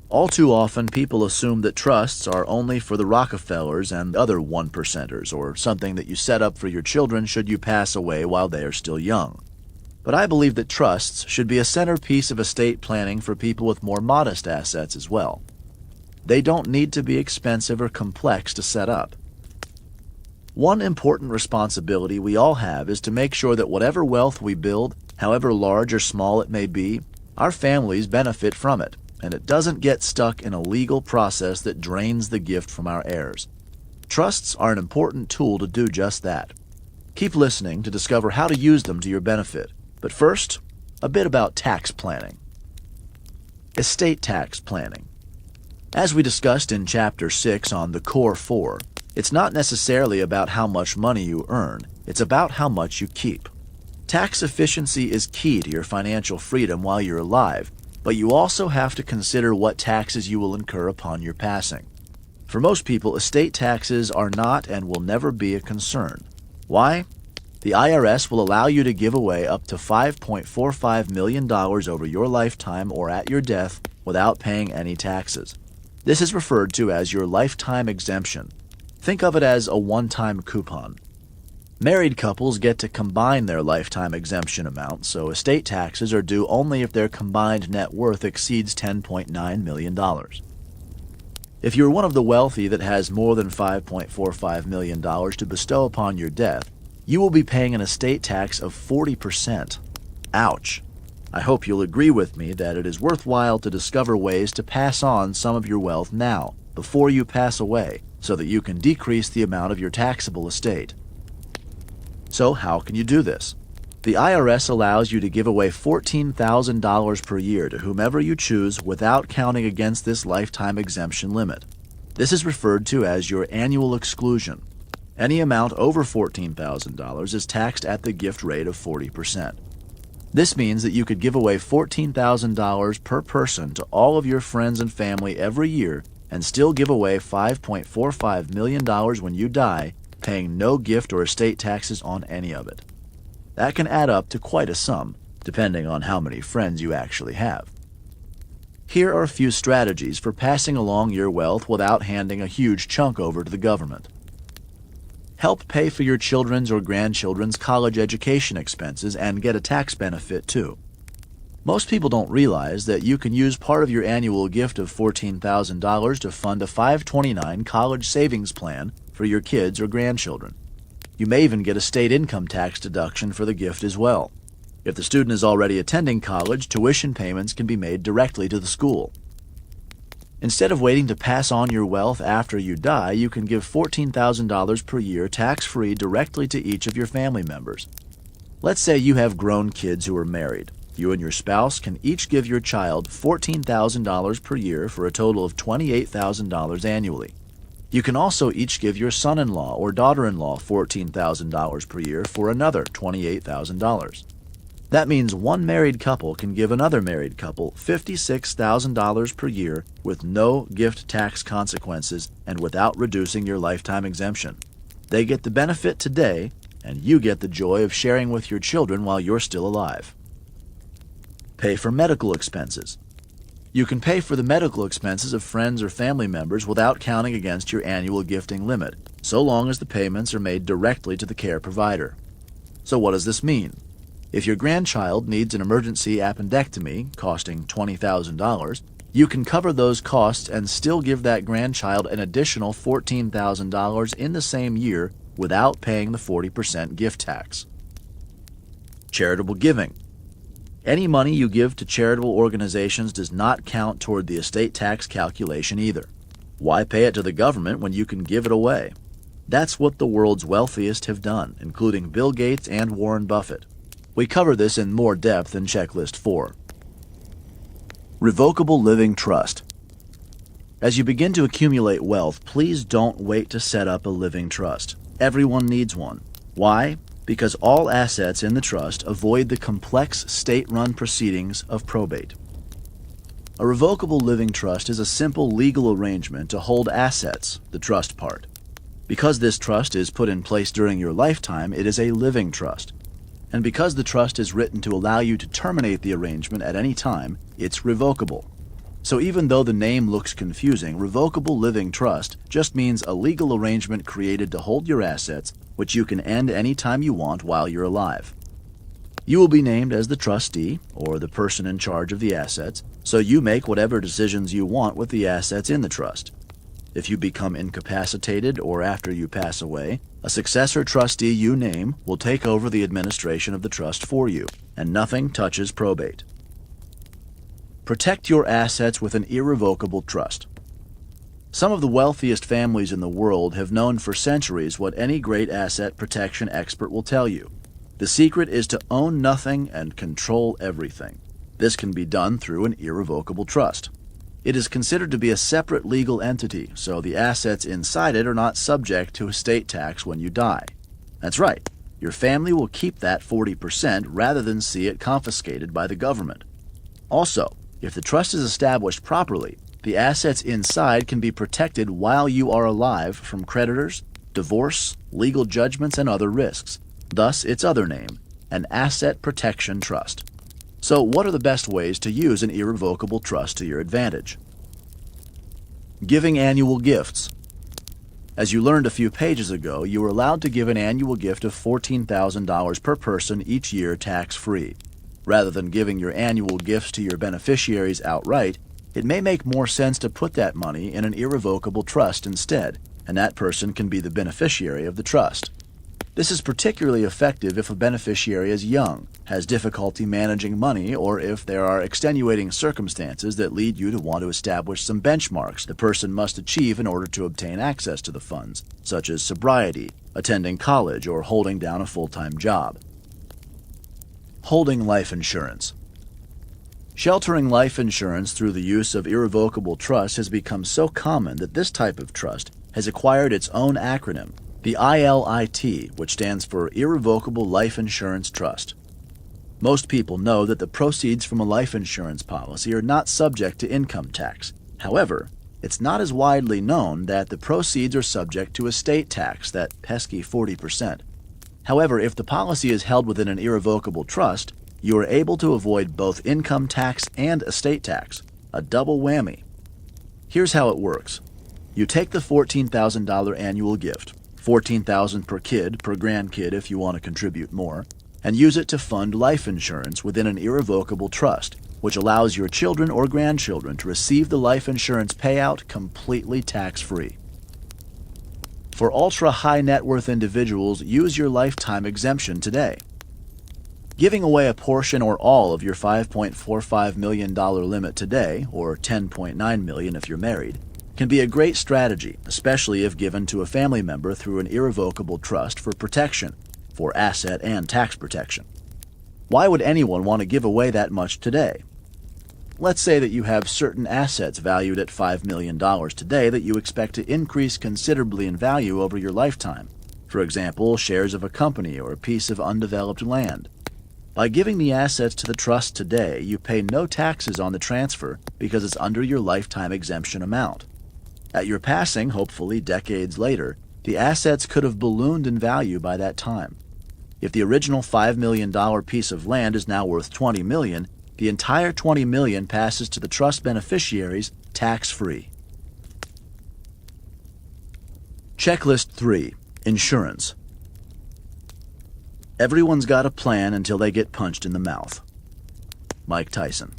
All too often, people assume that trusts are only for the Rockefellers and other one-percenters, or something that you set up for your children should you pass away while they are still young. But I believe that trusts should be a centerpiece of estate planning for people with more modest assets as well. They don't need to be expensive or complex to set up. One important responsibility we all have is to make sure that whatever wealth we build, however large or small it may be, our families benefit from it, and it doesn't get stuck in a legal process that drains the gift from our heirs. Trusts are an important tool to do just that. Keep listening to discover how to use them to your benefit. But first, a bit about tax planning. Estate tax planning. As we discussed in Chapter 6 on the Core 4, it's not necessarily about how much money you earn, it's about how much you keep. Tax efficiency is key to your financial freedom while you're alive, but you also have to consider what taxes you will incur upon your passing. For most people, estate taxes are not and will never be a concern. Why? The IRS will allow you to give away up to $5.45 million over your lifetime or at your death without paying any taxes. This is referred to as your lifetime exemption. Think of it as a one-time coupon. Married couples get to combine their lifetime exemption amount, so estate taxes are due only if their combined net worth exceeds $10.9 million. If you're one of the wealthy that has more than $5.45 million to bestow upon your death, you will be paying an estate tax of 40%. Ouch! I hope you'll agree with me that it is worthwhile to discover ways to pass on some of your wealth now, before you pass away, so that you can decrease the amount of your taxable estate. So how can you do this? The IRS allows you to give away $14,000 per year to whomever you choose without counting against this lifetime exemption limit. This is referred to as your annual exclusion. Any amount over $14,000 is taxed at the gift rate of 40%. This means that you could give away $14,000 per person to all of your friends and family every year and still give away $5.45 million when you die, paying no gift or estate taxes on any of it. That can add up to quite a sum, depending on how many friends you actually have. Here are a few strategies for passing along your wealth without handing a huge chunk over to the government. Help pay for your children's or grandchildren's college education expenses and get a tax benefit too. Most people don't realize that you can use part of your annual gift of $14,000 to fund a 529 college savings plan for your kids or grandchildren. You may even get a state income tax deduction for the gift as well. If the student is already attending college, tuition payments can be made directly to the school. Instead of waiting to pass on your wealth after you die, you can give $14,000 per year tax-free directly to each of your family members. Let's say you have grown kids who are married. You and your spouse can each give your child $14,000 per year for a total of $28,000 annually. You can also each give your son-in-law or daughter-in-law $14,000 per year for another $28,000. That means one married couple can give another married couple $56,000 per year with no gift tax consequences and without reducing your lifetime exemption. They get the benefit today, and you get the joy of sharing with your children while you're still alive. Pay for medical expenses. You can pay for the medical expenses of friends or family members without counting against your annual gifting limit, so long as the payments are made directly to the care provider. So what does this mean? If your grandchild needs an emergency appendectomy costing $20,000, you can cover those costs and still give that grandchild an additional $14,000 in the same year without paying the 40% gift tax. Charitable giving. Any money you give to charitable organizations does not count toward the estate tax calculation either. Why pay it to the government when you can give it away? That's what the world's wealthiest have done, including Bill Gates and Warren Buffett. We cover this in more depth in Checklist 4. Revocable Living Trust. As you begin to accumulate wealth, please don't wait to set up a living trust. Everyone needs one. Why? Because all assets in the trust avoid the complex state-run proceedings of probate. A revocable living trust is a simple legal arrangement to hold assets, the trust part. Because this trust is put in place during your lifetime, it is a living trust. And because the trust is written to allow you to terminate the arrangement at any time, it's revocable. So even though the name looks confusing, revocable living trust just means a legal arrangement created to hold your assets, which you can end any time you want while you're alive. You will be named as the trustee, or the person in charge of the assets, so you make whatever decisions you want with the assets in the trust. If you become incapacitated or after you pass away, a successor trustee you name will take over the administration of the trust for you, and nothing touches probate. Protect your assets with an irrevocable trust. Some of the wealthiest families in the world have known for centuries what any great asset protection expert will tell you. The secret is to own nothing and control everything. This can be done through an irrevocable trust. It is considered to be a separate legal entity, so the assets inside it are not subject to estate tax when you die. That's right, your family will keep that 40% rather than see it confiscated by the government. Also, if the trust is established properly, the assets inside can be protected while you are alive from creditors, divorce, legal judgments, and other risks. Thus its other name, an asset protection trust. So what are the best ways to use an irrevocable trust to your advantage? Giving annual gifts. As you learned a few pages ago, you are allowed to give an annual gift of $14,000 per person each year tax-free. Rather than giving your annual gifts to your beneficiaries outright, it may make more sense to put that money in an irrevocable trust instead, and that person can be the beneficiary of the trust. This is particularly effective if a beneficiary is young, has difficulty managing money, or if there are extenuating circumstances that lead you to want to establish some benchmarks the person must achieve in order to obtain access to the funds, such as sobriety, attending college, or holding down a full-time job. Holding life insurance. Sheltering life insurance through the use of irrevocable trust has become so common that this type of trust has acquired its own acronym, the ILIT, which stands for Irrevocable Life Insurance Trust. Most people know that the proceeds from a life insurance policy are not subject to income tax. However, it's not as widely known that the proceeds are subject to estate tax, that pesky 40%. However, if the policy is held within an irrevocable trust, you are able to avoid both income tax and estate tax, a double whammy. Here's how it works. You take the $14,000 annual gift, $14,000 per kid, per grandkid if you want to contribute more, and use it to fund life insurance within an irrevocable trust, which allows your children or grandchildren to receive the life insurance payout completely tax-free. For ultra-high net worth individuals, use your lifetime exemption today. Giving away a portion or all of your $5.45 million limit today, or $10.9 million if you're married, can be a great strategy, especially if given to a family member through an irrevocable trust for protection, for asset and tax protection. Why would anyone want to give away that much today? Let's say that you have certain assets valued at $5 million today that you expect to increase considerably in value over your lifetime. For example, shares of a company or a piece of undeveloped land. By giving the assets to the trust today, you pay no taxes on the transfer because it's under your lifetime exemption amount. At your passing, hopefully decades later, the assets could have ballooned in value by that time. If the original $5 million piece of land is now worth $20 million, the entire $20 million passes to the trust beneficiaries tax-free. Checklist 3. Insurance. Everyone's got a plan until they get punched in the mouth. Mike Tyson.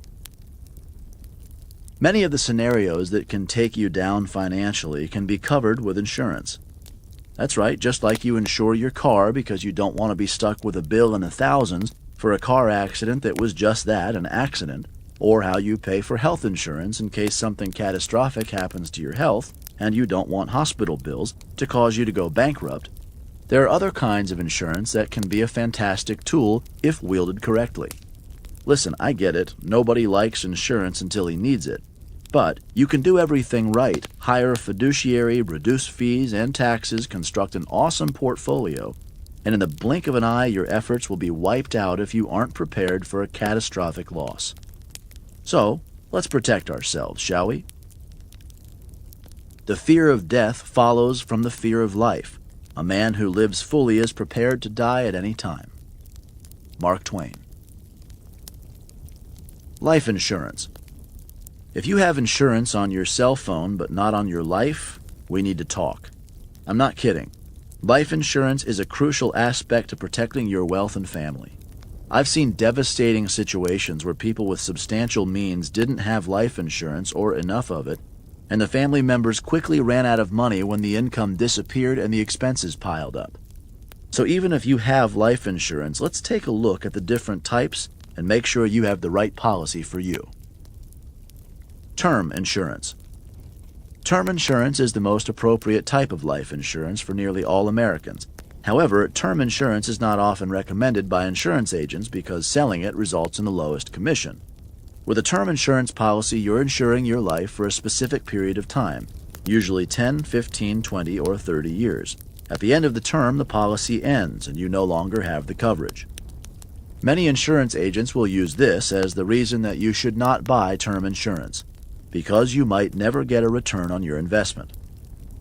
Many of the scenarios that can take you down financially can be covered with insurance. That's right, just like you insure your car because you don't want to be stuck with a bill in the thousands for a car accident that was just that, an accident, or how you pay for health insurance in case something catastrophic happens to your health and you don't want hospital bills to cause you to go bankrupt. There are other kinds of insurance that can be a fantastic tool if wielded correctly. Listen, I get it. Nobody likes insurance until he needs it. But you can do everything right. Hire a fiduciary, reduce fees and taxes, construct an awesome portfolio, and in the blink of an eye, your efforts will be wiped out if you aren't prepared for a catastrophic loss. So, let's protect ourselves, shall we? The fear of death follows from the fear of life. A man who lives fully is prepared to die at any time. Mark Twain. Life insurance. If you have insurance on your cell phone but not on your life, we need to talk. I'm not kidding. Life insurance is a crucial aspect to protecting your wealth and family. I've seen devastating situations where people with substantial means didn't have life insurance or enough of it, and the family members quickly ran out of money when the income disappeared and the expenses piled up. So even if you have life insurance, let's take a look at the different types and make sure you have the right policy for you. Term insurance. Term insurance is the most appropriate type of life insurance for nearly all Americans. However, term insurance is not often recommended by insurance agents because selling it results in the lowest commission. With a term insurance policy, you're insuring your life for a specific period of time, usually 10, 15, 20, or 30 years. At the end of the term, the policy ends and you no longer have the coverage. Many insurance agents will use this as the reason that you should not buy term insurance, because you might never get a return on your investment.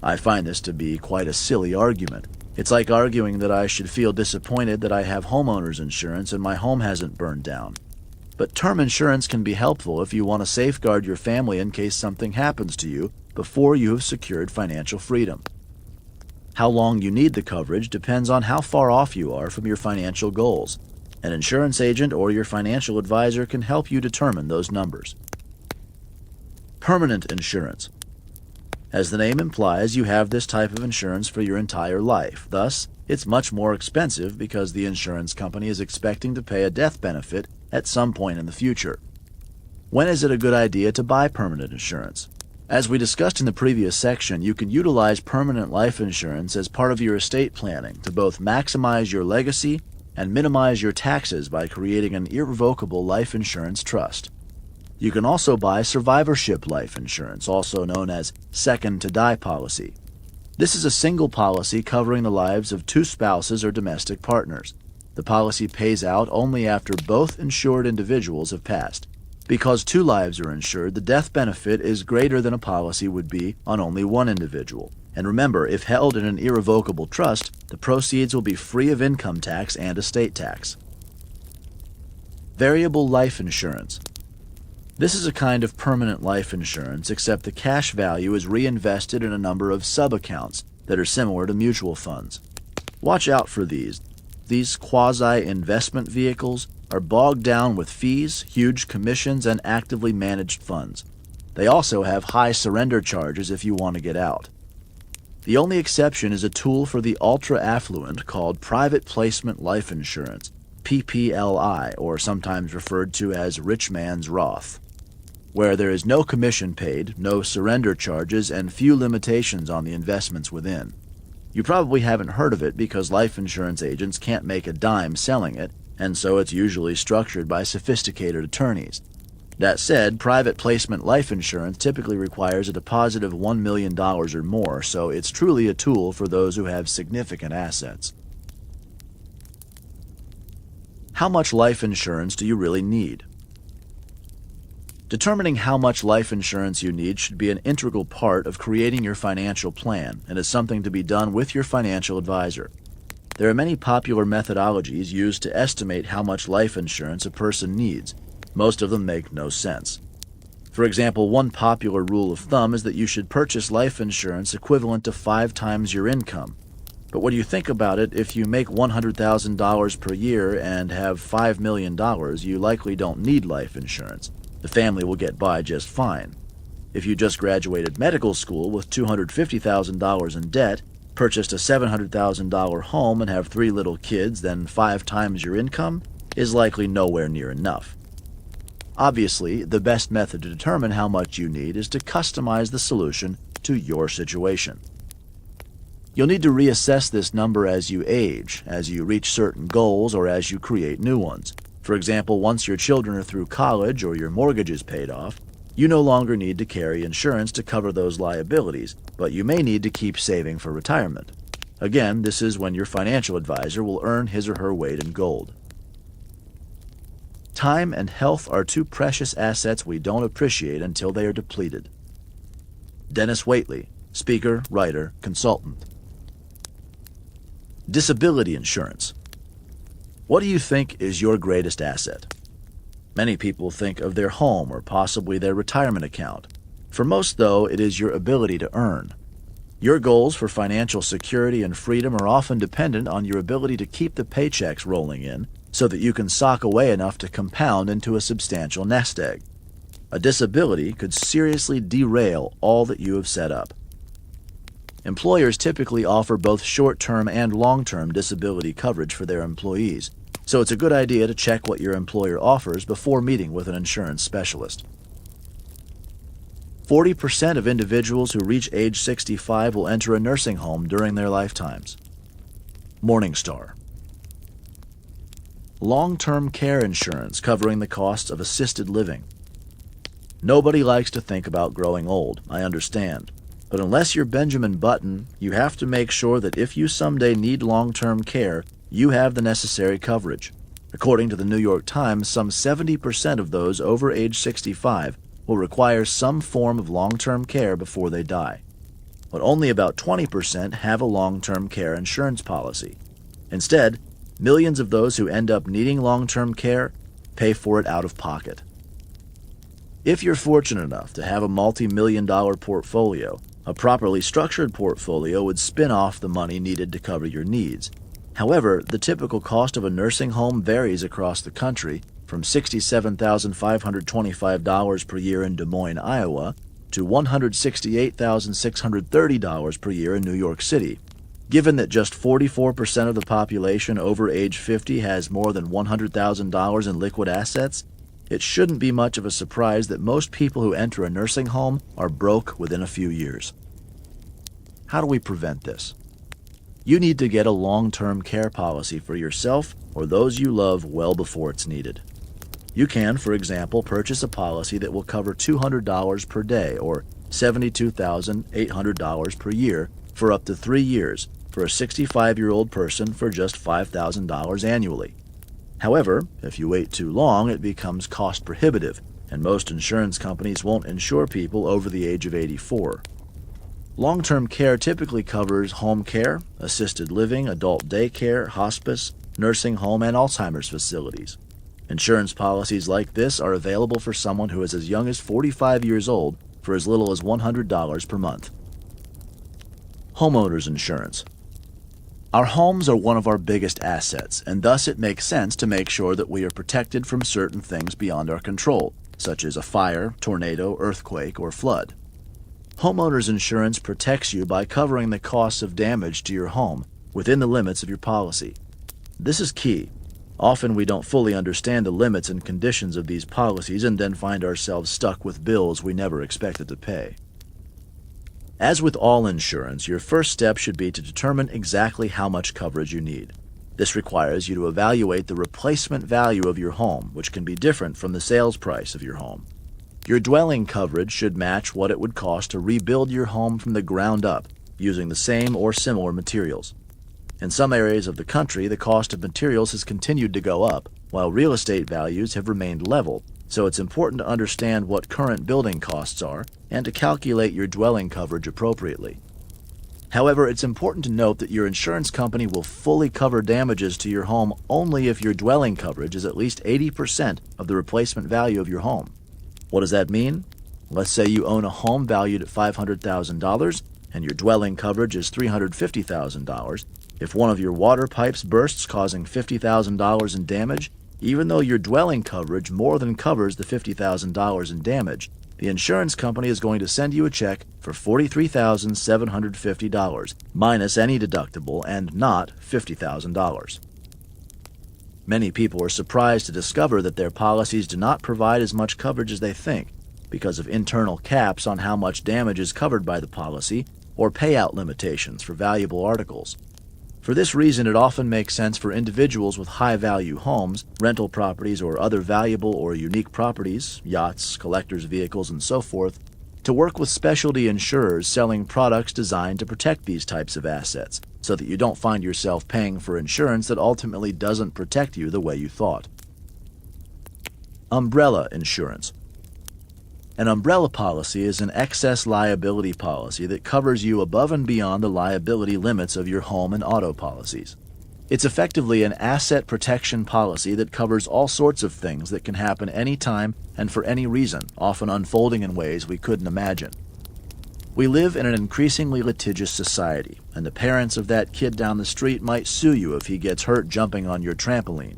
I find this to be quite a silly argument. It's like arguing that I should feel disappointed that I have homeowner's insurance and my home hasn't burned down. But term insurance can be helpful if you want to safeguard your family in case something happens to you before you have secured financial freedom. How long you need the coverage depends on how far off you are from your financial goals. An insurance agent or your financial advisor can help you determine those numbers. Permanent insurance. As the name implies, you have this type of insurance for your entire life. Thus, it's much more expensive because the insurance company is expecting to pay a death benefit at some point in the future. When is it a good idea to buy permanent insurance? As we discussed in the previous section, you can utilize permanent life insurance as part of your estate planning to both maximize your legacy and minimize your taxes by creating an irrevocable life insurance trust. You can also buy survivorship life insurance, also known as second-to-die policy. This is a single policy covering the lives of two spouses or domestic partners. The policy pays out only after both insured individuals have passed. Because two lives are insured, the death benefit is greater than a policy would be on only one individual. And remember, if held in an irrevocable trust, the proceeds will be free of income tax and estate tax. Variable life insurance. This is a kind of permanent life insurance, except the cash value is reinvested in a number of sub-accounts that are similar to mutual funds. Watch out for these. These quasi-investment vehicles are bogged down with fees, huge commissions, and actively managed funds. They also have high surrender charges if you want to get out. The only exception is a tool for the ultra-affluent called Private Placement Life Insurance, PPLI, or sometimes referred to as Rich Man's Roth, where there is no commission paid, no surrender charges, and few limitations on the investments within. You probably haven't heard of it because life insurance agents can't make a dime selling it, and so it's usually structured by sophisticated attorneys. That said, private placement life insurance typically requires a deposit of $1 million or more, so it's truly a tool for those who have significant assets. How much life insurance do you really need? Determining how much life insurance you need should be an integral part of creating your financial plan and is something to be done with your financial advisor. There are many popular methodologies used to estimate how much life insurance a person needs. Most of them make no sense. For example, one popular rule of thumb is that you should purchase life insurance equivalent to 5 times your income. But when you think about it, if you make $100,000 per year and have $5 million, you likely don't need life insurance. The family will get by just fine. If you just graduated medical school with $250,000 in debt, purchased a $700,000 home, and have 3 little kids, then 5 times your income is likely nowhere near enough. Obviously, the best method to determine how much you need is to customize the solution to your situation. You'll need to reassess this number as you age, as you reach certain goals, or as you create new ones. For example, once your children are through college or your mortgage is paid off, you no longer need to carry insurance to cover those liabilities, but you may need to keep saving for retirement. Again, this is when your financial advisor will earn his or her weight in gold. Time and health are 2 precious assets we don't appreciate until they are depleted. Dennis Waitley, speaker, writer, consultant. Disability insurance. What do you think is your greatest asset? Many people think of their home or possibly their retirement account. For most, though, it is your ability to earn. Your goals for financial security and freedom are often dependent on your ability to keep the paychecks rolling in so that you can sock away enough to compound into a substantial nest egg. A disability could seriously derail all that you have set up. Employers typically offer both short-term and long-term disability coverage for their employees, so it's a good idea to check what your employer offers before meeting with an insurance specialist. 40% of individuals who reach age 65 will enter a nursing home during their lifetimes. Morningstar. Long-term care insurance covering the costs of assisted living. Nobody likes to think about growing old, I understand. But unless you're Benjamin Button, you have to make sure that if you someday need long-term care, you have the necessary coverage. According to the New York Times, some 70% of those over age 65 will require some form of long-term care before they die. But only about 20% have a long-term care insurance policy. Instead, millions of those who end up needing long-term care pay for it out of pocket. If you're fortunate enough to have a multi-million-dollar portfolio, a properly structured portfolio would spin off the money needed to cover your needs. However, the typical cost of a nursing home varies across the country, from $67,525 per year in Des Moines, Iowa, to $168,630 per year in New York City. Given that just 44% of the population over age 50 has more than $100,000 in liquid assets, it shouldn't be much of a surprise that most people who enter a nursing home are broke within a few years. How do we prevent this? You need to get a long-term care policy for yourself or those you love well before it's needed. You can, for example, purchase a policy that will cover $200 per day or $72,800 per year for up to 3 years for a 65-year-old person for just $5,000 annually. However, if you wait too long, it becomes cost prohibitive, and most insurance companies won't insure people over the age of 84. Long-term care typically covers home care, assisted living, adult daycare, hospice, nursing home, and Alzheimer's facilities. Insurance policies like this are available for someone who is as young as 45 years old for as little as $100 per month. Homeowners insurance. Our homes are one of our biggest assets, and thus it makes sense to make sure that we are protected from certain things beyond our control, such as a fire, tornado, earthquake, or flood. Homeowners insurance protects you by covering the costs of damage to your home within the limits of your policy. This is key. Often we don't fully understand the limits and conditions of these policies and then find ourselves stuck with bills we never expected to pay. As with all insurance, your first step should be to determine exactly how much coverage you need. This requires you to evaluate the replacement value of your home, which can be different from the sales price of your home. Your dwelling coverage should match what it would cost to rebuild your home from the ground up using the same or similar materials. In some areas of the country, the cost of materials has continued to go up, while real estate values have remained level, so it's important to understand what current building costs are and to calculate your dwelling coverage appropriately. However, it's important to note that your insurance company will fully cover damages to your home only if your dwelling coverage is at least 80% of the replacement value of your home. What does that mean? Let's say you own a home valued at $500,000 and your dwelling coverage is $350,000. If one of your water pipes bursts, causing $50,000 in damage, even though your dwelling coverage more than covers the $50,000 in damage, the insurance company is going to send you a check for $43,750, minus any deductible, and not $50,000. Many people are surprised to discover that their policies do not provide as much coverage as they think because of internal caps on how much damage is covered by the policy or payout limitations for valuable articles. For this reason, it often makes sense for individuals with high-value homes, rental properties, or other valuable or unique properties, yachts, collectors' vehicles, and so forth, to work with specialty insurers selling products designed to protect these types of assets, so that you don't find yourself paying for insurance that ultimately doesn't protect you the way you thought. Umbrella insurance. An umbrella policy is an excess liability policy that covers you above and beyond the liability limits of your home and auto policies. It's effectively an asset protection policy that covers all sorts of things that can happen anytime and for any reason, often unfolding in ways we couldn't imagine. We live in an increasingly litigious society, and the parents of that kid down the street might sue you if he gets hurt jumping on your trampoline.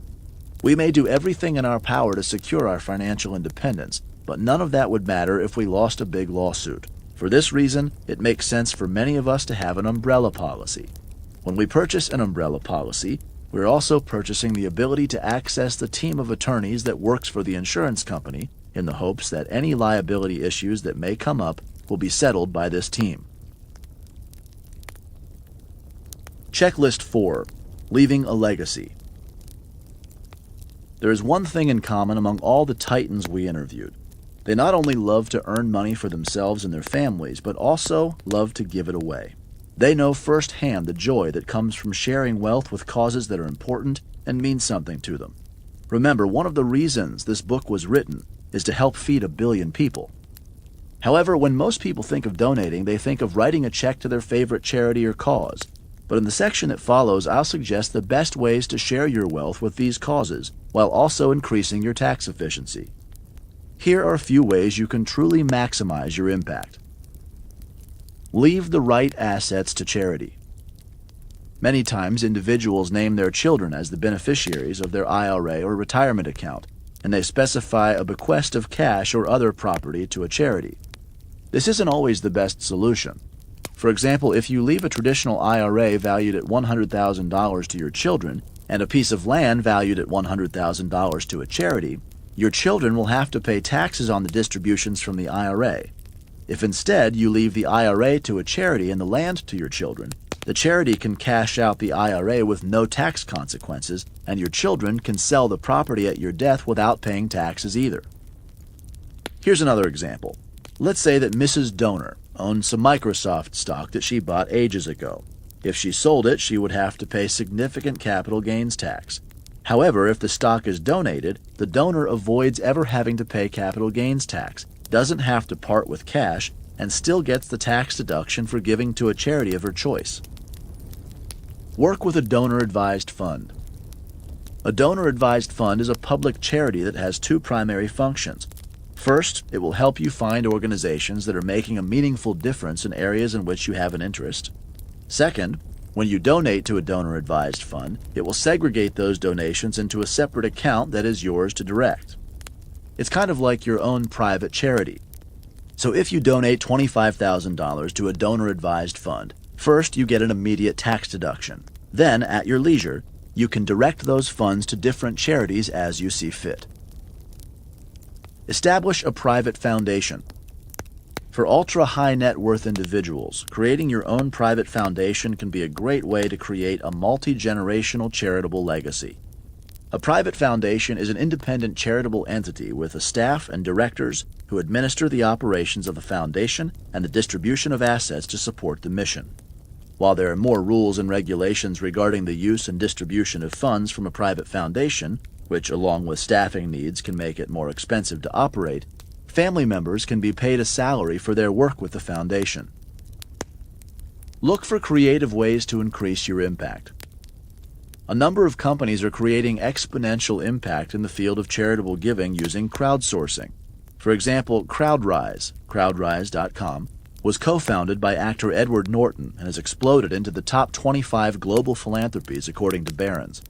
We may do everything in our power to secure our financial independence, but none of that would matter if we lost a big lawsuit. For this reason, it makes sense for many of us to have an umbrella policy. When we purchase an umbrella policy, we're also purchasing the ability to access the team of attorneys that works for the insurance company in the hopes that any liability issues that may come up will be settled by this team. Checklist 4. Leaving a legacy. There is one thing in common among all the titans we interviewed. They not only love to earn money for themselves and their families, but also love to give it away. They know firsthand the joy that comes from sharing wealth with causes that are important and mean something to them. Remember, one of the reasons this book was written is to help feed 1 billion people. However, when most people think of donating, they think of writing a check to their favorite charity or cause. But in the section that follows, I'll suggest the best ways to share your wealth with these causes while also increasing your tax efficiency. Here are a few ways you can truly maximize your impact. Leave the right assets to charity. Many times, individuals name their children as the beneficiaries of their IRA or retirement account, and they specify a bequest of cash or other property to a charity. This isn't always the best solution. For example, if you leave a traditional IRA valued at $100,000 to your children and a piece of land valued at $100,000 to a charity, your children will have to pay taxes on the distributions from the IRA. If instead you leave the IRA to a charity and the land to your children, the charity can cash out the IRA with no tax consequences, and your children can sell the property at your death without paying taxes either. Here's another example. Let's say that Mrs. Donor owned some Microsoft stock that she bought ages ago. If she sold it, she would have to pay significant capital gains tax. However, if the stock is donated, the donor avoids ever having to pay capital gains tax, doesn't have to part with cash, and still gets the tax deduction for giving to a charity of her choice. Work with a donor-advised fund. A donor-advised fund is a public charity that has two primary functions. First, it will help you find organizations that are making a meaningful difference in areas in which you have an interest. Second, when you donate to a donor-advised fund, it will segregate those donations into a separate account that is yours to direct. It's kind of like your own private charity. So if you donate $25,000 to a donor-advised fund, first you get an immediate tax deduction. Then, at your leisure, you can direct those funds to different charities as you see fit. Establish a private foundation. For ultra-high net worth individuals, creating your own private foundation can be a great way to create a multi-generational charitable legacy. A private foundation is an independent charitable entity with a staff and directors who administer the operations of the foundation and the distribution of assets to support the mission. While there are more rules and regulations regarding the use and distribution of funds from a private foundation, which along with staffing needs can make it more expensive to operate, family members can be paid a salary for their work with the foundation. Look for creative ways to increase your impact. A number of companies are creating exponential impact in the field of charitable giving using crowdsourcing. For example, crowdrise.com, was co-founded by actor Edward Norton and has exploded into the top 25 global philanthropies according to Barron's.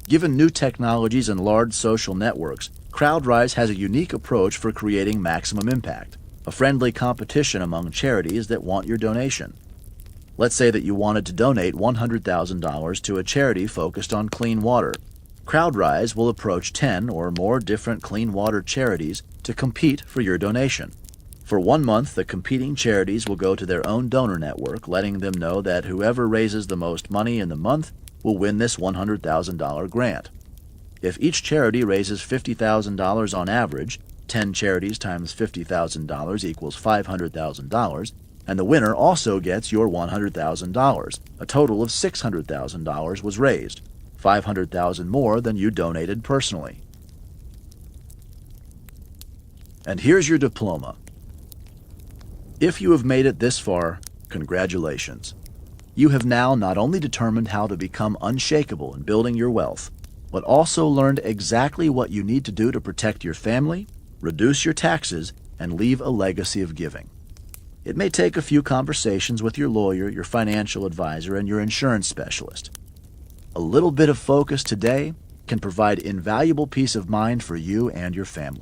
Given new technologies and large social networks, CrowdRise has a unique approach for creating maximum impact, a friendly competition among charities that want your donation. Let's say that you wanted to donate $100,000 to a charity focused on clean water. CrowdRise will approach 10 or more different clean water charities to compete for your donation. For 1 month, the competing charities will go to their own donor network, letting them know that whoever raises the most money in the month will win this $100,000 grant. If each charity raises $50,000 on average, 10 charities times $50,000 equals $500,000, and the winner also gets your $100,000. A total of $600,000 was raised, $500,000 more than you donated personally. And here's your diploma. If you have made it this far, congratulations. You have now not only determined how to become unshakable in building your wealth, but also learned exactly what you need to do to protect your family, reduce your taxes, and leave a legacy of giving. It may take a few conversations with your lawyer, your financial advisor, and your insurance specialist. A little bit of focus today, can provide invaluable peace of mind for you and your family.